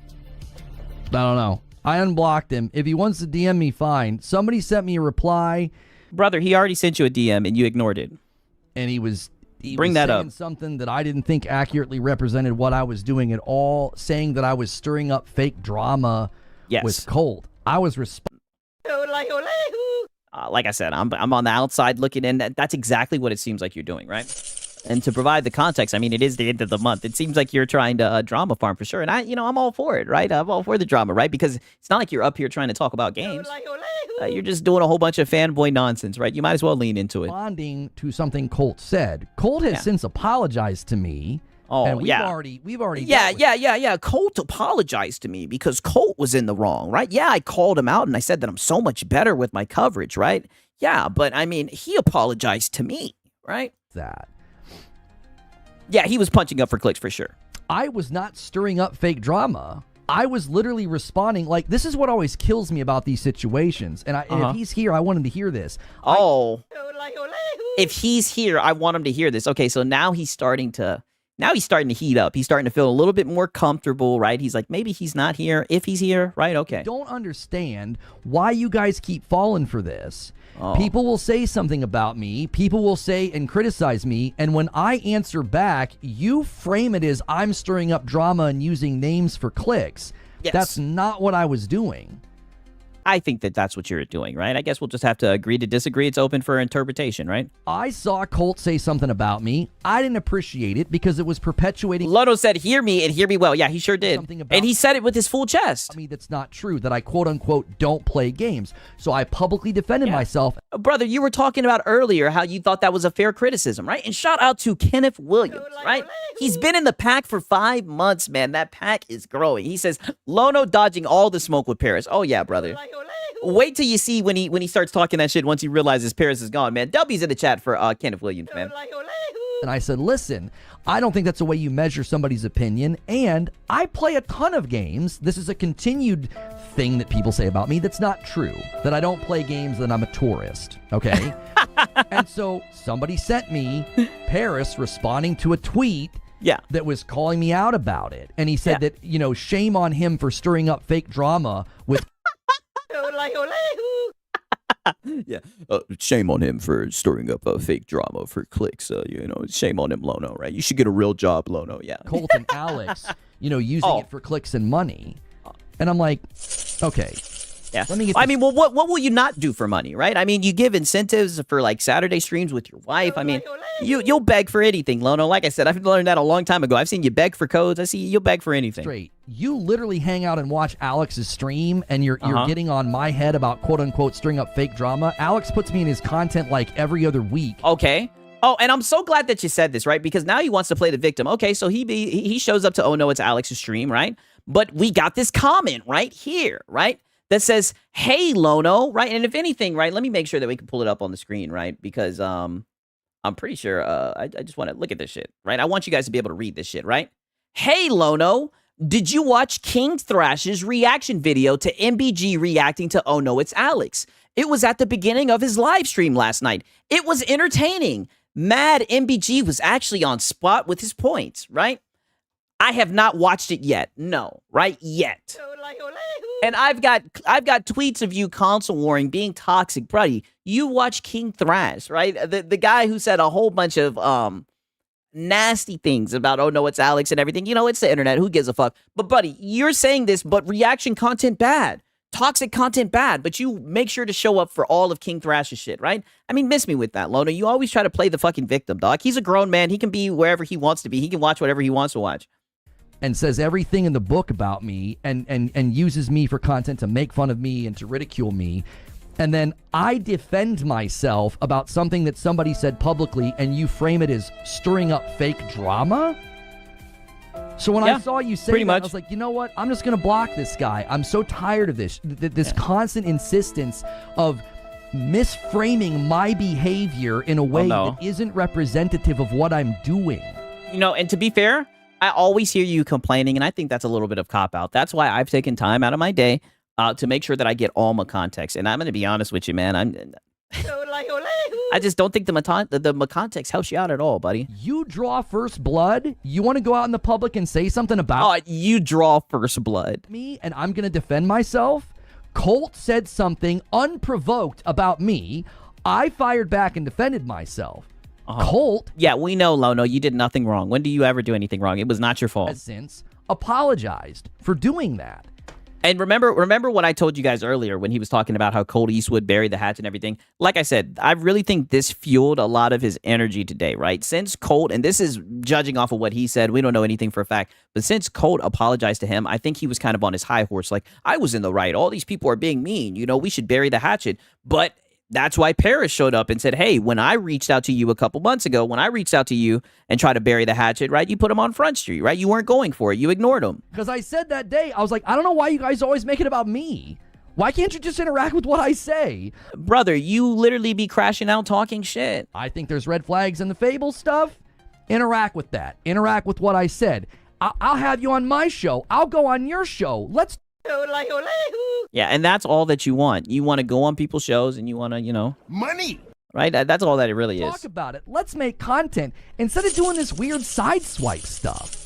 I don't know. I unblocked him. If he wants to DM me, fine. Somebody sent me a reply. Brother, he already sent you a DM and you ignored it. And he was saying up. Something that I didn't think accurately represented what I was doing at all, saying that I was stirring up fake drama with Colt. I was like I said, I'm on the outside looking in. That's exactly what it seems like you're doing, right? And to provide the context, I mean, it is the end of the month. It seems like you're trying to drama farm for sure. And I'm all for it, right? I'm all for the drama, right? Because it's not like you're up here trying to talk about games. You're just doing a whole bunch of fanboy nonsense, right? You might as well lean into it. Responding to something Colt said. Colt has since apologized to me. Oh, and we've already. Yeah. Colt apologized to me because Colt was in the wrong, right? Yeah, I called him out and I said that I'm so much better with my coverage, right? Yeah, but I mean, he apologized to me, right? Yeah, he was punching up for clicks for sure. I was not stirring up fake drama. I was literally responding. Like, this is what always kills me about these situations. And if he's here, I want him to hear this. If he's here, I want him to hear this. Okay, so now he's starting to Now he's starting to heat up. He's starting to feel a little bit more comfortable, right? He's like, maybe he's not here. If he's here, right? Okay. Don't understand why you guys keep falling for this. Oh. People will say something about me. People will say and criticize me. And when I answer back, you frame it as I'm stirring up drama and using names for clicks. Yes. That's not what I was doing. I think that that's what you're doing, right? I guess we'll just have to agree to disagree. It's open for interpretation, right? I saw Colt say something about me. I didn't appreciate it because it was perpetuating. Lono said, hear me and hear me well. Yeah, he sure did. And he said it with his full chest. I mean, that's not true, that I quote unquote don't play games. So I publicly defended myself. Brother, you were talking about earlier how you thought that was a fair criticism, right? And shout out to Kenneth Williams, right? He's been in the pack for 5 months, man. That pack is growing. He says, Lono dodging all the smoke with Paris. Oh, yeah, brother. Wait till you see when he starts talking that shit once he realizes Paris is gone, man. W's in the chat for Kenneth Williams, man. And I said, listen, I don't think that's the way you measure somebody's opinion. And I play a ton of games. This is a continued thing that people say about me that's not true. That I don't play games, that I'm a tourist. Okay? And so somebody sent me Paris responding to a tweet that was calling me out about it. And he said that, you know, shame on him for stirring up fake drama with yeah, shame on him for stirring up a fake drama for clicks. You know, shame on him, Lono. Right? You should get a real job, Lono. Yeah, Colt and Alex, you know, using it for clicks and money, and I'm like, okay, yeah. Let me get I mean, well, what will you not do for money, right? I mean, you give incentives for like Saturday streams with your wife. I mean, you'll beg for anything, Lono. Like I said, I've learned that a long time ago. I've seen you beg for codes. I see you'll beg for anything. Straight. You literally hang out and watch Alex's stream, and you're getting on my head about quote unquote stirring up fake drama. Alex puts me in his content like every other week. Okay. Oh, and I'm so glad that you said this, right? Because now he wants to play the victim. Okay, so he shows up to Oh No, It's Alex's stream, right? But we got this comment right here, right? That says, hey, Lono, right? And if anything, right, let me make sure that we can pull it up on the screen, right? Because I'm pretty sure I just want to look at this shit, right? I want you guys to be able to read this shit, right? Hey, Lono, did you watch King Thrash's reaction video to MBG reacting to Oh No, It's Alex? It was at the beginning of his live stream last night. It was entertaining. Mad MBG was actually on spot with his points, right? I have not watched it yet. No, right? Yet. And I've got tweets of you console warring, being toxic, buddy. You watch King Thrash, right? The guy who said a whole bunch of nasty things about Oh No, It's Alex and everything. You know, it's the internet. Who gives a fuck? But buddy, you're saying this, but reaction content bad. Toxic content bad, but you make sure to show up for all of King Thrash's shit, right? I mean, miss me with that, Lono. You always try to play the fucking victim, dog. He's a grown man. He can be wherever he wants to be. He can watch whatever he wants to watch. And says everything in the book about me and uses me for content to make fun of me and to ridicule me. And then I defend myself about something that somebody said publicly, and you frame it as stirring up fake drama? So when I saw you say that, I was like, you know what? I'm just going to block this guy. I'm so tired of this constant insistence of misframing my behavior in a way that isn't representative of what I'm doing. You know, and to be fair, I always hear you complaining, and I think that's a little bit of cop-out. That's why I've taken time out of my day to make sure that I get all my context. And I'm going to be honest with you, man. I just don't think the context helps you out at all, buddy. You draw first blood? You want to go out in the public and say something about you draw first blood. Me, and I'm going to defend myself? Colt said something unprovoked about me. I fired back and defended myself. Colt. Yeah, we know, Lono. You did nothing wrong. When do you ever do anything wrong? It was not your fault. Has since apologized for doing that. And remember what I told you guys earlier when he was talking about how Colt Eastwood buried the hatch and everything? Like I said, I really think this fueled a lot of his energy today, right? Since Colt, and this is judging off of what he said, we don't know anything for a fact, but since Colt apologized to him, I think he was kind of on his high horse, like, I was in the right. All these people are being mean. You know, we should bury the hatchet. But that's why Paris showed up and said, hey, when I reached out to you a couple months ago, when I reached out to you and tried to bury the hatchet, right, you put him on Front Street, right? You weren't going for it. You ignored him. Because I said that day, I was like, I don't know why you guys always make it about me. Why can't you just interact with what I say? Brother, you literally be crashing out talking shit. I think there's red flags in the Fable stuff. Interact with that. Interact with what I said. I'll have you on my show. I'll go on your show. Let's... Yeah, and that's all that you want. You want to go on people's shows and you want to, you know... Money! right? That's all that it really is. Talk about it. Let's make content instead of doing this weird sideswipe stuff.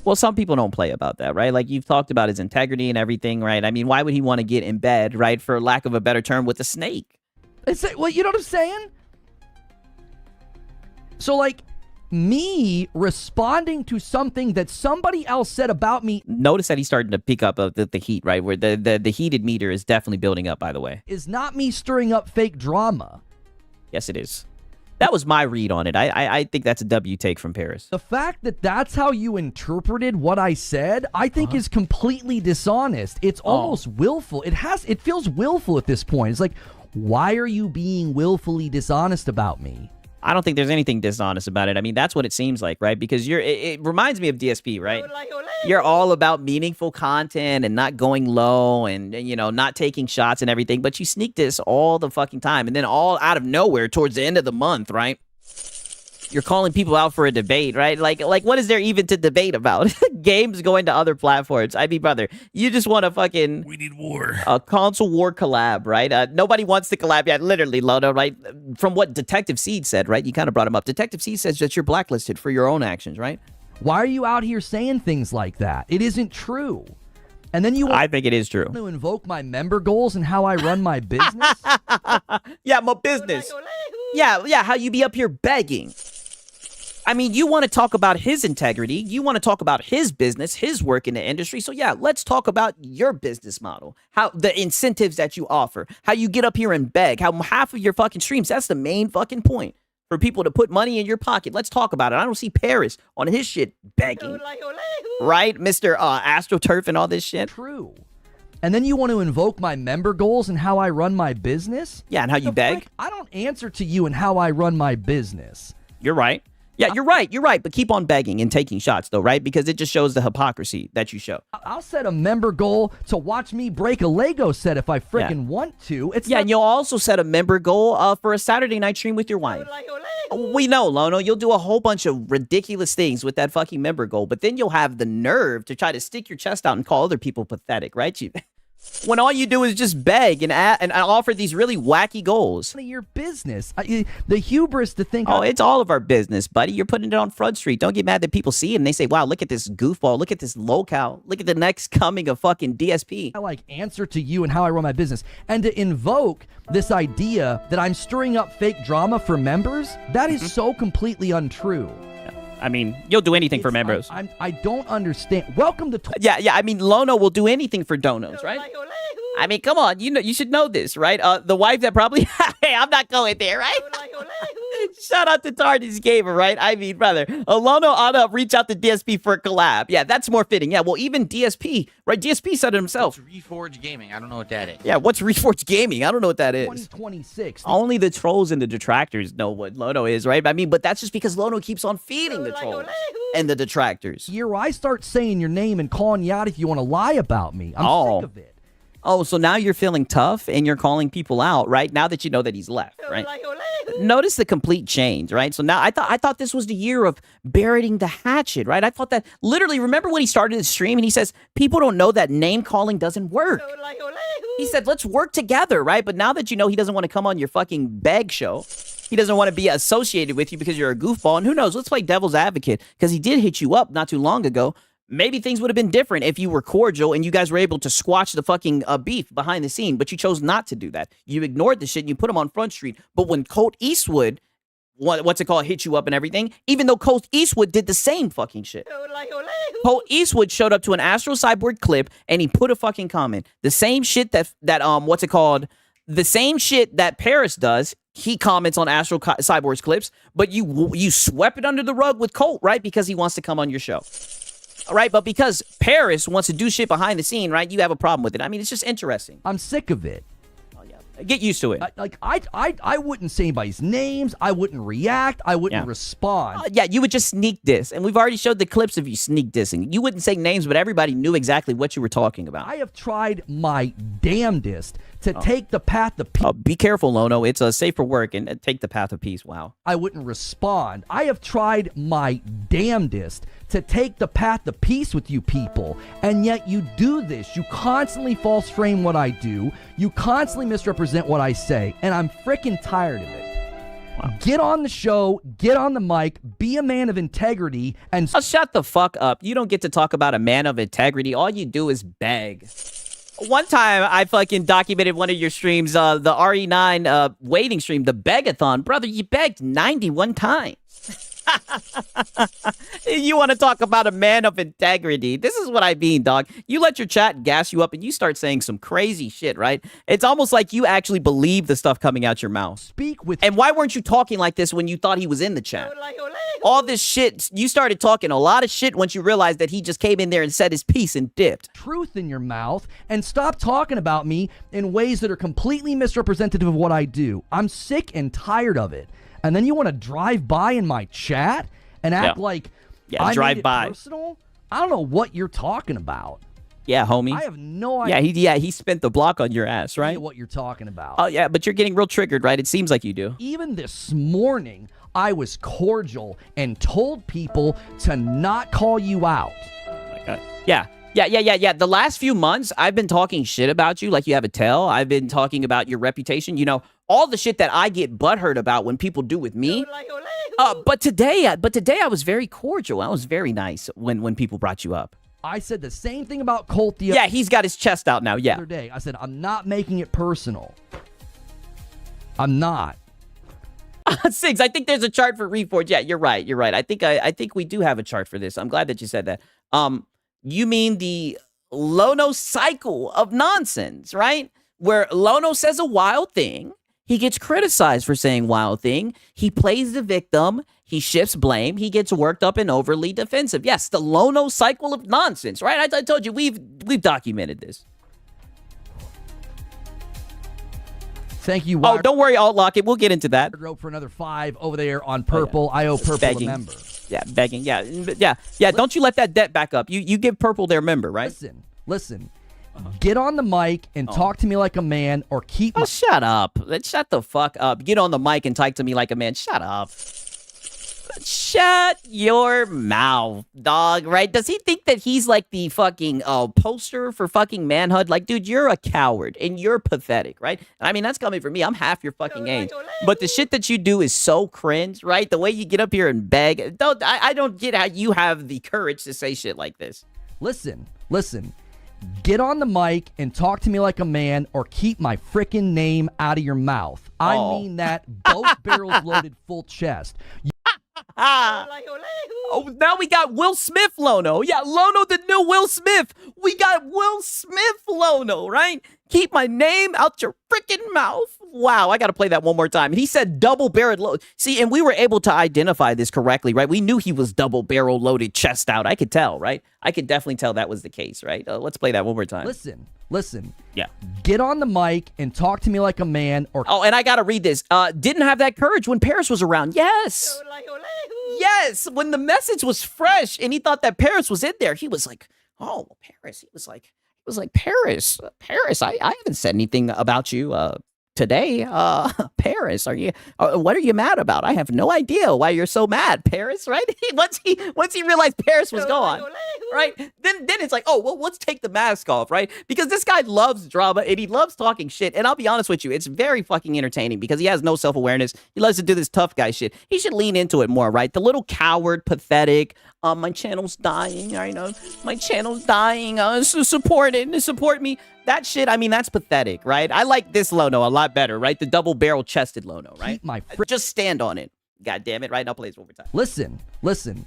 Well, some people don't play about that, right? Like you've talked about his integrity and everything, right? I mean, why would he want to get in bed, right, for lack of a better term, with a snake? Well, you know what I'm saying? So, like, me responding to something that somebody else said about me. Notice that he's starting to pick up the heat, right? Where the heated meter is definitely building up, by the way. Is not me stirring up fake drama. Yes, it is. That was my read on it. I think that's a W take from Paris. The fact that that's how you interpreted what I said, I think is completely dishonest. It's almost willful. It feels willful at this point. It's like, why are you being willfully dishonest about me? I don't think there's anything dishonest about it. I mean, that's what it seems like, right? Because it reminds me of DSP, right? You're all about meaningful content and not going low and, you know, not taking shots and everything, but you sneak this all the fucking time. And then all out of nowhere towards the end of the month, right? You're calling people out for a debate, right? Like what is there even to debate about? Games going to other platforms. I mean, brother, you just want a fucking... We need war. A console war collab, right? Nobody wants to collab yet, literally, Lono, right? From what Detective Seed said, right? You kind of brought him up. Detective Seed says that you're blacklisted for your own actions, right? Why are you out here saying things like that? It isn't true. And then I think it is true. To invoke my member goals and how I run my business? Yeah, my business. Yeah, how you be up here begging. I mean, you want to talk about his integrity. You want to talk about his business, his work in the industry. So, yeah, let's talk about your business model, how the incentives that you offer, how you get up here and beg, how half of your fucking streams, that's the main fucking point for people to put money in your pocket. Let's talk about it. I don't see Paris on his shit begging, right? Mr. AstroTurf and all this shit. True. And then you want to invoke my member goals and how I run my business? Yeah, and how you beg? I don't answer to you and how I run my business. You're right. Yeah, you're right. But keep on begging and taking shots, though, right? Because it just shows the hypocrisy that you show. I'll set a member goal to watch me break a Lego set if I frickin' want to. And you'll also set a member goal for a Saturday night stream with your wife. We know, Lono, you'll do a whole bunch of ridiculous things with that fucking member goal, but then you'll have the nerve to try to stick your chest out and call other people pathetic, right? When all you do is just beg and offer these really wacky goals. Your business. The hubris to think... Oh, it's all of our business, buddy. You're putting it on Front Street. Don't get mad that people see it and they say, wow, look at this goofball. Look at this locale. Look at the next coming of fucking DSP. I answer to you and how I run my business. And to invoke this idea that I'm stirring up fake drama for members, that is so completely untrue. I mean, you'll do anything for members. I don't understand. Welcome to... Yeah, I mean, Lono will do anything for donos, right? I mean, come on. You should know this, right? The wife that probably... Hey, I'm not going there, right? Shout out to Tardis Gamer, right? I mean, brother, Lono ought to reach out to DSP for a collab. Yeah, that's more fitting. Yeah, well, even DSP, right? DSP said it himself. What's Reforged Gaming? I don't know what that is. Yeah, what's Reforged Gaming? I don't know what that is. 2026. Only the trolls and the detractors know what Lono is, right? I mean, but that's just because Lono keeps on feeding the trolls and the detractors. Year where I start saying your name and calling you out if you want to lie about me. I'm sick of it. Oh, so now you're feeling tough and you're calling people out, right? Now that you know that he's left, right? Notice the complete change, right? So now I thought this was the year of burying the hatchet, right? I thought that literally, remember when he started his stream and he says, people don't know that name calling doesn't work. He said, let's work together, right? But now that you know he doesn't want to come on your fucking bag show, he doesn't want to be associated with you because you're a goofball. And who knows, let's play devil's advocate because he did hit you up not too long ago. Maybe things would have been different if you were cordial and you guys were able to squash the fucking beef behind the scene, but you chose not to do that. You ignored the shit and you put him on Front Street. But when Colt Eastwood, hit you up and everything, even though Colt Eastwood did the same fucking shit. Colt Eastwood showed up to an Astro Cyborg clip and he put a fucking comment. The same shit that the same shit that Paris does. He comments on Astro Cyborg's clips, but you swept it under the rug with Colt, right? Because he wants to come on your show. All right, but because Paris wants to do shit behind the scene, right, you have a problem with it. I mean, it's just interesting. I'm sick of it. Oh, yeah. Get used to it. I wouldn't say anybody's names. I wouldn't react. I wouldn't respond. Yeah, you would just sneak diss. And we've already showed the clips of you sneak dissing. You wouldn't say names, but everybody knew exactly what you were talking about. I have tried my damnedest to take the path of peace. Be careful, Lono. It's safe for work, and take the path of peace. Wow. I wouldn't respond. I have tried my damnedest to take the path of peace with you people, and yet you do this. You constantly false frame what I do. You constantly misrepresent misrepresent what I say, and I'm freaking tired of it. Get on the show, get on the mic, be a man of integrity, and shut the fuck up. You don't get to talk about a man of integrity. All you do is beg. One time, I fucking documented one of your streams, the RE9 waiting stream, the begathon. Brother, you begged 91 times. You want to talk about a man of integrity? This is what I mean, dog. You let your chat gas you up and you start saying some crazy shit, right? It's almost like you actually believe the stuff coming out your mouth. Speak with. And why weren't you talking like this when you thought he was in the chat? All this shit, you started talking a lot of shit once you realized that he just came in there and said his piece and dipped. Truth in your mouth and stop talking about me in ways that are completely misrepresentative of what I do. I'm sick and tired of it. And then you want to drive by in my chat and act like I drive made it by. personal? I don't know what you're talking about. Yeah, homie. I have no idea. Yeah, he spent the block on your ass, right? What you're talking about. Oh, yeah, but you're getting real triggered, right? It seems like you do. Even this morning, I was cordial and told people to not call you out. Oh my God. Yeah. The last few months, I've been talking shit about you like you have a tail. I've been talking about your reputation. You know, all the shit that I get butthurt about when people do with me. But today I was very cordial. I was very nice when people brought you up. I said the same thing about Colt the Yeah, he's got his chest out now. Yeah. other day. I said, I'm not making it personal. I'm not. Six, I think there's a chart for Reforge. Yeah, you're right. I think we do have a chart for this. I'm glad that you said that. You mean the Lono cycle of nonsense, right? Where Lono says a wild thing. He gets criticized for saying wild thing. He plays the victim. He shifts blame. He gets worked up and overly defensive. Yes, the Lono cycle of nonsense, right? I told you, we've documented this. Thank you. Oh, don't worry, Alt Lock it. We'll get into that. Rope for another 5 over there on Purple. I owe Purple Begging. a member. Yeah, begging. Yeah. Don't you let that debt back up. You give Purple their member, right? Listen. Get on the mic and talk to me like a man, or keep. Oh, shut up. Shut the fuck up. Get on the mic and talk to me like a man. Shut up. Shut your mouth, dog, right? Does he think that he's like the fucking poster for fucking manhood? Like, dude, you're a coward and you're pathetic, right? I mean, that's coming from me. I'm half your fucking age. But the shit that you do is so cringe, right? The way you get up here and beg. I don't get how you have the courage to say shit like this. Listen. Get on the mic and talk to me like a man, or keep my frickin' name out of your mouth. I mean that, both barrels loaded, full chest. Oh, now we got Will Smith Lono. Yeah, Lono the new Will Smith. We got Will Smith Lono, right? Keep my name out your freaking mouth. Wow, I got to play that one more time. And he said double barrel load. See, and we were able to identify this correctly, right? We knew he was double barrel loaded, chest out. I could tell, right? I could definitely tell that was the case, right? Let's play that one more time. Listen. Yeah. Get on the mic and talk to me like a man, or... Oh, and I got to read this. Didn't have that courage when Paris was around. Yes. Yes. When the message was fresh and he thought that Paris was in there, he was like, oh, Paris. He was like, Paris, I haven't said anything about you today. Paris, what are you mad about? I have no idea why you're so mad, Paris, right? Once he realized Paris was gone, right? Then it's like, oh, well, let's take the mask off, right? Because this guy loves drama and he loves talking shit. And I'll be honest with you, it's very fucking entertaining because he has no self-awareness. He loves to do this tough guy shit. He should lean into it more, right? The little coward, pathetic, my channel's dying, I know. My channel's dying. Support me. That shit, I mean, that's pathetic, right? I like this Lono a lot better, right? The double barrel chested Lono, right? Just stand on it. God damn it, right? Now play this one more time. Listen.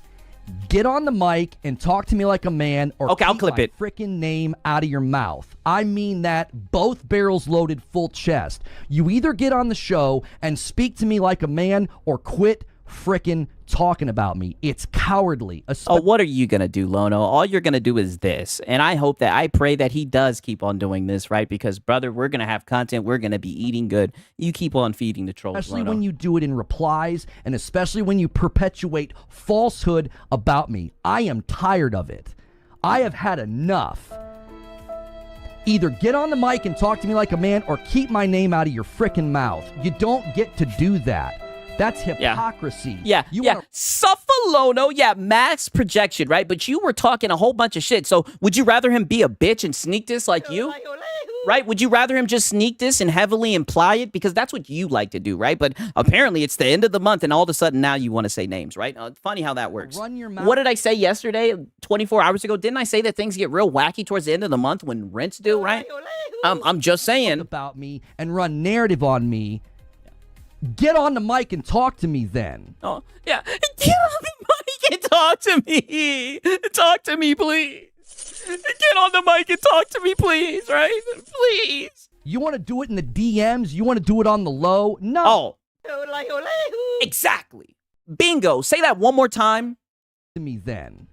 Get on the mic and talk to me like a man, or okay, I'll keep clip my it. Frickin' name out of your mouth. I mean that, both barrels loaded, full chest. You either get on the show and speak to me like a man, or quit frickin' talking about me. It's cowardly. Oh, what are you gonna do, Lono? All you're gonna do is this. And I pray that he does keep on doing this, right? Because, brother, we're gonna have content. We're gonna be eating good. You keep on feeding the trolls, Especially Lono. when you do it in replies, and especially when you perpetuate falsehood about me. I am tired of it. I have had enough. Either get on the mic and talk to me like a man, or keep my name out of your frickin' mouth. You don't get to do that. That's hypocrisy. Yeah. Suffer Lono, max projection, right? But you were talking a whole bunch of shit. So would you rather him be a bitch and sneak this like you? right? Would you rather him just sneak this and heavily imply it? Because that's what you like to do, right? But apparently it's the end of the month and all of a sudden now you want to say names, right? Funny how that works. Run your mouth. What did I say yesterday, 24 hours ago? Didn't I say that things get real wacky towards the end of the month when rents do, right? I'm just saying. About me and run narrative on me. Get on the mic and talk to me then. Oh, yeah. Get on the mic and talk to me. Talk to me, please. Get on the mic and talk to me, please, right? Please. You want to do it in the DMs? You want to do it on the low? No. Oh. Exactly. Bingo. Say that one more time. To me then.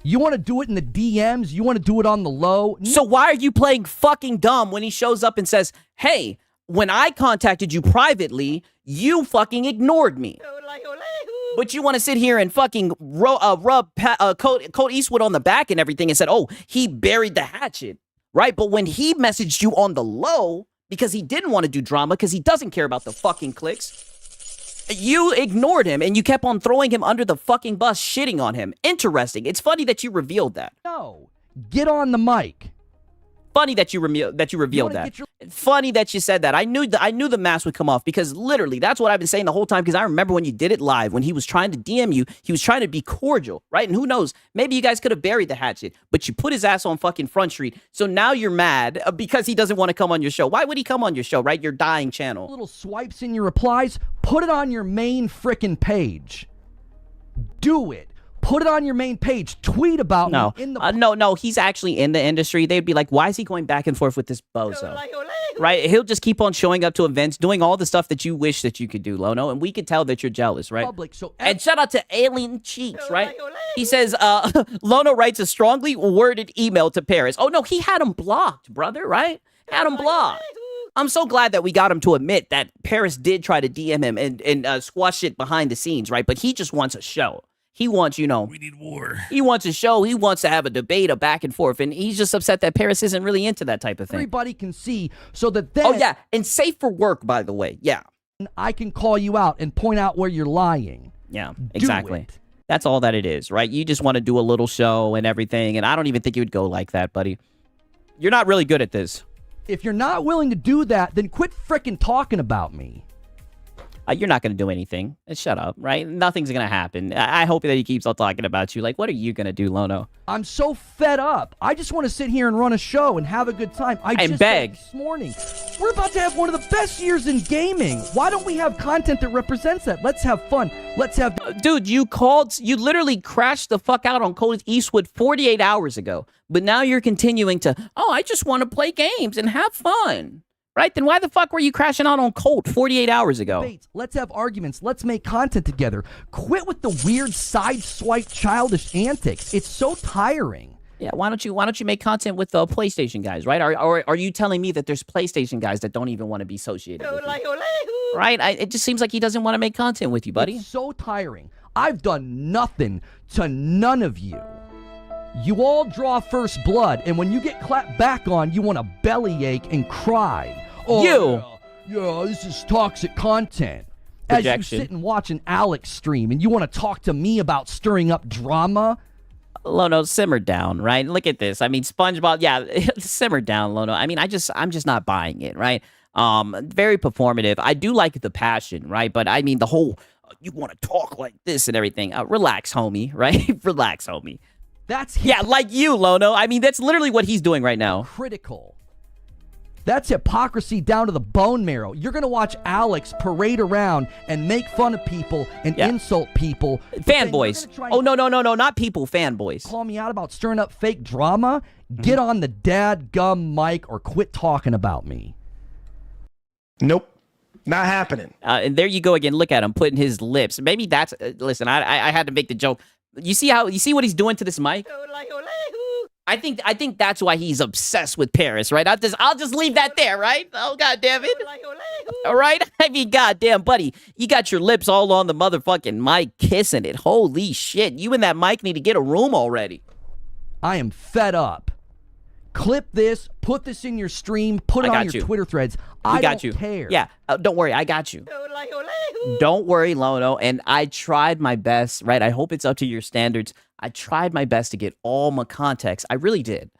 You want to do it in the DMs? You want to do it on the low? So why are you playing fucking dumb when he shows up and says, hey, when I contacted you privately, you fucking ignored me. But you want to sit here and fucking rub Colt Eastwood on the back and everything and said, oh, he buried the hatchet, right? But when he messaged you on the low because he didn't want to do drama because he doesn't care about the fucking clicks, you ignored him and you kept on throwing him under the fucking bus, shitting on him. Interesting. It's funny that you revealed that. No. Get on the mic. Funny that you revealed that. Funny that you said that. I knew the mask would come off because literally that's what I've been saying the whole time because I remember when you did it live, when he was trying to DM you, he was trying to be cordial, right? And who knows, maybe you guys could have buried the hatchet, but you put his ass on fucking Front Street. So now you're mad because he doesn't want to come on your show. Why would he come on your show, right? Your dying channel. Little swipes in your replies, put it on your main frickin' page. Do it. Put it on your main page. Tweet about me in the... No, he's actually in the industry. They'd be like, why is he going back and forth with this bozo? Right? He'll just keep on showing up to events, doing all the stuff that you wish that you could do, Lono, and we could tell that you're jealous, right? And shout out to Alien Cheeks, right? He says, Lono writes a strongly worded email to Paris. Oh, no, he had him blocked, brother, right? Had him blocked. I'm so glad that we got him to admit that Paris did try to DM him and squash it behind the scenes, right? But he just wants a show. He wants, we need war. He wants a show. He wants to have a debate, a back and forth. And he's just upset that Paris isn't really into that type of thing. Everybody can see so that then... Oh, yeah. And safe for work, by the way. Yeah. I can call you out and point out where you're lying. Yeah, exactly. That's all that it is, right? You just want to do a little show and everything. And I don't even think you would go like that, buddy. You're not really good at this. If you're not willing to do that, then quit frickin' talking about me. You're not going to do anything. Shut up, right? Nothing's going to happen. I hope that he keeps on talking about you. Like, what are you going to do, Lono? I'm so fed up. I just want to sit here and run a show and have a good time. I just beg. Said this morning, we're about to have one of the best years in gaming. Why don't we have content that represents that? Let's have fun. Let's have... Dude, you literally crashed the fuck out on Colt Eastwood 48 hours ago. But now you're continuing to, oh, I just want to play games and have fun. Right? Then why the fuck were you crashing out on Colt 48 hours ago? Let's have arguments. Let's make content together. Quit with the weird side swipe childish antics. It's so tiring. Yeah, why don't you make content with the PlayStation guys, right? Are you telling me that there's PlayStation guys that don't even want to be associated with you? Right? It just seems like he doesn't want to make content with you, buddy. It's so tiring. I've done nothing to none of you. You all draw first blood, and when you get clapped back on, you want to bellyache and cry. Oh, yeah, this is toxic content. Projection. As you sit and watch an Alex stream, and you want to talk to me about stirring up drama. Lono, simmer down, right? Look at this. I mean, SpongeBob, yeah, simmer down, Lono. I mean, I'm just not buying it, right? Very performative. I do like the passion, right? But I mean, the whole, you want to talk like this and everything. Relax, homie, right? Relax, homie. Yeah, like you, Lono. I mean, that's literally what he's doing right now. Critical. That's hypocrisy down to the bone marrow. You're going to watch Alex parade around and make fun of people and insult people. Fanboys. Oh, no, not people, fanboys. Call me out about stirring up fake drama? Get on the dadgum mic or quit talking about me. Nope. Not happening. And there you go again. Look at him putting his lips. Maybe that's... listen, I had to make the joke. You see what he's doing to this mic? I think that's why he's obsessed with Paris, right? I'll just leave that there, right? Oh, God damn it. All right? I mean, goddamn, buddy, you got your lips all on the motherfucking mic kissing it. Holy shit. You and that mic need to get a room already. I am fed up. Clip this, put this in your stream, put it on your Twitter threads. I don't care. Yeah, don't worry, I got you. Don't worry, Lono, and I tried my best, right? I hope it's up to your standards. I tried my best to get all my context. I really did.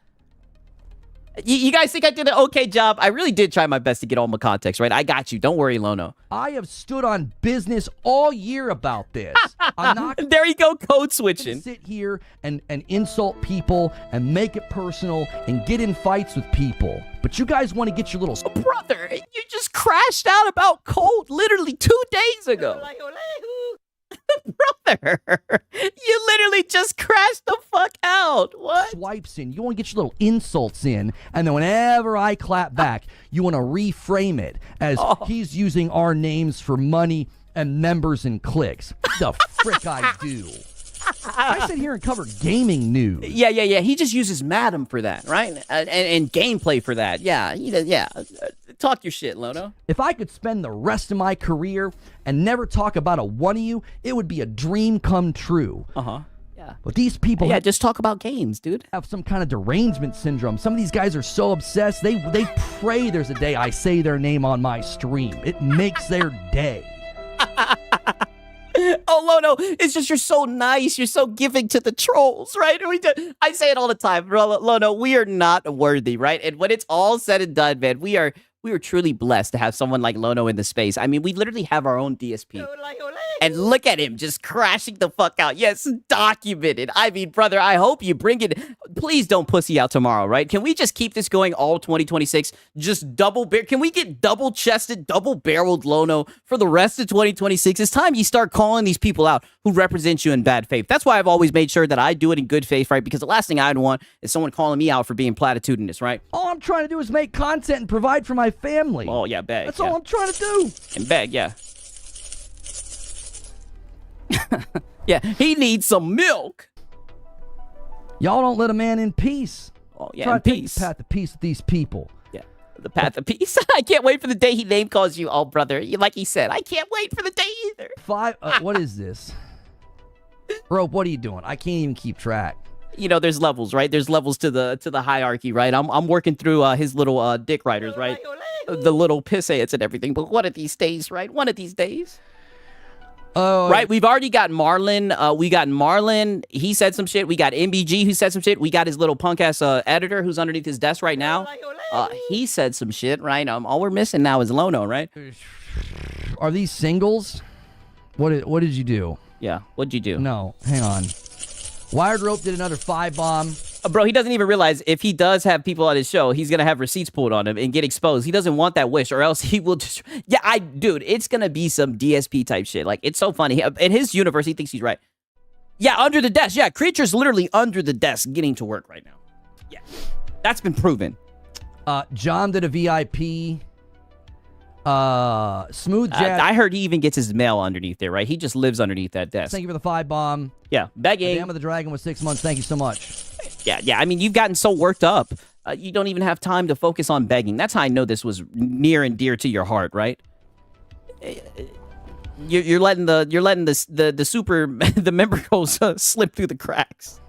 You guys think I did an okay job? I really did try my best to get all my context, right? I got you. Don't worry, Lono. I have stood on business all year about this. I'm not there you go, code switching. Sit here and insult people and make it personal and get in fights with people. But you guys want to get your little... Brother, you just crashed out about Colt literally 2 days ago. Brother, you literally just crashed the fuck out. What? Swipes in. You want to get your little insults in, and then whenever I clap back, you want to reframe it as he's using our names for money and members and clicks. The frick I do. I sit here and cover gaming news. Yeah. He just uses Madam for that, right? And gameplay for that. Yeah. Talk your shit, Lono. If I could spend the rest of my career and never talk about a one of you, it would be a dream come true. Yeah. But these people... Yeah, just talk about games, dude. ...have some kind of derangement syndrome. Some of these guys are so obsessed, they pray there's a day I say their name on my stream. It makes their day. Oh, Lono, it's just you're so nice. You're so giving to the trolls, right? I say it all the time, Lono, we are not worthy, right? And when it's all said and done, man, we are truly blessed to have someone like Lono in the space. I mean, we literally have our own DSP. And look at him just crashing the fuck out. Yes, documented. I mean, brother, I hope you bring it. Please don't pussy out tomorrow, right? Can we just keep this going all 2026? Just can we get double-chested, double-barreled Lono for the rest of 2026? It's time you start calling these people out who represent you in bad faith. That's why I've always made sure that I do it in good faith, right? Because the last thing I'd want is someone calling me out for being platitudinous, right? All I'm trying to do is make content and provide for my family. Oh, yeah, beg. That's all I'm trying to do. And beg, yeah. Yeah, he needs some milk. Y'all don't let a man in peace. Oh, yeah, Try in to take peace. the path of peace with these people. Yeah, the path of peace. I can't wait for the day he name calls you, brother. Like he said, I can't wait for the day either. What is this? Bro, what are you doing? I can't even keep track. You know, there's levels, right? There's levels to the hierarchy, right? I'm working through his little dick riders, right? The little piss ants and everything. But one of these days, right? One of these days. Right, we've already got Marlon. We got Marlon. He said some shit. We got MBG who said some shit. We got his little punk ass editor who's underneath his desk right now. He said some shit. Right. All we're missing now is Lono. Right. Are these singles? What did you do? Yeah. What'd you do? No. Hang on. Wired Rope did another 5-bomb. Bro, he doesn't even realize if he does have people on his show, he's going to have receipts pulled on him and get exposed. He doesn't want that wish or else he will just... Yeah, dude, it's going to be some DSP type shit. Like, it's so funny. In his universe, he thinks he's right. Yeah, under the desk. Yeah, Creature's literally under the desk getting to work right now. Yeah, that's been proven. John did a VIP. Smooth Jet. I heard he even gets his mail underneath there, right? He just lives underneath that desk. Thank you for the 5-bomb. Yeah, begging. Dam of the Dragon was 6 months. Thank you so much. Yeah. I mean, you've gotten so worked up. You don't even have time to focus on begging. That's how I know this was near and dear to your heart, right? You're letting the super the member goals slip through the cracks.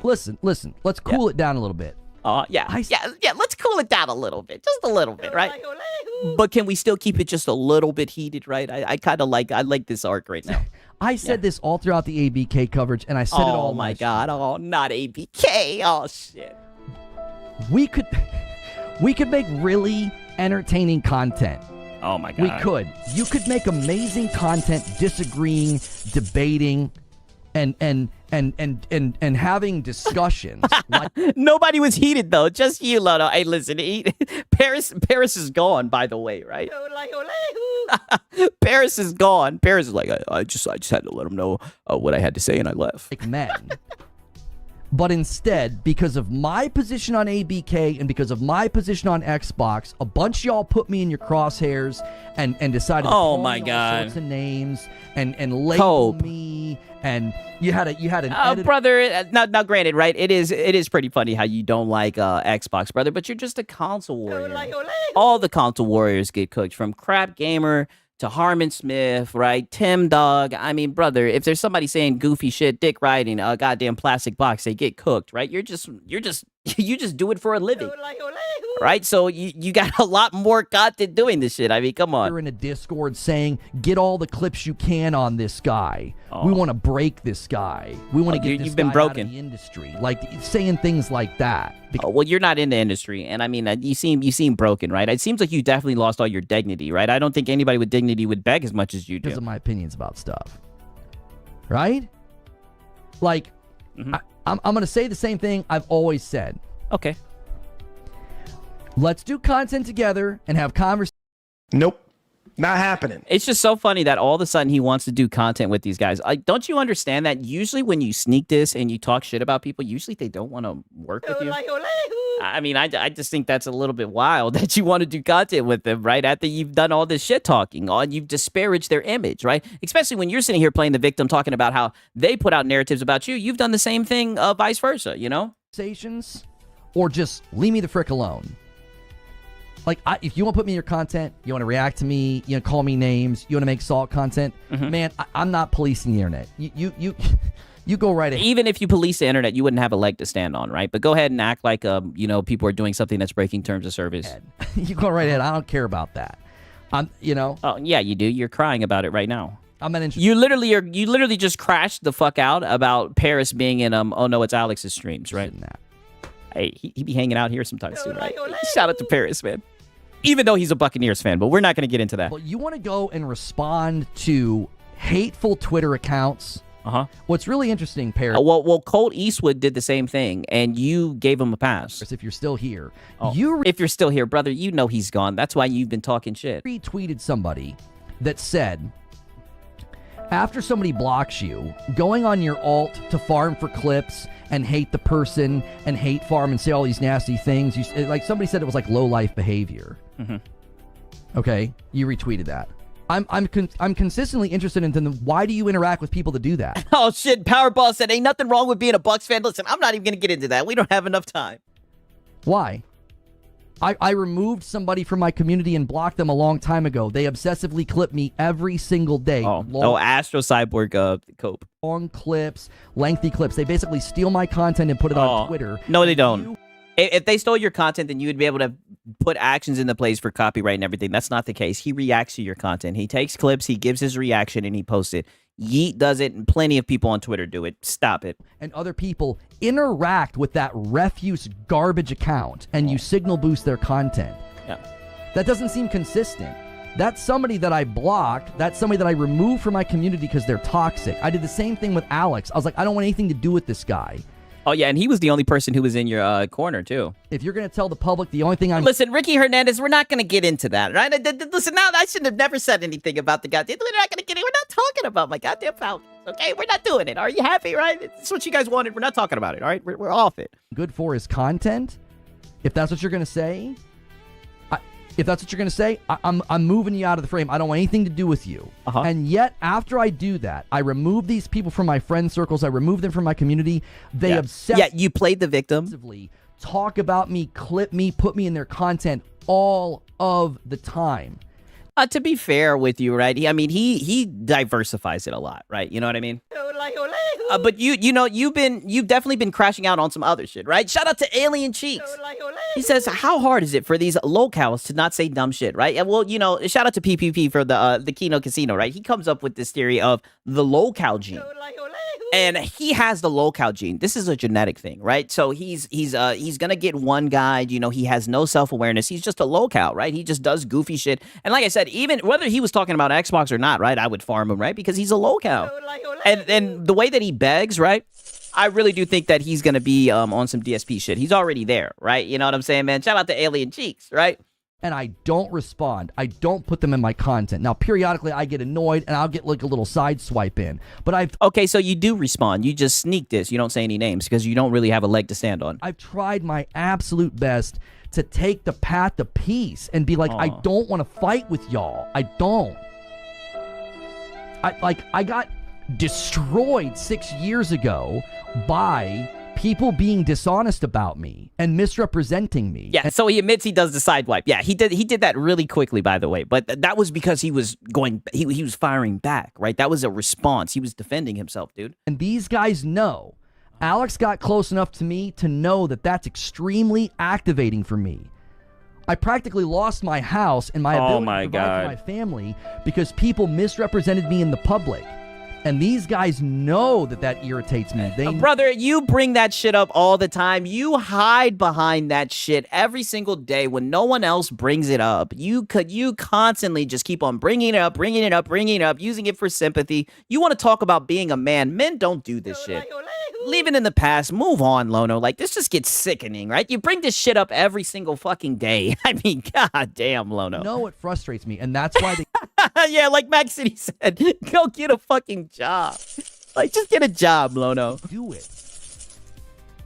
Listen. Let's cool it down a little bit. Yeah. Let's cool it down a little bit, just a little bit, right? But can we still keep it just a little bit heated, right? I kind of like this arc right now. I said this all throughout the ABK coverage, and I said it all. Oh my god! Oh, not ABK! Oh shit! We could make really entertaining content. Oh my god! We could. You could make amazing content, disagreeing, debating, and having discussions. Like, nobody was heated though, just you, Lono. Hey, listen, Paris is gone, by the way, right? Paris is gone. Paris is like, I just had to let him know what I had to say, and I left. Like men. But instead, because of my position on ABK and because of my position on Xbox, a bunch of y'all put me in your crosshairs and decided to call me all sorts of names and label me, and you had an editor. Brother, now granted, right? It is pretty funny how you don't like Xbox, brother, but you're just a console warrior. All the console warriors get cooked, from Crap Gamer to Harmon Smith, right? Tim Dog. I mean, brother, if there's somebody saying goofy shit, dick riding, a goddamn plastic box, they get cooked, right? You just do it for a living, right? So you got a lot more content doing this shit. I mean, come on. You're in a Discord saying, get all the clips you can on this guy. Oh. We want to break this guy. We want to get this you've been guy broken. out of the industry. Like saying things like that. Oh, well, you're not in the industry, and I mean, you seem broken, right? It seems like you definitely lost all your dignity, right? I don't think anybody with dignity would beg as much as you do. Because of my opinions about stuff, right? Like, I'm going to say the same thing I've always said. Okay. Let's do content together and have conversations. Nope. Not happening. It's just so funny that all of a sudden he wants to do content with these guys. Don't you understand that usually when you sneak this and you talk shit about people, usually they don't want to work with you? I mean, I just think that's a little bit wild that you want to do content with them, right? After you've done all this shit talking, you've disparaged their image, right? Especially when you're sitting here playing the victim, talking about how they put out narratives about you. You've done the same thing, vice versa, you know? Or just leave me the frick alone. Like, if you want to put me in your content, you want to react to me, you want to call me names, you want to make salt content, man, I'm not policing the internet. You go right ahead. Even if you police the internet, you wouldn't have a leg to stand on, right? But go ahead and act like, people are doing something that's breaking terms of service. You go right ahead. I don't care about that. Oh, yeah, you do. You're crying about it right now. I'm not interested. You literally just crashed the fuck out about Paris being in, oh no, it's Alex's streams, right? Hey, he be hanging out here sometimes too, right? Shout out to Paris, man. Even though he's a Buccaneers fan, but we're not going to get into that. Well, you want to go and respond to hateful Twitter accounts. What's really interesting, Paris. Well, Colt Eastwood did the same thing, and you gave him a pass. If you're still here. If you're still here, brother, you know he's gone. That's why you've been talking shit. Retweeted somebody that said, after somebody blocks you, going on your alt to farm for clips and hate the person and hate farm and say all these nasty things. Like somebody said it was like low life behavior. Okay, you retweeted that. I'm consistently interested in why do you interact with people that do that? Oh shit, Powerball said ain't nothing wrong with being a Bucks fan. Listen, I'm not even gonna get into that. We don't have enough time. Why? I removed somebody from my community and blocked them a long time ago. They obsessively clip me every single day. Astro Cyborg Cope. Long clips, lengthy clips. They basically steal my content and put it on Twitter. No, they don't. If they stole your content, then you would be able to put actions into place for copyright and everything. That's not the case. He reacts to your content. He takes clips, he gives his reaction, and he posts it. Yeet does it, and plenty of people on Twitter do it. Stop it. And other people interact with that refuse garbage account, and you signal boost their content. Yeah. That doesn't seem consistent. That's somebody that I blocked. That's somebody that I removed from my community because they're toxic. I did the same thing with Alex. I was like, I don't want anything to do with this guy. Oh, yeah, and he was the only person who was in your corner, too. If you're going to tell the public the only thing I'm... Listen, Ricky Hernandez, we're not going to get into that, right? Listen, now I shouldn't have never said anything about the goddamn... We're not going to get it. We're not talking about my goddamn Falcons, okay? We're not doing it. Are you happy, right? It's what you guys wanted. We're not talking about it, all right? We're off it. Good for his content, if that's what you're going to say... I'm moving you out of the frame. I don't want anything to do with you. And yet, after I do that, I remove these people from my friend circles. I remove them from my community. They obsessively... Yeah, you played the victim. Talk about me, clip me, put me in their content all of the time. To be fair with you, right? He diversifies it a lot, right? You know what I mean? But you've definitely been crashing out on some other shit, right? Shout out to Alien Cheeks. He says, how hard is it for these locals to not say dumb shit, right? And well, shout out to PPP for the Kino Casino, right? He comes up with this theory of the local gene. And he has the local gene. This is a genetic thing, right? So he's gonna get one guy. He has no self-awareness. He's just a local, right? He just does goofy shit. And like I said, even whether he was talking about Xbox or not, right? I would farm him, right? Because he's a local. And the way that he begs, right? I really do think that he's gonna be on some DSP shit. He's already there, right? You know what I'm saying, man? Shout out to Alien Cheeks, right? And I don't respond. I don't put them in my content. Now, periodically, I get annoyed, and I'll get like a little side swipe in. But Okay, so you do respond. You just sneak this. You don't say any names because you don't really have a leg to stand on. I've tried my absolute best to take the path to peace and be like, I don't want to fight with y'all. I don't. I got destroyed 6 years ago by... people being dishonest about me and misrepresenting me. Yeah, so he admits he does the side wipe. Yeah, he did that really quickly, by the way. But that was because he was firing back, right? That was a response. He was defending himself, dude. And these guys know. Alex got close enough to me to know that that's extremely activating for me. I practically lost my house and my ability to provide for my family because people misrepresented me in the public. And these guys know that irritates me. Brother, you bring that shit up all the time. You hide behind that shit every single day when no one else brings it up. You constantly just keep on bringing it up, using it for sympathy. You want to talk about being a man. Men don't do this shit. Leave it in the past. Move on, Lono. Like, this just gets sickening, right? You bring this shit up every single fucking day. I mean, god damn, Lono. You know what frustrates me, and that's why they... Yeah, like Max City said, go get a fucking job. Like, just get a job, Lono. Do it.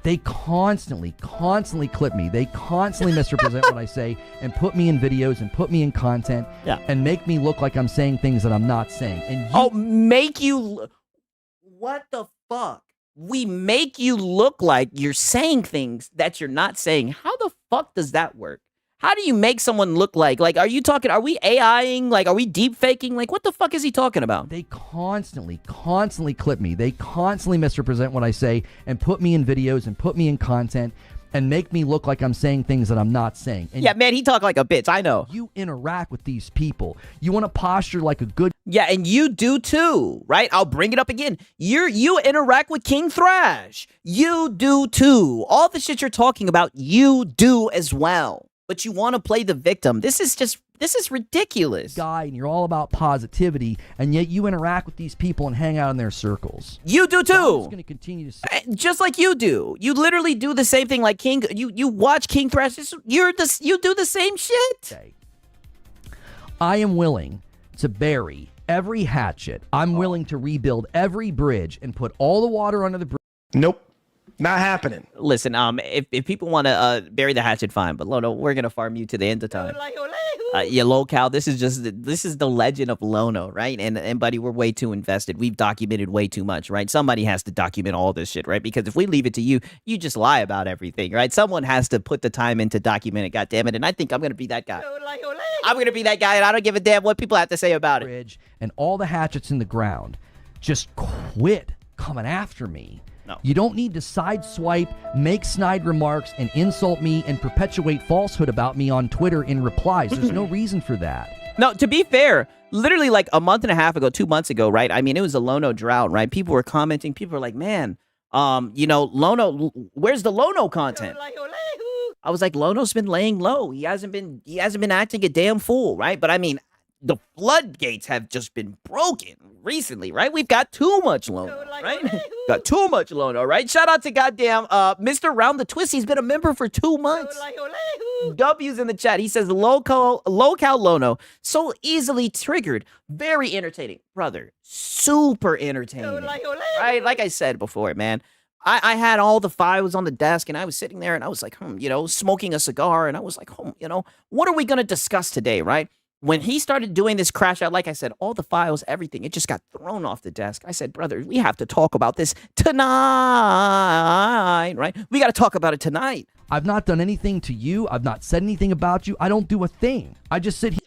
They constantly clip me. They constantly misrepresent what I say and put me in videos and put me in content and make me look like I'm saying things that I'm not saying. And make you... What the fuck? We make you look like you're saying things that you're not saying. How the fuck does that work? How do you make someone look like, are we AIing? Like, are we deep faking? Like, what the fuck is he talking about? They constantly clip me. They constantly misrepresent what I say and put me in videos and put me in content and make me look like I'm saying things that I'm not saying. And yeah, man, he talk like a bitch. I know. You interact with these people. You want to posture like a good... Yeah, and you do too, right? I'll bring it up again. You interact with King Thrash. You do too. All the shit you're talking about, you do as well. But you want to play the victim. This is ridiculous. Guy, and you're all about positivity, and yet you interact with these people and hang out in their circles. You do too. I'm just going to continue to say, just like you do. You literally do the same thing. Like King, you watch King Thrash. You do the same shit. I am willing to bury every hatchet. I'm willing to rebuild every bridge and put all the water under the bridge. Nope. Not happening. Listen, if people want to bury the hatchet, fine. But Lono, we're gonna farm you to the end of time. Yeah, locale. This is the legend of Lono, right? And buddy, we're way too invested. We've documented way too much, right? Somebody has to document all this shit, right? Because if we leave it to you, you just lie about everything, right? Someone has to put the time in to document it. God damn it! And I think I'm gonna be that guy. I'm gonna be that guy, and I don't give a damn what people have to say about it. Bridge and all the hatchets in the ground. Just quit coming after me. No. You don't need to sideswipe, make snide remarks, and insult me and perpetuate falsehood about me on Twitter in replies. There's no reason for that. No, to be fair, literally like a month and a half ago, 2 months ago, right? I mean, it was a Lono drought, right? People were commenting. People were like, man, Lono, where's the Lono content? I was like, Lono's been laying low. He hasn't been acting a damn fool, right? But I mean, the floodgates have just been broken recently, right? We've got too much Lono, right? Got too much Lono, right? Shout out to goddamn Mr. Round the Twist. He's been a member for 2 months. W's in the chat. He says local Lono, so easily triggered, very entertaining, brother. Super entertaining, right? Like I said before, man. I had all the files on the desk, and I was sitting there, and I was like, smoking a cigar, and I was like, what are we gonna discuss today, right? When he started doing this crash out, like I said, all the files, everything, it just got thrown off the desk. I said, brother, we have to talk about this tonight, right? We got to talk about it tonight. I've not done anything to you. I've not said anything about you. I don't do a thing. I just sit here.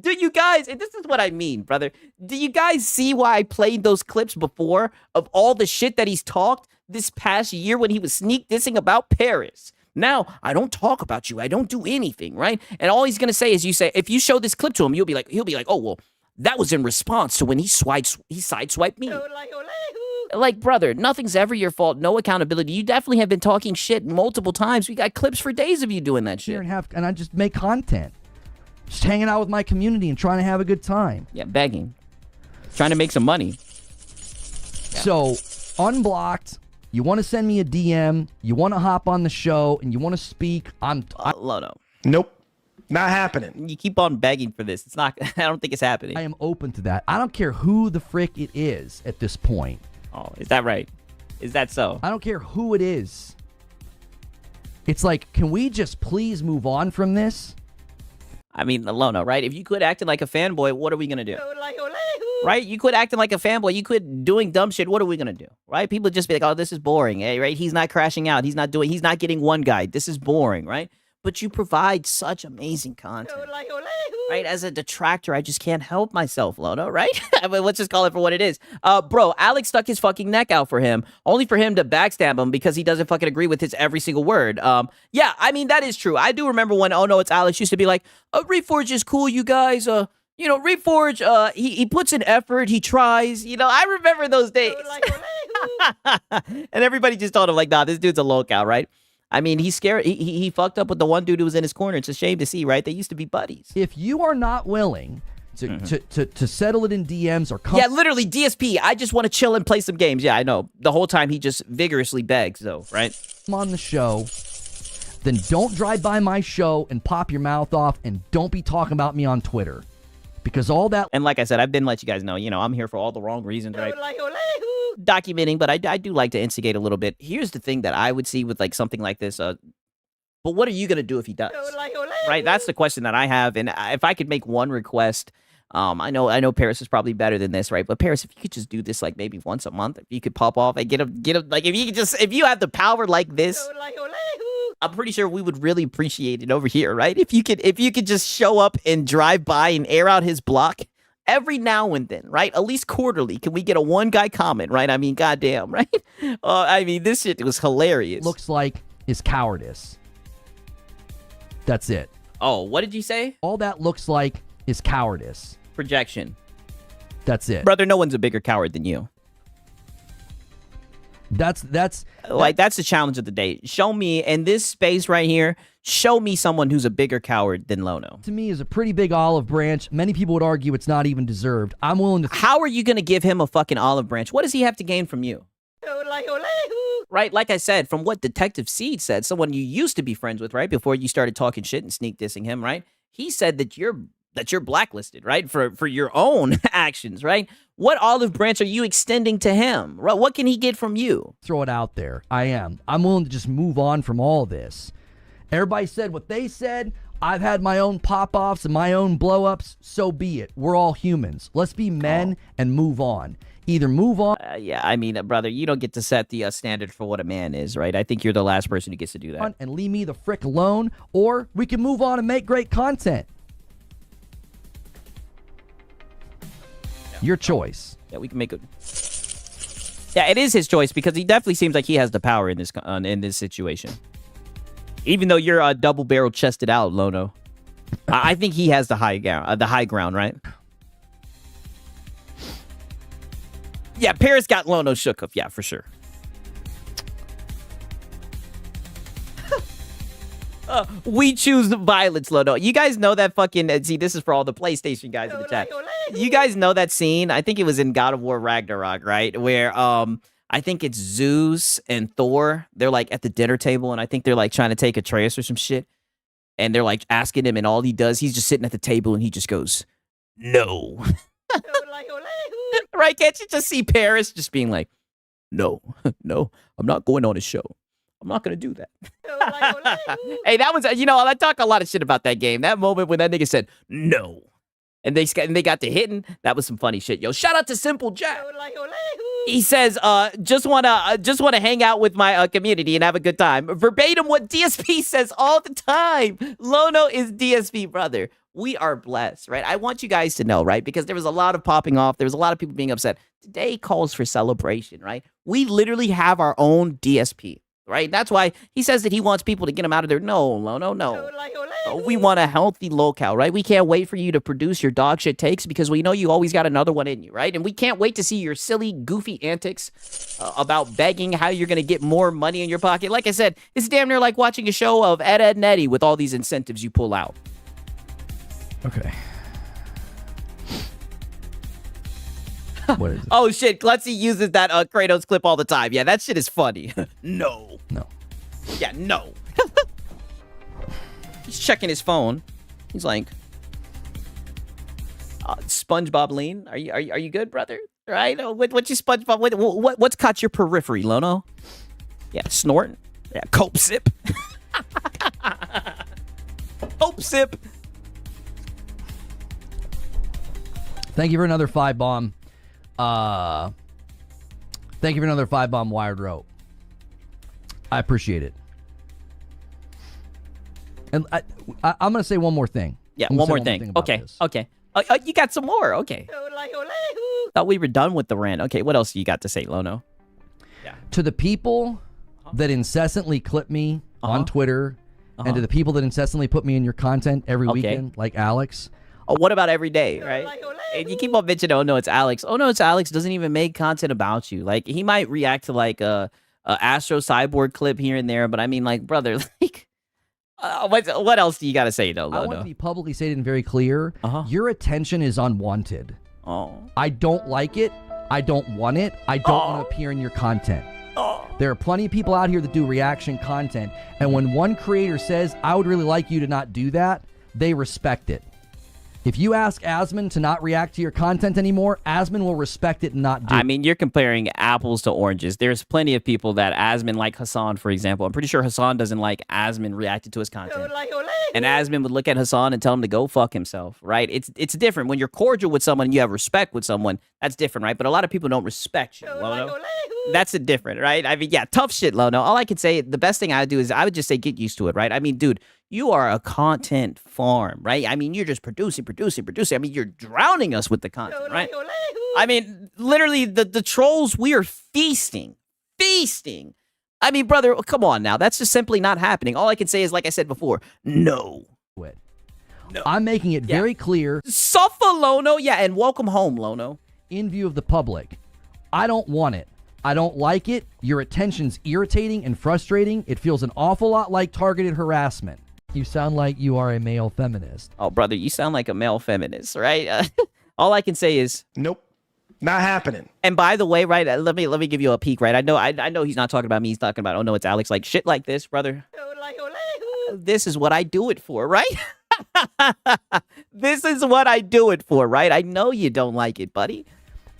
Do you guys, and this is what I mean, brother, do you guys see why I played those clips before of all the shit that he's talked this past year when he was sneak dissing about Paris? Now, I don't talk about you. I don't do anything, right? And all he's going to say is if you show this clip to him, he'll be like, oh, well, that was in response to when he sideswiped me. Like, brother, nothing's ever your fault. No accountability. You definitely have been talking shit multiple times. We got clips for days of you doing that shit. And I just make content. Just hanging out with my community and trying to have a good time. Yeah, begging. Trying to make some money. Yeah. So, unblocked. You want to send me a DM. You want to hop on the show and you want to speak. Lono. Nope. Not happening. You keep on begging for this. It's not. I don't think it's happening. I am open to that. I don't care who the frick it is at this point. Oh, is that right? Is that so? I don't care who it is. It's like, can we just please move on from this? I mean, Lono, right? If you quit acting like a fanboy, what are we going to do? Right? You quit acting like a fanboy. You quit doing dumb shit. What are we going to do? Right? People just be like, oh, this is boring. Right? He's not crashing out. He's not getting one guide. This is boring, right? but you provide such amazing content. Right? As a detractor, I just can't help myself, Lono, right? I mean, let's just call it for what it is. Bro, Alex stuck his fucking neck out for him, only for him to backstab him because he doesn't fucking agree with his every single word. Yeah, I mean, that is true. I do remember when, oh no, it's Alex, used to be like, Reforge is cool, you guys. Reforge, he puts in effort, he tries. I remember those days. And everybody just told him, like, nah, this dude's a lolcow, right? I mean, he's scared. He fucked up with the one dude who was in his corner. It's a shame to see, right? They used to be buddies. If you are not willing to settle it in DMs or yeah, literally DSP. I just want to chill and play some games. Yeah, I know. The whole time he just vigorously begs, though, right? I'm on the show. Then don't drive by my show and pop your mouth off, and don't be talking about me on Twitter, because all that. And like I said, I've been let you guys know. I'm here for all the wrong reasons, right? Documenting, but I do like to instigate a little bit. Here's the thing that I would see with like something like this. But what are you gonna do if he does? Right, that's the question that I have. And if I could make one request, I know Paris is probably better than this, right? But Paris, if you could just do this like maybe once a month, if you could pop off and get him, like if you have the power like this, I'm pretty sure we would really appreciate it over here, right? If you could just show up and drive by and air out his block. Every now and then, right? At least quarterly. Can we get a one guy comment, right? I mean, goddamn, right? I mean, this shit was hilarious. Looks like is cowardice. That's it. Oh, what did you say? All that looks like is cowardice. Projection. That's it. Brother, no one's a bigger coward than you. That's the challenge of the day. Show me in this space right here. Show me someone who's a bigger coward than Lono. To me, is a pretty big olive branch. Many people would argue it's not even deserved. I'm willing to. How are you going to give him a fucking olive branch? What does he have to gain from you? Right, like I said, from what Detective Seed said, someone you used to be friends with, right, before you started talking shit and sneak dissing him, right? He said that you're blacklisted, right, for your own actions, right? What olive branch are you extending to him? Right? What can he get from you? Throw it out there. I am. I'm willing to just move on from all this. Everybody said what they said. I've had my own pop-offs and my own blow-ups. So be it. We're all humans. Let's be men and move on. Either move on. Yeah, I mean, brother, you don't get to set the standard for what a man is, right? I think you're the last person who gets to do that. And leave me the frick alone, or we can move on and make great content. Your choice. Yeah, we can make it. Yeah, it is his choice because he definitely seems like he has the power in this situation. Even though you're a double barrel chested out, Lono, I think he has the high ground, right? Yeah, Paris got Lono shook up. Yeah, for sure. We choose violence, Lono. You guys know that fucking... See, this is for all the PlayStation guys in the chat. You guys know that scene? I think it was in God of War Ragnarok, right? Where I think it's Zeus and Thor. They're like at the dinner table, and I think they're like trying to take Atreus or some shit. And they're like asking him, and all he does, he's just sitting at the table, and he just goes, no. Right? Can't you just see Paris just being like, no, I'm not going on his show. I'm not going to do that. Hey, that was, I talk a lot of shit about that game. That moment when that nigga said, no. And they got to hitting, that was some funny shit. Yo, shout out to Simple Jack. He says, just want to hang out with my community and have a good time. Verbatim what DSP says all the time. Lono is DSP, brother. We are blessed, right? I want you guys to know, right? Because there was a lot of popping off. There was a lot of people being upset. Today calls for celebration, right? We literally have our own DSP. Right? That's why he says that he wants people to get him out of there. No, Lono, no. We want a healthy locale, right? We can't wait for you to produce your dog shit takes because we know you always got another one in you, right? And we can't wait to see your silly, goofy antics about begging how you're going to get more money in your pocket. Like I said, it's damn near like watching a show of Ed, and Eddie with all these incentives you pull out. Okay. What is it? Oh, shit. Klutzy uses that Kratos clip all the time. Yeah, that shit is funny. No. Yeah, no. He's checking his phone. He's like, SpongeBob Lean, are you good, brother? Right? What's your SpongeBob? What's caught your periphery, Lono? Yeah, snorting. Yeah, cope sip. Cope sip. Thank you for another 5-bomb. Thank you for another 5-bomb wired rope. I appreciate it. And I'm going to say one more thing. Yeah, I'm gonna one say more more thing. thing about Okay, this. okay. You got some more. Okay. Thought we were done with the rant. Okay, what else you got to say, Lono? To the people that incessantly clip me on Twitter, and to the people that incessantly put me in your content every weekend, like Alex. Oh, what about every day, right? And you keep on mentioning, oh no, it's Alex. Oh no, it's Alex doesn't even make content about you. Like, he might react to like a Astro Cyborg clip here and there, but I mean, like, brother, like, what else do you got to say, though, Lono? I want to be publicly stated and very clear. Your attention is unwanted. I don't like it. I don't want it. I don't want to appear in your content. There are plenty of people out here that do reaction content, and when one creator says, I would really like you to not do that, they respect it. If you ask Asmon to not react to your content anymore, Asmon will respect it and not do it. I mean, you're comparing apples to oranges. There's plenty of people that Asmon, like Hassan, for example. I'm pretty sure Hassan doesn't like Asmon reacted to his content. And Asmon would look at Hassan and tell him to go fuck himself, right? It's different. When you're cordial with someone and you have respect with someone, that's different, right? But a lot of people don't respect you, Lono. That's different, right? I mean, yeah, tough shit, Lono. All I can say, the best thing I would do is I would just say get used to it, right? I mean, dude, you are a content farm, right? I mean, you're just producing. I mean, you're drowning us with the content, right? I mean, literally, the trolls, we are feasting. I mean, brother, come on now. That's just simply not happening. All I can say is, like I said before, no. I'm making it very clear. Suffer, Lono. Yeah, and welcome home, Lono. In view of the public, I don't want it. I don't like it. Your attention's irritating and frustrating. It feels an awful lot like targeted harassment. You sound like you are a male feminist. Oh, brother, you sound like a male feminist, right? All I can say is nope, not happening. And by the way, right? Let me give you a peek, right? I know he's not talking about me. He's talking about, oh no, it's Alex. Like shit like this, brother. This is what I do it for, right? This is what I do it for, right? I know you don't like it, buddy.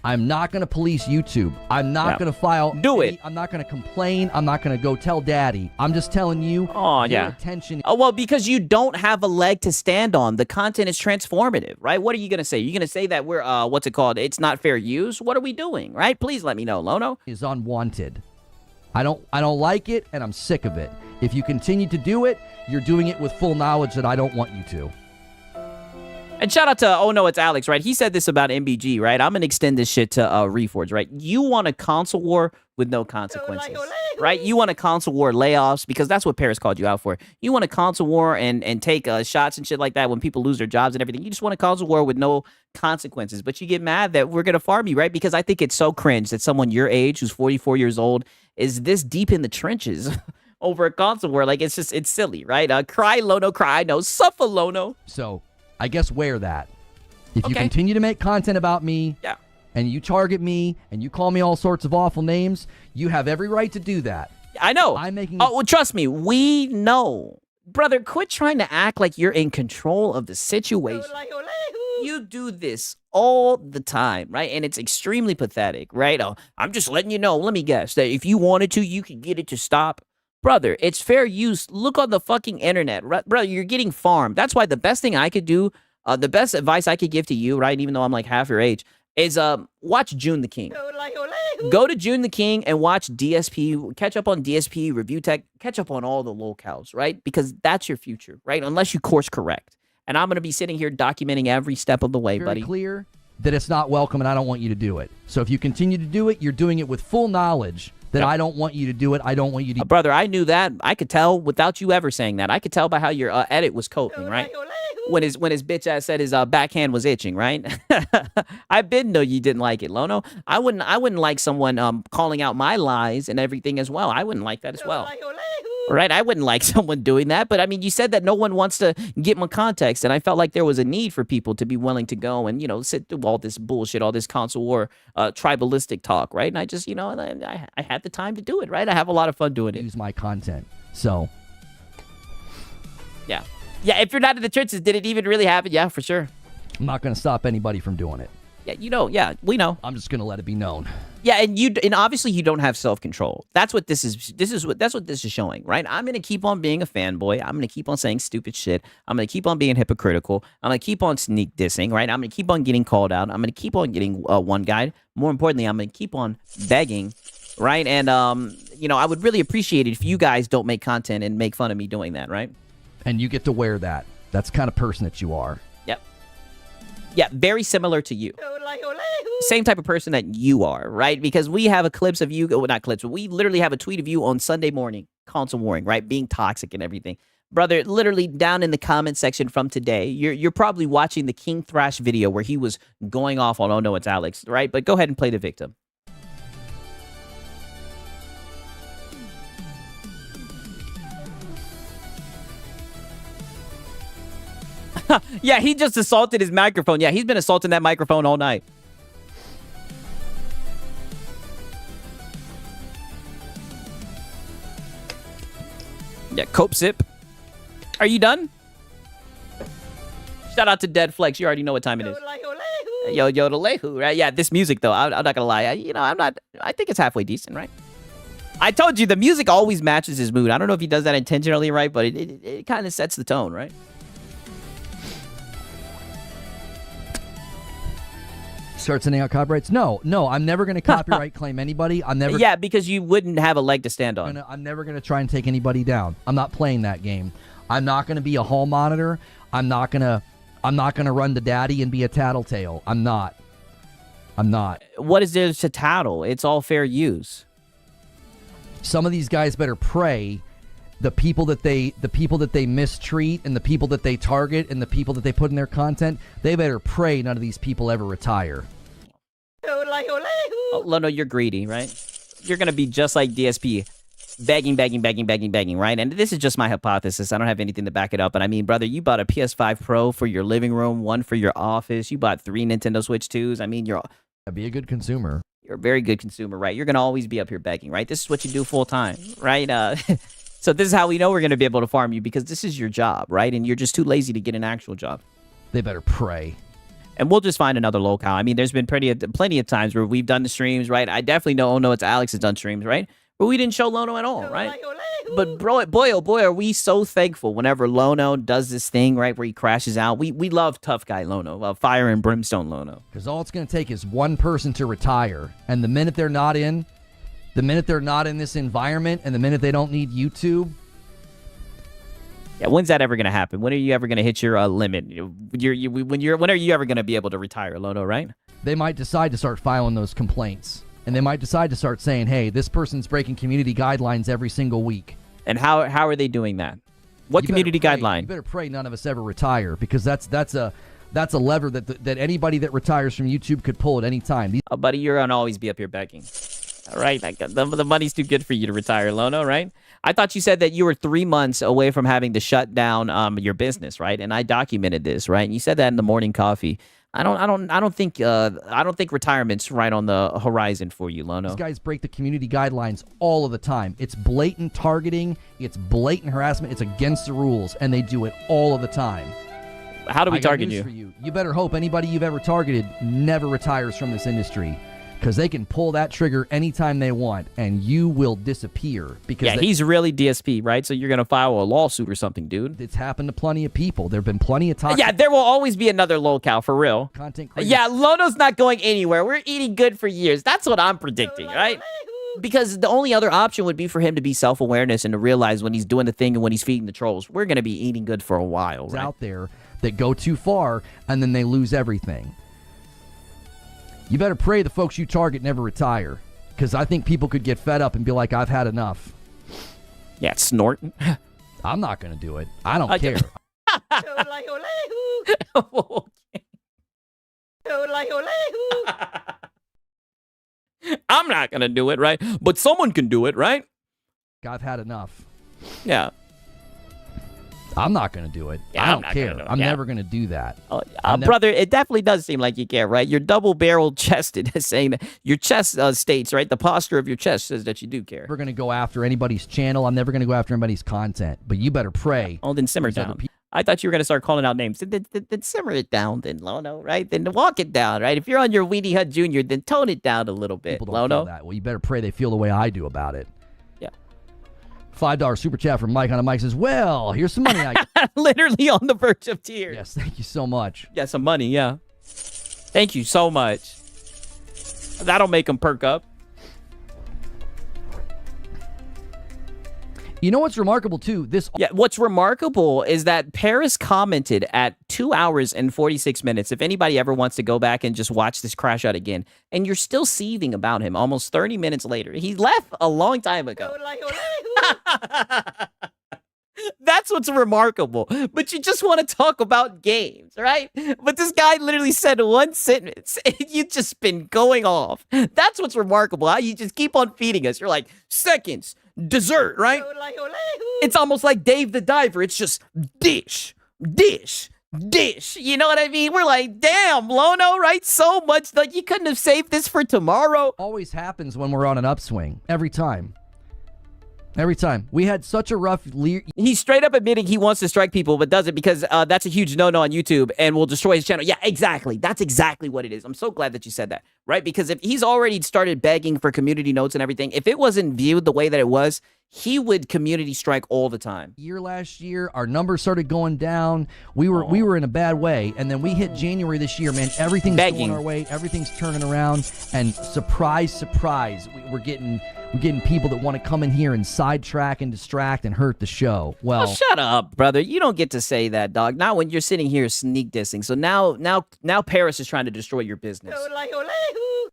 I'm not going to police YouTube. I'm not going to file. I'm not going to complain. I'm not going to go tell daddy. I'm just telling you. Oh, yeah. Attention. Oh, well, because you don't have a leg to stand on. The content is transformative, right? What are you going to say? You're going to say that we're, what's it called? It's not fair use? What are we doing, right? Please let me know, Lono. Is unwanted. I don't like it, and I'm sick of it. If you continue to do it, you're doing it with full knowledge that I don't want you to. And shout out to, oh no, it's Alex, right? He said this about MBG, right? I'm going to extend this shit to Reforge, right? You want a console war with no consequences, right? You want a console war layoffs because that's what Paris called you out for. You want a console war and take shots and shit like that when people lose their jobs and everything. You just want a console war with no consequences. But you get mad that we're going to farm you, right? Because I think it's so cringe that someone your age who's 44 years old is this deep in the trenches over a console war. Like, it's silly, right? Cry, Lono, cry. No, suffer, Lono. So I guess wear that. If you continue to make content about me, and you target me, and you call me all sorts of awful names, you have every right to do that. I know. I'm making. Oh, well, trust me, we know, brother. Quit trying to act like you're in control of the situation. You do this all the time, right? And it's extremely pathetic, right? Oh, I'm just letting you know. Let me guess that if you wanted to, you could get it to stop. Brother, it's fair use. Look on the fucking internet. Brother, you're getting farmed. That's why the best thing I could do, the best advice I could give to you, right, even though I'm like half your age, is watch June the King. Go to June the King and watch DSP, catch up on DSP, Review Tech, catch up on all the locales, right? Because that's your future, right? Unless you course correct. And I'm going to be sitting here documenting every step of the way, buddy. Very clear that it's not welcome and I don't want you to do it. So if you continue to do it, you're doing it with full knowledge that I don't want you to do it. I don't want you to. Brother, I knew that. I could tell without you ever saying that. I could tell by how your edit was coping, right? When his bitch ass said his backhand was itching, right? I didn't know you didn't like it, Lono. I wouldn't like someone calling out my lies and everything as well. I wouldn't like that as well. Right? I wouldn't like someone doing that. But I mean, you said that no one wants to get my context. And I felt like there was a need for people to be willing to go and, sit through all this bullshit, all this console war, tribalistic talk, right? And I just, I had the time to do it, right? I have a lot of fun doing it. Use my content. So. Yeah. Yeah, if you're not in the trenches, did it even really happen? Yeah, for sure. I'm not going to stop anybody from doing it. Yeah, we know. I'm just going to let it be known. Yeah, and obviously you don't have self-control. That's what this is. That's what this is showing, right? I'm going to keep on being a fanboy. I'm going to keep on saying stupid shit. I'm going to keep on being hypocritical. I'm going to keep on sneak dissing, right? I'm going to keep on getting called out. I'm going to keep on getting one guy. More importantly, I'm going to keep on begging, right? And I would really appreciate it if you guys don't make content and make fun of me doing that, right? And you get to wear that. That's the kind of person that you are. Yep. Yeah, very similar to you. Same type of person that you are, right? Because we have a clips of you, well, not clips, but we literally have a tweet of you on Sunday morning, console warring, right? Being toxic and everything. Brother, literally down in the comment section from today, you're probably watching the King Thrash video where he was going off on, oh no, it's Alex, right? But go ahead and play the victim. Yeah, he just assaulted his microphone. Yeah, he's been assaulting that microphone all night. Yeah, cope sip. Are you done? Shout out to Dead Flex. You already know what time it is. Yo, yodelehu, right? Yeah, this music though, I'm not gonna lie. I think it's halfway decent, right? I told you the music always matches his mood. I don't know if he does that intentionally, right? But it kind of sets the tone, right? Start sending out copyrights? No, I'm never going to copyright claim anybody. I'm never. Yeah, because you wouldn't have a leg to stand on. I'm never going to try and take anybody down. I'm not playing that game. I'm not going to be a hall monitor. I'm not going to run the daddy and be a tattletale. I'm not. What is there to tattle? It's all fair use. Some of these guys better pray. The people that they mistreat and the people that they target and the people that they put in their content, they better pray none of these people ever retire. Oh, Lono, you're greedy, right? You're going to be just like DSP, begging, right? And this is just my hypothesis. I don't have anything to back it up. But I mean, brother, you bought a PS5 Pro for your living room, one for your office. You bought 3 Nintendo Switch 2s. I mean, be a good consumer. You're a very good consumer, right? You're going to always be up here begging, right? This is what you do full time, right? So this is how we know we're going to be able to farm you, because this is your job, right? And you're just too lazy to get an actual job. They better pray. And we'll just find another locale. I mean, there's been plenty of times where we've done the streams, right? I definitely know, oh no, it's Alex has done streams, right? But we didn't show Lono at all, right? But boy, oh boy, are we so thankful whenever Lono does this thing, right, where he crashes out. We love tough guy Lono, fire and brimstone Lono. Because all it's going to take is one person to retire. And the minute they're not in this environment, and the minute they don't need YouTube. Yeah, when's that ever going to happen? When are you ever going to hit your limit? When are you ever going to be able to retire, Lono, right? They might decide to start filing those complaints. And they might decide to start saying, hey, this person's breaking community guidelines every single week. And how are they doing that? What community guideline? You better pray none of us ever retire, because that's a lever that anybody that retires from YouTube could pull at any time. Oh, buddy, you're going to always be up here begging. All right, the money's too good for you to retire, Lono, right? I thought you said that you were 3 months away from having to shut down your business, right? And I documented this, right? And you said that in the morning coffee. I don't think retirement's right on the horizon for you, Lono. These guys break the community guidelines all of the time. It's blatant targeting, it's blatant harassment, it's against the rules, and they do it all of the time. How do we target you? For you? You better hope anybody you've ever targeted never retires from this industry, because they can pull that trigger anytime they want, and you will disappear. Because he's really DSP, right? So you're going to file a lawsuit or something, dude. It's happened to plenty of people. There have been plenty of toxic... Yeah, there will always be another locale, for real. Content creators. Yeah, Lono's not going anywhere. We're eating good for years. That's what I'm predicting, right? Because the only other option would be for him to be self-awareness and to realize when he's doing the thing and when he's feeding the trolls, we're going to be eating good for a while, right? Out there that go too far, and then they lose everything. You better pray the folks you target never retire, because I think people could get fed up and be like, I've had enough. Yeah, snorting. I'm not going to do it. I don't care. I'm not going to do it, right? But someone can do it, right? I've had enough. Yeah. I'm not going to do it. Yeah, I don't care. I'm never going to do that. Brother, it definitely does seem like you care, right? You're double-barreled chested, saying that your chest states, right? The posture of your chest says that you do care. I'm never going to go after anybody's channel. I'm never going to go after anybody's content. But you better pray. Oh, then simmer down. I thought you were going to start calling out names. Then simmer it down, then, Lono, right? Then walk it down, right? If you're on your Weedy Hut Jr., then tone it down a little bit, People don't Lono. feel that. Well, you better pray they feel the way I do about it. Yeah. $5 super chat from Mike on a mic says, well, here's some money. Literally on the verge of tears. Yes, thank you so much. Yeah, some money, yeah. Thank you so much. That'll make them perk up. You know what's remarkable too? What's remarkable is that Paris commented at 2 hours and 46 minutes. If anybody ever wants to go back and just watch this crash out again, and you're still seething about him almost 30 minutes later. He left a long time ago. That's what's remarkable. But you just want to talk about games, right? But this guy literally said one sentence, and you've just been going off. That's what's remarkable. How you just keep on feeding us. You're like, seconds, dessert, right? It's almost like Dave the Diver. It's just dish, dish, dish. You know what I mean? We're like, damn, Lono, right? So much. Like, you couldn't have saved this for tomorrow. Always happens when we're on an upswing. Every time. Every time. We had such a rough... He's straight up admitting he wants to strike people, but doesn't because that's a huge no-no on YouTube and will destroy his channel. Yeah, exactly. That's exactly what it is. I'm so glad that you said that, right? Because if he's already started begging for community notes and everything, if it wasn't viewed the way that it was, he would community strike all the time. Last year, our numbers started going down. We were in a bad way, and then we hit January this year, man. Everything's going our way. Everything's turning around, and surprise, surprise, we're getting people that want to come in here and sidetrack and distract and hurt the show. Well, shut up, brother. You don't get to say that, dog. Not when you're sitting here sneak dissing. So now Paris is trying to destroy your business.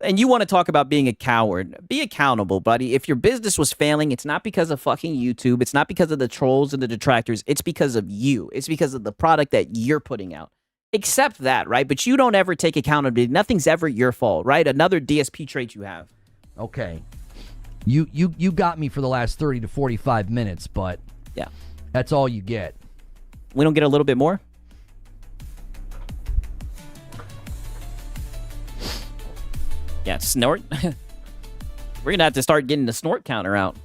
And you want to talk about being a coward. Be accountable, buddy. If your business was failing, it's not because of fucking YouTube. It's not because of the trolls and the detractors. It's because of you. It's because of the product that you're putting out. Accept that, right? But you don't ever take accountability. Nothing's ever your fault, right? Another DSP trait you have. Okay. You got me for the last 30 to 45 minutes, but yeah, that's all you get. We don't get a little bit more? Yeah, snort. We're going to have to start getting the snort counter out.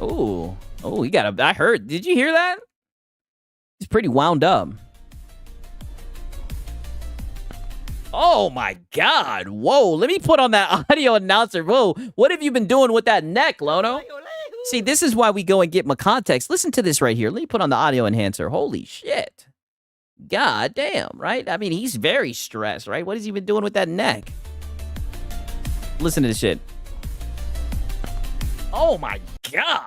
Oh, you got I heard. Did you hear that? He's pretty wound up. Oh my God. Whoa, let me put on that audio announcer. Whoa, what have you been doing with that neck, Lono? See, this is why we go and get my context. Listen to this right here. Let me put on the audio enhancer. Holy shit. God damn, right? I mean, he's very stressed, right? What has he been doing with that neck? Listen to this shit. Oh my God.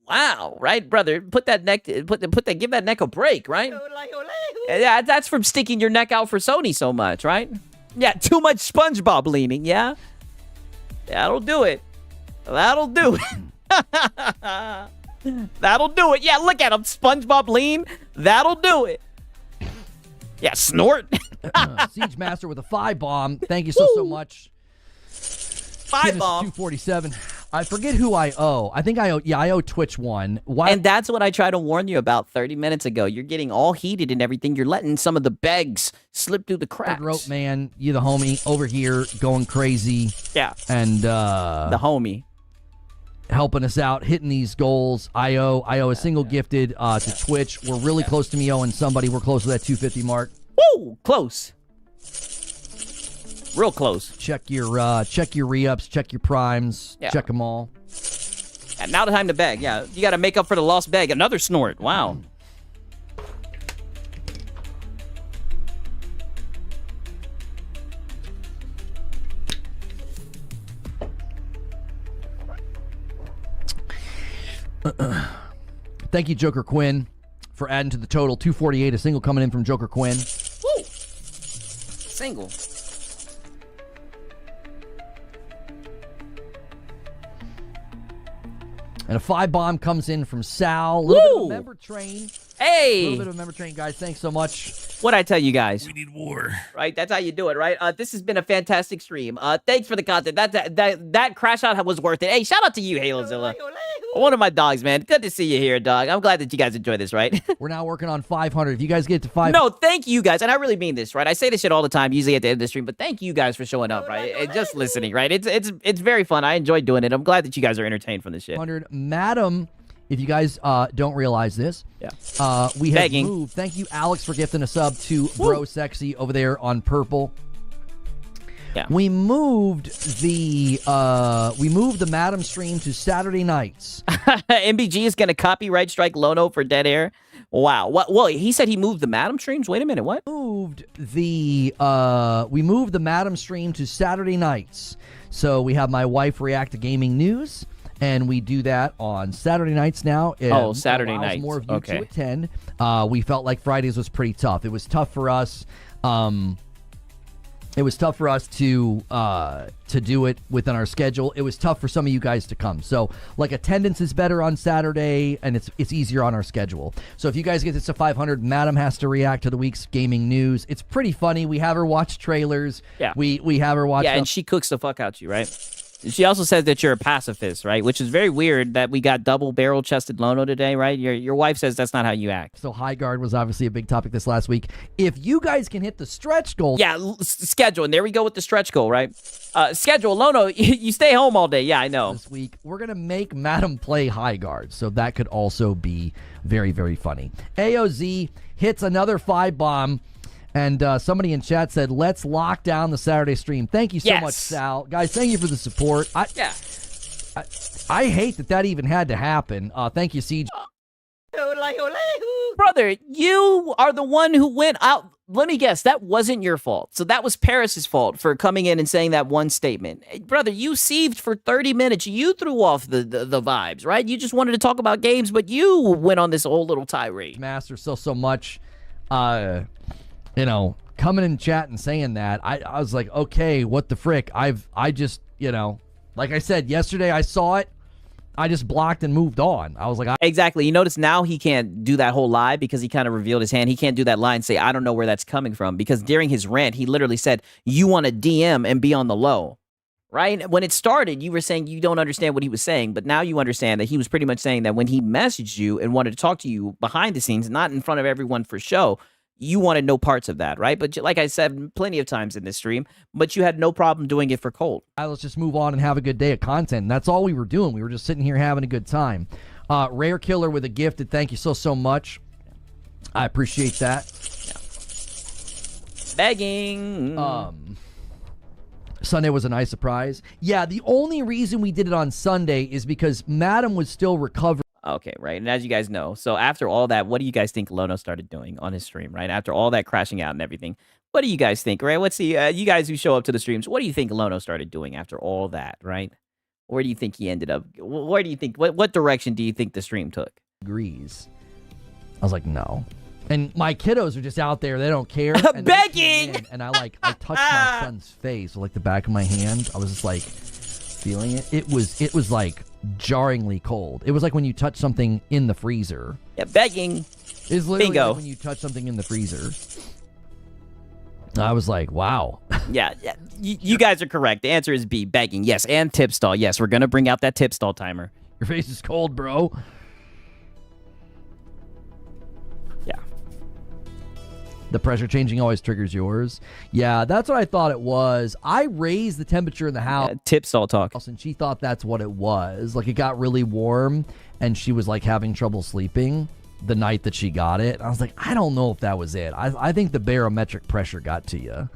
Wow, right, brother? Give that neck a break, right? Yeah, that's from sticking your neck out for Sony so much, right? Yeah, too much SpongeBob leaning, yeah? That'll do it. That'll do it. That'll do it. Yeah, look at him. SpongeBob lean. That'll do it. Yeah, snort. Siege Master with a 5 bomb. Thank you so much. 5 bomb. 247. I forget who I owe. I think I owe Twitch one. Why? And that's what I tried to warn you about 30 minutes ago. You're getting all heated and everything. You're letting some of the begs slip through the cracks. Rope man, you the homie over here going crazy. Yeah. And the homie helping us out, hitting these goals. I owe a single gifted to Twitch. We're really close to me owing somebody. We're close to that 250 mark. Woo! Close. Real close. Check your re-ups, check your primes, check them all. And now the time to beg. Yeah, you got to make up for the lost beg. Another snort. Wow. Thank you, Joker Quinn, for adding to the total. 248, a single coming in from Joker Quinn. Woo! Single. And a 5 bomb comes in from Sal. A little bit of a member train. Hey! A little bit of a member train, guys. Thanks so much. What'd I tell you guys? We need war. Right? That's how you do it, right? This has been a fantastic stream. Thanks for the content. That crash out was worth it. Hey, shout out to you, Halozilla. One of my dogs, man. Good to see you here, dog. I'm glad that you guys enjoy this, right? We're now working on 500. If you guys get to 500. No, thank you guys. And I really mean this, right? I say this shit all the time, usually at the end of the stream, but thank you guys for showing up, right? And just listening, right? It's very fun. I enjoy doing it. I'm glad that you guys are entertained from this shit. 100. Madam, if you guys don't realize this, we have moved. Thank you, Alex, for gifting a sub to Bro Sexy over there on Purple. Yeah. We moved the Madam stream to Saturday nights. MBG is gonna copyright strike Lono for dead air. Wow. What? Well, he said he moved the Madam streams. Wait a minute. What? We moved the Madam stream to Saturday nights. So we have my wife react to gaming news, and we do that on Saturday nights now. It Saturday allows nights. more of you Okay. to attend. We felt like Fridays was pretty tough. It was tough for us. It was tough for us to do it within our schedule. It was tough for some of you guys to come. So, like, attendance is better on Saturday, and it's easier on our schedule. So if you guys get this to 500, Madam has to react to the week's gaming news. It's pretty funny. We have her watch trailers. Yeah. We have her watch. Yeah, and she cooks the fuck out you, right? She also says that you're a pacifist, right? Which is very weird that we got double barrel chested Lono today, right? Your wife says that's not how you act. So high guard was obviously a big topic this last week. If you guys can hit the stretch goal. Yeah, schedule. And there we go with the stretch goal, right? Schedule. Lono, you stay home all day. Yeah, I know. This week, we're going to make Madam play high guard. So that could also be very, very funny. AOZ hits another 5-bomb. And somebody in chat said, let's lock down the Saturday stream. Thank you so much, Sal. Guys, thank you for the support. I hate that even had to happen. Thank you, CJ. Brother, you are the one who went out. Let me guess, that wasn't your fault. So that was Paris's fault for coming in and saying that one statement. Hey, brother, you sieved for 30 minutes. You threw off the vibes, right? You just wanted to talk about games, but you went on this whole little tirade. Master so much. Coming in chat and saying that, I was like, okay, what the frick? I just, like I said, yesterday I saw it. I just blocked and moved on. I was like, exactly. You notice now he can't do that whole lie because he kind of revealed his hand. He can't do that lie and say, I don't know where that's coming from. Because during his rant, he literally said, you want to DM and be on the low. Right? When it started, you were saying you don't understand what he was saying, but now you understand that he was pretty much saying that when he messaged you and wanted to talk to you behind the scenes, not in front of everyone for show, you wanted no parts of that, right? But like I said plenty of times in this stream, but you had no problem doing it for Colt. Let's just move on and have a good day of content. And that's all we were doing. We were just sitting here having a good time. Rare Killer with a gifted. Thank you so much. I appreciate that. Yeah. Begging. Sunday was a nice surprise. Yeah, the only reason we did it on Sunday is because Madam was still recovering. Okay, right. And as you guys know, so after all that, what do you guys think Lono started doing on his stream, right? After all that crashing out and everything, what do you guys think, right? What's you guys who show up to the streams, what do you think Lono started doing after all that, right? Where do you think he ended up? Where do you think, what direction do you think the stream took? Agrees. I was like, no. And my kiddos are just out there. They don't care. And begging! And I touched my son's face with like the back of my hand. I was just like feeling it. It was like jarringly cold. It was like when you touch something in the freezer. Yeah, begging. It's literally like when you touch something in the freezer. I was like, wow. Yeah, you guys are correct. The answer is B, begging. Yes, and tip stall. Yes, we're going to bring out that tip stall timer. Your face is cold, bro. Yeah. The pressure changing always triggers yours. Yeah, that's what I thought it was. I raised the temperature in the house. Tip stall talk. And she thought that's what it was. Like, it got really warm, and she was, like, having trouble sleeping the night that she got it. I was like, I don't know if that was it. I think the barometric pressure got to you.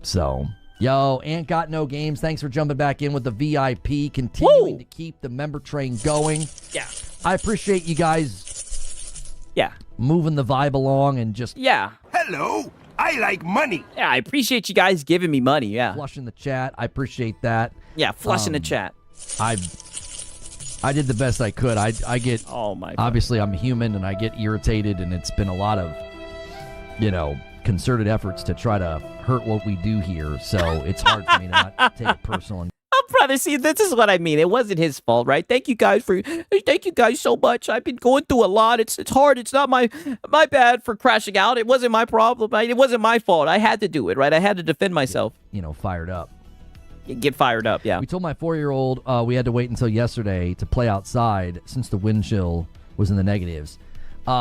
So, yo, Ant Got No Games, thanks for jumping back in with the VIP, continuing to keep the member train going. Yeah. I appreciate you guys moving the vibe along and just... Yeah. Hello, I like money. Yeah, I appreciate you guys giving me money, yeah. Flushing the chat, I appreciate that. Yeah, flushing the chat. I did the best I could. I get... Oh, my God. Obviously, I'm human, and I get irritated, and it's been a lot of, concerted efforts to try to hurt what we do here, so it's hard for me to not take it personal. Oh, brother, see, this is what I mean. It wasn't his fault, right? Thank you guys so much. I've been going through a lot. It's hard. It's not my bad for crashing out. It wasn't my problem. Right? It wasn't my fault. I had to do it, right? I had to defend myself. Fired up. Get fired up, yeah. We told my 4-year-old we had to wait until yesterday to play outside since the wind chill was in the negatives.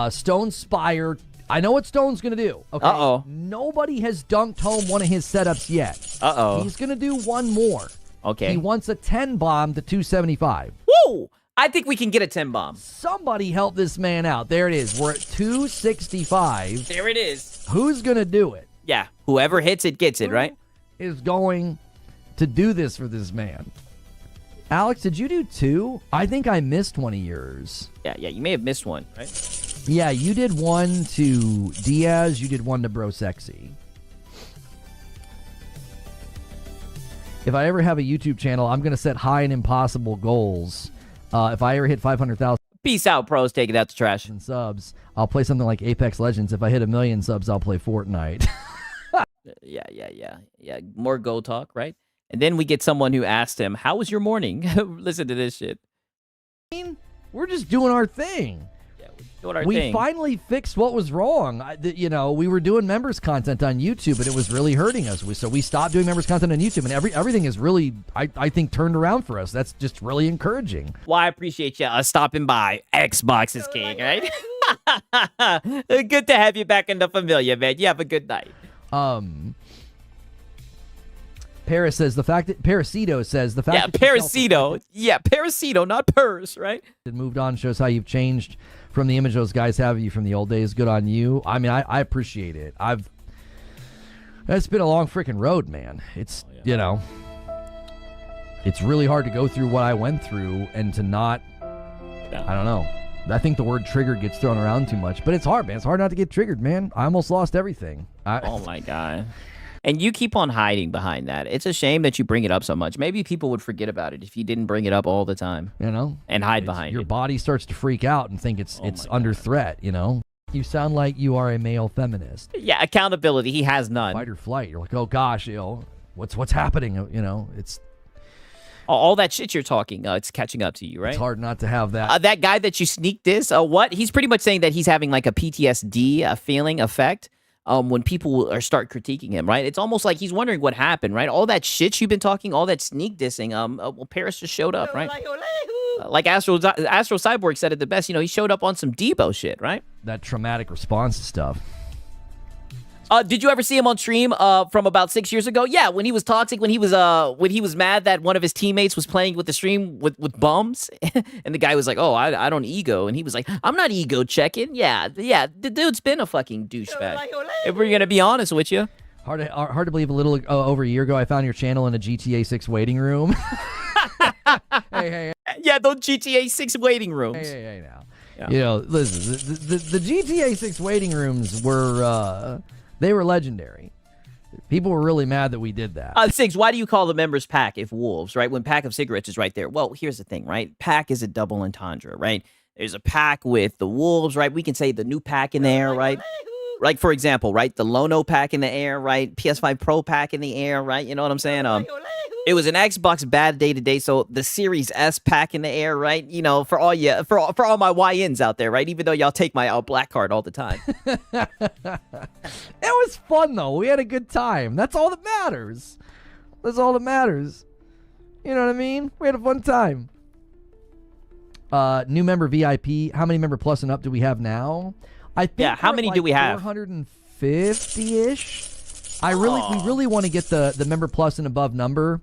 Stone Spire, I know what Stone's going to do. Okay? Uh-oh. Nobody has dunked home one of his setups yet. Uh-oh. He's going to do one more. Okay. He wants a 10 bomb to 275. Woo! I think we can get a 10 bomb. Somebody help this man out. There it is. We're at 265. There it is. Who's going to do it? Yeah. Whoever hits it gets it, right? Is going to do this for this man. Alex, did you do 2? I think I missed one of yours. Yeah, you may have missed one, right? Yeah, you did one to Diaz. You did one to Bro Sexy. If I ever have a YouTube channel, I'm going to set high and impossible goals. If I ever hit 500,000 Peace out, pros. Take it out the trash. subs, I'll play something like Apex Legends. If I hit 1 million subs, I'll play Fortnite. Yeah. More go talk, right? And then we get someone who asked him, "How was your morning?" Listen to this shit. We're just doing our thing. Doing our We thing. finally fixed what was wrong. We were doing members content on YouTube, and it was really hurting us. So we stopped doing members content on YouTube, and everything is really, I think, turned around for us. That's just really encouraging. Well, I appreciate you stopping by. Xbox is king, right? Good to have you back in the familia, man. You have a good night. Paris says Parasito says the fact Yeah, that you Parasito. Yeah, Parasito, not Purse, right? moved on shows how you've changed from the image those guys have of you from the old days. Good on you. I mean, I appreciate it. It's been a long freaking road, man. It's it's really hard to go through what I went through and to not. I don't know. I think the word triggered gets thrown around too much, but it's hard, man. It's hard not to get triggered, man. I almost lost everything. Oh my god. And you keep on hiding behind that. It's a shame that you bring it up so much. Maybe people would forget about it if you didn't bring it up all the time. And hide behind your it. body starts to freak out and think it's under threat, You sound like you are a male feminist. Yeah, accountability. He has none. Fight or flight. You're like, oh gosh, what's happening? It's all that shit you're talking, it's catching up to you, right? It's hard not to have that. That guy that you sneaked this, what? He's pretty much saying that he's having like a PTSD feeling effect. When people start critiquing him, right? It's almost like he's wondering what happened, right? All that shit you've been talking, all that sneak dissing, well, Paris just showed up, right? Like Astro Cyborg said it the best, he showed up on some Debo shit, right? That traumatic response stuff. Did you ever see him on stream from about 6 years ago? Yeah, when he was toxic, when he was mad that one of his teammates was playing with the stream with bums, and the guy was like, "Oh, I don't ego," and he was like, "I'm not ego checking." Yeah, the dude's been a fucking douchebag. If we're gonna be honest with you. Hard to believe. A little over a year ago, I found your channel in a GTA 6 waiting room. hey. Yeah, those GTA 6 waiting rooms. Hey now. Yeah. Listen, the GTA 6 waiting rooms were. They were legendary. People were really mad that we did that. Sigs, why do you call the members pack if wolves, right? When pack of cigarettes is right there. Well, here's the thing, right? Pack is a double entendre, right? There's a pack with the wolves, right? We can say the new pack in the air, right? Like, for example, right? The Lono pack in the air, right? PS5 Pro pack in the air, right? You know what I'm saying? It was an Xbox bad day today, so the Series S pack in the air, right? For all my YNs out there, right? Even though y'all take my black card all the time. It was fun though. We had a good time. That's all that matters. You know what I mean? We had a fun time. New member VIP. How many member plus and up do we have now? I think how many do we have? 450-ish. We really want to get the member plus and above number.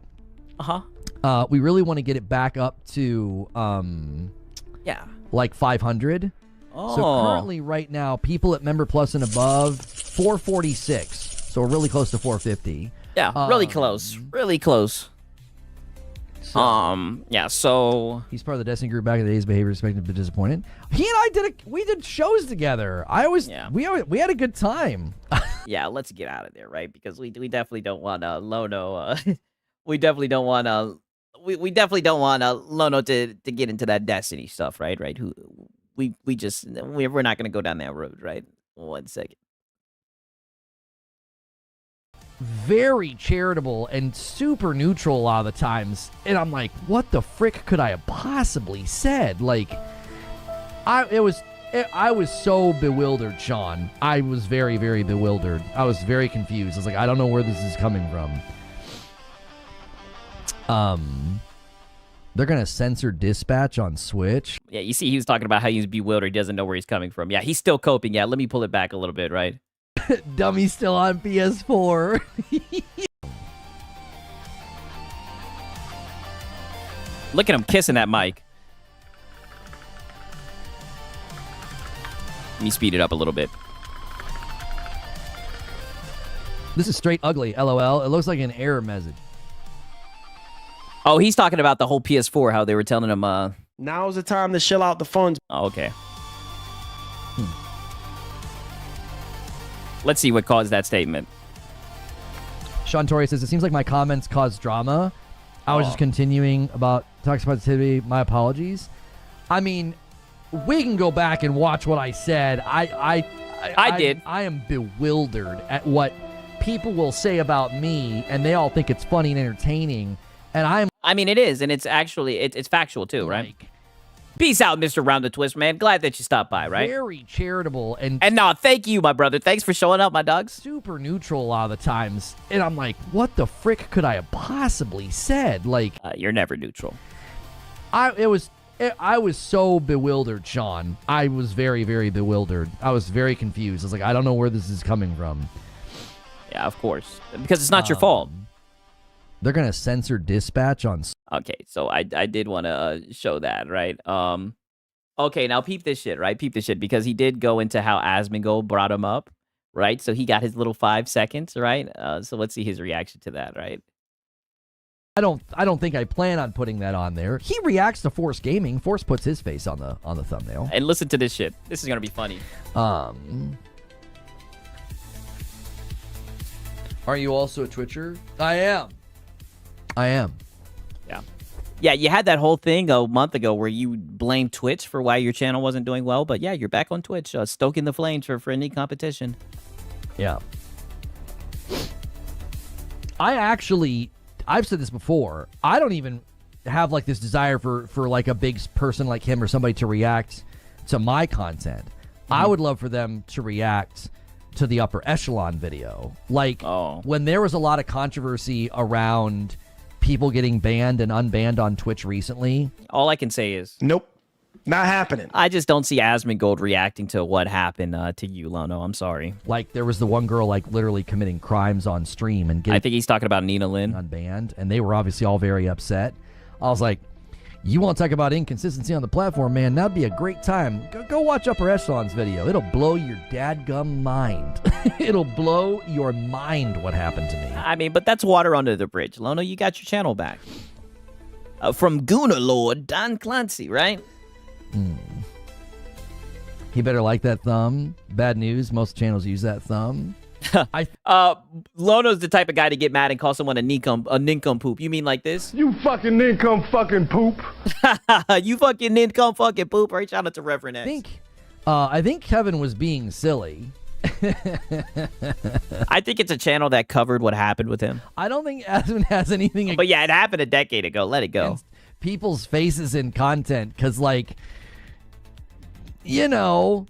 We really want to get it back up to like 500. So currently right now, people at member plus and above, 446. So we're really close to 450. Yeah, really close. Really close. So he's part of the Destiny group back in the days. Behavior expected but disappointed. He and I did shows together. We had a good time. Yeah, let's get out of there, right? Because we definitely don't want Lono. We definitely don't want Lono to get into that Destiny stuff, right? Right? We're not gonna go down that road, right? 1 second. Very charitable and super neutral a lot of the times, and I'm like, what the frick could I have possibly said? Like, I was so bewildered, Sean. I was very, very bewildered. I was very confused. I was like, I don't know where this is coming from. They're gonna censor Dispatch on Switch. Yeah, you see, he was talking about how he's bewildered. He doesn't know where he's coming from. Yeah, he's still coping. Yeah, let me pull it back a little bit, right? Dummy's still on PS4. Look at him kissing that mic. Let me speed it up a little bit. This is straight ugly, LOL. It looks like an error message. Oh, he's talking about the whole PS4, how they were telling him, Now's the time to chill out the phones. Oh, okay. Let's see what caused that statement. Sean Torrey says, it seems like my comments caused drama. I was just continuing about toxic positivity. My apologies. I mean, we can go back and watch what I said. I did. I am bewildered at what people will say about me, and they all think it's funny and entertaining. And I mean, it is, and it's actually, it's factual too, right? Peace out, Mr. Round the Twist, man. Glad that you stopped by, right? Very charitable. And no, thank you, my brother. Thanks for showing up, my dogs. Super neutral a lot of the times. And I'm like, what the frick could I have possibly said? Like, you're never neutral. I was so bewildered, Sean. I was very, very bewildered. I was very confused. I was like, I don't know where this is coming from. Yeah, of course. Because it's not your fault. They're going to censor Dispatch on... Okay, so I did want to show that, right? Okay, now peep this shit, right? Peep this shit, because he did go into how Asmongold brought him up, right? So he got his little 5 seconds, right? So let's see his reaction to that, right? I don't think I plan on putting that on there. He reacts to Force Gaming. Force puts his face on the thumbnail. And listen to this shit. This is gonna be funny. Are you also a Twitcher? I am. Yeah. Yeah, you had that whole thing a month ago where you blamed Twitch for why your channel wasn't doing well, but yeah, you're back on Twitch, stoking the flames for any competition. Yeah. I've said this before, I don't even have like this desire for like a big person like him or somebody to react to my content. I would love for them to react to the upper echelon video. Like when there was a lot of controversy around people getting banned and unbanned on Twitch recently. All I can say is... Nope. Not happening. I just don't see Asmongold reacting to what happened to you, Lono. I'm sorry. Like, there was the one girl, like, literally committing crimes on stream and getting... I think he's talking about Nina Lynn. Unbanned, and they were obviously all very upset. I was like, you want to talk about inconsistency on the platform, man? That'd be a great time. Go watch Upper Echelon's video. It'll blow your dadgum mind. It'll blow your mind what happened to me. I mean, but that's water under the bridge. Lono, you got your channel back. From Gooner Lord, Don Clancy, right? He better like that thumb. Bad news, most channels use that thumb. Lono's the type of guy to get mad and call someone a nincompoop. You mean like this? You fucking nincompoop fucking poop. You fucking nincompoop fucking poop. Right? Shout out to Reverend X. I think Kevin was being silly. I think it's a channel that covered what happened with him. I don't think Asmon has anything... But yeah, it happened a decade ago. Let it go. People's faces in content, because, like, you know,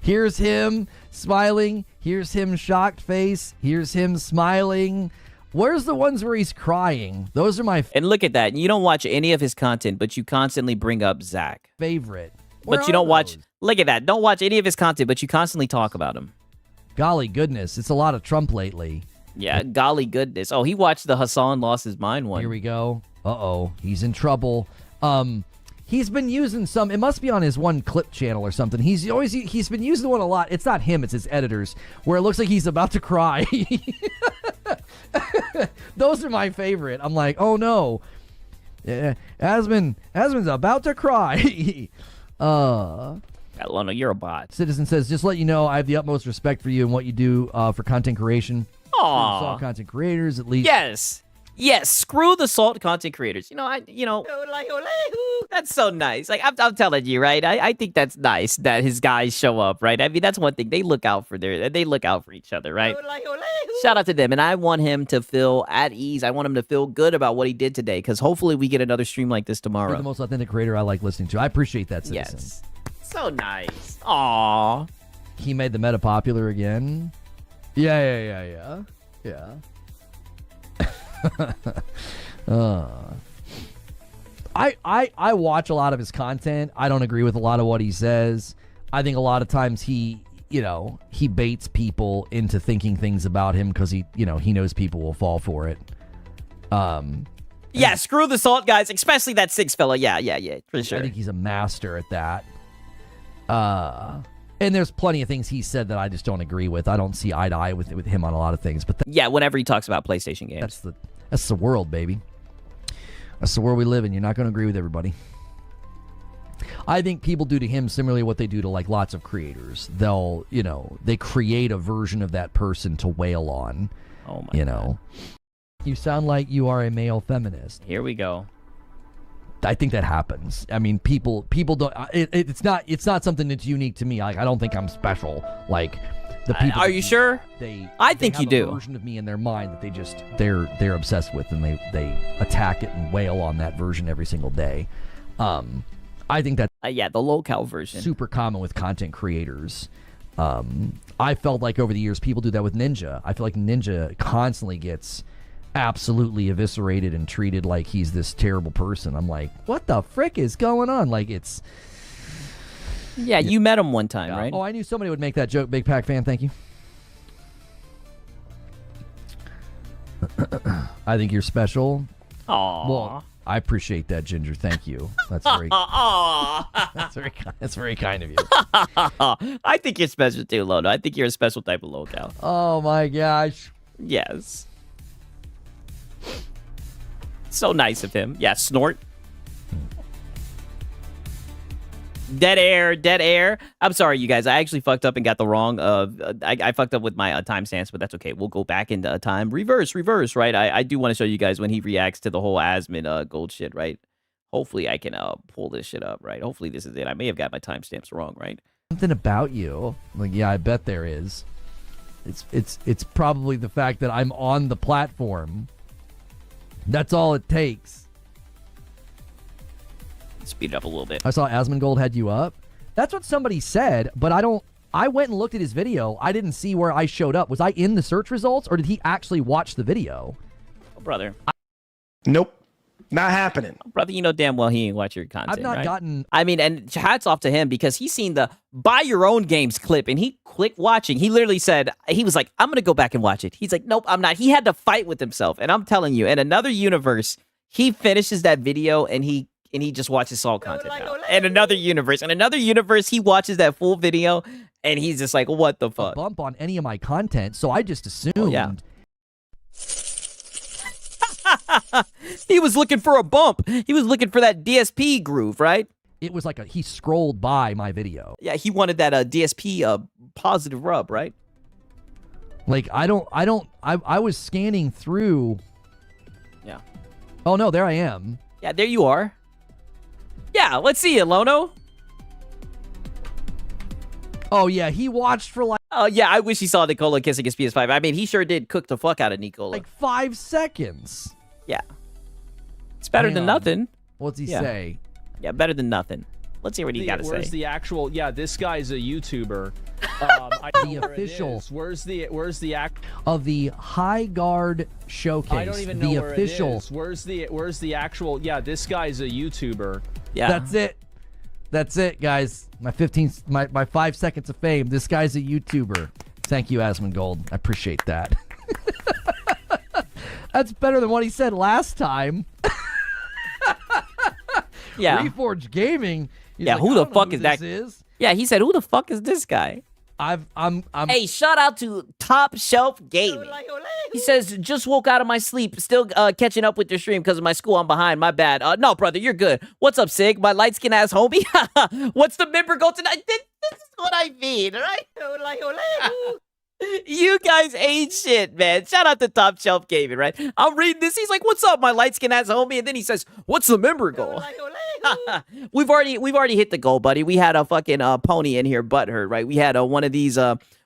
here's him smiling, here's him shocked face, here's him smiling. Where's the ones where he's crying? Those are my... And look at that. You don't watch any of his content, but you constantly bring up Zach. Favorite. But you don't watch... Look at that. Don't watch any of his content, but you constantly talk about him. Golly goodness. It's a lot of Trump lately. Yeah, golly goodness. Oh, he watched the Hassan Lost His Mind one. Here we go. Uh-oh. He's in trouble. He's been using some... It must be on his one clip channel or something. He's been using one a lot. It's not him. It's his editors. Where it looks like he's about to cry. Those are my favorite. I'm like, oh no. Asmon's about to cry. Lono, you're a bot. Citizen says, just let you know, I have the utmost respect for you and what you do for content creation. Aww. Salt content creators, at least. Yes. Screw the salt content creators. That's so nice. Like I'm telling you, right? I think that's nice that his guys show up, right? I mean, that's one thing. They look out for each other, right? Shout out to them. And I want him to feel at ease. I want him to feel good about what he did today, because hopefully we get another stream like this tomorrow. You're the most authentic creator I like listening to. I appreciate that, Citizen. Yes. So nice. Aww. He made the meta popular again. Yeah. I watch a lot of his content. I don't agree with a lot of what he says. I think a lot of times he baits people into thinking things about him because he knows people will fall for it. Yeah, screw the salt guys, especially that Six fella. Yeah, for sure. I think he's a master at that. And there's plenty of things he said that I just don't agree with. I don't see eye to eye with him on a lot of things. But Yeah, whenever he talks about PlayStation games. That's the world, baby. That's the world we live in. You're not going to agree with everybody. I think people do to him similarly what they do to like lots of creators. They'll, they create a version of that person to wail on. Oh my God. You sound like you are a male feminist. Here we go. I think that happens. I mean, people don't. It's not something that's unique to me. Like, I don't think I'm special. Like the people. Are you sure? I think you do. A version of me in their mind that they're obsessed with, and they attack it and wail on that version every single day. I think that the locale version super common with content creators. I felt like over the years people do that with Ninja. I feel like Ninja constantly gets absolutely eviscerated and treated like he's this terrible person. I'm like, what the frick is going on? Like, it's... Yeah, you met him one time, right? Oh, I knew somebody would make that joke. Big Pac fan, thank you. I think you're special. Aww. Well, I appreciate that, Ginger. Thank you. That's very... that's very kind of you. I think you're special too, Lono. I think you're a special type of locale. Oh, my gosh. Yes. So nice of him. Yeah, snort. Dead air. I'm sorry, you guys. I actually fucked up and got the wrong. I fucked up with my timestamps, but that's okay. We'll go back into time. Reverse, right? I do want to show you guys when he reacts to the whole Asmon gold shit, right? Hopefully, I can pull this shit up, right? Hopefully, this is it. I may have got my timestamps wrong, right? Something about you. Like, yeah, I bet there is. It's probably the fact that I'm on the platform. That's all it takes. Speed it up a little bit. I saw Asmongold had you up. That's what somebody said, but I went and looked at his video. I didn't see where I showed up. Was I in the search results, or did he actually watch the video? Oh, brother. Nope. Not happening. Brother, you know damn well he ain't watch your content. I've not gotten... I mean, and hats off to him because he's seen the buy your own games clip and he clicked watching. He literally said, he was like, I'm going to go back and watch it. He's like, nope, I'm not. He had to fight with himself. And I'm telling you, in another universe, he finishes that video and he just watches all content now. In another universe, he watches that full video and he's just like, what the fuck? A bump on any of my content, so I just assumed... Oh, yeah. He was looking for a bump. He was looking for that DSP groove, right? It was like he scrolled by my video. Yeah, he wanted that DSP positive rub, right? Like, I was scanning through. Yeah. Oh, no, there I am. Yeah, there you are. Yeah, let's see it, Lono. Oh, yeah, he watched for like... Oh, yeah, I wish he saw Nicola kissing his PS5. I mean, he sure did cook the fuck out of Nicola. Like 5 seconds. Yeah. It's better than nothing. What's he say? Yeah, better than nothing. Let's hear what he got to say. Where's the actual... Yeah, this guy's a YouTuber. The official... Where's the act... Of the High Guard Showcase. I don't even know the where official... it is. Where's the actual... Yeah, this guy's a YouTuber. Yeah. That's it. That's it, guys. My 5 seconds of fame. This guy's a YouTuber. Thank you, Asmongold. I appreciate that. That's better than what he said last time. Yeah. Reforged Gaming. Yeah, like, who the fuck is that? Is. Yeah, he said, who the fuck is this guy? I'm Hey, shout out to Top Shelf Gaming. He says, just woke out of my sleep, still catching up with your stream because of my school. I'm behind. My bad. No, brother, you're good. What's up, Sig? My light skin ass homie. What's the member goal tonight? This is what I mean, right? You guys ain't shit, man. Shout out to Top Shelf Gaming, right? I'm reading this. He's like, what's up, my light skin ass homie? And then he says, what's the member goal? We've already hit the goal, buddy. We had a fucking pony in here, butthurt, right? We had one of these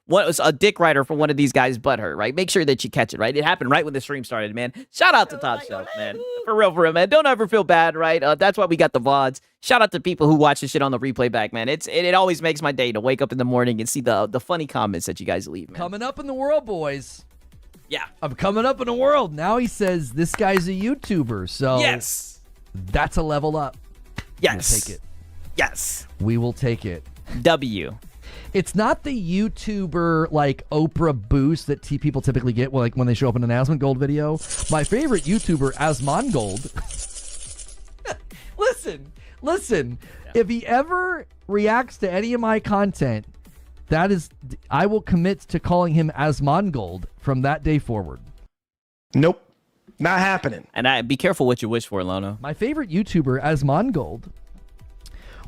what was a dick rider for one of these guys, butthurt, right? Make sure that you catch it, right? It happened right when the stream started, man. Shout out to Top Shelf, man. For real, man. Don't ever feel bad, right? That's why we got the VODs. Shout out to people who watch this shit on the replay back, man. It always makes my day to wake up in the morning and see the funny comments that you guys leave, man. Coming up in the world, boys. Yeah. I'm coming up in the world. Now he says this guy's a YouTuber, so yes, that's a level up. Yes. We'll take it. Yes. We will take it. W. It's not the YouTuber like Oprah boost that people typically get like when they show up in an Asmongold video. My favorite YouTuber, Asmongold. Listen. Yeah. If he ever reacts to any of my content, I will commit to calling him Asmongold from that day forward. Nope. Not happening. And be careful what you wish for, Lono. My favorite YouTuber, Asmongold,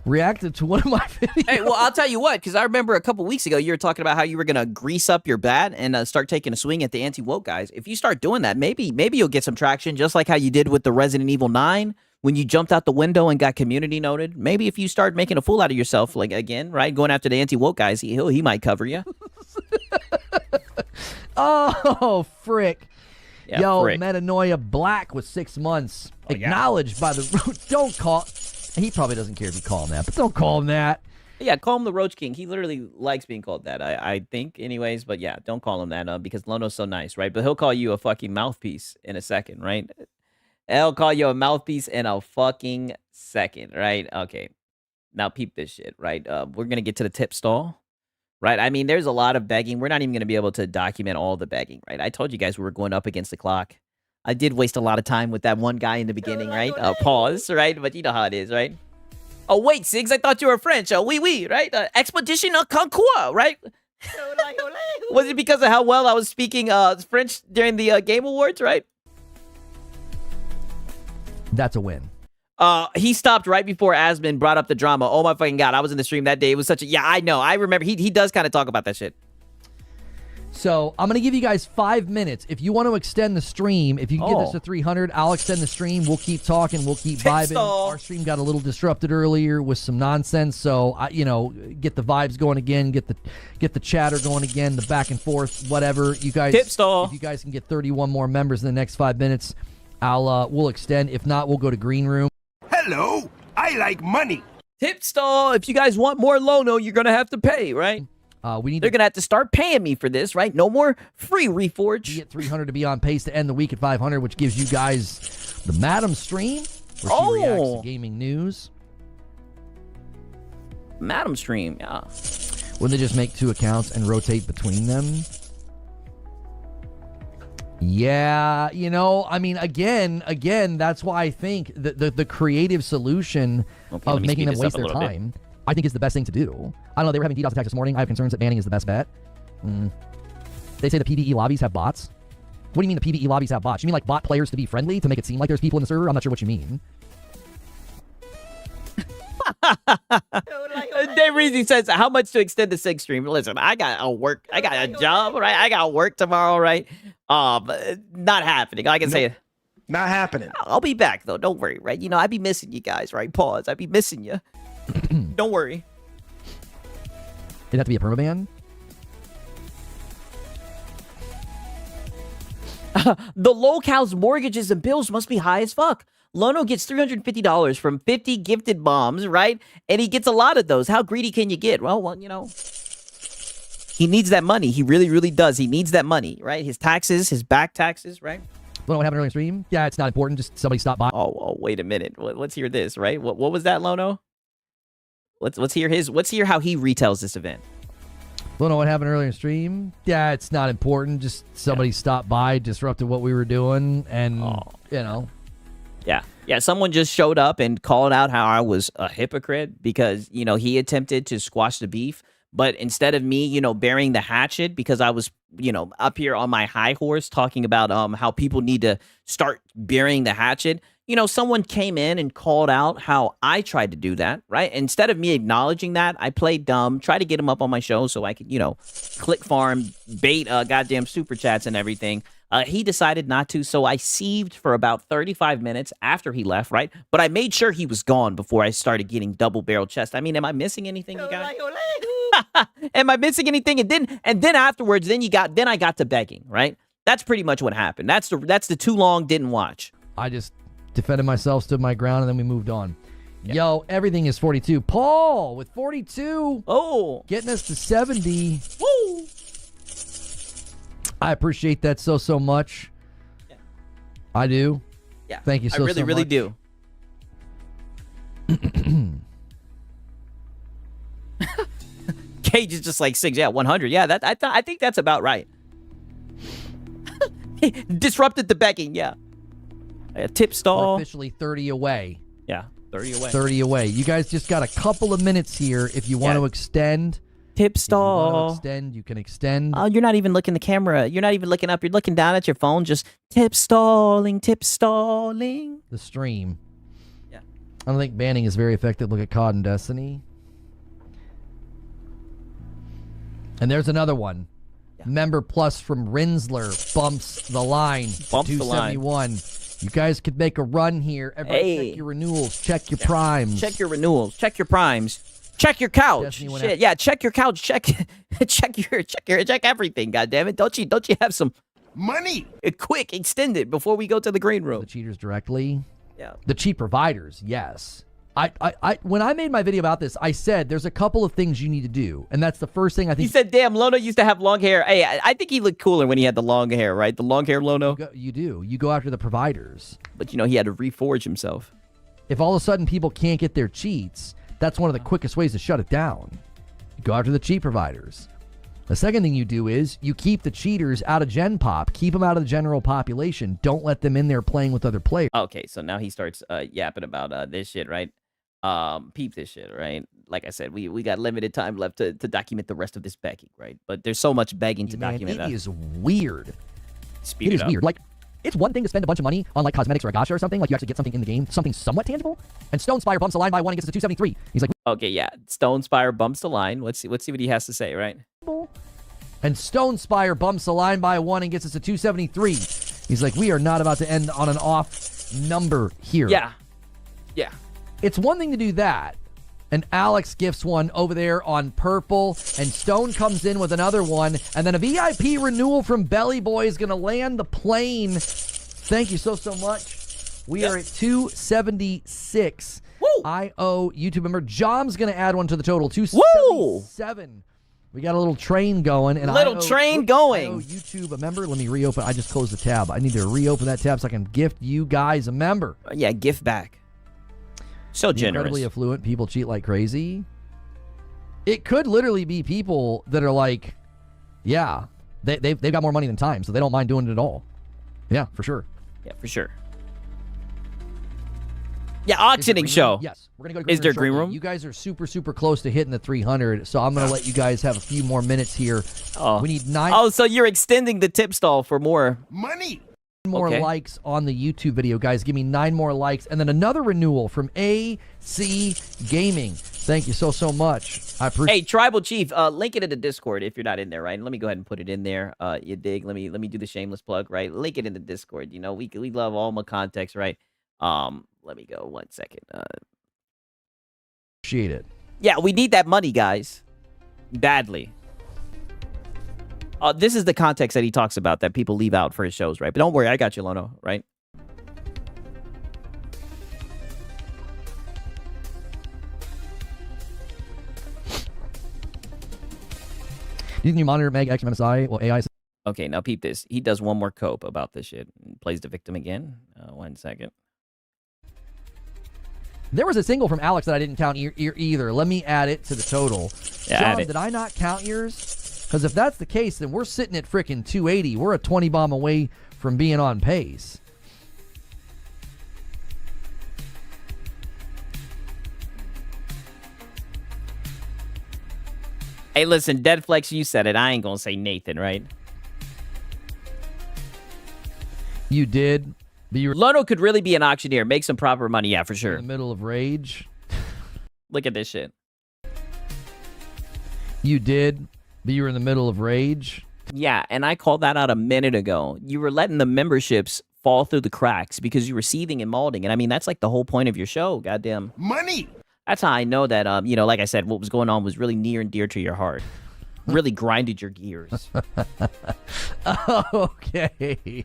reacted to one of my videos. Hey, well, I'll tell you what, because I remember a couple weeks ago you were talking about how you were going to grease up your bat and start taking a swing at the anti-woke guys. If you start doing that, maybe you'll get some traction, just like how you did with the Resident Evil 9 when you jumped out the window and got community noted. Maybe if you start making a fool out of yourself, like again, right, going after the anti-woke guys, he might cover you. Oh, frick. Yeah, Yo, frick. Metanoia Black was 6 months. Acknowledged by the... Don't call... He probably doesn't care if you call him that, but don't call him that. Yeah, call him the Roach King. He literally likes being called that, I think, anyways. But yeah, don't call him that because Lono's so nice, right? But he'll call you a fucking mouthpiece in a second, right? He'll call you a mouthpiece in a fucking second, right? Okay, now peep this shit, right? We're going to get to the tip stall, right? I mean, there's a lot of begging. We're not even going to be able to document all the begging, right? I told you guys we were going up against the clock. I did waste a lot of time with that one guy in the beginning, right? Pause, right? But you know how it is, right? Oh, wait, Siggs, I thought you were French. Oui, right? Expedition of Concours, right? Was it because of how well I was speaking French during the Game Awards, right? That's a win. He stopped right before Asmon brought up the drama. Oh, my fucking God. I was in the stream that day. It was such a... Yeah, I know. I remember. He does kind of talk about that shit. So I'm going to give you guys 5 minutes. If you want to extend the stream, if you can get this to 300, I'll extend the stream. We'll keep talking. We'll keep vibing. Our stream got a little disrupted earlier with some nonsense. So, get the vibes going again. Get the chatter going again, the back and forth, whatever. You guys, Tip stall. If you guys can get 31 more members in the next 5 minutes, we'll extend. If not, we'll go to Green Room. Hello, I like money. Tip stall. If you guys want more Lono, you're going to have to pay, right? They're going to have to start paying me for this, right? No more free Reforge. You get 300 to be on pace to end the week at 500, which gives you guys the Madam stream, where she reacts to gaming news. Madam stream, yeah. Wouldn't they just make 2 accounts and rotate between them? Yeah, again, that's why I think the creative solution of making them waste their time, I think is the best thing to do. I don't know, they were having DDoS attacks this morning. I have concerns that banning is the best bet. They say the PvE lobbies have bots. What do you mean the PvE lobbies have bots? You mean like bot players to be friendly, to make it seem like there's people in the server? I'm not sure what you mean. Dave Reezy says, how much to extend the Sig stream? Listen, I got a job, right? I got work tomorrow, right? Not happening. I can say it. Not happening. I'll be back, though. Don't worry, right? I be missing you guys, right? Pause. I be missing you. Don't worry. It'd have to be a permaban? The locale's mortgages and bills must be high as fuck. Lono gets $350 from 50 gifted bombs, right? And he gets a lot of those. How greedy can you get? Well, he needs that money. He really, really does. He needs that money, right? His taxes, his back taxes, right? Lono, what happened earlier in the stream? Yeah, it's not important. Just somebody stop by. Oh, wait a minute. Let's hear this, right? What was that, Lono? Let's hear how he retells this event. Lono, what happened earlier in the stream? Yeah, it's not important. Just somebody stopped by, disrupted what we were doing, and Yeah, someone just showed up and called out how I was a hypocrite because, he attempted to squash the beef. But instead of me, burying the hatchet because I was, up here on my high horse talking about how people need to start burying the hatchet, someone came in and called out how I tried to do that, right? Instead of me acknowledging that, I played dumb, tried to get him up on my show so I could, click farm, bait goddamn super chats and everything. He decided not to, so I sieved for about 35 minutes after he left, right? But I made sure he was gone before I started getting double-barrel chest. I mean, am I missing anything, you guys? Am I missing anything? And then afterwards, I got to begging, right? That's pretty much what happened. That's the too long didn't watch. I just defended myself, stood my ground, and then we moved on. Yeah. Yo, everything is 42. Paul with 42. Oh, getting us to 70. Woo! I appreciate that so much. Yeah. I do. Yeah. Thank you so much. I really do. Cage is just like 6. Yeah, 100. Yeah, I think that's about right. Disrupted the begging. Yeah. Tip stall. We're officially 30 away. Yeah, 30 away. 30 away. You guys just got a couple of minutes here if you want to extend. Tip If you want to stall. extend, you can extend. Oh, you're not even looking the camera. You're not even looking up. You're looking down at your phone. Just tip stalling, tip stalling. The stream. Yeah. I don't think banning is very effective. Look at COD and Destiny. And there's another one. Yeah. Member Plus from Rinsler bumps the line. Bumps the line. 271. You guys could make a run here. Everybody Hey. check your renewals. Check your primes. Check your renewals. Check your primes. Check your couch. Destiny went Shit, after- yeah. Check your couch. Check, check everything. God damn it! Don't you have some Money! quick extend it before we go to the green room? The cheaters directly. Yeah. The cheat providers, yes. I when I made my video about this, I said there's a couple of things you need to do, and that's the first thing I think. You said, "Damn, Lono used to have long hair." Hey, I think he looked cooler when he had the long hair, right? The long hair Lono. You do. You go after the providers. But he had to reforge himself. If all of a sudden people can't get their cheats, that's one of the quickest ways to shut it down. You go after the cheat providers. The second thing you do is you keep the cheaters out of Gen Pop. Keep them out of the general population. Don't let them in there playing with other players. Okay, so now he starts yapping about this shit, right? Peep this shit, right? Like I said, we got limited time left to document the rest of this begging, right? But there's so much begging to Man, document. it is weird. Speed It is up. weird. Like, it's one thing to spend a bunch of money on like cosmetics or a gacha or something. Like you actually get something in the game, something somewhat tangible. And Stone Spire bumps the line by 1 and gets it to 273. He's like, Okay, yeah. Stone Spire bumps the line. Let's see what he has to say, right? and Stone Spire bumps the line by 1 and gets us to 273. He's like, we are not about to end on an off number here. Yeah. Yeah. It's one thing to do that. And Alex gifts one over there on purple, and Stone comes in with another one, and then a VIP renewal from Belly Boy is going to land the plane. Thank you so much. We are at 276. Woo! I owe YouTube member Jom's going to add one to the total. 277. We got a little train going. And Little train going. I owe YouTube a member. Let me reopen. I just closed the tab. I need to reopen that tab so I can gift you guys a member. Yeah, gift back. So generous. Incredibly affluent people cheat like crazy. It could literally be people that are like, yeah, they've got more money than time, so they don't mind doing it at all. Yeah, for sure. Yeah, for sure. Yeah, auctioning show. Yes, we're gonna go to Is there green shortly. room? You guys are super close to hitting the 300, so I'm gonna let you guys have a few more minutes here. Oh. We need 9 Oh, so you're extending the tip stall for more money. more Okay. likes on the YouTube video, guys. Give me 9 more likes, and then another renewal from AC Gaming. Thank you so much. I appreciate. Hey, Tribal Chief, link it in the Discord if you're not in there, right? Let me go ahead and put it in there. You dig? Let me do the shameless plug, right? Link it in the Discord. You know, we love all my context, right? Let me go 1 second. Appreciate it. Yeah, we need that money, guys. Badly. This is the context that he talks about that people leave out for his shows, right? But don't worry, I got you, Lono, right? You think you monitor Meg X from MSI? Well, AI. Okay, now peep this. He does one more cope about this shit. Plays the victim again. 1 second. There was a single from Alex that I didn't count either. Let me add it to the total. Yeah, John, add it. did I not count yours? Because if that's the case, then we're sitting at frickin' 280. We're a 20 bomb away from being on pace. Hey, listen, Deadflex, you said it. I ain't gonna say Nathan, right? You did. But you were Lono could really be an auctioneer. Make some proper money. Yeah, for in sure. the middle of rage. Look at this shit. You did. But you were in the middle of rage. Yeah, and I called that out a minute ago. You were letting the memberships fall through the cracks because you were seething and molding. And I mean, that's like the whole point of your show. Goddamn. Money. That's how I know that, you know, like I said, what was going on was really near and dear to your heart. Really grinded your gears. Okay.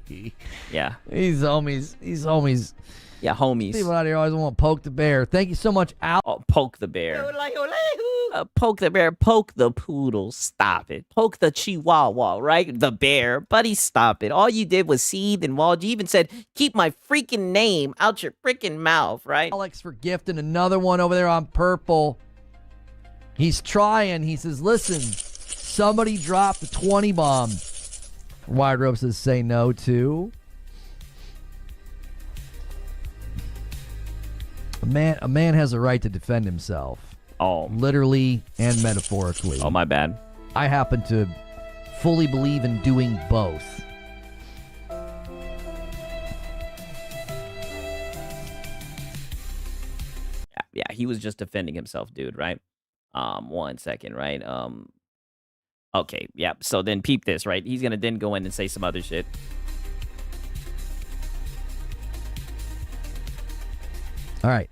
Yeah. These homies. Yeah, homies. People out here always want to poke the bear. Thank you so much, Al. Oh, poke the bear. Poke the bear. Poke the poodle. Stop it. Poke the chihuahua, right? The bear. Buddy, stop it. All you did was seethe and mauled. You even said, keep my freaking name out your freaking mouth, right? Alex for gifting another one over there on purple. He's trying. He says, listen, somebody dropped the 20 bomb. Wide Rope says say no to. A man has a right to defend himself. Oh. Literally and metaphorically. Oh, my bad. I happen to fully believe in doing both. Yeah, he was just defending himself, dude, right? 1 second, right? Okay, yeah. So then peep this, right? He's gonna then go in and say some other shit. All right.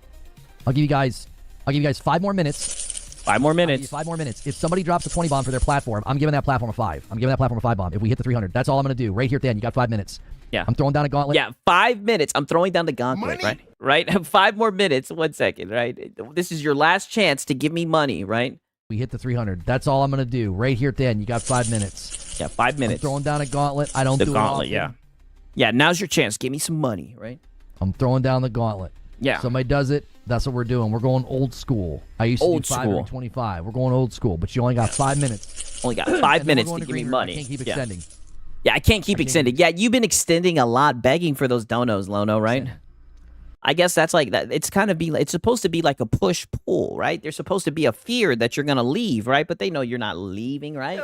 I'll give you guys 5 more minutes. 5 more I'll give minutes. you 5 more minutes. If somebody drops a 20 bomb for their platform, I'm giving that platform a 5. I'm giving that platform a 5 bomb. If we hit the 300, that's all I'm going to do. Right here at the end, you got 5 minutes. Yeah. I'm throwing down a gauntlet. Yeah, 5 minutes. I'm throwing down the gauntlet, right? Right? 5 more minutes. 1 second, right? This is your last chance to give me money, right? We hit the 300. That's all I'm going to do. Right here at the end, you got 5 minutes. Yeah, 5 minutes. I'm throwing down a gauntlet. I don't The do gauntlet, it often. yeah. Yeah, now's your chance. Give me some money, right? I'm throwing down the gauntlet. Yeah. Somebody does it. That's what we're doing. We're going old school. I used to Old do 5 school. every 25. We're going old school, but you only got 5 minutes. Only got And 5 then we're minutes going to give green me room. money. I can't keep Yeah. extending. Yeah, I can't keep extending. Yeah, you've been extending a lot, begging for those donos, Lono, right? I guess that's like that. It's kind of it's supposed to be like a push pull, right? There's supposed to be a fear that you're gonna leave, right? But they know you're not leaving, right?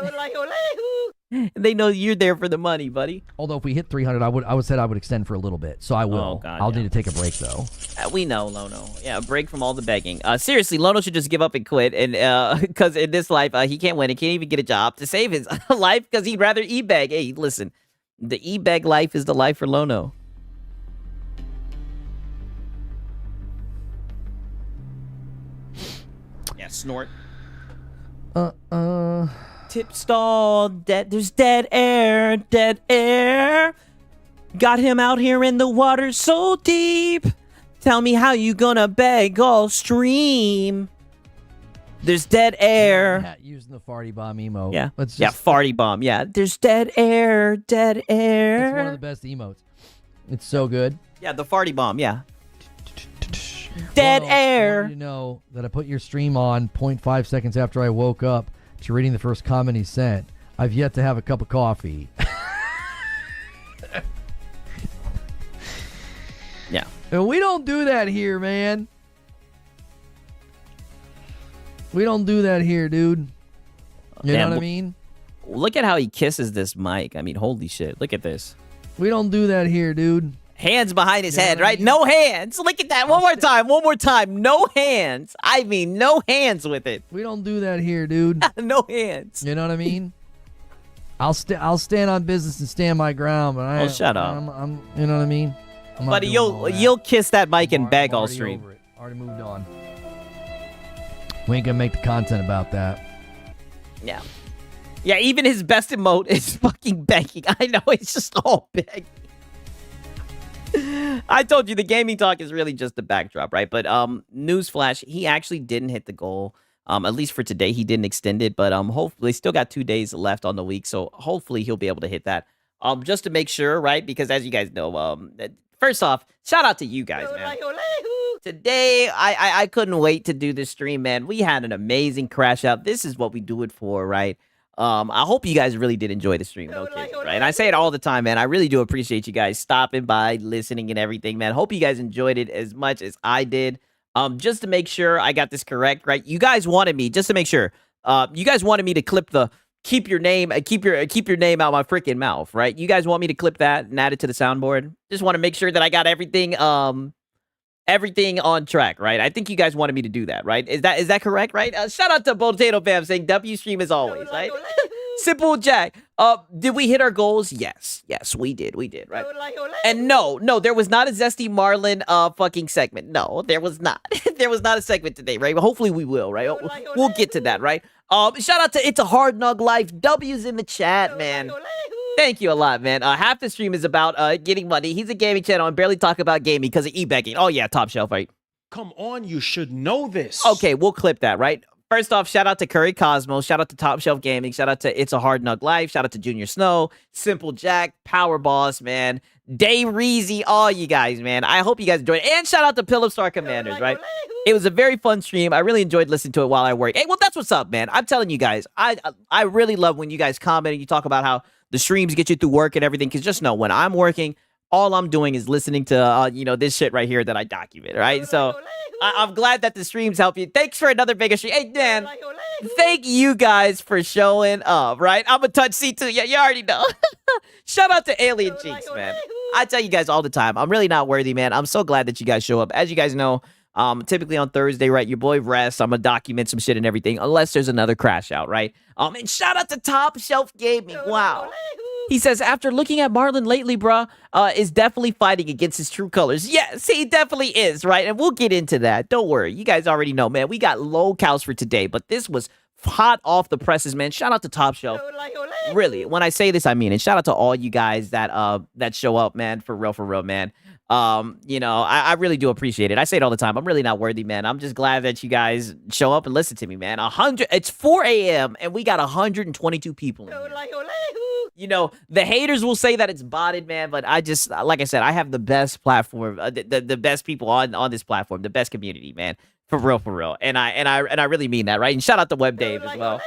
They know you're there for the money, buddy. Although if we hit 300, I would extend for a little bit. So I will. Oh, God, I'll yeah. need to take a break though. We know, Lono. Yeah, a break from all the begging. Seriously, Lono should just give up and quit, and because in this life he can't win. He can't even get a job to save his life because he'd rather e-beg. Hey, listen, the e-beg life is the life for Lono. Yeah, snort. Tip stall, there's dead air, dead air. Got him out here in the water so deep. Tell me how you gonna beg all stream. There's dead air. Yeah, using the farty bomb emote. Yeah, Let's just, yeah, farty bomb. Yeah, there's dead air, dead air. It's one of the best emotes. It's so good. Yeah, the farty bomb. Yeah. Dead air. I want you to know that I put your stream on 0.5 seconds after I woke up to reading the first comment he sent. I've yet to have a cup of coffee. Yeah. And we don't do that here, man. We don't do that here, dude. You know what I mean? Look at how he kisses this mic. I mean, holy shit. Look at this. We don't do that here, dude. Hands behind his head, right? No hands. Look at that. One more time. One more time. No hands. I mean, no hands with it. We don't do that here, dude. No hands. You know what I mean? I'll stand on business and stand my ground, but I shut up. I'm you know what I mean? I'm not Buddy, doing all that. you'll kiss that mic and beg all already stream. over it. Already moved on. We ain't gonna make the content about that. Yeah. Yeah, even his best emote is fucking begging. I know, it's just all begging. I told you the gaming talk is really just the backdrop, right? But newsflash, he actually didn't hit the goal. At least for today, he didn't extend it. But hopefully, still got 2 days left on the week, so hopefully he'll be able to hit that. Just to make sure, right? Because as you guys know, first off, shout out to you guys, man. Today, I couldn't wait to do this stream, man. We had an amazing crash out. This is what we do it for, right? I hope you guys really did enjoy the stream, no kidding, right? And I say it all the time, man. I really do appreciate you guys stopping by, listening, and everything, man. Hope you guys enjoyed it as much as I did. Just to make sure I got this correct, right? You guys wanted me, just to make sure, you guys wanted me to clip the keep your name out my freaking mouth, right? You guys want me to clip that and add it to the soundboard? Just want to make sure that I got everything on track, right? I think you guys wanted me to do that, right? Is that correct, right? Shout out to Potato Fam saying W stream as always, right? Simple Jack. Did we hit our goals? Yes, we did, right? And no, there was not a Zesty Marlin fucking segment. No, there was not. There was not a segment today, right? But hopefully we will, right? We'll get to that, right? Shout out to It's a Hard Nug Life. W's in the chat, man. Thank you a lot, man. Half the stream is about getting money. He's a gaming channel and barely talk about gaming because of e-begging. Oh, yeah, top shelf, right? Come on, you should know this. Okay, we'll clip that, right? First off, shout out to Curry Cosmos. Shout out to Top Shelf Gaming. Shout out to It's a Hard Nug Life. Shout out to Junior Snow, Simple Jack, Power Boss, man. Day Reezy, all you guys, man. I hope you guys enjoyed it. And shout out to Pillow Star Commanders, right? It was a very fun stream. I really enjoyed listening to it while I worked. Hey, well, that's what's up, man. I'm telling you guys, I really love when you guys comment and you talk about how the streams get you through work and everything. Because just know, when I'm working, all I'm doing is listening to, this shit right here that I document, right? So I'm glad that the streams help you. Thanks for another bigger stream. Hey, man, thank you guys for showing up, right? I'm a touch C2. Yeah, you already know. Shout out to Alien Cheeks, man. I tell you guys all the time, I'm really not worthy, man. I'm so glad that you guys show up. As you guys know, typically on Thursday, right, your boy rests. I'm gonna document some shit and everything, unless there's another crash out, right? And shout out to Top Shelf Gaming. Wow. He says, after looking at Marlon lately, bruh, is definitely fighting against his true colors. Yes, he definitely is, right? And we'll get into that. Don't worry. You guys already know, man. We got low cows for today, but this was hot off the presses, man. Shout out to Top Shelf. Really, when I say this, I mean it. Shout out to all you guys that show up, man. For real, man. I really do appreciate it. I say it all the time. I'm really not worthy, man. I'm just glad that you guys show up and listen to me, man. It's 4 a.m. and we got 122 people in here. The haters will say that it's botted, man, but I just, like I said, I have the best platform, the best people on this platform, the best community, man. For real. And I really mean that, right? And shout out to Web Dave as well.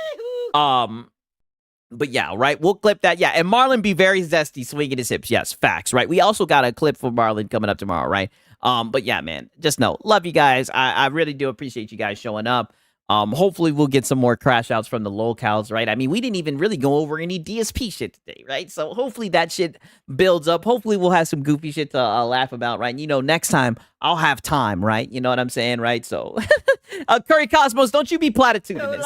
But yeah, right. We'll clip that. Yeah. And Marlon be very zesty swinging his hips. Yes. Facts. Right. We also got a clip for Marlon coming up tomorrow. Right. But yeah, man, just know, love you guys. I really do appreciate you guys showing up. Hopefully we'll get some more crash outs from the locals, right? I mean, we didn't even really go over any DSP shit today, right? So hopefully that shit builds up. Hopefully we'll have some goofy shit to laugh about, right? Next time I'll have time, right? You know what I'm saying, right? So, Curry Cosmos, don't you be platitudinous.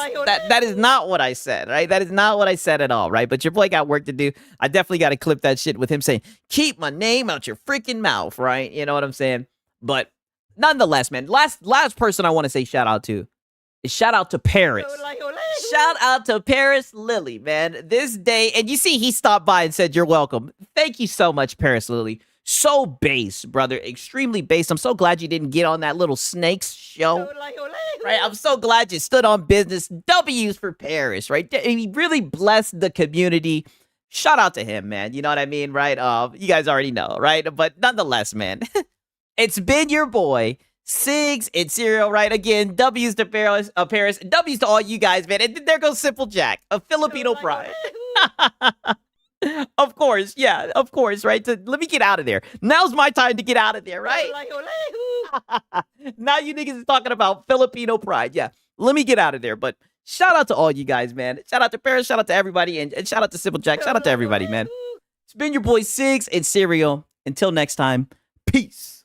That is not what I said, right? That is not what I said at all, right? But your boy got work to do. I definitely got to clip that shit with him saying, keep my name out your freaking mouth, right? You know what I'm saying? But nonetheless, man, last person I want to say shout out to. Shout out to Paris. Shout out to Paris Lily, man. This day, and you see he stopped by and said, you're welcome. Thank you so much, Paris Lily. So base, brother. Extremely base. I'm so glad you didn't get on that little snakes show. Right? I'm so glad you stood on business. W's for Paris, right? He really blessed the community. Shout out to him, man. You know what I mean, right? You guys already know, right? But nonetheless, man, it's been your boy, Sigs and Serial, right? Again, W's to Paris, W's to all you guys, man. And there goes Simple Jack, a Filipino pride. Of course, yeah, of course, right? So let me get out of there. Now's my time to get out of there, right? Now you niggas is talking about Filipino pride. Yeah, let me get out of there. But shout out to all you guys, man. Shout out to Paris, shout out to everybody, and shout out to Simple Jack. Shout out to everybody, man. It's been your boy Sigs and Serial. Until next time, peace.